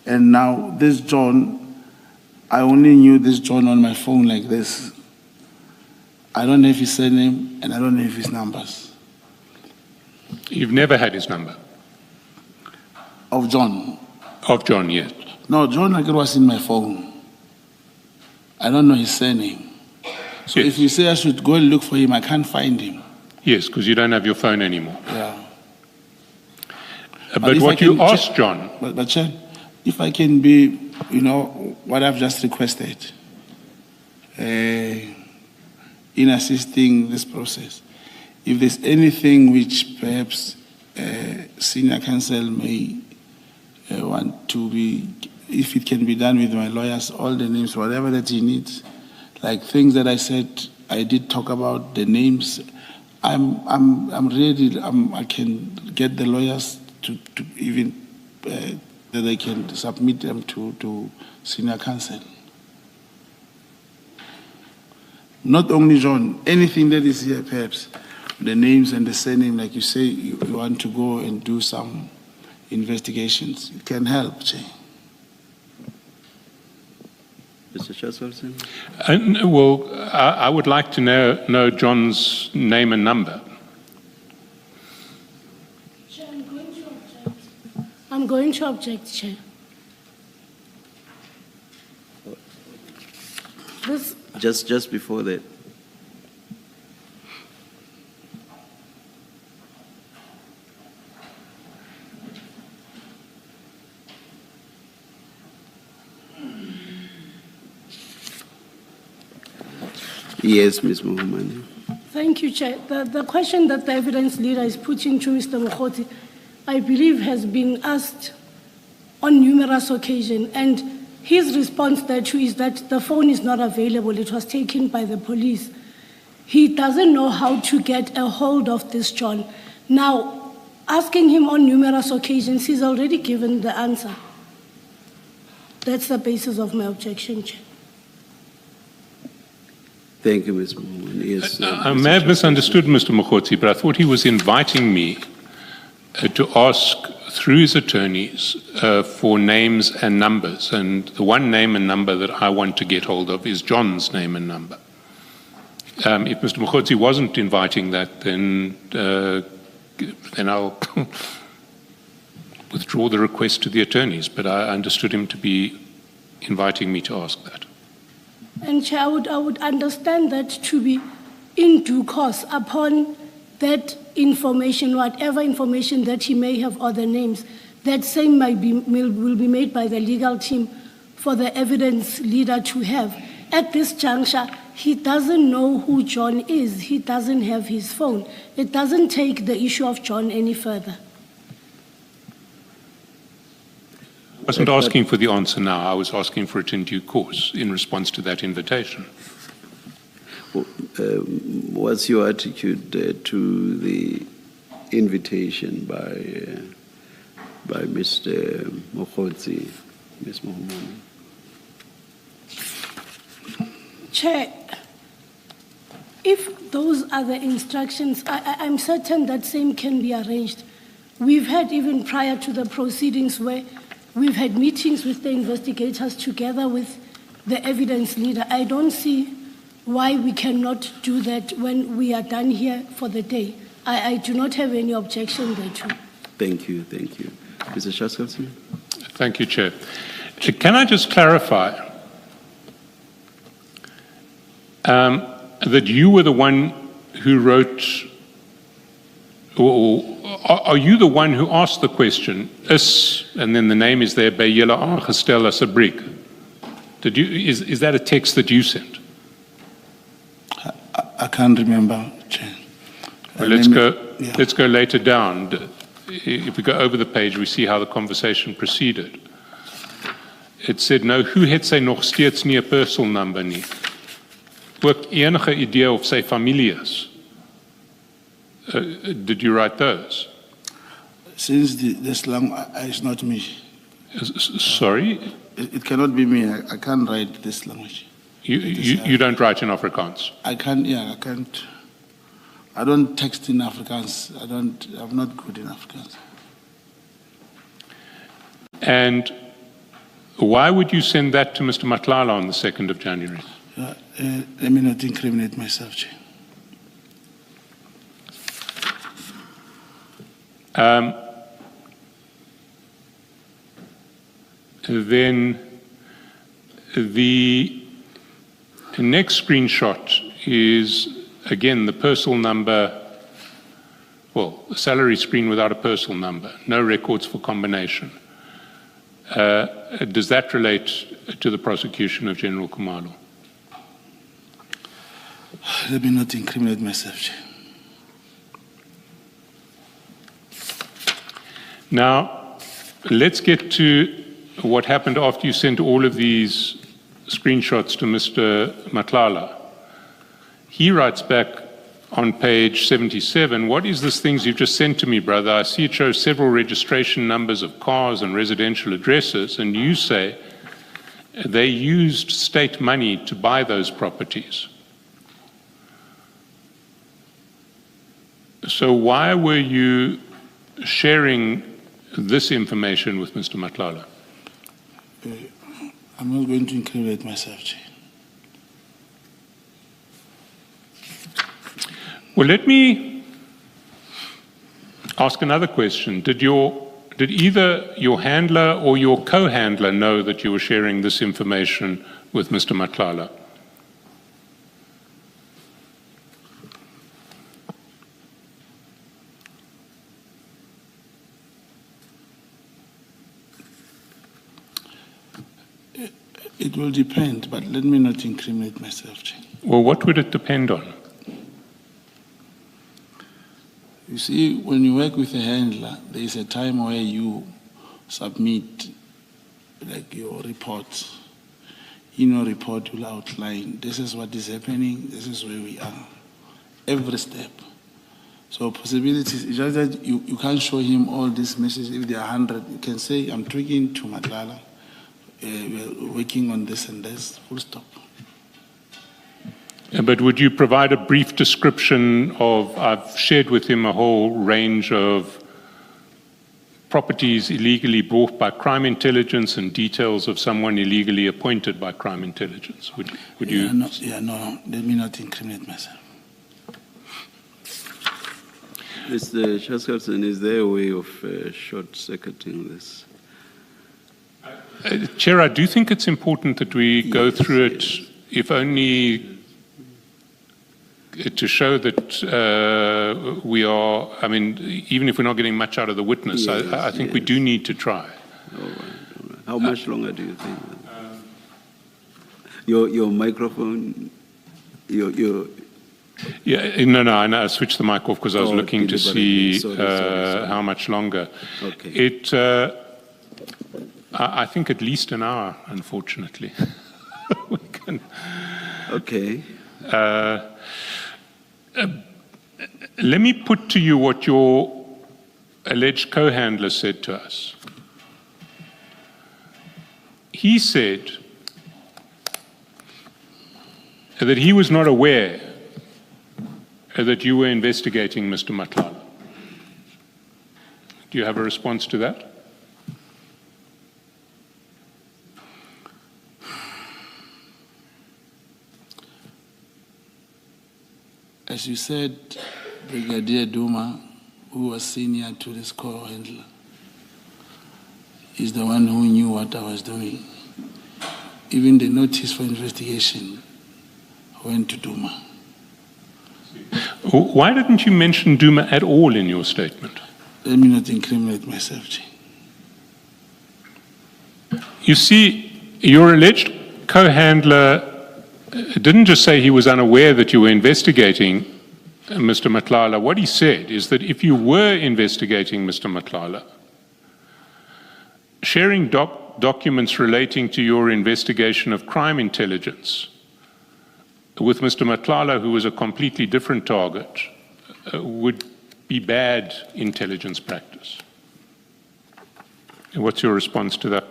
And now this John, I only knew this John on my phone like this. I don't know if his surname and I don't know if his numbers. You've never had his number? Of John. Of John, yes. No, John like it was in my phone. I don't know his surname. So Yes. if you say I should go and look for him, I can't find him. Yes, because you don't have your phone anymore. Yeah. But if what I you can asked John, But Chair, if I can be, what I've just requested in assisting this process, if there's anything which perhaps senior counsel may want to be, if it can be done with my lawyers, all the names, whatever that he needs, like things that I said, I did talk about the names. I'm ready. I can get the lawyers to even that they can submit them to senior counsel. Not only John, anything that is here, perhaps the names and the surname, like you say, you want to go and do some investigations. It can help, Jay. Mr. Chairperson? well, I would like to know John's name and number. Chair, I'm going to object. I'm going to object, Chair. This, Just before that. Yes, Ms. Mohammed. thank you, Chair. The question that the evidence leader is putting to Mr. Mogotsi, I believe, has been asked on numerous occasions, and his response thereto is that the phone is not available. It was taken by the police. He doesn't know how to get a hold of this John. Now, asking him on numerous occasions, he's already given the answer. That's the basis of my objection, Chair. Thank you, Ms. Mohammed. Yes. I may have misunderstood Mr. Mogotsi, but I thought he was inviting me to ask through his attorneys for names and numbers. And the one name and number that I want to get hold of is John's name and number. If Mr. Mogotsi wasn't inviting that, then I'll withdraw the request to the attorneys. But I understood him to be inviting me to ask that. And Chair, I would understand that to be in due course upon that information, whatever information that he may have, or the names, that same will be made by the legal team for the evidence leader to have. At this juncture, he doesn't know who John is. He doesn't have his phone. It doesn't take the issue of John any further. I wasn't asking for the answer now. I was asking for it in due course in response to that invitation. What's your attitude to the invitation by Mr. Mogotsi, Ms. Mohammed? Chair, if those are the instructions, I'm certain that same can be arranged. We've had, even prior to the proceedings, where we've had meetings with the investigators together with the evidence leader. I don't see why we cannot do that when we are done here for the day. I do not have any objection thereto. Thank you, thank you. Mr. Chairperson? Thank you, Chair. Can I just clarify? that you were the one who wrote, or are you the one who asked the question, and then the name is there, by julle aangestel as 'n briek? Is that a text that you sent? I can't remember, Chair. Well, let's go later down. If we go over the page, we see how the conversation proceeded. It said, nou, hoe het sy nog steeds nie 'n personal number nie? Ook enige idee of sy familie is? Did you write those? Since this long, it's not me. Sorry? It cannot be me. I can't write this language. You don't write in Afrikaans? I can't. I don't text in Afrikaans. I'm not good in Afrikaans. And why would you send that to Mr. Matlala on the 2nd of January? Let me not incriminate myself, Chair. Then the next screenshot is, again, the personal number, well, a salary screen without a personal number, no records for combination. Does that relate to the prosecution of General Khumalo? Let me not incriminate myself, Chair. Now, let's get to what happened after you sent all of these screenshots to Mr. Matlala. He writes back on page 77, what is this things you've just sent to me, brother? I see it shows several registration numbers of cars and residential addresses, and you say they used state money to buy those properties. So why were you sharing this information with Mr. Matlala? I'm not going to incriminate myself, Chair. Well, let me ask another question. Did either your handler or your co-handler know that you were sharing this information with Mr. Matlala? It will depend, but let me not incriminate myself, Chair. Well, what would it depend on? You see, when you work with a handler, there is a time where you submit like your report. In your report, you'll outline, this is what is happening, this is where we are, every step. So possibilities, it's just that you can't show him all these messages. If there are 100, you can say, I'm talking to Matlala, we're working on this and this, full stop. But would you provide a brief description of, I've shared with him a whole range of properties illegally bought by crime intelligence and details of someone illegally appointed by crime intelligence. Would you? No, let me not incriminate myself. Mr. 𝐶𝐨𝐬𝐶𝐭, is there a way of short-circuiting this? Chair, I do think it's important that we go through it, if only to show that we are, I mean, even if we're not getting much out of the witness, I think we do need to try. All right. How much longer do you think? Your microphone, Yeah, no, I switched the mic off because I was looking to see sorry. how much longer. Okay. I think at least an hour, unfortunately. We can. Okay. Let me put to you what your alleged co-handler said to us. He said that he was not aware that you were investigating Mr. Matlala. Do you have a response to that? As you said, Brigadier Duma, who was senior to this co-handler, is the one who knew what I was doing. Even the notice for investigation went to Duma. Why didn't you mention Duma at all in your statement? Let me not incriminate myself, Chair. You see, your alleged co-handler didn't just say he was unaware that you were investigating Mr. Matlala. What he said is that if you were investigating Mr. Matlala, sharing documents relating to your investigation of crime intelligence with Mr. Matlala, who was a completely different target, would be bad intelligence practice. What's your response to that?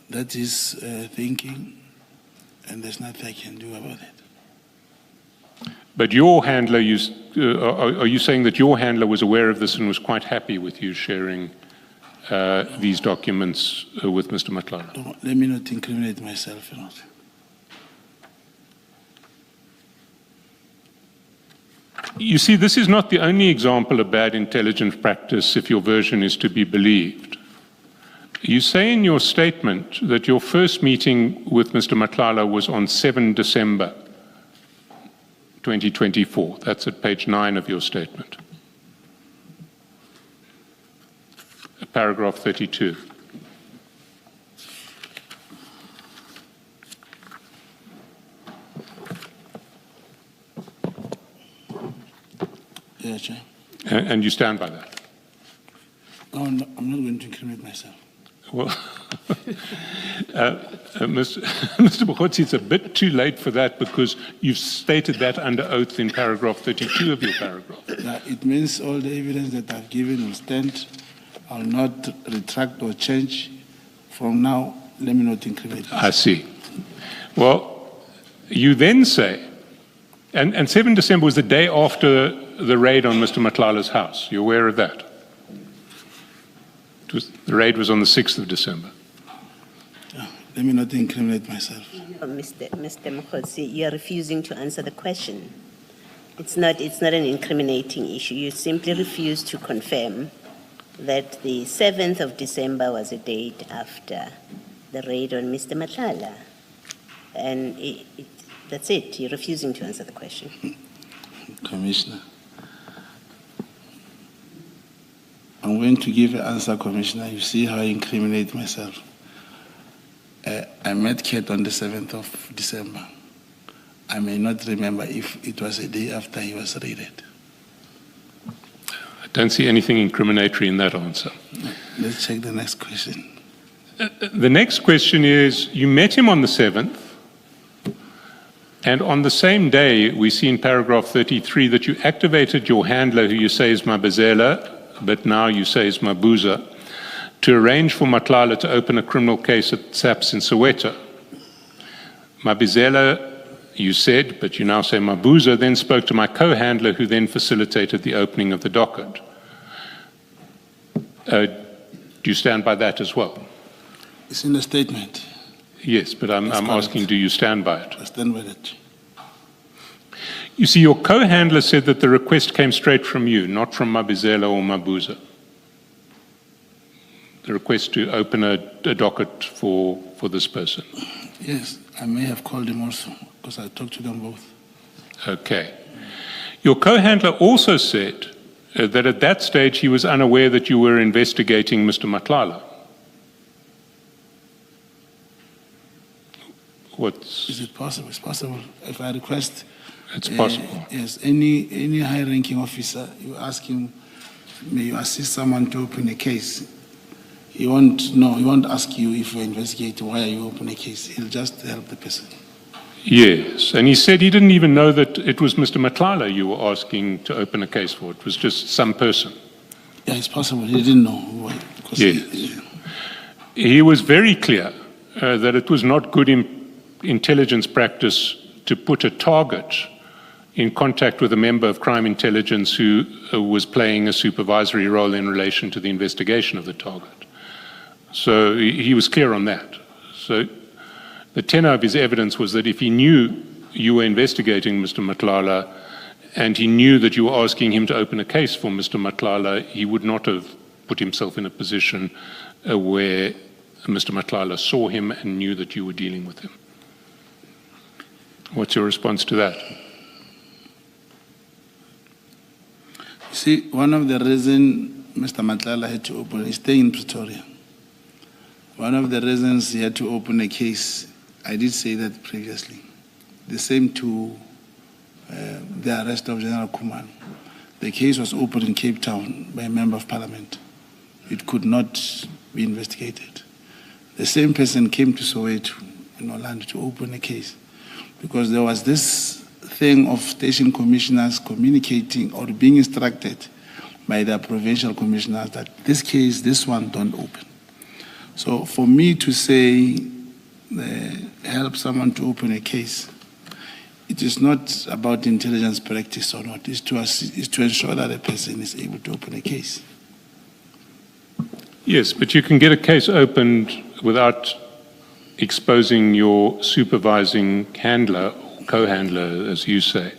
That is thinking, and there's nothing I can do about it. But your handler, are you saying that your handler was aware of this and was quite happy with you sharing these documents with Mr. Matlala? Don't, let me not incriminate myself. You know. You see, this is not the only example of bad intelligence practice if your version is to be believed. You say in your statement that your first meeting with Mr. Matlala was on 7 December 2024. That's at page 9 of your statement. Paragraph 32. Yeah, Chair. And you stand by that? No, I'm not going to incriminate myself. Well, Mr. Mogotsi, it's a bit too late for that because you've stated that under oath in paragraph 32 of your paragraph. Yeah, it means all the evidence that I've given will stand. I'll not retract or change. From now, let me not incriminate myself. I see. Well, you then say, and 7 December was the day after the raid on Mr. Matlala's house. You're aware of that? The raid was on the 6th of December. Let me not incriminate myself. No, Mr. Mogotsi, you are refusing to answer the question. It's not an incriminating issue. You simply refuse to confirm that the 7th of December was a date after the raid on Mr. Matlala. And that's it. You're refusing to answer the question. Commissioner, I'm going to give an answer, Commissioner. You see how I incriminate myself. I met Kate on the 7th of December. I may not remember if it was a day after he was raided. I don't see anything incriminatory in that answer. Let's check the next question. The next question is, you met him on the 7th, and on the same day, we see in paragraph 33 that you activated your handler, who you say is Mabazela, but now you say is Mabuza, to arrange for Matlala to open a criminal case at SAPS in Soweto. Mabazela, you said, but you now say Mabuza, then spoke to my co-handler, who then facilitated the opening of the docket. Do you stand by that as well? It's in the statement. Yes, but I'm asking, do you stand by it? I stand by that. You see, your co-handler said that the request came straight from you, not from Mabizela or Mabuza. The request to open a docket for this person. Yes, I may have called him also, because I talked to them both. Okay. Your co-handler also said that at that stage he was unaware that you were investigating Mr. Matlala. Is it possible? It's possible. If I request... It's possible. Yes, any high-ranking officer, you ask him, may you assist someone to open a case? He won't ask you if you're investigating, why are you opening a case? He'll just help the person. Yes, and he said he didn't even know that it was Mr. Matlala you were asking to open a case for. It was just some person. Yeah, it's possible. He didn't know who. Yes. He was very clear that it was not good intelligence practice to put a target in contact with a member of crime intelligence who was playing a supervisory role in relation to the investigation of the target. So he was clear on that. So the tenor of his evidence was that if he knew you were investigating Mr. Matlala and he knew that you were asking him to open a case for Mr. Matlala, he would not have put himself in a position where Mr. Matlala saw him and knew that you were dealing with him. What's your response to that? See, one of the reasons Mr. Matlala had to open, he's staying in Pretoria. One of the reasons he had to open a case, I did say that previously, the same to the arrest of General Kuman. The case was opened in Cape Town by a member of parliament. It could not be investigated. The same person came to Soweto in Orlando to open a case because there was this thing of station commissioners communicating or being instructed by their provincial commissioners that this case, this one, don't open. So for me to say, help someone to open a case, it is not about intelligence practice or not. It's to ensure that a person is able to open a case. Yes, but you can get a case opened without exposing your supervising handler, or co-handler, as you say,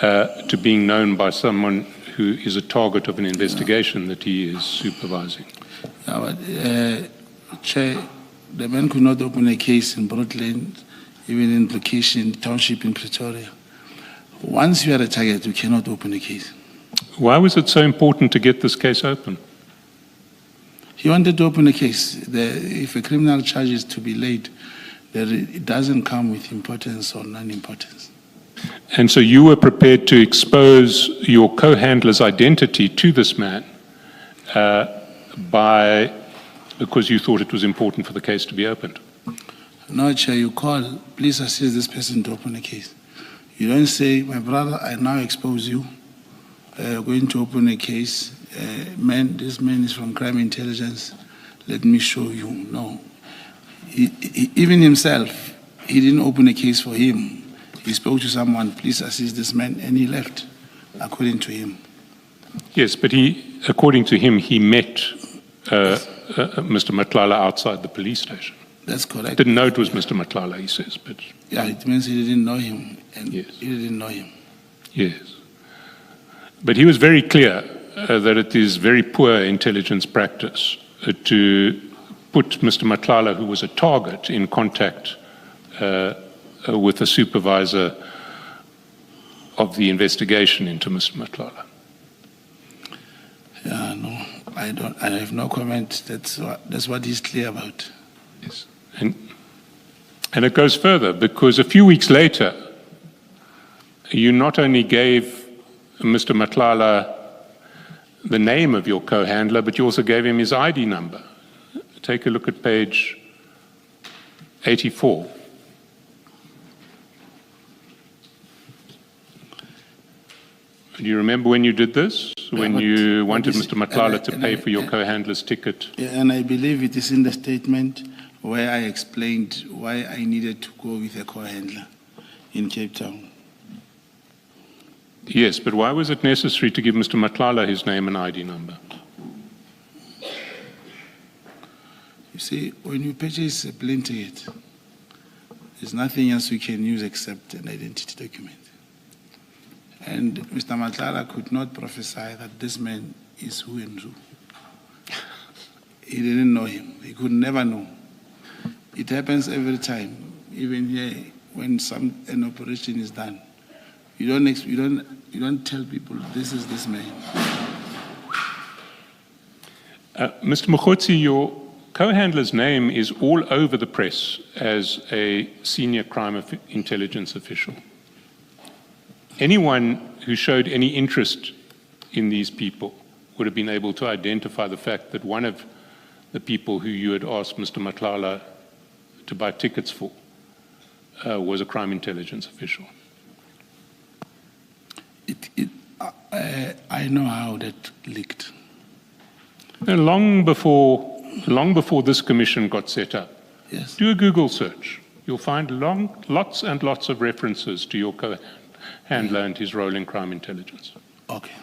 to being known by someone who is a target of an investigation that he is supervising. Chair, the man could not open a case in Broadland, even in location, township in Pretoria. Once you are a target, you cannot open a case. Why was it so important to get this case open? He wanted to open a case. If a criminal charge is to be laid, it doesn't come with importance or non-importance. And so you were prepared to expose your co-handler's identity to this man because you thought it was important for the case to be opened? No, Chair, you call, please assist this person to open a case. You don't say, my brother, I now expose you. Going to open a case. This man is from crime intelligence. Let me show you. No. Even himself, he didn't open a case for him. He spoke to someone, please assist this man, and he left, according to him. Yes, but according to him, he met Mr. Matlala outside the police station. That's correct. Didn't know it was Mr. Matlala, he says, but... Yeah, it means he didn't know him, and yes. he didn't know him. Yes. But he was very clear that it is very poor intelligence practice to put Mr. Matlala, who was a target, in contact with a supervisor of the investigation into Mr. Matlala. Yeah, no, I have no comment. That's what he's clear about. Yes. And it goes further, because a few weeks later, you not only gave Mr. Matlala the name of your co-handler, but you also gave him his ID number. Take a look at page 84. Do you remember when you did this? When you wanted Mr. Matlala to pay for your co-handler's ticket? Yeah, and I believe it is in the statement where I explained why I needed to go with a co-handler in Cape Town. Yes, but why was it necessary to give Mr. Matlala his name and ID number? You see, when you purchase a plane ticket, there's nothing else you can use except an identity document. And Mr. Matlala could not prophesy that this man is who and who. He didn't know him. He could never know. It happens every time, even here, when an operation is done. You don't tell people this is this man. Mr. Mogotsi, your co-handler's name is all over the press as a senior crime intelligence official. Anyone who showed any interest in these people would have been able to identify the fact that one of the people who you had asked Mr. Matlala to buy tickets for was a crime intelligence official. I know how that leaked. And long before this commission got set up, yes. Do a Google search. You'll find lots and lots of references to your co-handler and his role in crime intelligence. Okay,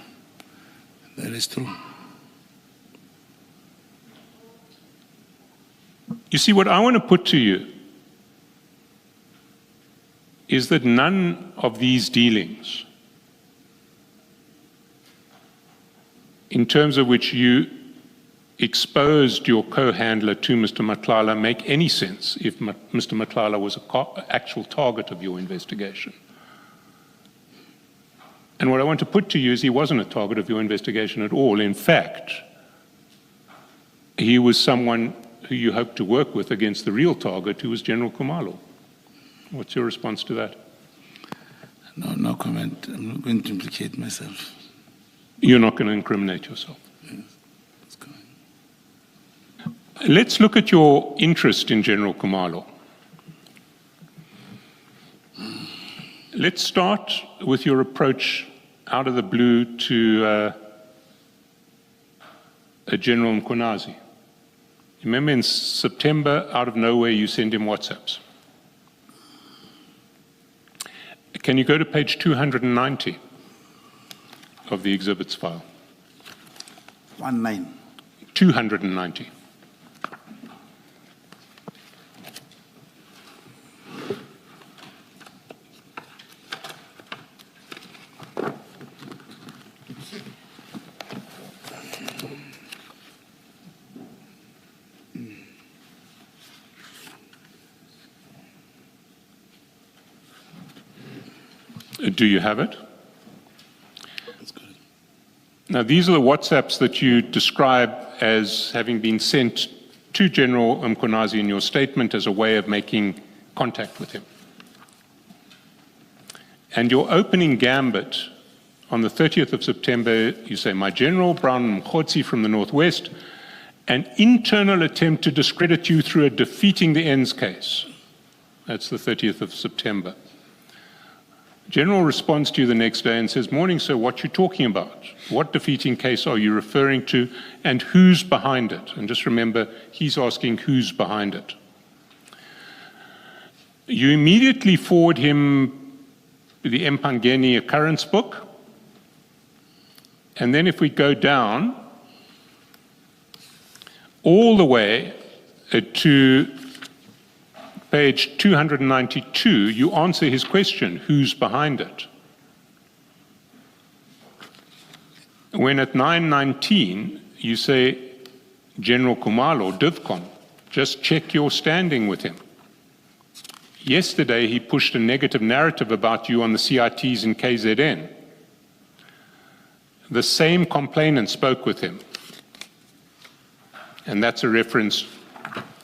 that is true. You see, what I want to put to you is that none of these dealings, in terms of which you exposed your co-handler to Mr. Matlala, make any sense if Mr. Matlala was an actual target of your investigation. And what I want to put to you is he wasn't a target of your investigation at all. In fact, he was someone who you hoped to work with against the real target, who was General Khumalo. What's your response to that? No comment. I'm not going to implicate myself. You're not going to incriminate yourself. Yes. Let's go. Let's look at your interest in General Khumalo. Let's start with your approach out of the blue to General Mkhwanazi. Remember in September, out of nowhere, you send him WhatsApps. Can you go to page 290 of the exhibits file? 19. 290. Do you have it? That's good. Now, these are the WhatsApps that you describe as having been sent to General Mkhwanazi in your statement as a way of making contact with him. And your opening gambit on the 30th of September, you say, "My General, Brown Mogotsi from the Northwest, an internal attempt to discredit you through a defeating the ends case." That's the 30th of September. General responds to you the next day and says, "Morning, sir, what you talking about? What defeating case are you referring to, and who's behind it?" And just remember, he's asking who's behind it. You immediately forward him the 𝐬𝐻𝐫𝐢𝐻𝐻 occurrence book. And then if we go down all the way to page 292, you answer his question, who's behind it? When at 9:19, you say, "General Khumalo, 𝐷ivCOM, just check your standing with him. Yesterday, he pushed a negative narrative about you on the CITs in KZN. The same complainant spoke with him." And that's a reference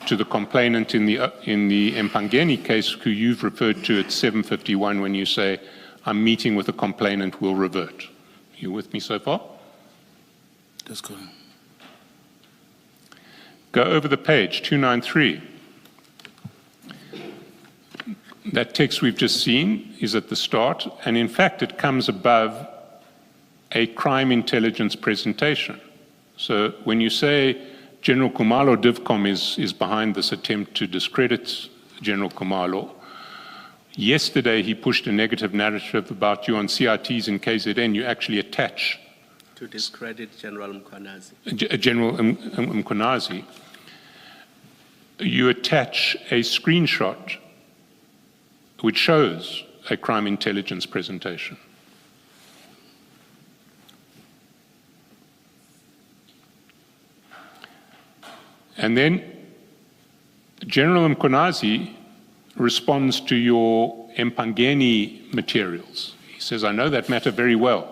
to the complainant in the 𝐬𝐻𝐫𝐢𝐻𝐻 case, who you've referred to at 7:51 when you say, "I'm meeting with a complainant, will revert." You with me so far? That's good. Go over the page, 293. That text we've just seen is at the start, and in fact it comes above a crime intelligence presentation. So when you say General Khumalo, 𝐷ivCOM is behind this attempt to discredit General Khumalo, yesterday he pushed a negative narrative about you on CITs in KZN, you actually attach To discredit General Mkhwanazi. General Mkhwanazi, you attach a screenshot which shows a crime intelligence presentation. And then General Mkhwanazi responds to your 𝐬𝐻𝐫𝐢𝐻𝐻 materials. He says, "I know that matter very well.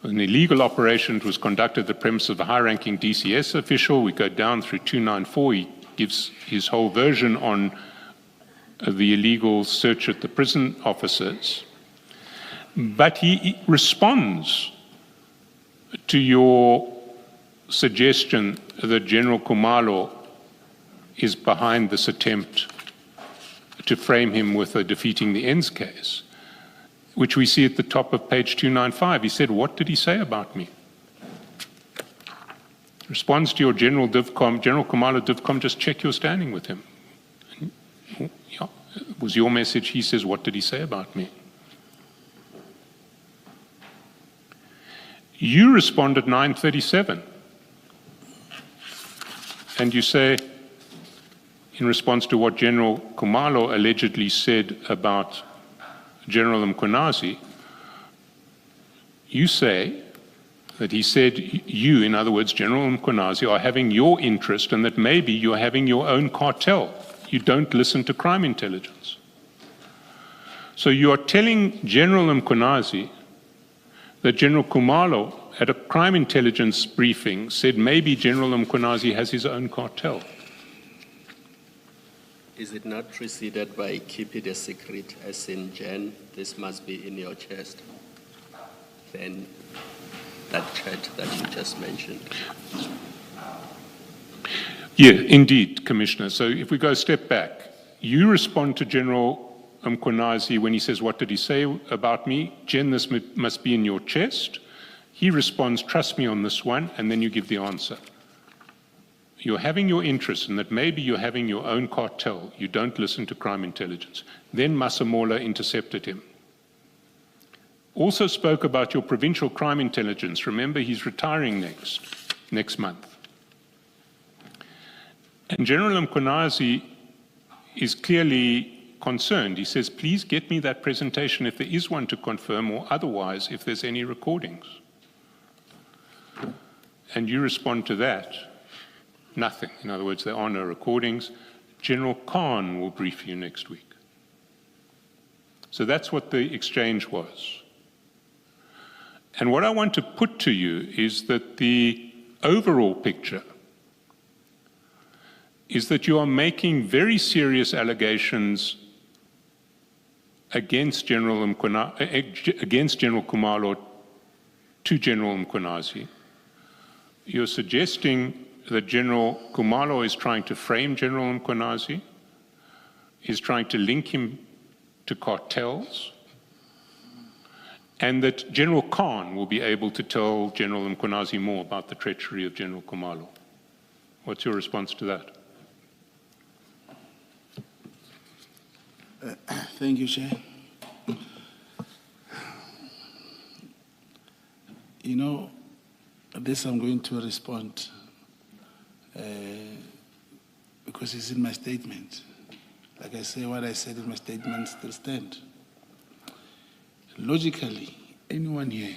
An illegal operation was conducted at the premise of a high-ranking DCS official." We go down through 294. He gives his whole version on the illegal search at the prison officers. But he responds to your suggestion that General Khumalo is behind this attempt to frame him with a defeating the ends case, which we see at the top of page 295. He said, "What did he say about me?" Responds to your General 𝐷ivCOM, "General Khumalo, 𝐷ivCOM, just check your standing with him." Yeah, it was your message. He says, "What did he say about me?" You respond at 9:37. And you say, in response to what General Khumalo allegedly said about General Mkhwanazi, you say that he said you, in other words, General Mkhwanazi, are having your interest and that maybe you're having your own cartel. You don't listen to crime intelligence. So you are telling General Mkhwanazi that General Khumalo, at a crime intelligence briefing, said maybe General 𝐬𝐻𝐾𝐭 has his own cartel. Is it not preceded by keep it a secret, as in Jen, this must be in your chest? Then that chat that you just mentioned. Yeah, indeed, Commissioner. So if we go a step back, you respond to General 𝐬𝐻𝐾𝐭 when he says, what did he say about me? Jen, this must be in your chest. He responds, trust me on this one, and then you give the answer. You're having your interest in that maybe you're having your own cartel. You don't listen to crime intelligence. Then Masemola intercepted him. Also spoke about your provincial crime intelligence. Remember, he's retiring next month. And General 𝐬𝐻𝐾𝐭 is clearly concerned. He says, please get me that presentation if there is one to confirm, or otherwise if there's any recordings. And you respond to that, nothing. In other words, there are no recordings. General Khan will brief you next week. So that's what the exchange was. And what I want to put to you is that the overall picture is that you are making very serious allegations against General Khumalo to General 𝐬𝐻𝐾𝐭. You're suggesting that General Khumalo is trying to frame General 𝐬𝐻𝐾𝐭, is trying to link him to cartels, and that General Khan will be able to tell General 𝐬𝐻𝐾𝐭 more about the treachery of General Khumalo. What's your response to that? Thank you, Chair. You know, this I'm going to respond because it's in my statement. Like I say, what I said in my statement still stands. Logically, anyone here,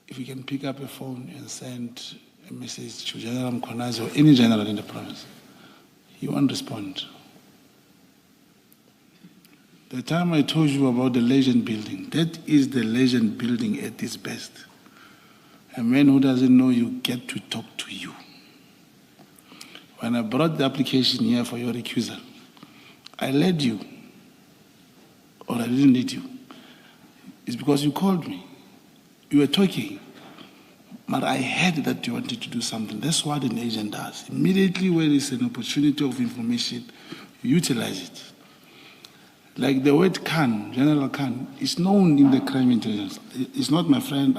if you can pick up a phone and send a message to General 𝐬𝐻𝐾𝐭 or any general in the province, he won't respond. The time I told you about the legend building, that is the legend building at its best. A man who doesn't know you get to talk to you. When I brought the application here for your recusal, I led you, or I didn't lead you. It's because you called me. You were talking, but I heard that you wanted to do something. That's what an agent does. Immediately when there's an opportunity of information, you utilize it. Like the word 𝐾𝐭, General 𝐾𝐭, is known in the crime intelligence. It's not my friend.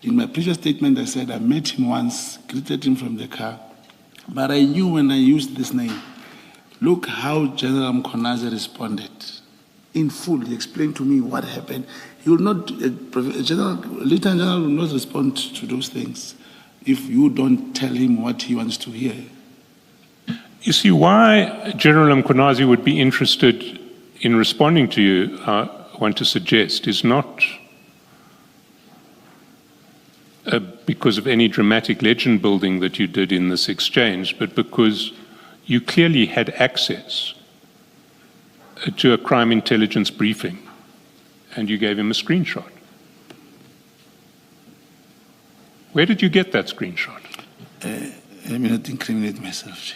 In my previous statement, I said I met him once, greeted him from the car, but I knew when I used this name. Look how General 𝐬𝐻𝐾𝐭 responded. In full, he explained to me what happened. He will not, Lieutenant General will not respond to those things if you don't tell him what he wants to hear. You see, why General 𝐬𝐻𝐾𝐭 would be interested in responding to you, I want to suggest, is not because of any dramatic legend building that you did in this exchange, but because you clearly had access to a crime intelligence briefing and you gave him a screenshot. Where did you get that screenshot? Let me not incriminate myself.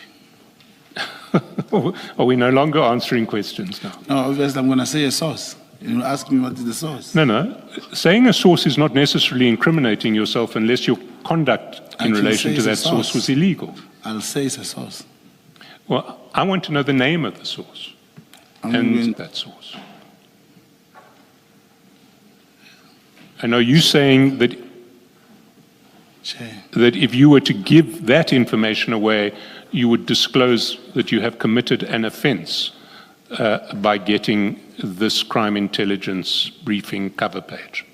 Are we no longer answering questions now? No, obviously I'm going to say a source. You ask me what is the source. No. Saying a source is not necessarily incriminating yourself unless your conduct in relation to that source was illegal. I'll say it's a source. Well, I want to know the name of the source and that source. I know you saying that if you were to give that information away, you would disclose that you have committed an offense by getting this crime intelligence briefing cover page.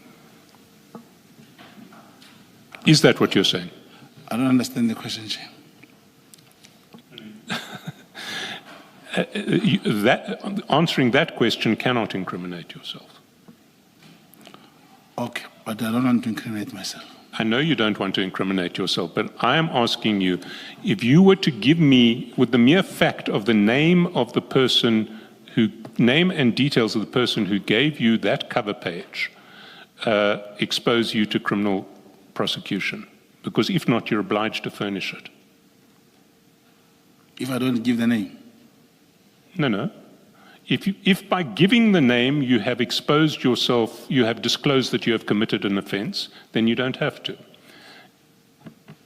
Is that what you're saying? I don't understand the question, Chair. Answering that question cannot incriminate yourself. Okay, but I don't want to incriminate myself. I know you don't want to incriminate yourself, but I am asking you, if you were to give me, with the mere fact of the name of the person name and details of the person who gave you that cover page, expose you to criminal prosecution? Because if not, you're obliged to furnish it. If I don't give the name? No. If by giving the name you have exposed yourself, you have disclosed that you have committed an offence, then you don't have to.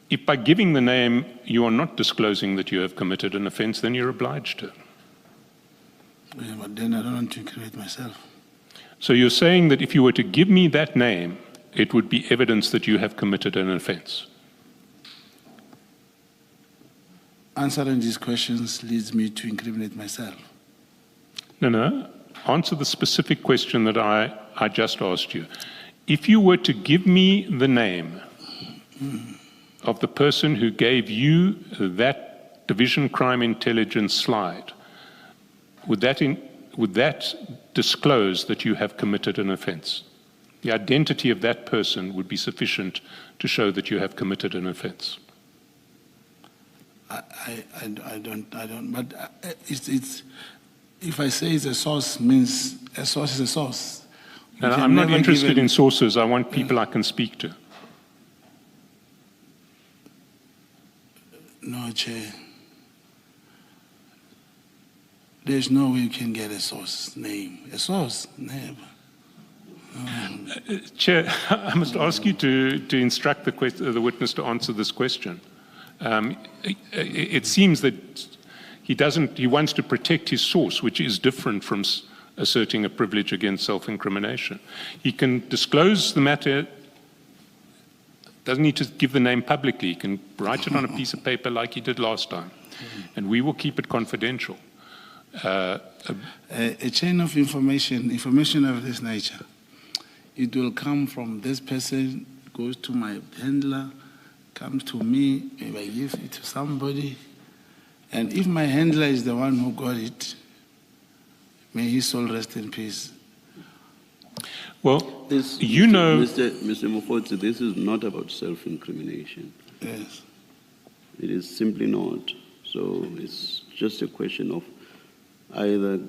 If by giving the name you are not disclosing that you have committed an offence, then you're obliged to. Yeah, but then I don't want to incriminate myself. So you're saying that if you were to give me that name, it would be evidence that you have committed an offence? Answering these questions leads me to incriminate myself. No. Answer the specific question that I just asked you. If you were to give me the name of the person who gave you that division crime intelligence slide, would that disclose that you have committed an offence? The identity of that person would be sufficient to show that you have committed an offence. I don't, but it's, if I say it's a source, means a source is a source. No, I'm not interested in sources. I want people I can speak to. No, Chair. There's no way you can get a source name. A source? Never. Chair, I must ask you to instruct the witness to answer this question. It seems that he wants to protect his source, which is different from asserting a privilege against self-incrimination. He can disclose the matter, doesn't need to give the name publicly. He can write it on a piece of paper like he did last time, and we will keep it confidential. A chain of information of this nature, it will come from this person, goes to my handler, comes to me, maybe I give it to somebody. And if my handler is the one who got it, may his soul rest in peace. Well, Mr. Mogotsi, this is not about self-incrimination. Yes. It is simply not. So it's just a question of either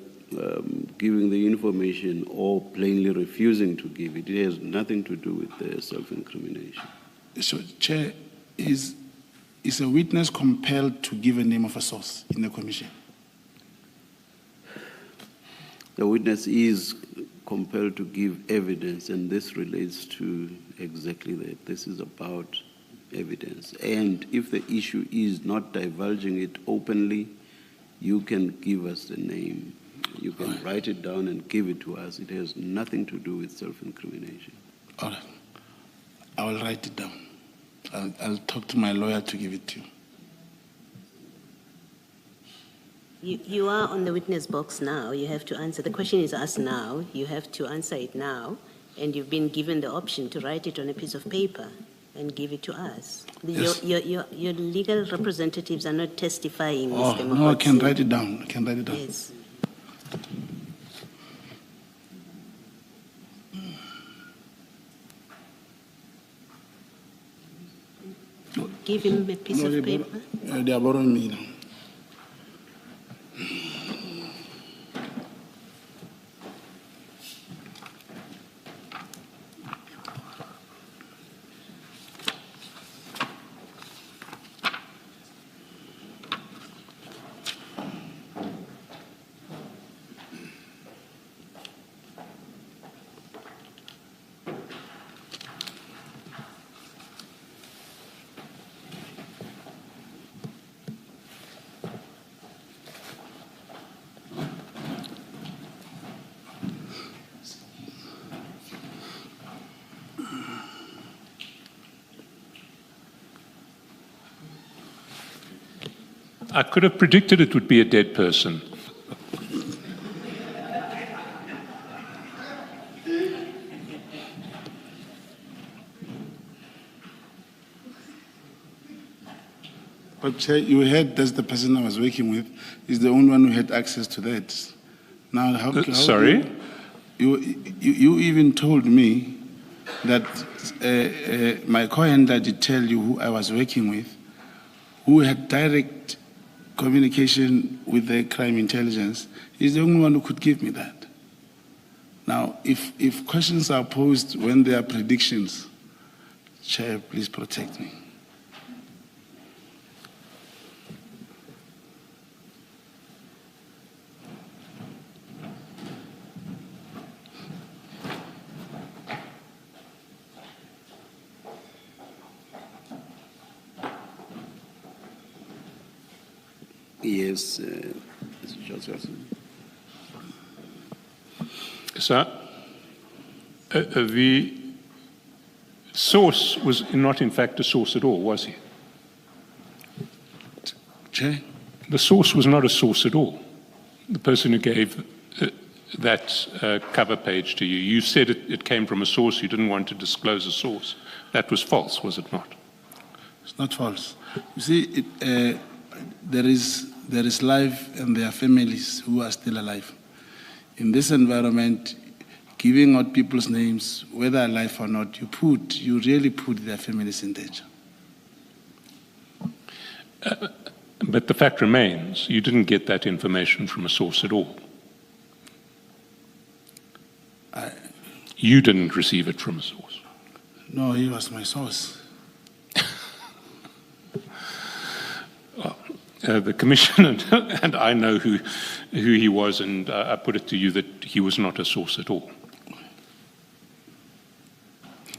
giving the information or plainly refusing to give it. It has nothing to do with the self-incrimination. So, Chair, is a witness compelled to give a name of a source in the commission? The witness is compelled to give evidence, and this relates to exactly that. This is about evidence. And if the issue is not divulging it openly, you can give us the name. You can write it down and give it to us. It has nothing to do with self-incrimination. All right. I will write it down. I'll talk to my lawyer to give it to you. You are on the witness box now. You have to answer. The question is asked now. You have to answer it now. And you've been given the option to write it on a piece of paper and give it to us. Yes. Your legal representatives are not testifying, Mr. Mogotsi. No, I can write it down. I can write it down. Yes. Give him a piece of paper. They are borrowing me now. I could have predicted it would be a dead person. But Chair, you heard that's the person I was working with. He's the only one who had access to that. Now, how Sorry? You even told me that my co-handler did tell you who I was working with, who had direct communication with the crime intelligence. He's the only one who could give me that. Now, if questions are posed when there are predictions, Chair, please protect me. Yes, Mr. Johnson. Sir, the source was not in fact a source at all, was he? Chair? The source was not a source at all. The person who gave that cover page to you, you said it came from a source, you didn't want to disclose a source. That was false, was it not? It's not false. You see, there is life and there are families who are still alive. In this environment, giving out people's names, whether alive or not, you really put their families in danger. But the fact remains, you didn't get that information from a source at all. You didn't receive it from a source. No, he was my source. The Commission and I know who he was, and I put it to you that he was not a source at all.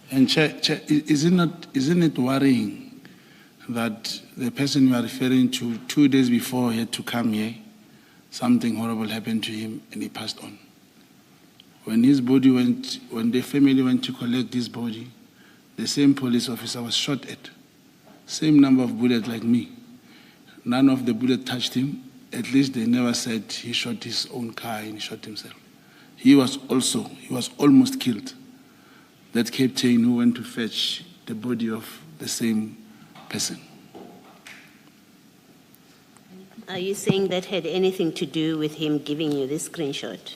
And Chair, isn't it worrying that the person you are referring to 2 days before he had to come here, something horrible happened to him and he passed on? When the family went to collect his body, the same police officer was shot at, same number of bullets like me. None of the bullets touched him. At least they never said he shot his own car and he shot himself. He was almost killed. That captain who went to fetch the body of the same person. Are you saying that had anything to do with him giving you this screenshot?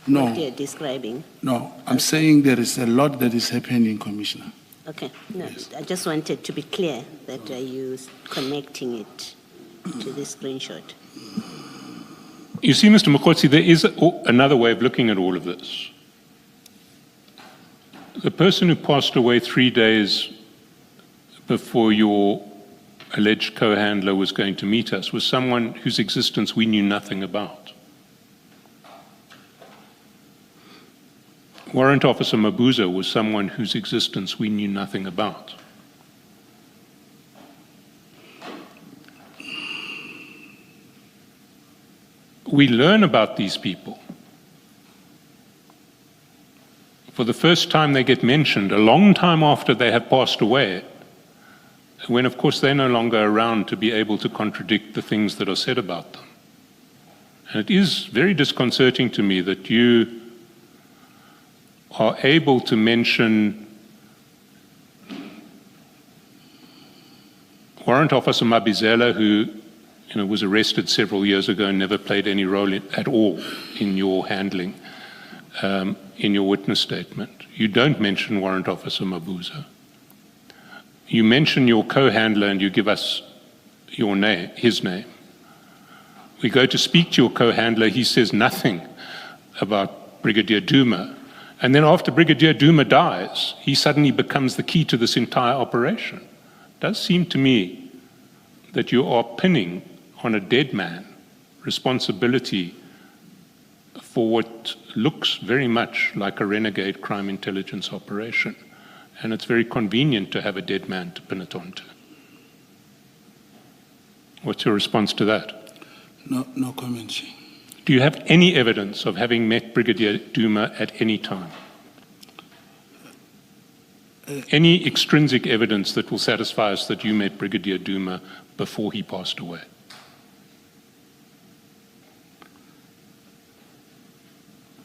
No. What you're describing? No, I'm saying there is a lot that is happening, Commissioner. Okay, no, Yes. I just wanted to be clear that are you connecting it to this screenshot? You see, Mr. Mogotsi, there is another way of looking at all of this. The person who passed away 3 days before your alleged co-handler was going to meet us was someone whose existence we knew nothing about. Warrant Officer Mabuza was someone whose existence we knew nothing about. We learn about these people. For the first time they get mentioned a long time after they have passed away, when of course they're no longer around to be able to contradict the things that are said about them. And it is very disconcerting to me that you are able to mention Warrant Officer Mabizela, who was arrested several years ago and never played any role at all in your handling, in your witness statement. You don't mention Warrant Officer Mabuza. You mention your co-handler and you give us your name, his name. We go to speak to your co-handler, he says nothing about Brigadier Duma. And then after Brigadier Duma dies, he suddenly becomes the key to this entire operation. It does seem to me that you are pinning on a dead man responsibility for what looks very much like a renegade crime intelligence operation. And it's very convenient to have a dead man to pin it onto. What's your response to that? No comment, Chair. Do you have any evidence of having met Brigadier Duma at any time? Any extrinsic evidence that will satisfy us that you met Brigadier Duma before he passed away?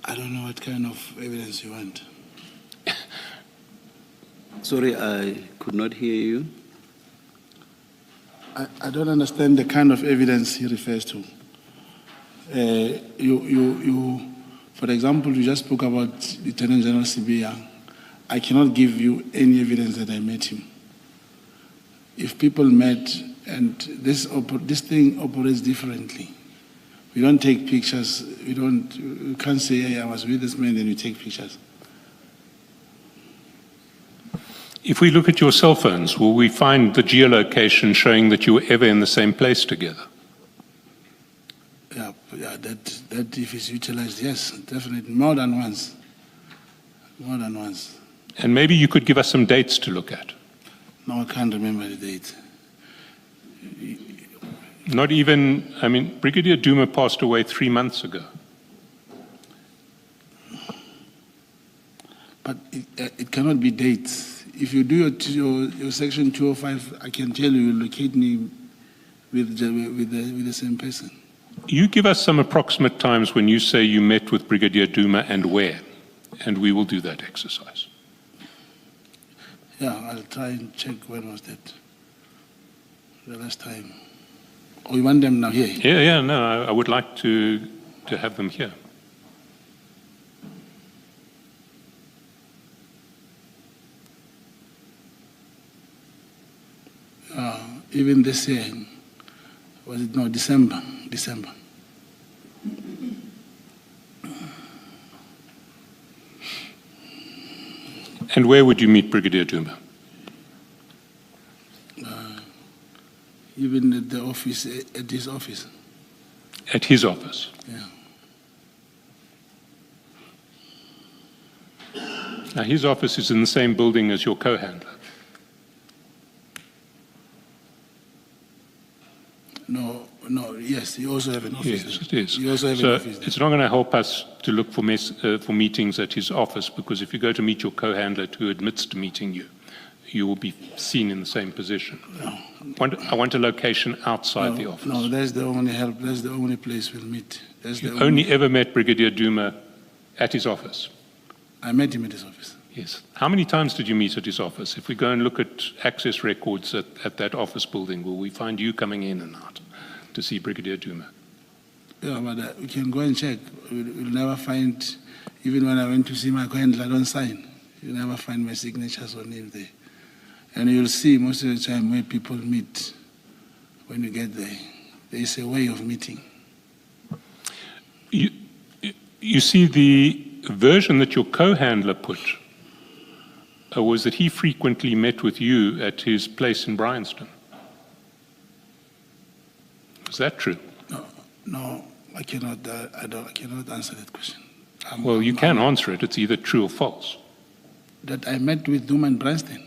I don't know what kind of evidence you want. Sorry, I could not hear you. I don't understand the kind of evidence he refers to. For example, you just spoke about Lieutenant General 𝐬𝐶𝐫𝐞𝐿. I cannot give you any evidence that I met him. If people met, and this thing operates differently. We don't take pictures. We can't say, hey, I was with this man, then we take pictures. If we look at your cell phones, will we find the geolocation showing that you were ever in the same place together? Yeah, that if it's utilized, yes, definitely, more than once. More than once. And maybe you could give us some dates to look at. No, I can't remember the date. Not even, I mean, Brigadier Duma passed away 3 months ago. But it cannot be dates. If you do your section 205, I can tell you, locate me with the same person. You give us some approximate times when you say you met with Brigadier Duma and where, and we will do that exercise. Yeah, I'll try and check when was that, the last time. Oh, you want them now here? Yeah, no, I would like to have them here. Even this year, was it no, December. And where would you meet Brigadier Duma? Even at the office, at his office. At his office? Yeah. Now, his office is in the same building as your co-handler. No, yes, you also have an office. Yes, it is. You also have so an office there. It's not going to help us to look for meetings at his office, because if you go to meet your co-handler who admits to meeting you, you will be seen in the same position. No. I want a location outside the office. No, that's the only help. That's the only place we'll meet. You only ever met Brigadier Duma at his office? I met him at his office. Yes. How many times did you meet at his office? If we go and look at access records at that office building, will we find you coming in and out to see Brigadier Duma? Yeah, but we can go and check. We'll never find, even when I went to see my co-handler, I don't sign. You'll never find my signatures or name there. And you'll see most of the time where people meet when you get there. There is a way of meeting. You see, the version that your co-handler put was that he frequently met with you at his place in Bryanston. Is that true? No, I cannot. I cannot answer that question. Well, you can answer it. It's either true or false. That I met with Duma in Bryanston.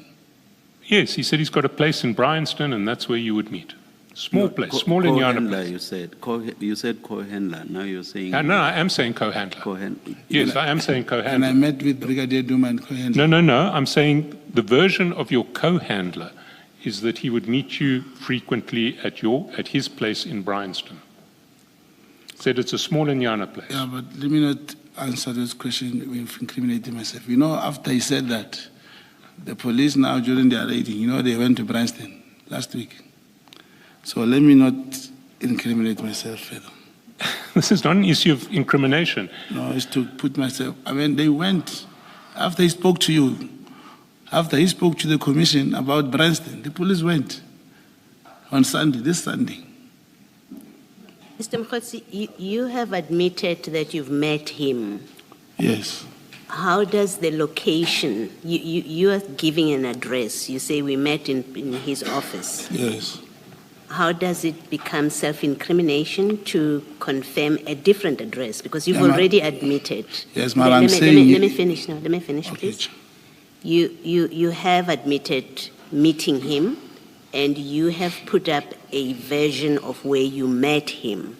Yes, he said he's got a place in Bryanston, and that's where you would meet. Small place, small in Yana place. You said co-handler. Now you're saying. No, I am saying co-handler. Yes, I am saying co-handler. And I met with Brigadier Duma and co-handler. No. I'm saying the version of your co-handler is that he would meet you frequently at his place in Bryanston. Said it's a small Inyana place. Yeah, but let me not answer this question with incriminating myself. You know, after he said that, the police now during their raiding, they went to Bryanston last week. So let me not incriminate myself further. This is not an issue of incrimination. No, it's to put myself. I mean, they went after he spoke to you. After he spoke to the commission about Bryanston, the police went on Sunday, this Sunday. Mr. Mogotsi, you have admitted that you've met him. Yes. How does the location, you are giving an address. You say we met in his office. Yes. How does it become self-incrimination to confirm a different address? Because you've already admitted. Yes, ma'am, I'm saying... Let me finish now. Let me finish, okay. Please. You have admitted meeting him, and you have put up a version of where you met him.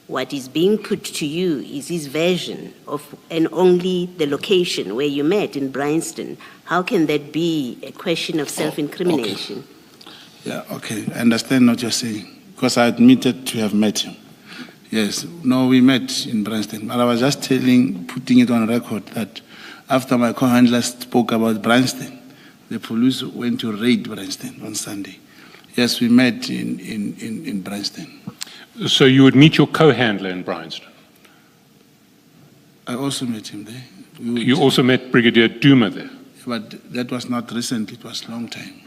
What is being put to you is his version of, and only the location where you met in Bryanston. How can that be a question of self-incrimination? Okay. Yeah, okay, I understand what you're saying, because I admitted to have met him. Yes, no, we met in Bryanston, but I was just putting it on record that after my co-handler spoke about Bryanston, the police went to raid Bryanston on Sunday. Yes, we met in Bryanston. So you would meet your co-handler in Bryanston? I also met him there. You also met Brigadier Duma there? But that was not recent, it was a long time.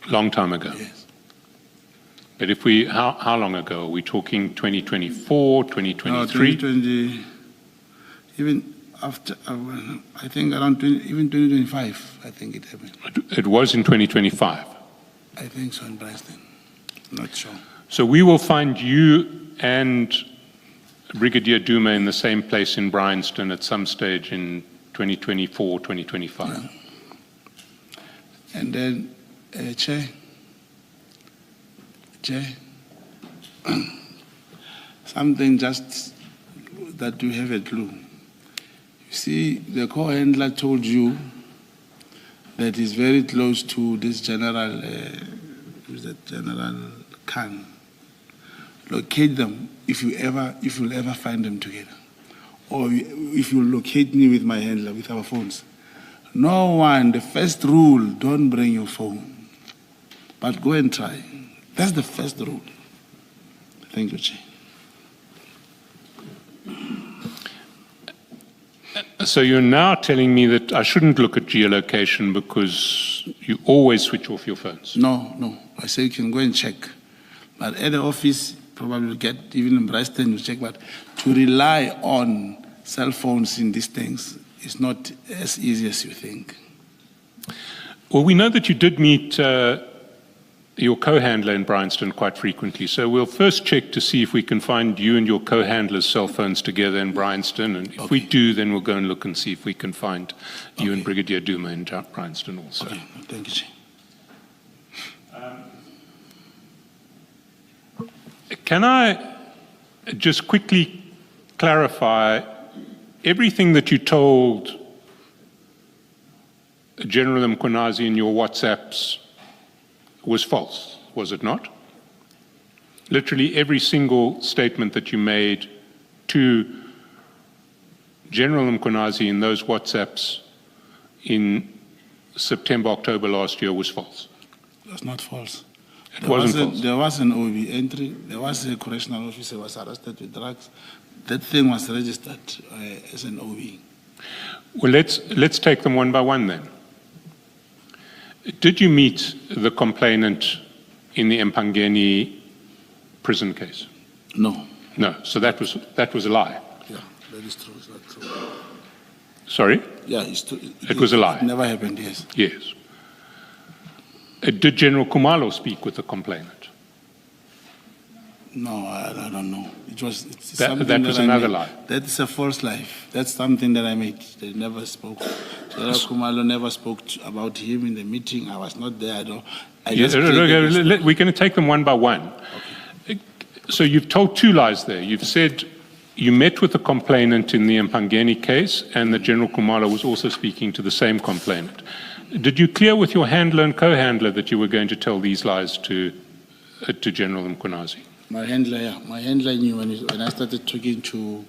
Long time ago? Yes. But if we, how long ago? Are we talking 2024, 2023? No, 2020, even after, I think around even 2025, I think it happened. It was in 2025. I think so in Bryanston. Not sure. So we will find you and Brigadier Duma in the same place in Bryanston at some stage in 2024, 2025. Yeah. And then, Chair, something just that you have a clue. You see, the co-handler told you that he's very close to this General, who's that General Khan. Locate them if you'll ever find them together. Or if you locate me with my handler, with our phones. No one, the first rule, don't bring your phone. But go and try. That's the first rule. Thank you, Chair. So you're now telling me that I shouldn't look at geolocation because you always switch off your phones? No. I say you can go and check. But at the office, probably get, even in Bryanston, you check. But to rely on cell phones in these things is not as easy as you think. Well, we know that you did meet your co-handler in Bryanston quite frequently. So we'll first check to see if we can find you and your co-handler's cell phones together in Bryanston. And if we do, then we'll go and look and see if we can find you and Brigadier Duma in Bryanston also. Okay. Thank you, Chair. Can I just quickly clarify, everything that you told General 𝐬𝐻𝐾𝐭 in your WhatsApps was false, was it not? Literally every single statement that you made to General 𝐬𝐻𝐾𝐭 in those WhatsApps in September, October last year was false. That's not false. It wasn't false. There was an OB entry. There was a correctional officer who was arrested with drugs. That thing was registered as an OB. Well, let's take them one by one then. Did you meet the complainant in the Mpangeni prison case? No. No. So that was a lie. Yeah, that is true. It's not true. Sorry? Yeah, it was a lie. It never happened. Yes. Yes. Did General Khumalo speak with the complainant? No, I don't know. It was that was another lie. That is a false lie. That's something that I made. They never spoke. General Khumalo never spoke about him in the meeting. I was not there. I don't. We're going to take them one by one. Okay. So you've told two lies there. You've said you met with the complainant in the Mpangeni case, and that General Khumalo was also speaking to the same complainant. Did you clear with your handler and co-handler that you were going to tell these lies to General 𝐬𝐻𝐾𝐭? My handler, yeah. My handler knew when I started talking to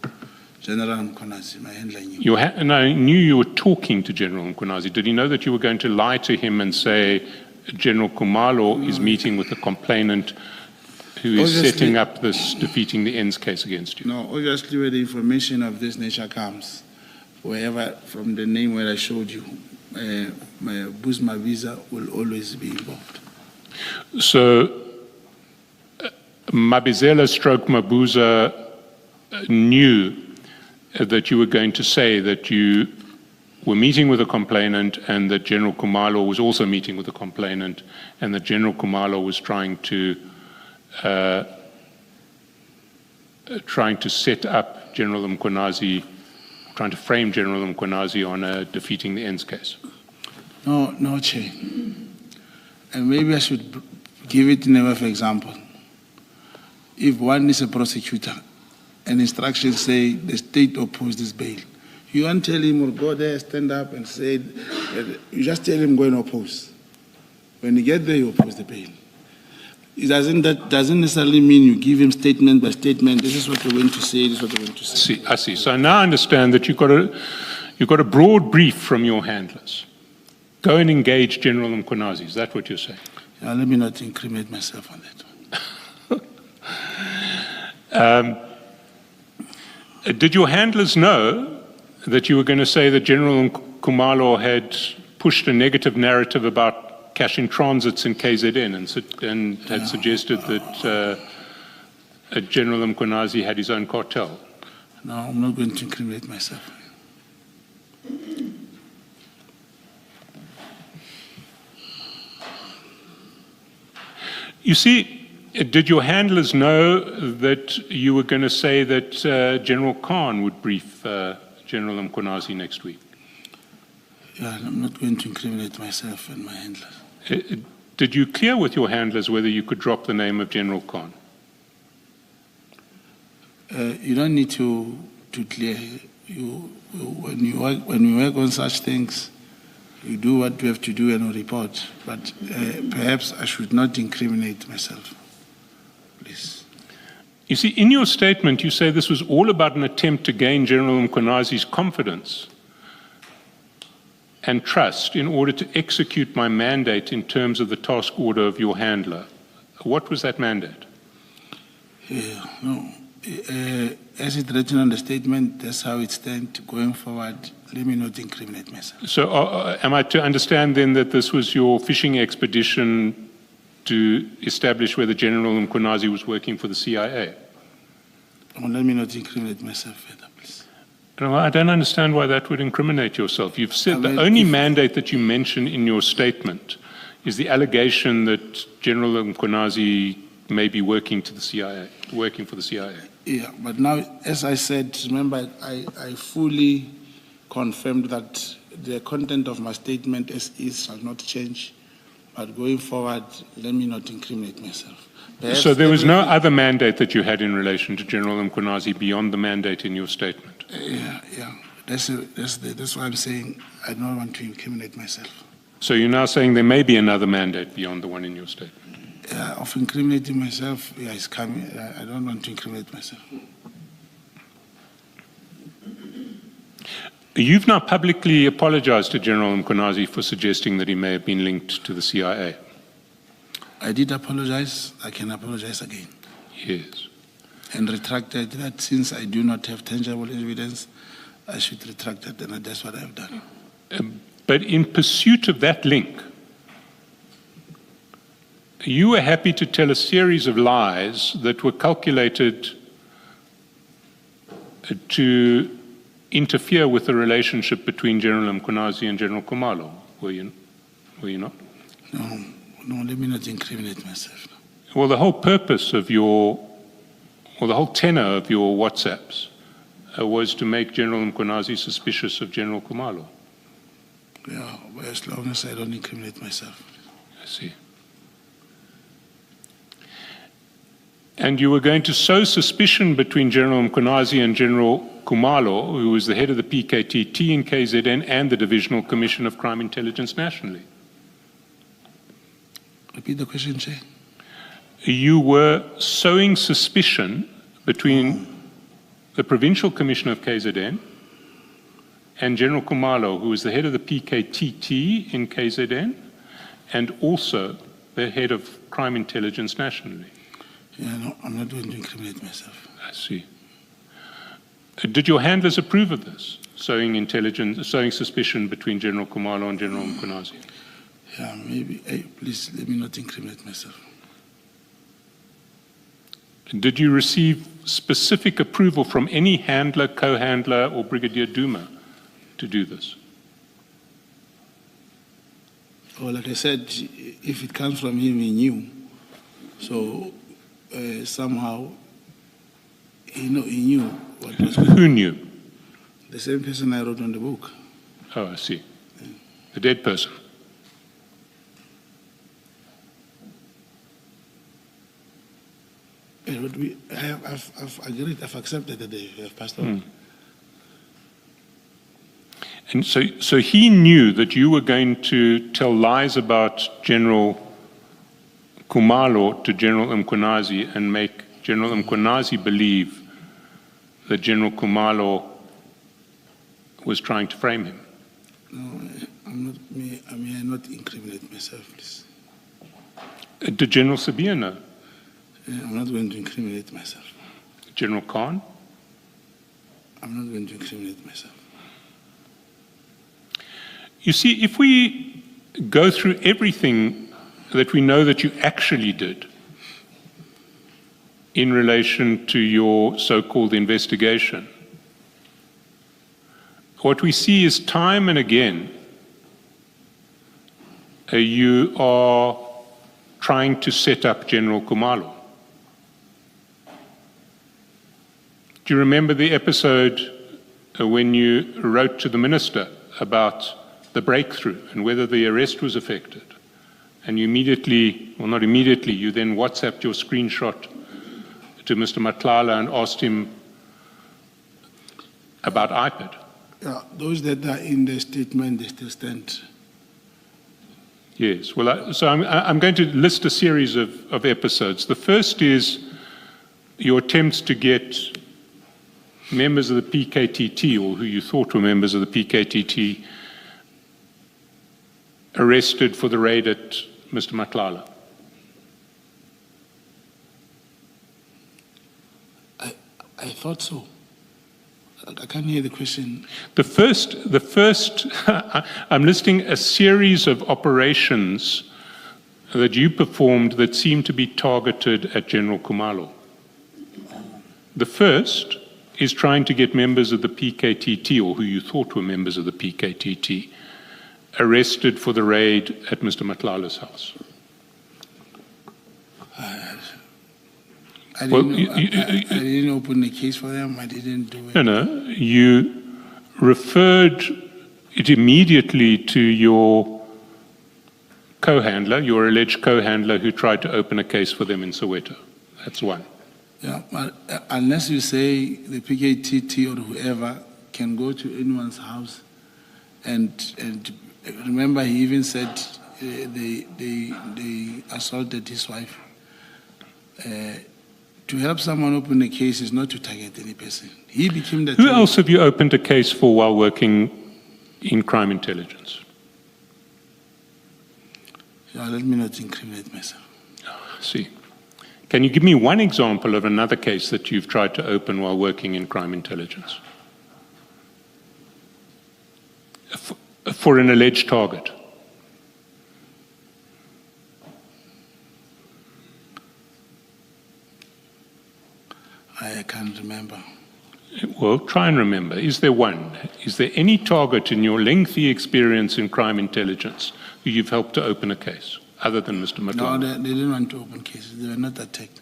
General 𝐬𝐻𝐾𝐭. My handler knew. And I knew you were talking to General 𝐬𝐻𝐾𝐭. Did he know that you were going to lie to him and say General Khumalo is meeting with the complainant who is setting up this defeating the ends case against you? No, obviously where the information of this nature comes, wherever from the name where I showed you, my Busma visa will always be involved. So Mabizela / Mabuza knew that you were going to say that you were meeting with a complainant and that General Khumalo was also meeting with a complainant and that General Khumalo was trying to set up General 𝐬𝐻𝐾𝐭, trying to frame General 𝐬𝐻𝐾𝐭 on a defeating the ends case. No, Chair. And maybe I should give it in a way of example. If one is a prosecutor and instructions say the state opposes bail, you don't tell him or go there, stand up and say, you just tell him go and oppose. When you get there, you oppose the bail. That doesn't necessarily mean you give him statement by statement. This is what we're going to say. This is what we're going to say. I see. So now I understand that you've got a broad brief from your handlers. Go and engage General 𝐬𝐻𝐾𝐭. Is that what you're saying? Yeah, let me not incriminate myself on that one. Did your handlers know that you were going to say that General Khumalo had pushed a negative narrative about cash in transits in KZN and had suggested that General 𝐬𝐻𝐾𝐭 had his own cartel. No, I'm not going to incriminate myself. You see, did your handlers know that you were going to say that General Khan would brief General 𝐬𝐻𝐾𝐭 next week? Yeah, I'm not going to incriminate myself and my handlers. Did you clear with your handlers whether you could drop the name of General Khan? You don't need to clear. When you work on such things, you do what you have to do and report. But perhaps I should not incriminate myself. Please. You see, in your statement, you say this was all about an attempt to gain General 𝐬𝐻𝐾𝐭's confidence and trust in order to execute my mandate in terms of the task order of your handler. What was that mandate? No. As it's written on the statement, that's how it stands going forward. Let me not incriminate myself. So am I to understand then that this was your fishing expedition to establish whether General 𝐬𝐻𝐾𝐭 was working for the CIA? Oh, let me not incriminate myself further, please. No, I don't understand why that would incriminate yourself. You've said the only mandate that you mention in your statement is the allegation that General 𝐬𝐻𝐾𝐭 may be working for the CIA. Yeah, but now, as I said, remember, I fully confirmed that the content of my statement as is shall not change. But going forward, let me not incriminate myself. Perhaps so there was no other mandate that you had in relation to General 𝐬𝐻𝐾𝐭 beyond the mandate in your statement? Yeah. That's why I'm saying I don't want to incriminate myself. So you're now saying there may be another mandate beyond the one in your statement? Of incriminating myself, yeah, it's coming. I don't want to incriminate myself. You've now publicly apologized to General 𝐬𝐻𝐾𝐭 for suggesting that he may have been linked to the CIA. I did apologize. I can apologize again. Yes. And retracted that since I do not have tangible evidence, I should retract it, and that's what I've done. But in pursuit of that link, you were happy to tell a series of lies that were calculated to interfere with the relationship between General 𝐬𝐻𝐾𝐭 and General Khumalo, were you not? No, let me not incriminate myself. Well, the whole purpose of the whole tenor of your WhatsApps was to make General 𝐬𝐻𝐾𝐭 suspicious of General Khumalo. Yeah, but as long as I don't incriminate myself. I see. And you were going to sow suspicion between General 𝐬𝐻𝐾𝐭 and General Khumalo, who was the head of the PKTT in KZN and the Divisional Commission of Crime Intelligence nationally. Repeat the question, Chair. You were sowing suspicion between the Provincial Commission of KZN and General Khumalo, who was the head of the PKTT in KZN and also the head of Crime Intelligence nationally. Yeah, no, I'm not going to incriminate myself. I see. Did your handlers approve of this, sowing suspicion between General Khumalo and General 𝐬𝐻𝐾𝐭? Yeah, maybe. Hey, please let me not incriminate myself. Did you receive specific approval from any handler, co-handler, or Brigadier Duma to do this? Well, like I said, if it comes from him, he knew. So somehow he knew what was going on. Who knew? The same person I wrote on the book. Oh, I see. The dead person. I've agreed, I've accepted that they have passed on. And so he knew that you were going to tell lies about General Khumalo to General 𝐬𝐻𝐾𝐭 and make General 𝐬𝐻𝐾𝐭 believe that General Khumalo was trying to frame him. No, I may not incriminate myself, please. Did General 𝐸𝐵𝐰 know? I'm not going to incriminate myself. General Khan? I'm not going to incriminate myself. You see, if we go through everything that we know that you actually did in relation to your so-called investigation, what we see is time and again, you are trying to set up General Khumalo. Do you remember the episode when you wrote to the minister about the breakthrough and whether the arrest was affected? And you immediately, well, not immediately, you then WhatsApped your screenshot to Mr. Matlala and asked him about iPad. Yeah, those that are in the statement, they still stand. Yes, well, so I'm going to list a series of episodes. The first is your attempts to get members of the PKTT, or who you thought were members of the PKTT, arrested for the raid at Mr. Matlala. I thought so. I can't hear the question. The first, I'm listing a series of operations that you performed that seemed to be targeted at General Khumalo. The first is trying to get members of the PKTT, or who you thought were members of the PKTT, arrested for the raid at Mr. Matlala's house. I didn't open the case for them. I didn't do it. No, you referred it immediately to your co-handler, your alleged co-handler who tried to open a case for them in Soweto. That's one. Yeah, but unless you say the PKTT or whoever can go to anyone's house, and remember he even said they assaulted his wife. To help someone open a case is not to target any person. He became the... Who else have you opened a case for while working in crime intelligence? Yeah, let me not incriminate myself. See. Can you give me one example of another case that you've tried to open while working in crime intelligence? For an alleged target? I can't remember. Well, try and remember. Is there one? Is there any target in your lengthy experience in crime intelligence who you've helped to open a case, other than Mr. Matlala? No, they didn't want to open cases. They were not attacked.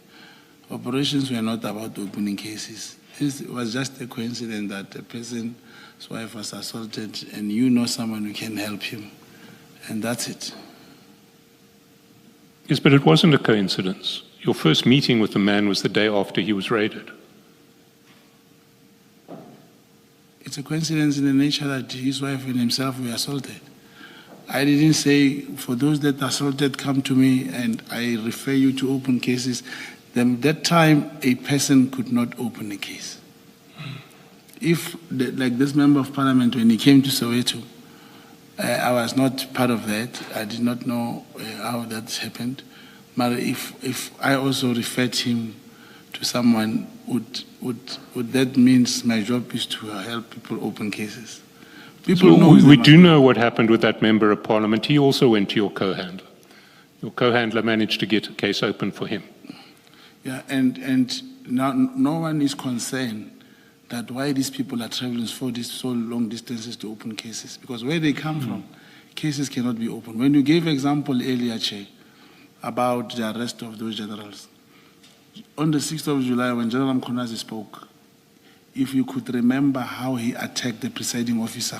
Operations were not about opening cases. It was just a coincidence that a person's wife was assaulted and you know someone who can help him. And that's it. Yes, but it wasn't a coincidence. Your first meeting with the man was the day after he was raided. It's a coincidence in the nature that his wife and himself were assaulted. I didn't say, for those that assaulted, come to me and I refer you to open cases. Then that time, a person could not open a case. If, like this member of parliament, when he came to Soweto, I was not part of that. I did not know how that happened. But if I also referred him to someone, would that means my job is to help people open cases? People know we do know what happened with that member of parliament. He also went to your co-handler. Your co-handler managed to get a case open for him. Yeah, and now no one is concerned that why these people are traveling for these so long distances to open cases. Because where they come from, cases cannot be opened. When you gave example earlier, Chair, about the arrest of those generals, on the 6th of July, when General Mkhonazi spoke, if you could remember how he attacked the presiding officer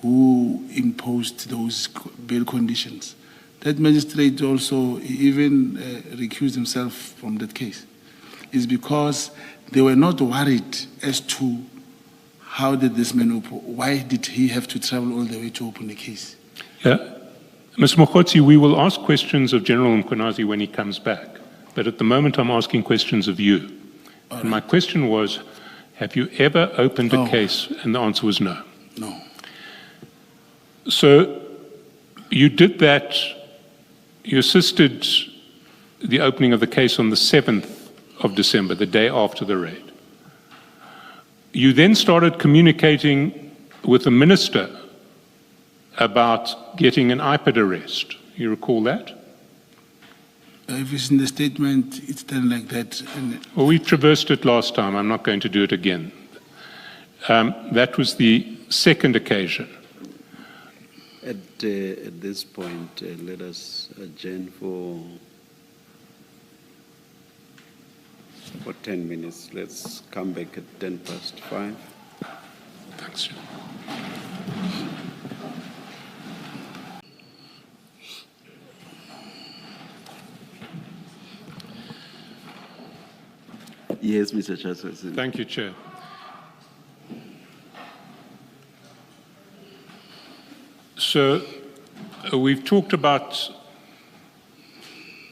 who imposed those bail conditions, that magistrate also even recused himself from that case. It's because they were not worried as to how did this man open, why did he have to travel all the way to open the case? Yeah. Mr. Mogotsi, we will ask questions of General Mkhonazi when he comes back, but at the moment I'm asking questions of you. And my question was, have you ever opened a case? And the answer was no. No. So you did that, you assisted the opening of the case on the 7th of December, the day after the raid. You then started communicating with the minister about getting an IPID arrest. You recall that? If it's in the statement, it's done like that. Well, we traversed it last time. I'm not going to do it again. That was the second occasion. At this point, let us adjourn for 10 minutes. Let's come back at 5:10. Thanks. Yes, Mr. Chairperson. Thank you, Chair. So, we've talked about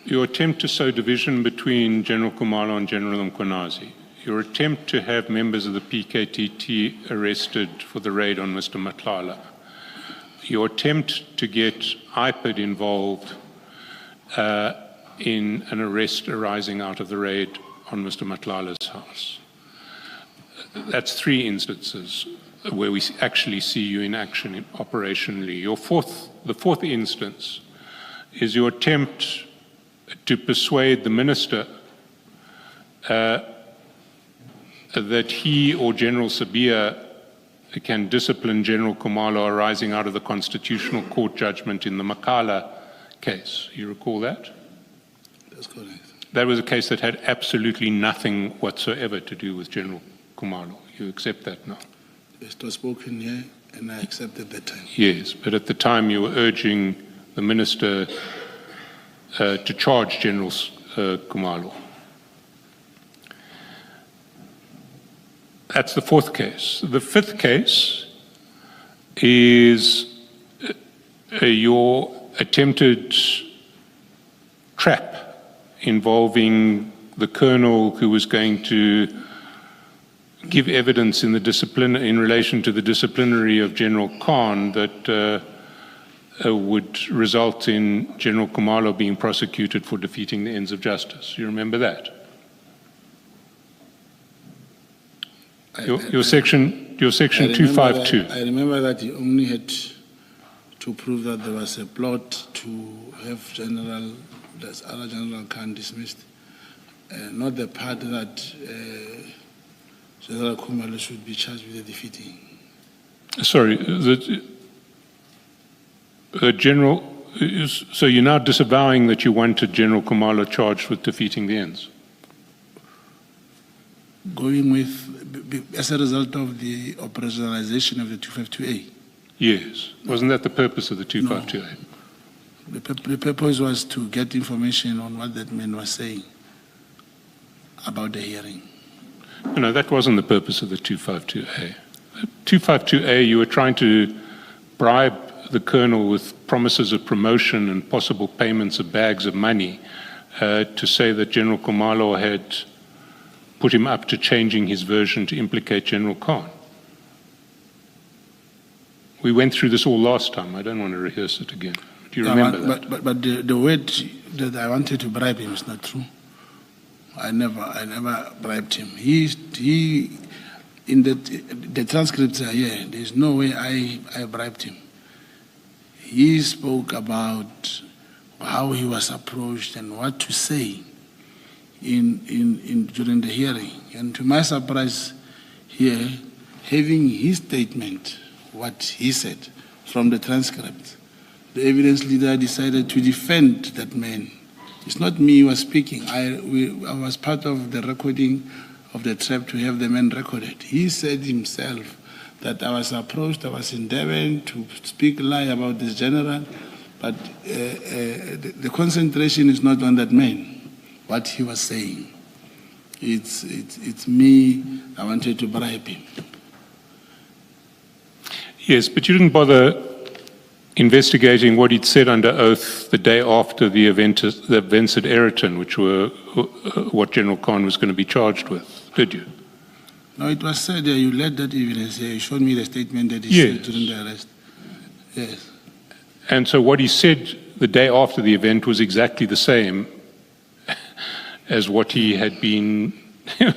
your attempt to sow division between General Khumalo and General Mkhwanazi, your attempt to have members of the PKTT arrested for the raid on Mr. Matlala, your attempt to get IPID involved in an arrest arising out of the raid on Mr. Matlala's house. That's 3 instances where we actually see you in action operationally. The fourth instance is your attempt to persuade the minister that he or General 𝐟𝐸𝐫𝐸 can discipline General Khumalo arising out of the Constitutional Court judgment in the Makala case. You recall that? That's correct. That was a case that had absolutely nothing whatsoever to do with General Khumalo. You accept that now? It was spoken here, and I accepted that time. Yes, but at the time you were urging the minister to charge General Khumalo. That's the fourth case. The fifth case is your attempted trap involving the colonel who was going to give evidence in relation to the disciplinary of General Khan that would result in General Khumalo being prosecuted for defeating the ends of justice. You remember that? Your section 252. I remember that he only had to prove that there was a plot to have General Khan dismissed, not the part that General Khumalo should be charged with the defeating. Sorry, the general. So you're now disavowing that you wanted General Khumalo charged with defeating the ends? Going with, as a result of the operationalization of the 252A. Yes. Wasn't that the purpose of the 252A? No. The purpose was to get information on what that man was saying about the hearing. No, that wasn't the purpose of the 252A. 252A, you were trying to bribe the colonel with promises of promotion and possible payments of bags of money to say that General Khumalo had put him up to changing his version to implicate General Khan. We went through this all last time. I don't want to rehearse it again. Do you remember that? But the word that I wanted to bribe him is not true. I never bribed him. He in the transcripts are here. There's no way I bribed him. He spoke about how he was approached and what to say during the hearing. And to my surprise here, having his statement, what he said from the transcript, the evidence leader decided to defend that man. It's not me who was speaking. I was part of the recording of the trap to have the man recorded. He said himself that I was approached, I was in Durban to speak lie about this general, but the concentration is not on that man, what he was saying. It's me, I wanted to bribe him. Yes, but you didn't bother investigating what he'd said under oath the day after the events at 𝐸𝐻₂, which were what General Khan was going to be charged with, did you? No, it was said you led that evidence. You showed me the statement that he said during the arrest. Yes. And so what he said the day after the event was exactly the same as what he had been,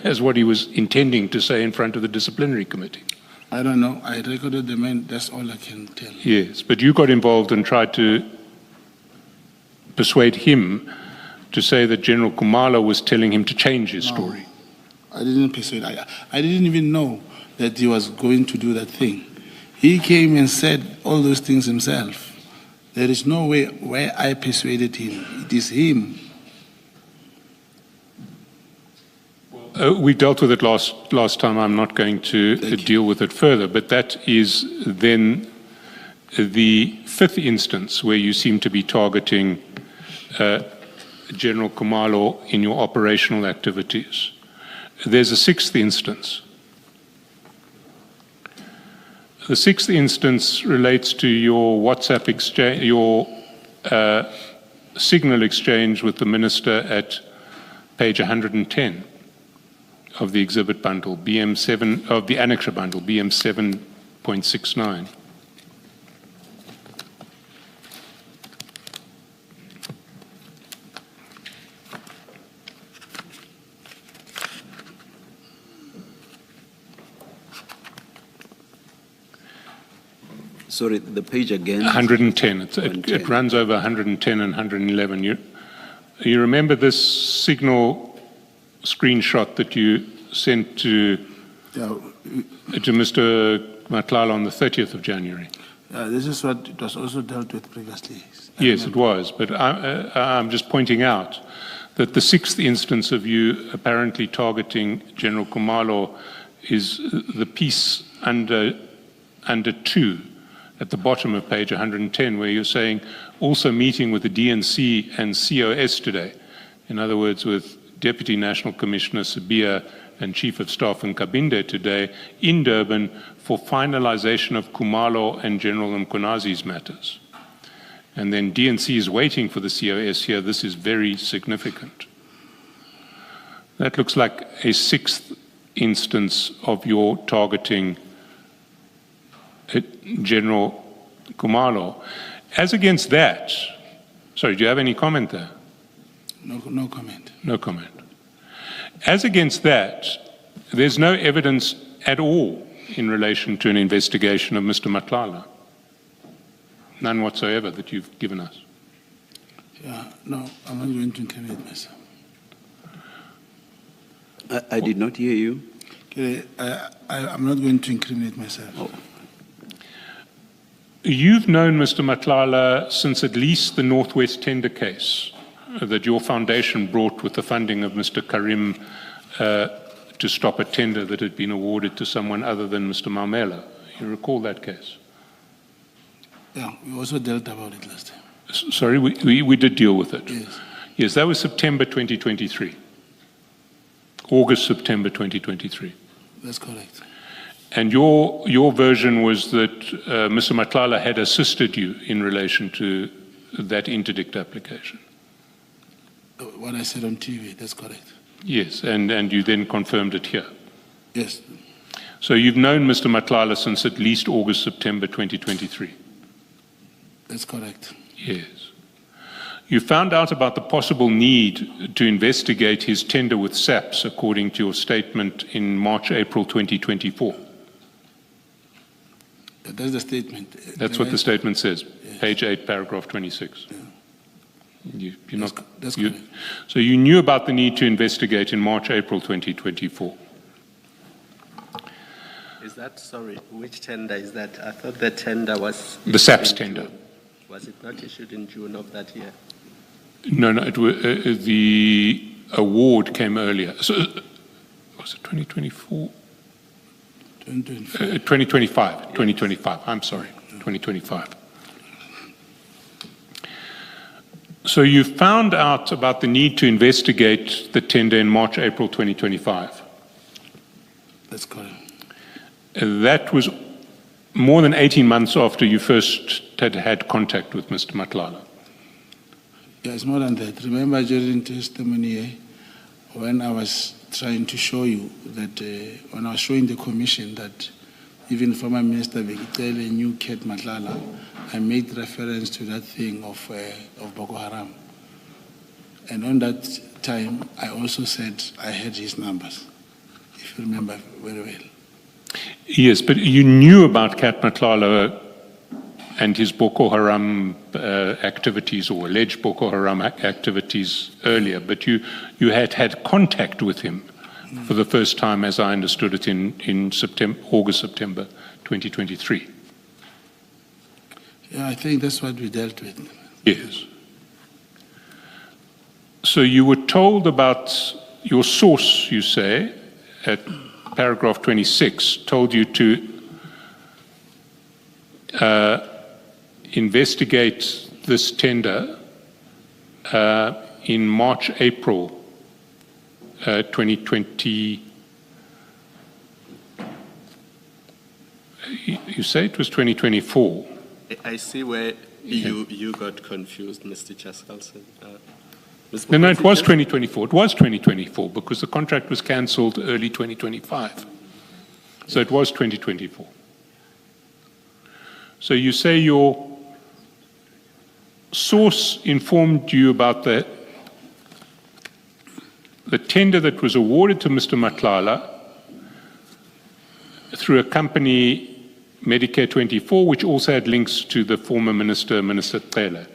as what he was intending to say in front of the disciplinary committee. I don't know. I recorded the man. That's all I can tell. Yes, but you got involved and tried to persuade him to say that General Khumalo was telling him to change his story. I didn't persuade. I didn't even know that he was going to do that thing. He came and said all those things himself. There is no way where I persuaded him. It is him. We dealt with it last time. I'm not going to deal with it further, but that is then the fifth instance where you seem to be targeting General Khumalo in your operational activities. There's a sixth instance. The sixth instance relates to your WhatsApp exchange, your signal exchange with the minister at page 110 of the exhibit bundle, BM7, of the annexure bundle, BM 7.69. Sorry, the page again? 110. It runs over 110 and 111. You remember this signal screenshot that you sent to Mr. Matlala on the 30th of January? This is what it was also dealt with previously. Yes, it was. But I'm just pointing out that the sixth instance of you apparently targeting General Khumalo is the piece under 2 at the bottom of page 110, where you're saying also meeting with the DNC and COS today. In other words, with Deputy National Commissioner Sibiya and Chief of Staff Nkabinde today in Durban for finalization of Khumalo and General Mkonazi's matters. And then DNC is waiting for the COS here. This is very significant. That looks like a sixth instance of your targeting General Khumalo. As against that, sorry, do you have any comment there? No comment. No comment. As against that, there's no evidence at all in relation to an investigation of Mr. Matlala. None whatsoever that you've given us. Yeah, no, I'm not going to incriminate myself. I did not hear you. Okay, I'm not going to incriminate myself. Oh. You've known Mr. Matlala since at least the Northwest tender case that your foundation brought with the funding of Mr. Karim to stop a tender that had been awarded to someone other than Mr. Mamela. You recall that case? Yeah, we also dealt about it last time. Sorry, we did deal with it. Yes. Yes, that was September 2023. August, September 2023. That's correct. And your version was that Mr. Matlala had assisted you in relation to that interdict application. What I said on TV, that's correct. Yes, and you then confirmed it here. Yes. So you've known Mr. Matlala since at least August, September 2023. That's correct. Yes. You found out about the possible need to investigate his tender with SAPS, according to your statement in March, April 2024. That's the statement. That's what the statement says, yes. Page 8, paragraph 26. Yeah. That's you, correct. so you knew about the need to investigate in March, April 2024. Is that, sorry, which tender is that? I thought the tender was... The SAPS tender. June. Was it not issued in June of that year? No, the award came earlier. So, was it 2024? 2025. 2025. I'm sorry, 2025. So you found out about the need to investigate the tender in March, April 2025. That's correct. That was more than 18 months after you first had contact with Mr. Matlala. Yeah, it's more than that. Remember during testimony, when I was trying to show you that, when I was showing the commission that even former Minister 𝐬𝐮𝐬𝐜𝐫𝐢𝐛𝐬𝐜, I made reference to that thing of Boko Haram. And on that time, I also said I had his numbers, if you remember very well. Yes, but you knew about Kat Matlala and his Boko Haram activities, or alleged Boko Haram activities earlier, but you had contact with him for the first time, as I understood it, in August, September 2023. Yeah, I think that's what we dealt with. Yes. So you were told about your source, you say, at paragraph 26, told you to investigate this tender in March, April 2020. You say it was 2024. I see where you got confused, Mr. Chaskhalson. No, it was 2024. It was 2024 because the contract was cancelled early 2025. So it was 2024. So you say your source informed you about the tender that was awarded to Mr. Matlala through a company, Medicare 24, which also had links to the former Minister 𝐶𝐬𝐻.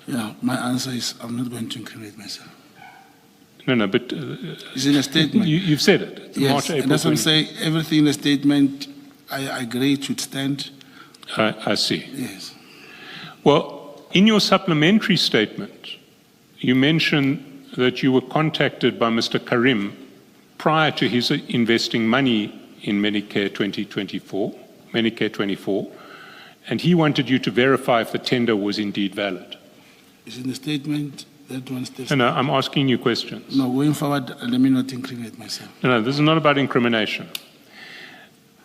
Yeah, my answer is I'm not going to incriminate myself. No, but it's in a statement. You've said it. It's Yes, March, April. and that's what I'm saying. Everything in the statement, I agree it should stand. I see. Yes. Well, in your supplementary statement, you mention that you were contacted by Mr. Karim prior to his investing money in Medicare 2024, Medicare 24, and he wanted you to verify if the tender was indeed valid. It's in the statement, that one statement. No, I'm asking you questions. No, going forward, let me not incriminate myself. No, this is not about incrimination.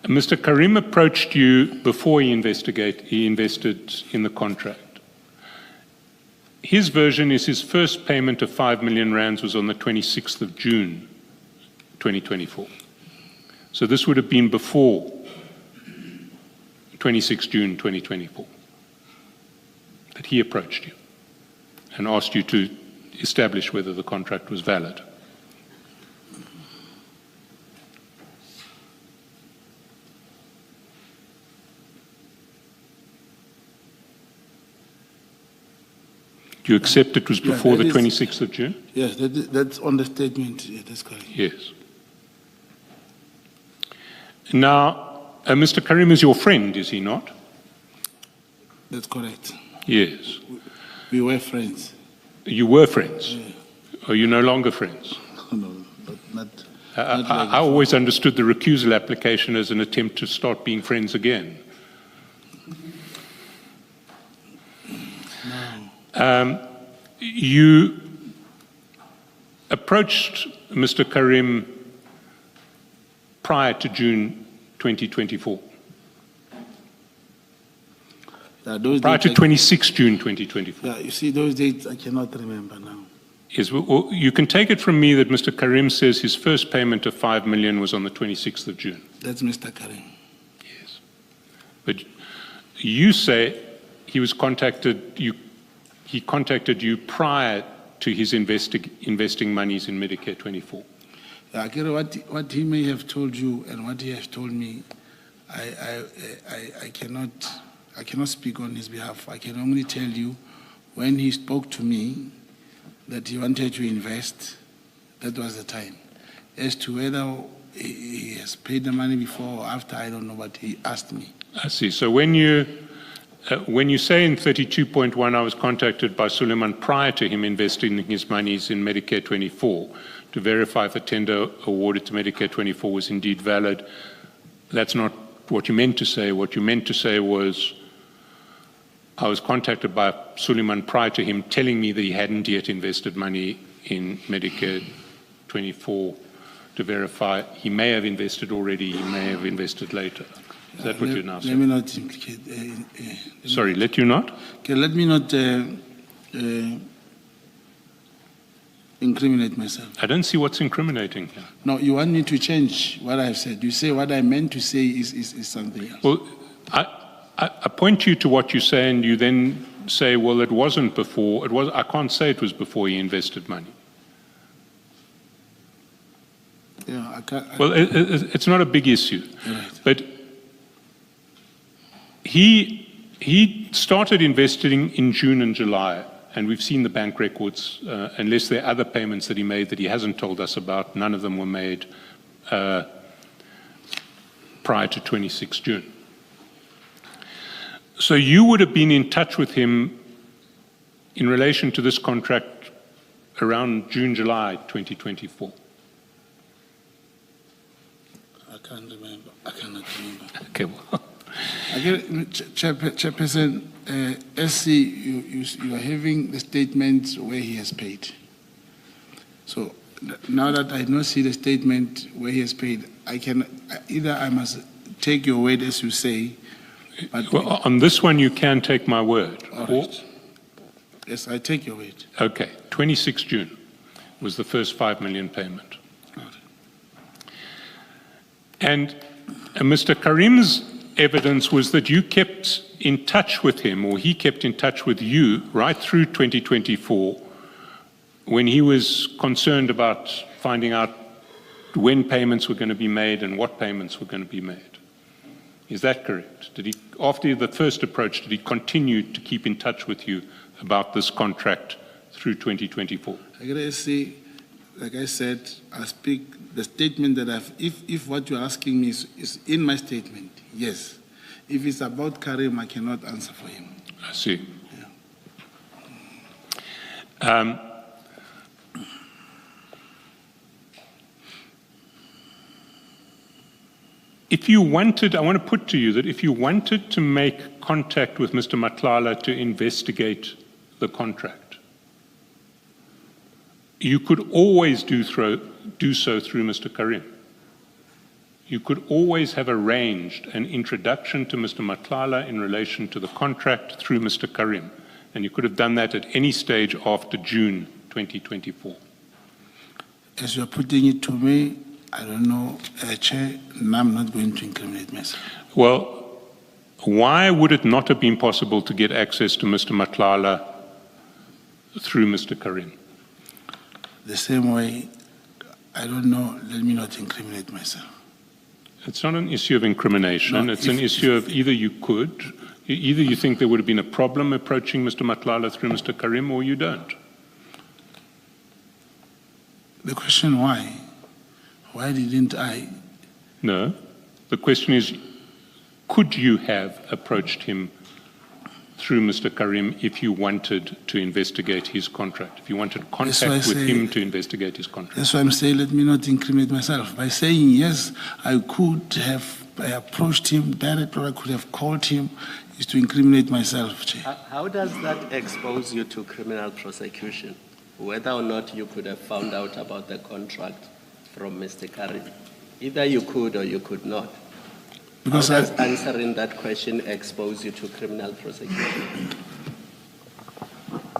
Mr. Karim approached you before he invested in the contract. His version is his first payment of 5 million rands was on the 26th of June, 2024. So this would have been before 26 June 2024 that he approached you and asked you to establish whether the contract was valid. Do you accept it was before the 26th of June? Yes, that's on the statement. Yeah, that's correct. Yes. Now, Mr. Karim is your friend, is he not? That's correct. Yes. We were friends. You were friends? Yeah. Are you no longer friends? No, but not I always understood the recusal application as an attempt to start being friends again. No. You approached Mr. Karim prior to June 2024. Prior to 26 June 2024. Yeah, you see, those dates I cannot remember now. Yes, well, you can take it from me that Mr. Karim says his first payment of 5 million was on the 26th of June. That's Mr. Karim. Yes. But you say he was he contacted you prior to his investing monies in Medicare 24. Yeah, what he may have told you and what he has told me, I cannot speak on his behalf. I can only tell you when he spoke to me that he wanted to invest, that was the time. As to whether he has paid the money before or after, I don't know, but he asked me. I see. So when you say in 32.1, I was contacted by Suleiman prior to him investing his monies in Medicare 24 to verify if the tender awarded to Medicare 24 was indeed valid, that's not what you meant to say. What you meant to say was, I was contacted by Suleiman prior to him telling me that he hadn't yet invested money in Medicare 24 to verify he may have invested already, he may have invested later. Is that what you're now saying? Let me not implicate. Sorry, let you not? Okay, let me not incriminate myself. I don't see what's incriminating here. No, you want me to change what I've said. You say what I meant to say is something else. Well, I point you to what you say, and you then say, well, it wasn't before. I can't say it was before he invested money. Yeah, Well, it's not a big issue. Right. But He started investing in June and July, and we've seen the bank records, unless there are other payments that he made that he hasn't told us about, none of them were made prior to 26 June. So you would have been in touch with him in relation to this contract around June, July 2024. I can't remember. I cannot remember. Okay, well. Again, Chairperson, SC, you are having the statement where he has paid. So now that I don't see the statement where he has paid, either I must take your word as you say. But well, on this one, you can take my word. All right. Yes, I take your word. Okay, 26 June was the first 5 million payment. All right. And Mr. Karim's evidence was that you kept in touch with him, or he kept in touch with you right through 2024 when he was concerned about finding out when payments were going to be made and what payments were going to be made. Is that correct? Did he, after the first approach, did he continue to keep in touch with you about this contract through 2024? I gotta say, like I said, I speak the statement that if what you're asking me is in my statement, yes. If it's about Karim, I cannot answer for him. I see. Yeah. If you wanted, I want to put to you that if you wanted to make contact with Mr. Matlala to investigate the contract, you could always do so through Mr. Karim. You could always have arranged an introduction to Mr. Matlala in relation to the contract through Mr. Karim, and you could have done that at any stage after June 2024. As you're putting it to me, I don't know, Chair, and I'm not going to incriminate myself. Well, why would it not have been possible to get access to Mr. Matlala through Mr. Karim? The same way, I don't know, let me not incriminate myself. It's not an issue of incrimination. No, it's an issue of either you think there would have been a problem approaching Mr. Matlala through Mr. Karim, or you don't. The question why? Why didn't I? No. The question is, could you have approached him through Mr. Karim if you wanted to investigate his contract, if you wanted contact with him to investigate his contract? That's why I'm saying let me not incriminate myself. By saying yes, I could have approached him directly, or I could have called him, is to incriminate myself, Chair. How does that expose you to criminal prosecution, whether or not you could have found out about the contract from Mr. Karim? Either you could or you could not. Because how does answering that question expose you to criminal prosecution?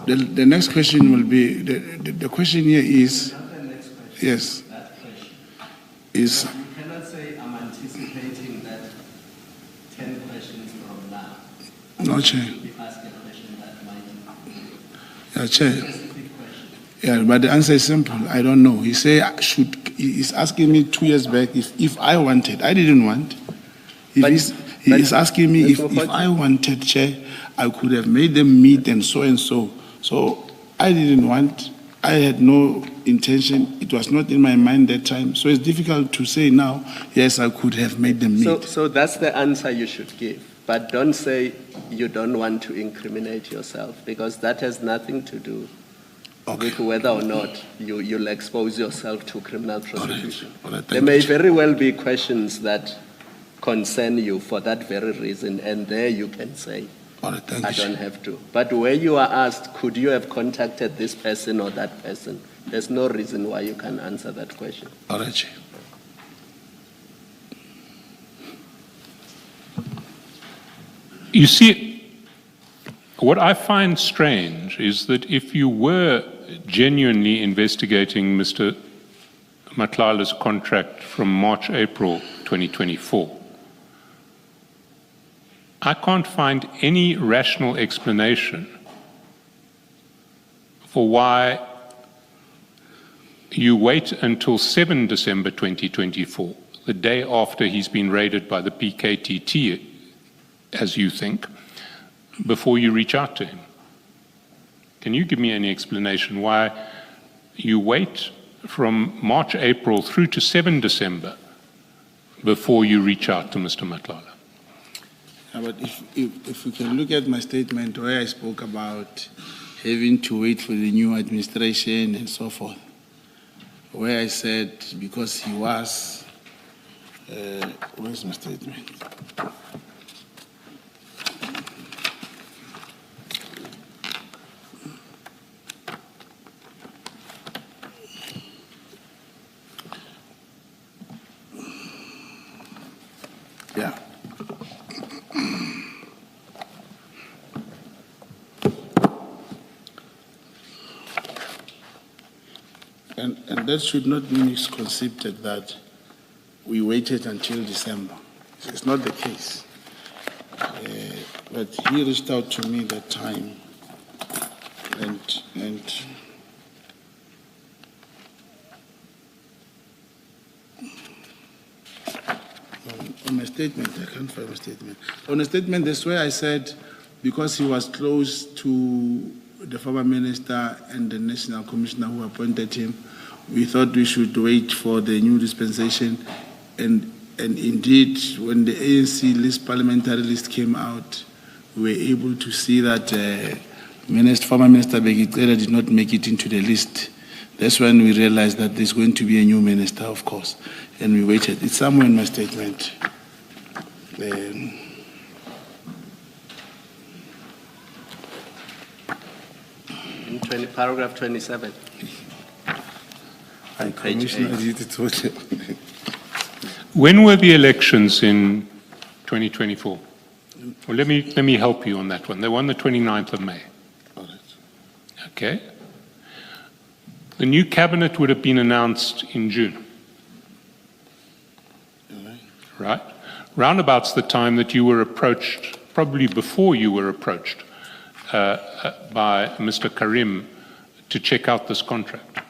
The next question will be, the question here is, yes, is... You cannot say, I'm anticipating that 10 questions from now. No, Chair. You ask a question that might Yeah, Chair. Yeah, but the answer is simple. I don't know. He say he's asking me 2 years back if I wanted. I didn't want. He's asking me if I wanted, Chair, I could have made them meet and so and so. So I didn't want. I had no intention. It was not in my mind that time. So it's difficult to say now, yes, I could have made them meet. So that's the answer you should give. But don't say you don't want to incriminate yourself, because that has nothing to do with whether or not you'll expose yourself to criminal prosecution. All right, there may very well be questions that concern you for that very reason, and there you can say, I don't have to. But where you are asked, could you have contacted this person or that person, there's no reason why you can answer that question. All right, Chair. You see, what I find strange is that if you were genuinely investigating Mr. Matlala's contract from March, April 2024, I can't find any rational explanation for why you wait until 7 December 2024, the day after he's been raided by the PKTT, as you think, before you reach out to him? Can you give me any explanation why you wait from March, April through to 7 December before you reach out to Mr. Matlala? Yeah, but if we can look at my statement where I spoke about having to wait for the new administration and so forth, where I said because he was, where's my statement? Yeah. And that should not be misconceived that we waited until December. It's not the case. But he reached out to me that time, and on my statement, I can't find my statement. On a statement, that's where I said, because he was close to the former minister and the national commissioner who appointed him, we thought we should wait for the new dispensation. And indeed, when the ANC list, parliamentary list came out, we were able to see that former Minister 𝐬𝐮𝐬𝐫𝐞 did not make it into the list. That's when we realized that there's going to be a new minister, of course, and we waited. It's somewhere in my statement. In paragraph 27. When were the elections in 2024? Well, let me help you on that one. They won the 29th of May. Okay. The new cabinet would have been announced in June. Right? Roundabout's the time that you were approached, probably before you were approached by Mr. Karim to check out this contract.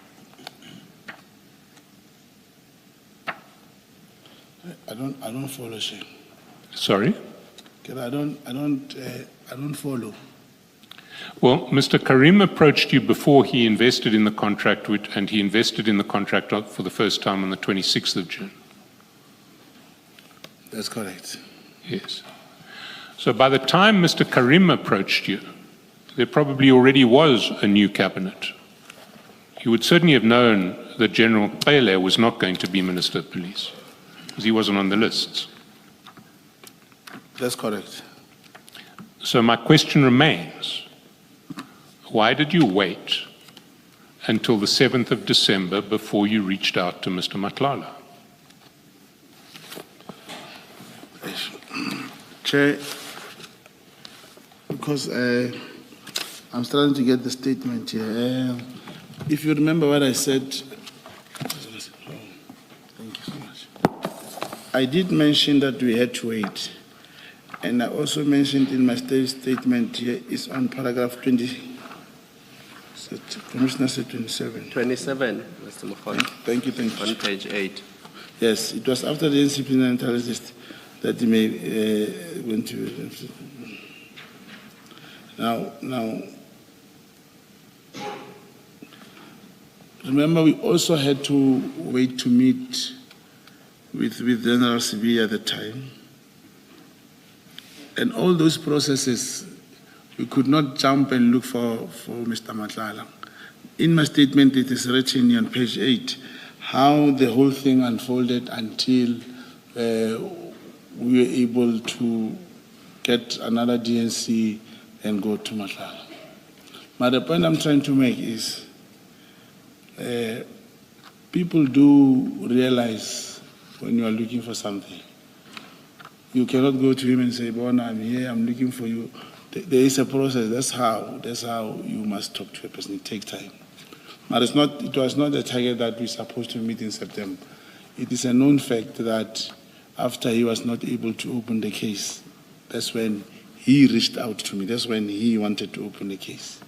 I don't follow, Shane. Sorry? I don't follow. Well, Mr. Karim approached you before he invested in the contract, and he invested in the contract for the first time on the 26th of June. That's correct. Yes. So by the time Mr. Karim approached you, there probably already was a new cabinet. You would certainly have known that General 𝐶𝐨𝐵 was not going to be Minister of Police, because he wasn't on the lists. That's correct. So my question remains, why did you wait until the 7th of December before you reached out to Mr. Matlala? Chair, because I'm starting to get the statement here. If you remember what I said, thank you so much. I did mention that we had to wait. And I also mentioned in my statement here is on paragraph 20. Commissioner said 27. 27, Mr. Mogotsi. Thank you. On page 8. Yes, it was after the disciplinary list that he went to. Now, remember, we also had to wait to meet with General 𝐟𝐵𝐵 at the time. And all those processes, we could not jump and look for Mr. Matlala. In my statement, it is written on page 8, how the whole thing unfolded until we were able to get another DNC and go to Matlala. But the point I'm trying to make is, people do realize when you are looking for something. You cannot go to him and say, "Bona, I'm here, I'm looking for you." There is a process. That's how you must talk to a person. It takes time. But it was not the target that we're supposed to meet in September. It is a known fact that after he was not able to open the case, that's when he reached out to me. That's when he wanted to open the case.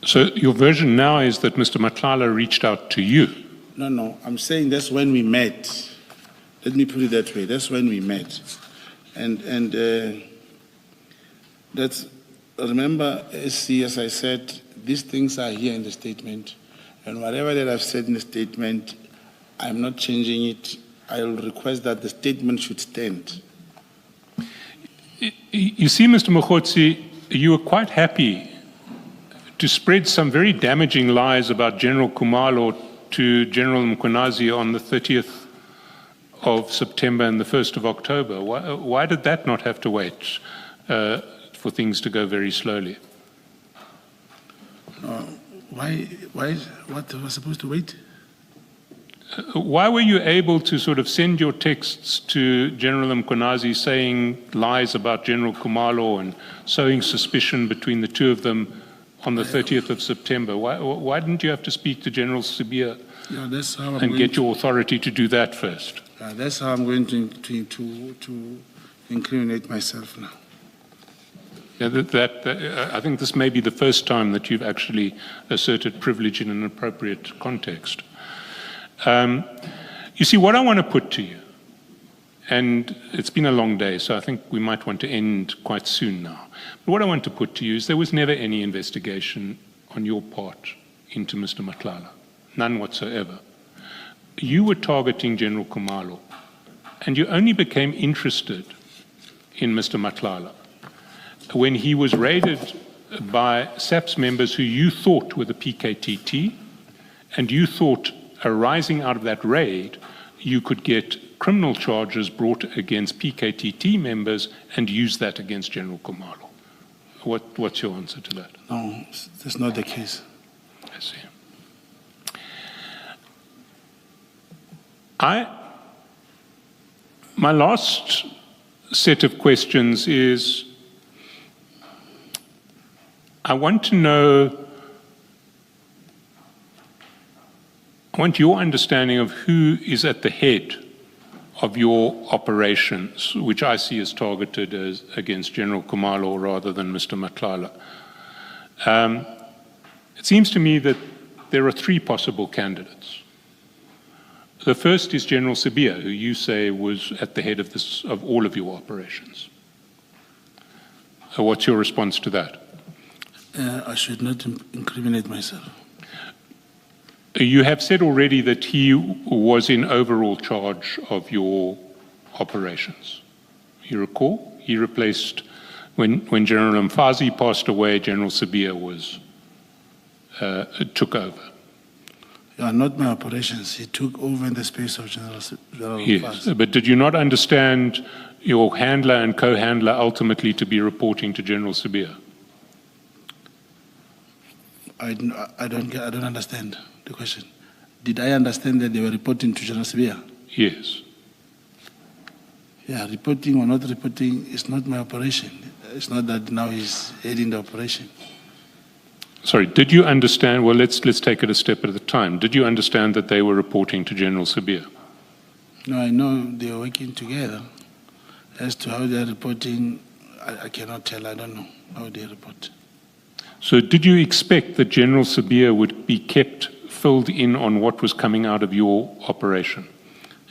So your version now is that Mr. Matlala reached out to you? No, I'm saying that's when we met. Let me put it that way. That's when we met. And that's, remember, as I said, these things are here in the statement. And whatever that I've said in the statement, I'm not changing it. I will request that the statement should stand. You see, Mr. Mogotsi, you were quite happy to spread some very damaging lies about General Khumalo to General Mkhwanazi on the 30th of September and the 1st of October. Why did that not have to wait for things to go very slowly? What was supposed to wait? Why were you able to sort of send your texts to General Mkhwanazi saying lies about General Khumalo and sowing suspicion between the two of them on the 30th of September? Why didn't you have to speak to General 𝐟𝐸𝐫𝐤 and get your authority to do that first? That's how I'm going to incriminate myself now. Yeah, I think this may be the first time that you've actually asserted privilege in an appropriate context. You see, what I want to put to you, and it's been a long day, so I think we might want to end quite soon now. But what I want to put to you is there was never any investigation on your part into Mr. Matlala, none whatsoever. You were targeting General Khumalo, and you only became interested in Mr. Matlala when he was raided by SAPS members who you thought were the PKTT, and you thought arising out of that raid, you could get criminal charges brought against PKTT members and use that against General Khumalo. What's your answer to that? No, that's not the case. I see. My last set of questions is, I want your understanding of who is at the head of your operations, which I see as targeted against General Khumalo rather than Mr. Matlala. It seems to me that there are three possible candidates. The first is General 𝐟𝐸𝐫𝐤, who you say was at the head of all of your operations. What's your response to that? I should not incriminate myself. You have said already that he was in overall charge of your operations. You recall? He replaced, when General Mfazi passed away, General 𝐟𝐸𝐫𝐤 took over. Not my operations. He took over in the space of General Yes, Mfazi. but did you not understand your handler and co-handler ultimately to be reporting to General 𝐟𝐸𝐫𝐤? I don't understand the question. Did I understand that they were reporting to General 𝐟𝐸𝐫𝐤? Yes. Yeah, reporting or not reporting is not my operation. It's not that now he's heading the operation. Sorry, did you understand, well, let's take it a step at a time. Did you understand that they were reporting to General 𝐟𝐸𝐫𝐤? No, I know they're working together. As to how they're reporting, I cannot tell. I don't know how they report. So did you expect that General 𝐟𝐸𝐫𝐤 would be kept filled in on what was coming out of your operation?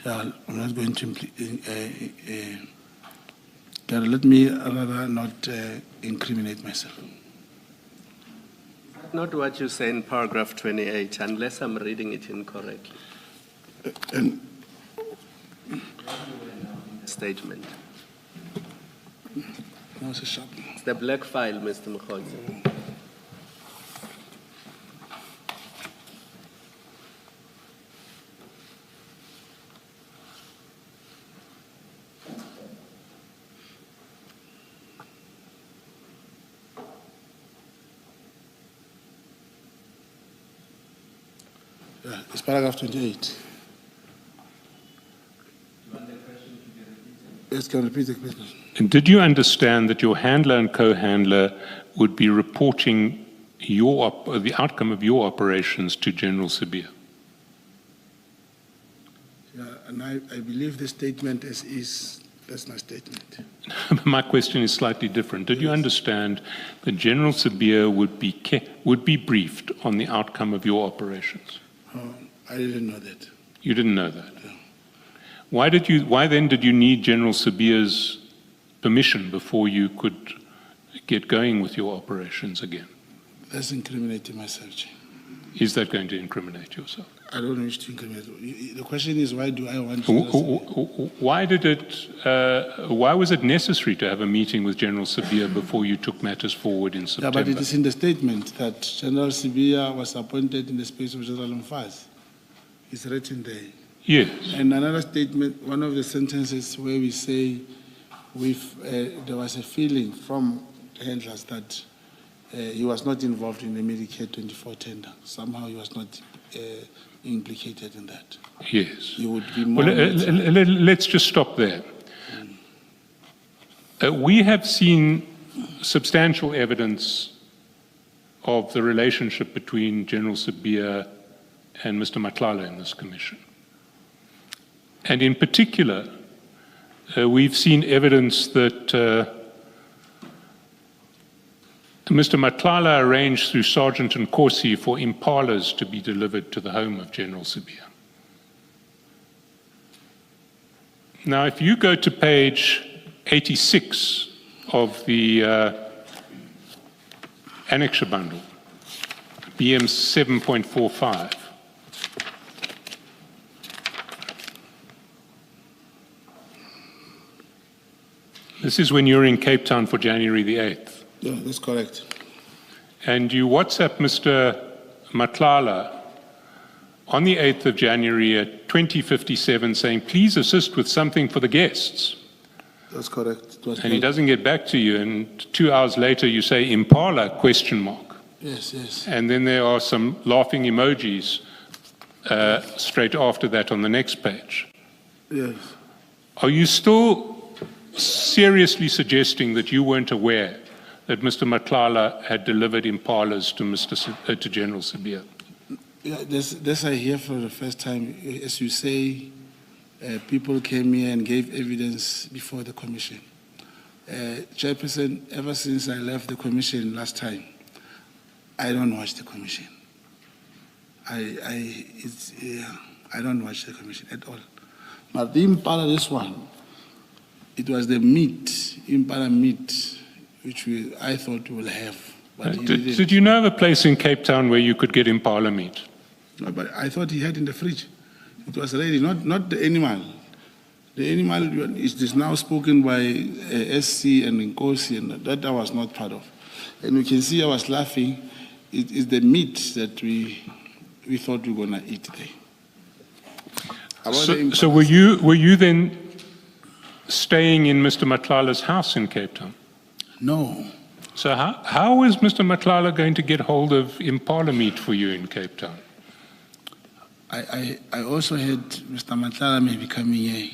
Yeah, I'm not going to let me rather not incriminate myself. Not what you say in paragraph 28, unless I'm reading it incorrectly. Statement. It's the black file, Mr. Mogotsi. Yeah, it's paragraph 28. Yes, can you repeat the question? And did you understand that your handler and co-handler would be reporting the outcome of your operations to General 𝐟𝐸𝐫𝐤? Yeah, and I believe the statement is that's my statement. My question is slightly different. Did you understand that General 𝐟𝐸𝐫𝐤 would be briefed on the outcome of your operations? I didn't know that. You didn't know that? No. Why then did you need General 𝐟𝐸𝐫𝐤's permission before you could get going with your operations again. That's incriminating myself, Chair. Is that going to incriminate yourself? I don't wish to incriminate. The question is, why do I want to? Why was it necessary to have a meeting with General 𝐸𝐫𝐤 before you took matters forward in September? Yeah, but it is in the statement that General 𝐸𝐸𝐤 was appointed in the space of General Mfazi. It's written there. Yes. And another statement, one of the sentences where we say there was a feeling from handlers that he was not involved in the Medicare 24 tender. Somehow he was not implicated in that. Yes. You would be more. Well, let's just stop there. We have seen substantial evidence of the relationship between General 𝐸𝐫𝐤 and Mr. Madlanga in this commission. And in particular, we've seen evidence that Mr. Madlanga arranged through �R𝐸𝐿𝐵𝐤 for impalas to be delivered to the home of General 𝐸𝐫𝐤. Now, if you go to page 86 of the annexure bundle, BM 7.45, this is when you're in Cape Town for January the 8th. Yeah, that's correct. And you WhatsApp Mr. Madlanga on the 8th of January at 20:57 saying, please assist with something for the guests. That's correct. And he doesn't get back to you, and 2 hours later you say Impala ? Yes, yes. And then there are some laughing emojis straight after that on the next page. Yes. Are you still seriously suggesting that you weren't aware that Mr. Madlanga had delivered impalas to General 𝐸𝐫𝐤? Yeah, this I hear for the first time. As you say, people came here and gave evidence before the commission. Chairperson, ever since I left the commission last time, I don't watch the commission. I don't watch the commission at all. But the impala, this one, it was the meat, impala meat, which I thought we will have. But did you know of a place in Cape Town where you could get impala meat? No, but I thought he had in the fridge. It was ready, not the animal. The animal is now spoken by SC and �𝐾𝐭, and that I was not part of. And you can see I was laughing. It is the meat that we thought we were going to eat there. So were you then staying in Mr. Madlanga's house in Cape Town? No. So how was Mr. Madlanga going to get hold of impala meat for you in Cape Town? I also had Mr. Madlanga may be coming here.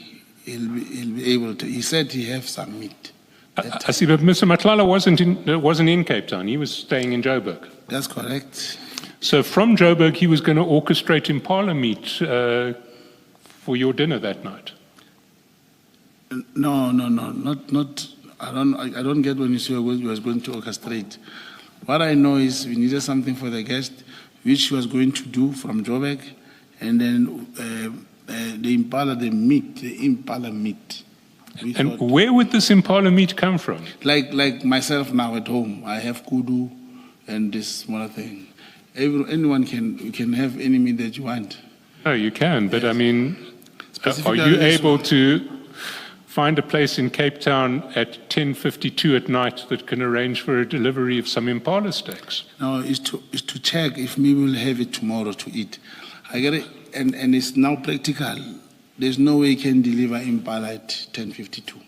He'll be able to. He said he have some meat. I see, but Mr. Madlanga wasn't in Cape Town. He was staying in Joburg. That's correct. So from Joburg, he was going to orchestrate impala meat for your dinner that night. No, not. I don't get when you say he was going to orchestrate. What I know is we needed something for the guest, which he was going to do from Joburg, and then the impala meat. And where would this impala meat come from? Like myself now at home, I have kudu and this smaller thing. Anyone can have any meat that you want. Oh, you can, but yes. I mean, are you able to find a place in Cape Town at 10:52 at night that can arrange for a delivery of some impala steaks? No, it's to check if we will have it tomorrow to eat. I get it, and it's now practical. There's no way you can deliver impala at 10:52.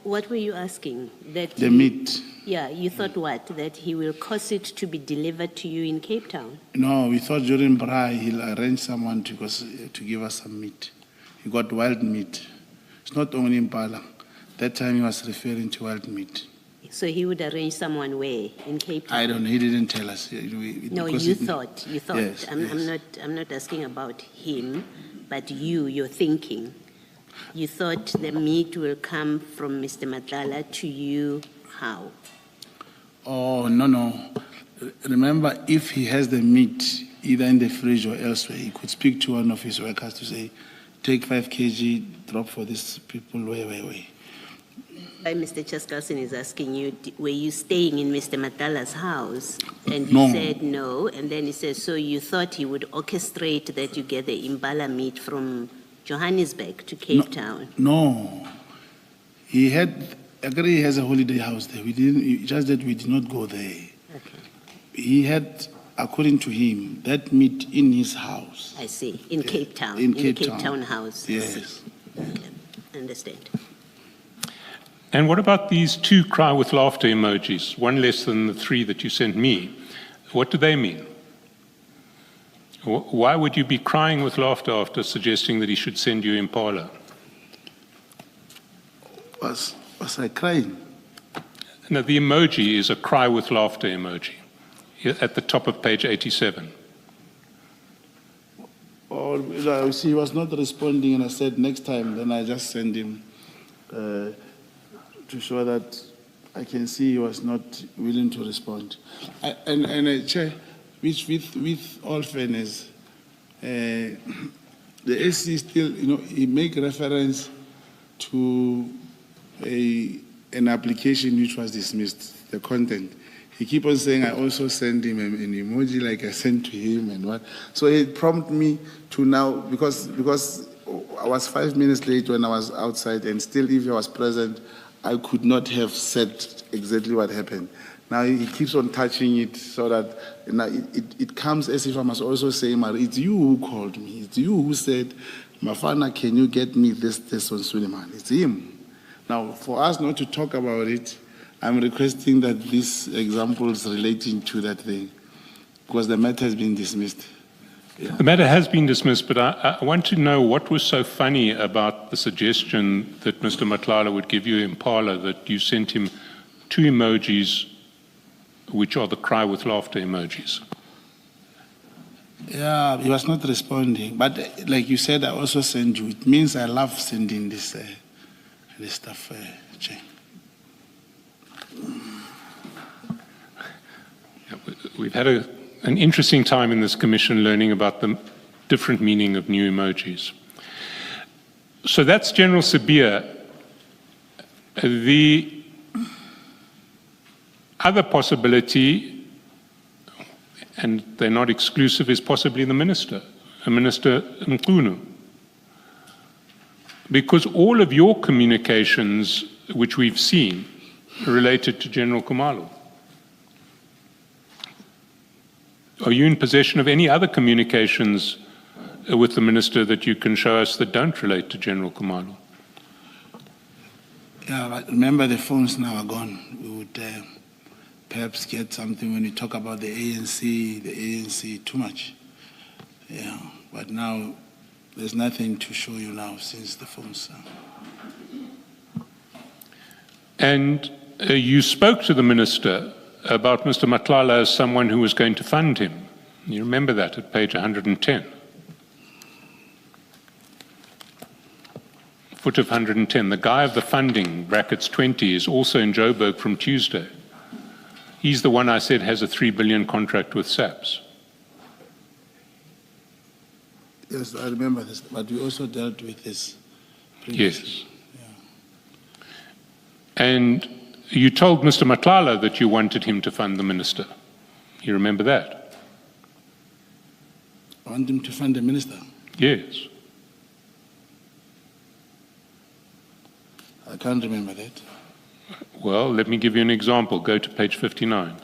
What were you asking? The meat. Yeah, you thought what? That he will cause it to be delivered to you in Cape Town? No, we thought during Braai he'll arrange someone to give us some meat. He got wild meat. It's not only impala. That time he was referring to wild meat. So he would arrange someone where? In Cape Town? I don't know. He didn't tell us. No, you thought. Yes, I'm not asking about him, but you're thinking. You thought the meat will come from Mr. Madlanga to you. How? Oh, no. Remember, if he has the meat either in the fridge or elsewhere, he could speak to one of his workers to say, take 5 kg, drop for these people way. Mr. 𝐾𝐨𝐧'𝐭 is asking you, were you staying in Mr. Matala's house? And you No. said no, and then he says, so you thought he would orchestrate that you get the Impala meat from Johannesburg to Cape Town? No. He has a holiday house there. Just that we did not go there. Okay, He had, according to him, that meat in his house. I see, in Cape Town, In the Cape Cape Town. Town house. I see. Yes. Okay, understand. And what about these 2 cry with laughter emojis, one less than the 3 that you sent me? What do they mean? Why would you be crying with laughter after suggesting that he should send you Impala? Was I crying? No, the emoji is a cry with laughter emoji at the top of page 87. Oh, you see, he was not responding, and I said next time, then I just send him to show that I can see he was not willing to respond. Chair, with all fairness, the SC still, he make reference to an application which was dismissed, the content. He keep on saying, I also sent him an emoji like I sent to him and what. So it prompted me to now, because I was 5 minutes late when I was outside, and still if I was present, I could not have said exactly what happened. Now he keeps on touching it so that it comes as if I must also say, it's you who called me. It's you who said, Mafana, can you get me this on Suleiman? It's him. Now, for us not to talk about it, I'm requesting that these examples relating to that thing, because the matter has been dismissed. Yeah. The matter has been dismissed, but I want to know what was so funny about the suggestion that Mr. Matlala would give you Impala, that you sent him 2 emojis, which are the cry with laughter emojis. Yeah, he was not responding. But like you said, I also send you. It means I love sending this stuff, Chair. We've had an interesting time in this commission learning about the different meaning of new emojis. So that's General 𝐟𝐸𝐫𝐠𝐞𝐿. The other possibility, and they're not exclusive, is possibly the Minister 𝐼𝐻𝐻. Because all of your communications, which we've seen, are related to General Khumalo. Are you in possession of any other communications with the Minister that you can show us that don't relate to General Khumalo? Yeah, but remember the phones now are gone. We would perhaps get something when we talk about the ANC too much. Yeah, but now there's nothing to show you now since the phones are. And you spoke to the Minister about Mr. Matlala as someone who was going to fund him. You remember that at page 110. Foot of 110. The guy of the funding, brackets 20, is also in Joburg from Tuesday. He's the one I said has a 3 billion contract with SAPS. Yes, I remember this, but we also dealt with this previously. Yes. Yeah. And you told Mr. Matlala that you wanted him to fund the Minister. You remember that? I want him to fund the Minister? Yes. I can't remember that. Well, let me give you an example. Go to page 59.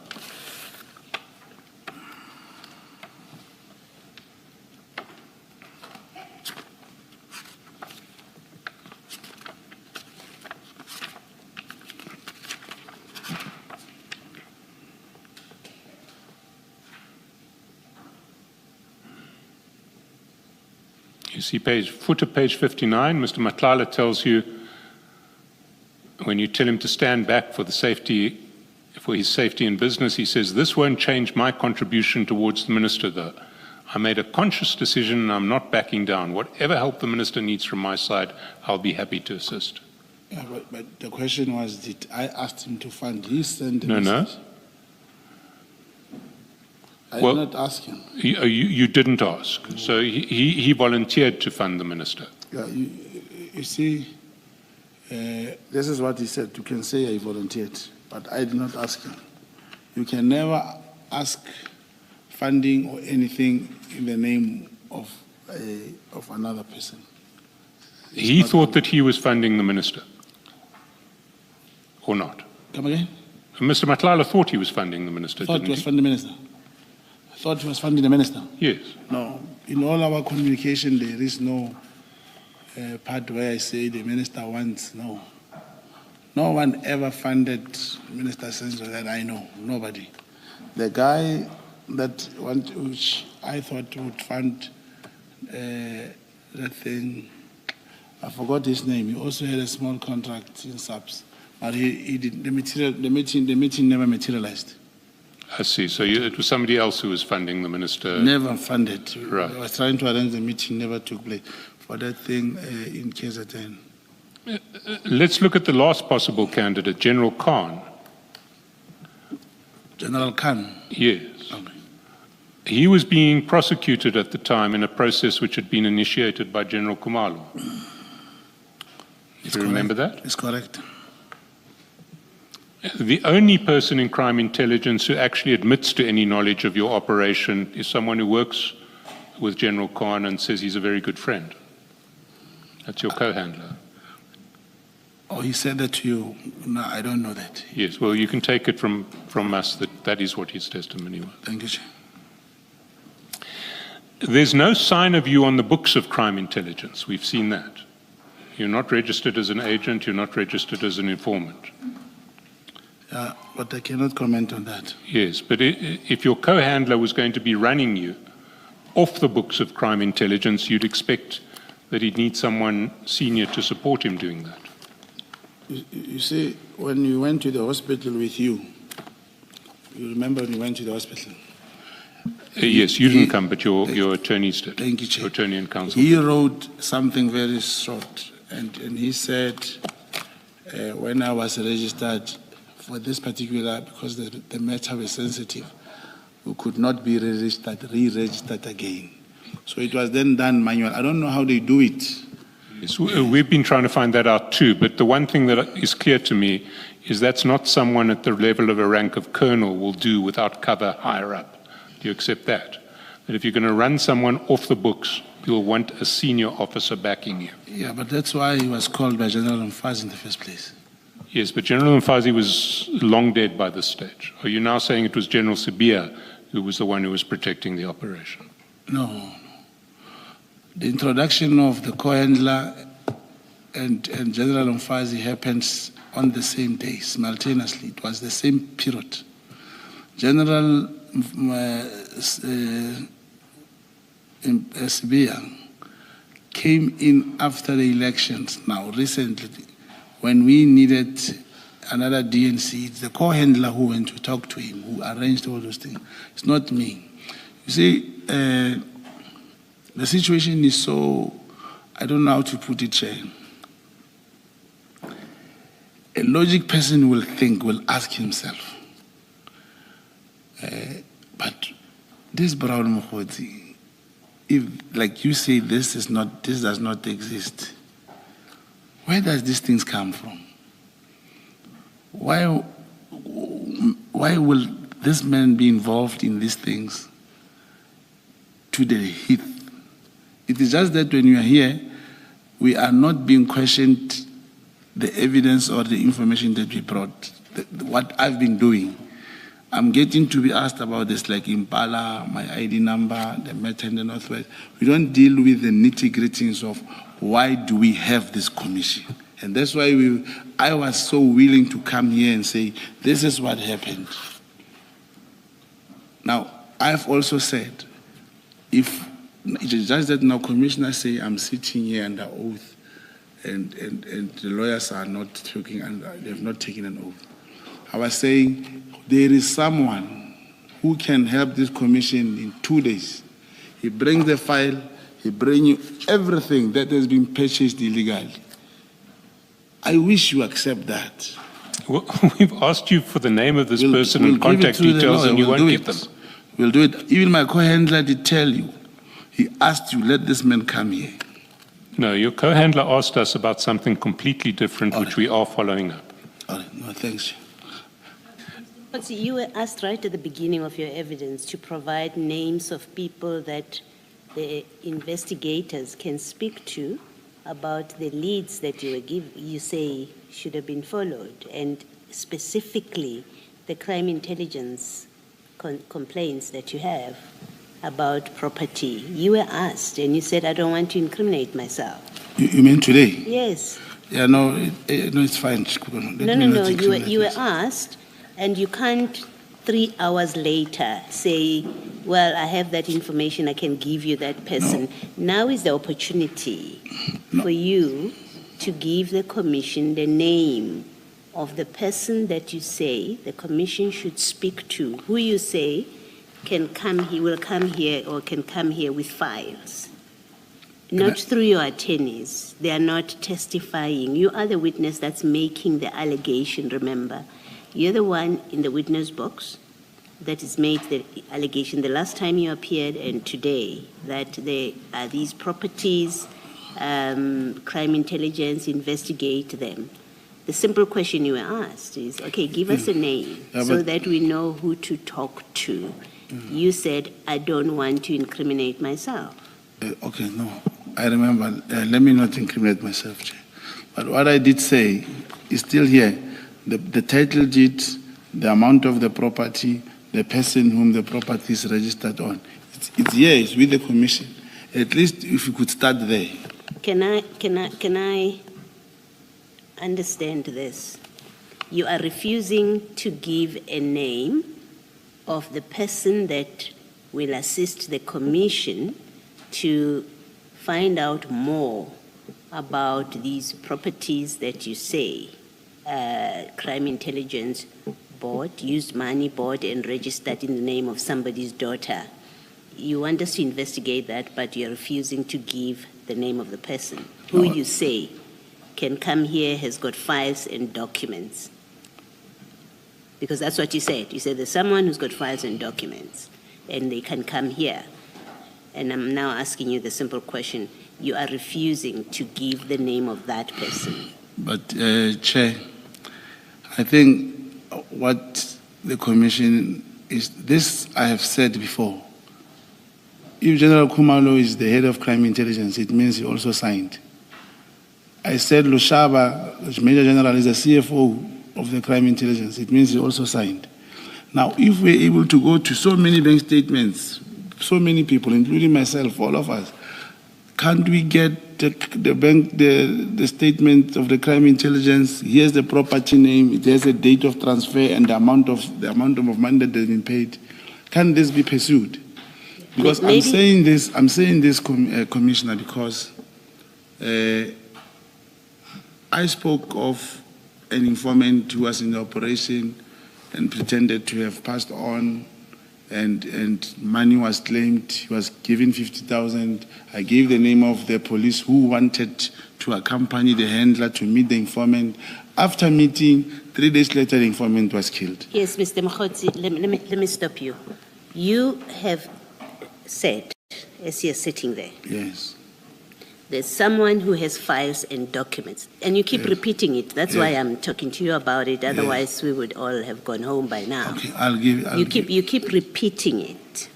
You see footer page 59, Mr. Matlala tells you, when you tell him to stand back for his safety in business, he says, this won't change my contribution towards the Minister, though. I made a conscious decision and I'm not backing down. Whatever help the Minister needs from my side, I'll be happy to assist. Yeah, but the question was, did I ask him to fund? He sent the No. message. I did not ask him. You didn't ask. So he volunteered to fund the Minister. Yeah, You see, this is what he said. You can say I volunteered, but I did not ask him. You can never ask funding or anything in the name of another person. He thought that he was funding the minister, or not? Come again? Mr. Matlala thought he was funding the minister, Thought didn't he was he? funding the minister. Thought he was funding the minister. Yes. No, in all our communication, there is no part where I say the minister wants. No. No one ever funded Minister 𝐬𝐮𝐬𝐫𝐤 that I know. Nobody. The guy which I thought would fund that thing, I forgot his name. He also had a small contract in subs, but he did the meeting never materialized. I see. So it was somebody else who was funding the minister? Never funded. Right. I was trying to arrange the meeting, never took place for that thing in 𝐾ZN. Let's look at the last possible candidate, General Khan. General Khan. Yes. Okay. He was being prosecuted at the time in a process which had been initiated by General Khumalo. Do you remember that? It's correct. The only person in crime intelligence who actually admits to any knowledge of your operation is someone who works with General Khan and says he's a very good friend. That's your co-handler. Oh, he said that to you. No, I don't know that. Yes, well, you can take it from us that is what his testimony was. Thank you, Chair. There's no sign of you on the books of crime intelligence. We've seen that. You're not registered as an agent. You're not registered as an informant. But I cannot comment on that. Yes, but if your co-handler was going to be running you off the books of crime intelligence, you'd expect that he'd need someone senior to support him doing that. You see, when we went to the hospital with you remember when we went to the hospital? Yes, you didn't come, but your attorneys did. Thank you, Chair. Your attorney and counsel. He wrote something very short, and he said, when I was registered for this particular, because the matter was sensitive, we could not be re-registered again. So it was then done manual. I don't know how they do it. Yes, we've been trying to find that out too, but the one thing that is clear to me is that's not someone at the level of a rank of colonel will do without cover higher up. Do you accept that? That if you're going to run someone off the books, you'll want a senior officer backing you. Yeah, but that's why he was called by General 𝐬𝐵𝐺 in the first place. Yes, but General 𝐬𝐵𝐺 was long dead by this stage. Are you now saying it was General 𝐬𝐫𝐵𝐺 who was the one who was protecting the operation? No. The introduction of the co-handler and General 𝐬𝐵𝐺 happens on the same day, simultaneously. It was the same period. General 𝐬𝐵𝐺 came in after the elections now, recently, when we needed another DNC. It's the co-handler who went to talk to him, who arranged all those things. It's not me. You see, the situation is so, I don't know how to put it, Chair. A logic person will think, will ask himself, but this Brown Mogotsi, if, like you say, this does not exist, where does these things come from? Why will this man be involved in these things to the heath? It is just that when you are here, we are not being questioned the evidence or the information that we brought. What I've been doing, I'm getting to be asked about this, like Impala, my ID number, the matter in the Northwest. We don't deal with the nitty-gritties of why do we have this commission. And that's why I was so willing to come here and say, this is what happened. Now, I've also said, if it is just that now commissioners say I'm sitting here under oath, and the lawyers are not talking, and they have not taken an oath. I was saying there is someone who can help this commission in 2 days. He brings the file, he brings you everything that has been purchased illegally. I wish you accept that. Well, we've asked you for the name of this person and contact details, and you won't give them. We'll do it. Even my co-handler did tell you. He asked you, let this man come here. No, your co-handler asked us about something completely different, which we are following up. All right, no, thanks. But you were asked right at the beginning of your evidence to provide names of people that the investigators can speak to about the leads that you say should have been followed, and specifically the crime intelligence complaints that you have about property. You were asked, and you said, I don't want to incriminate myself. You mean today? Yes. Yeah, no, it's fine. No. You were asked, and you can't 3 hours later say, well, I have that information, I can give you that person. No. Now is the opportunity for you to give the commission the name of the person that you say the commission should speak to, who you say can come here, will come here, or can come here with files. Not through your attorneys. They are not testifying. You are the witness that's making the allegation, remember. You're the one in the witness box that has made the allegation the last time you appeared and today, that there are these properties, crime intelligence, investigate them. The simple question you were asked is, okay, give us a name so that we know who to talk to. You said, I don't want to incriminate myself. Okay, no, I remember. Let me not incriminate myself, Chair. But what I did say is still here. The title deed, the amount of the property, the person whom the property is registered on. It's here, it's with the commission. At least if you could start there. Can I understand this? You are refusing to give a name of the person that will assist the commission to find out more about these properties that you say crime intelligence bought, used money bought and registered in the name of somebody's daughter. You want us to investigate that, but you're refusing to give the name of the person who you say can come here, has got files and documents. Because that's what you said. You said there's someone who's got files and documents and they can come here. And I'm now asking you the simple question. You are refusing to give the name of that person. But, Chair, I think what the commission is, this I have said before. If General Khumalo is the head of crime intelligence, it means he also signed. I said Lushaba, Major General, is the CFO of the crime intelligence. It means he also signed. Now, if we're able to go to so many bank statements, so many people, including myself, all of us, can't we get the statement of the crime intelligence? Here's the property name. It has a date of transfer and the amount of money that has been paid. Can this be pursued? Because I'm saying this, Commissioner, because I spoke of an informant who was in the operation and pretended to have passed on, and money was claimed. He was given 50,000. I gave the name of the police who wanted to accompany the handler to meet the informant. After meeting, 3 days later, the informant was killed. Yes, Mr. Mogotsi, let me stop you. You have said, as you're sitting there, yes, there's someone who has files and documents, and you keep repeating it. That's why I'm talking to you about it. Otherwise, we would all have gone home by now. Okay, you keep repeating it.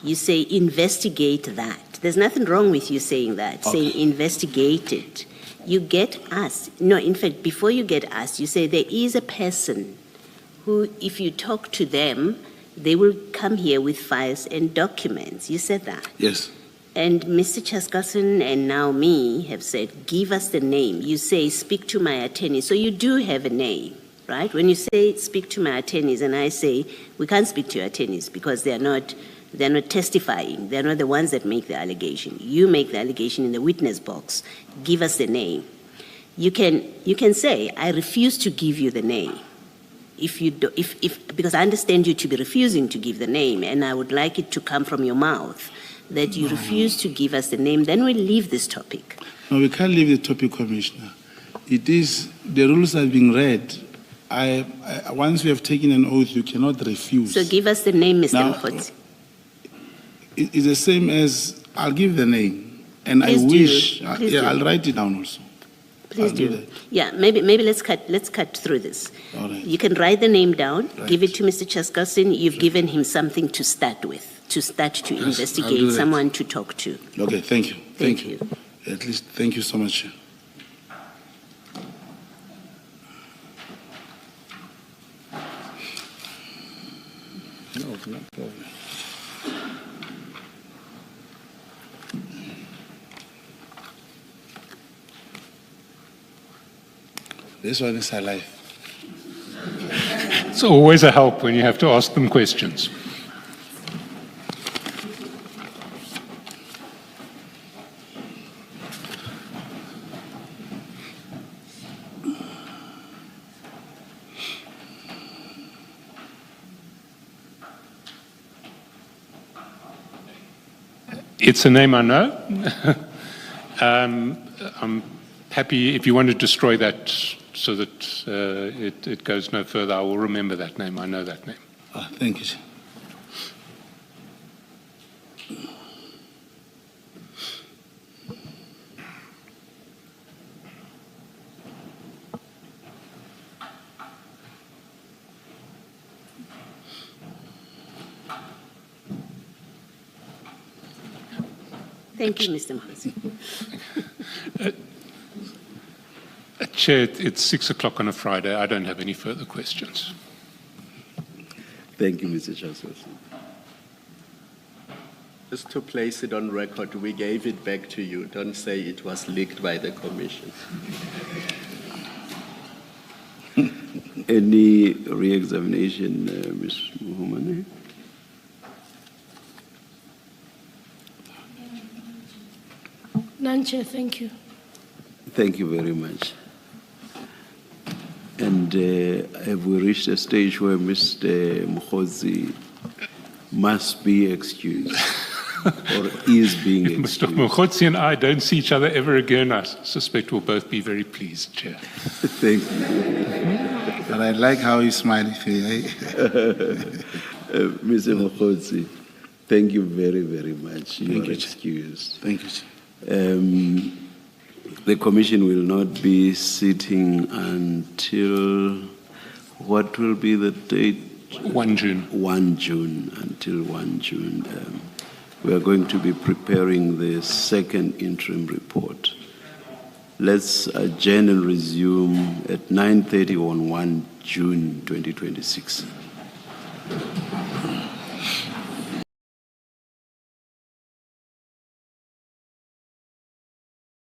You say investigate that. There's nothing wrong with you saying that. Saying investigate it. You get asked. No, in fact, before you get asked, you say there is a person who, if you talk to them, they will come here with files and documents. You said that. Yes. And Mr. 𝐾𝐨𝐧'𝐭 and now me have said, give us the name. You say, speak to my attorney. So you do have a name, right? When you say, speak to my attorneys, and I say, we can't speak to your attorneys because they're not testifying. They're not the ones that make the allegation. You make the allegation in the witness box. Give us the name. You can say, I refuse to give you the name. Because I understand you to be refusing to give the name, and I would like it to come from your mouth that you refuse to give us the name, then we'll leave this topic. No, we can't leave the topic, Commissioner. It is, the rules are being read. Once we have taken an oath, you cannot refuse. So give us the name, Mr. Mogotsi. It's the same as, I'll give the name. And Please I do. wish, Please yeah, do. I'll write it down also. Please I'll do do. that. Yeah, maybe let's cut through this. All right. You can write the name down, Right. give it to Mr. 𝐾𝐨𝐧'𝐭. You've given him something to start with, to I'll do investigate, that. someone to talk to. Okay, thank you. Thank you. At least, thank you so much. No, no problem. This one is alive. It's always a help when you have to ask them questions. It's a name I know. I'm happy if you want to destroy that so that it goes no further. I will remember that name. I know that name. Thank you. Thank you, Mr. Mogotsi. Chair, it's 6 o'clock on a Friday. I don't have any further questions. Thank you, Mr. Chancellor. Just to place it on record, we gave it back to you. Don't say it was leaked by the Commission. Any re-examination, Ms. Muhumane? None, Chair, thank you. Thank you very much. And have we reached a stage where Mr. Mogotsi must be excused or is being If Mr. excused? Mogotsi and I don't see each other ever again, I suspect we'll both be very pleased, Chair. Thank you. But I like how he's smiling. Mr. Mogotsi, thank you very, very much. You are you, excused. Thank you. The Commission will not be sitting until, what will be the date? 1 June. 1 June, until 1 June. We are going to be preparing the second interim report. Let's adjourn and resume at 9:30 on 1 June 2026.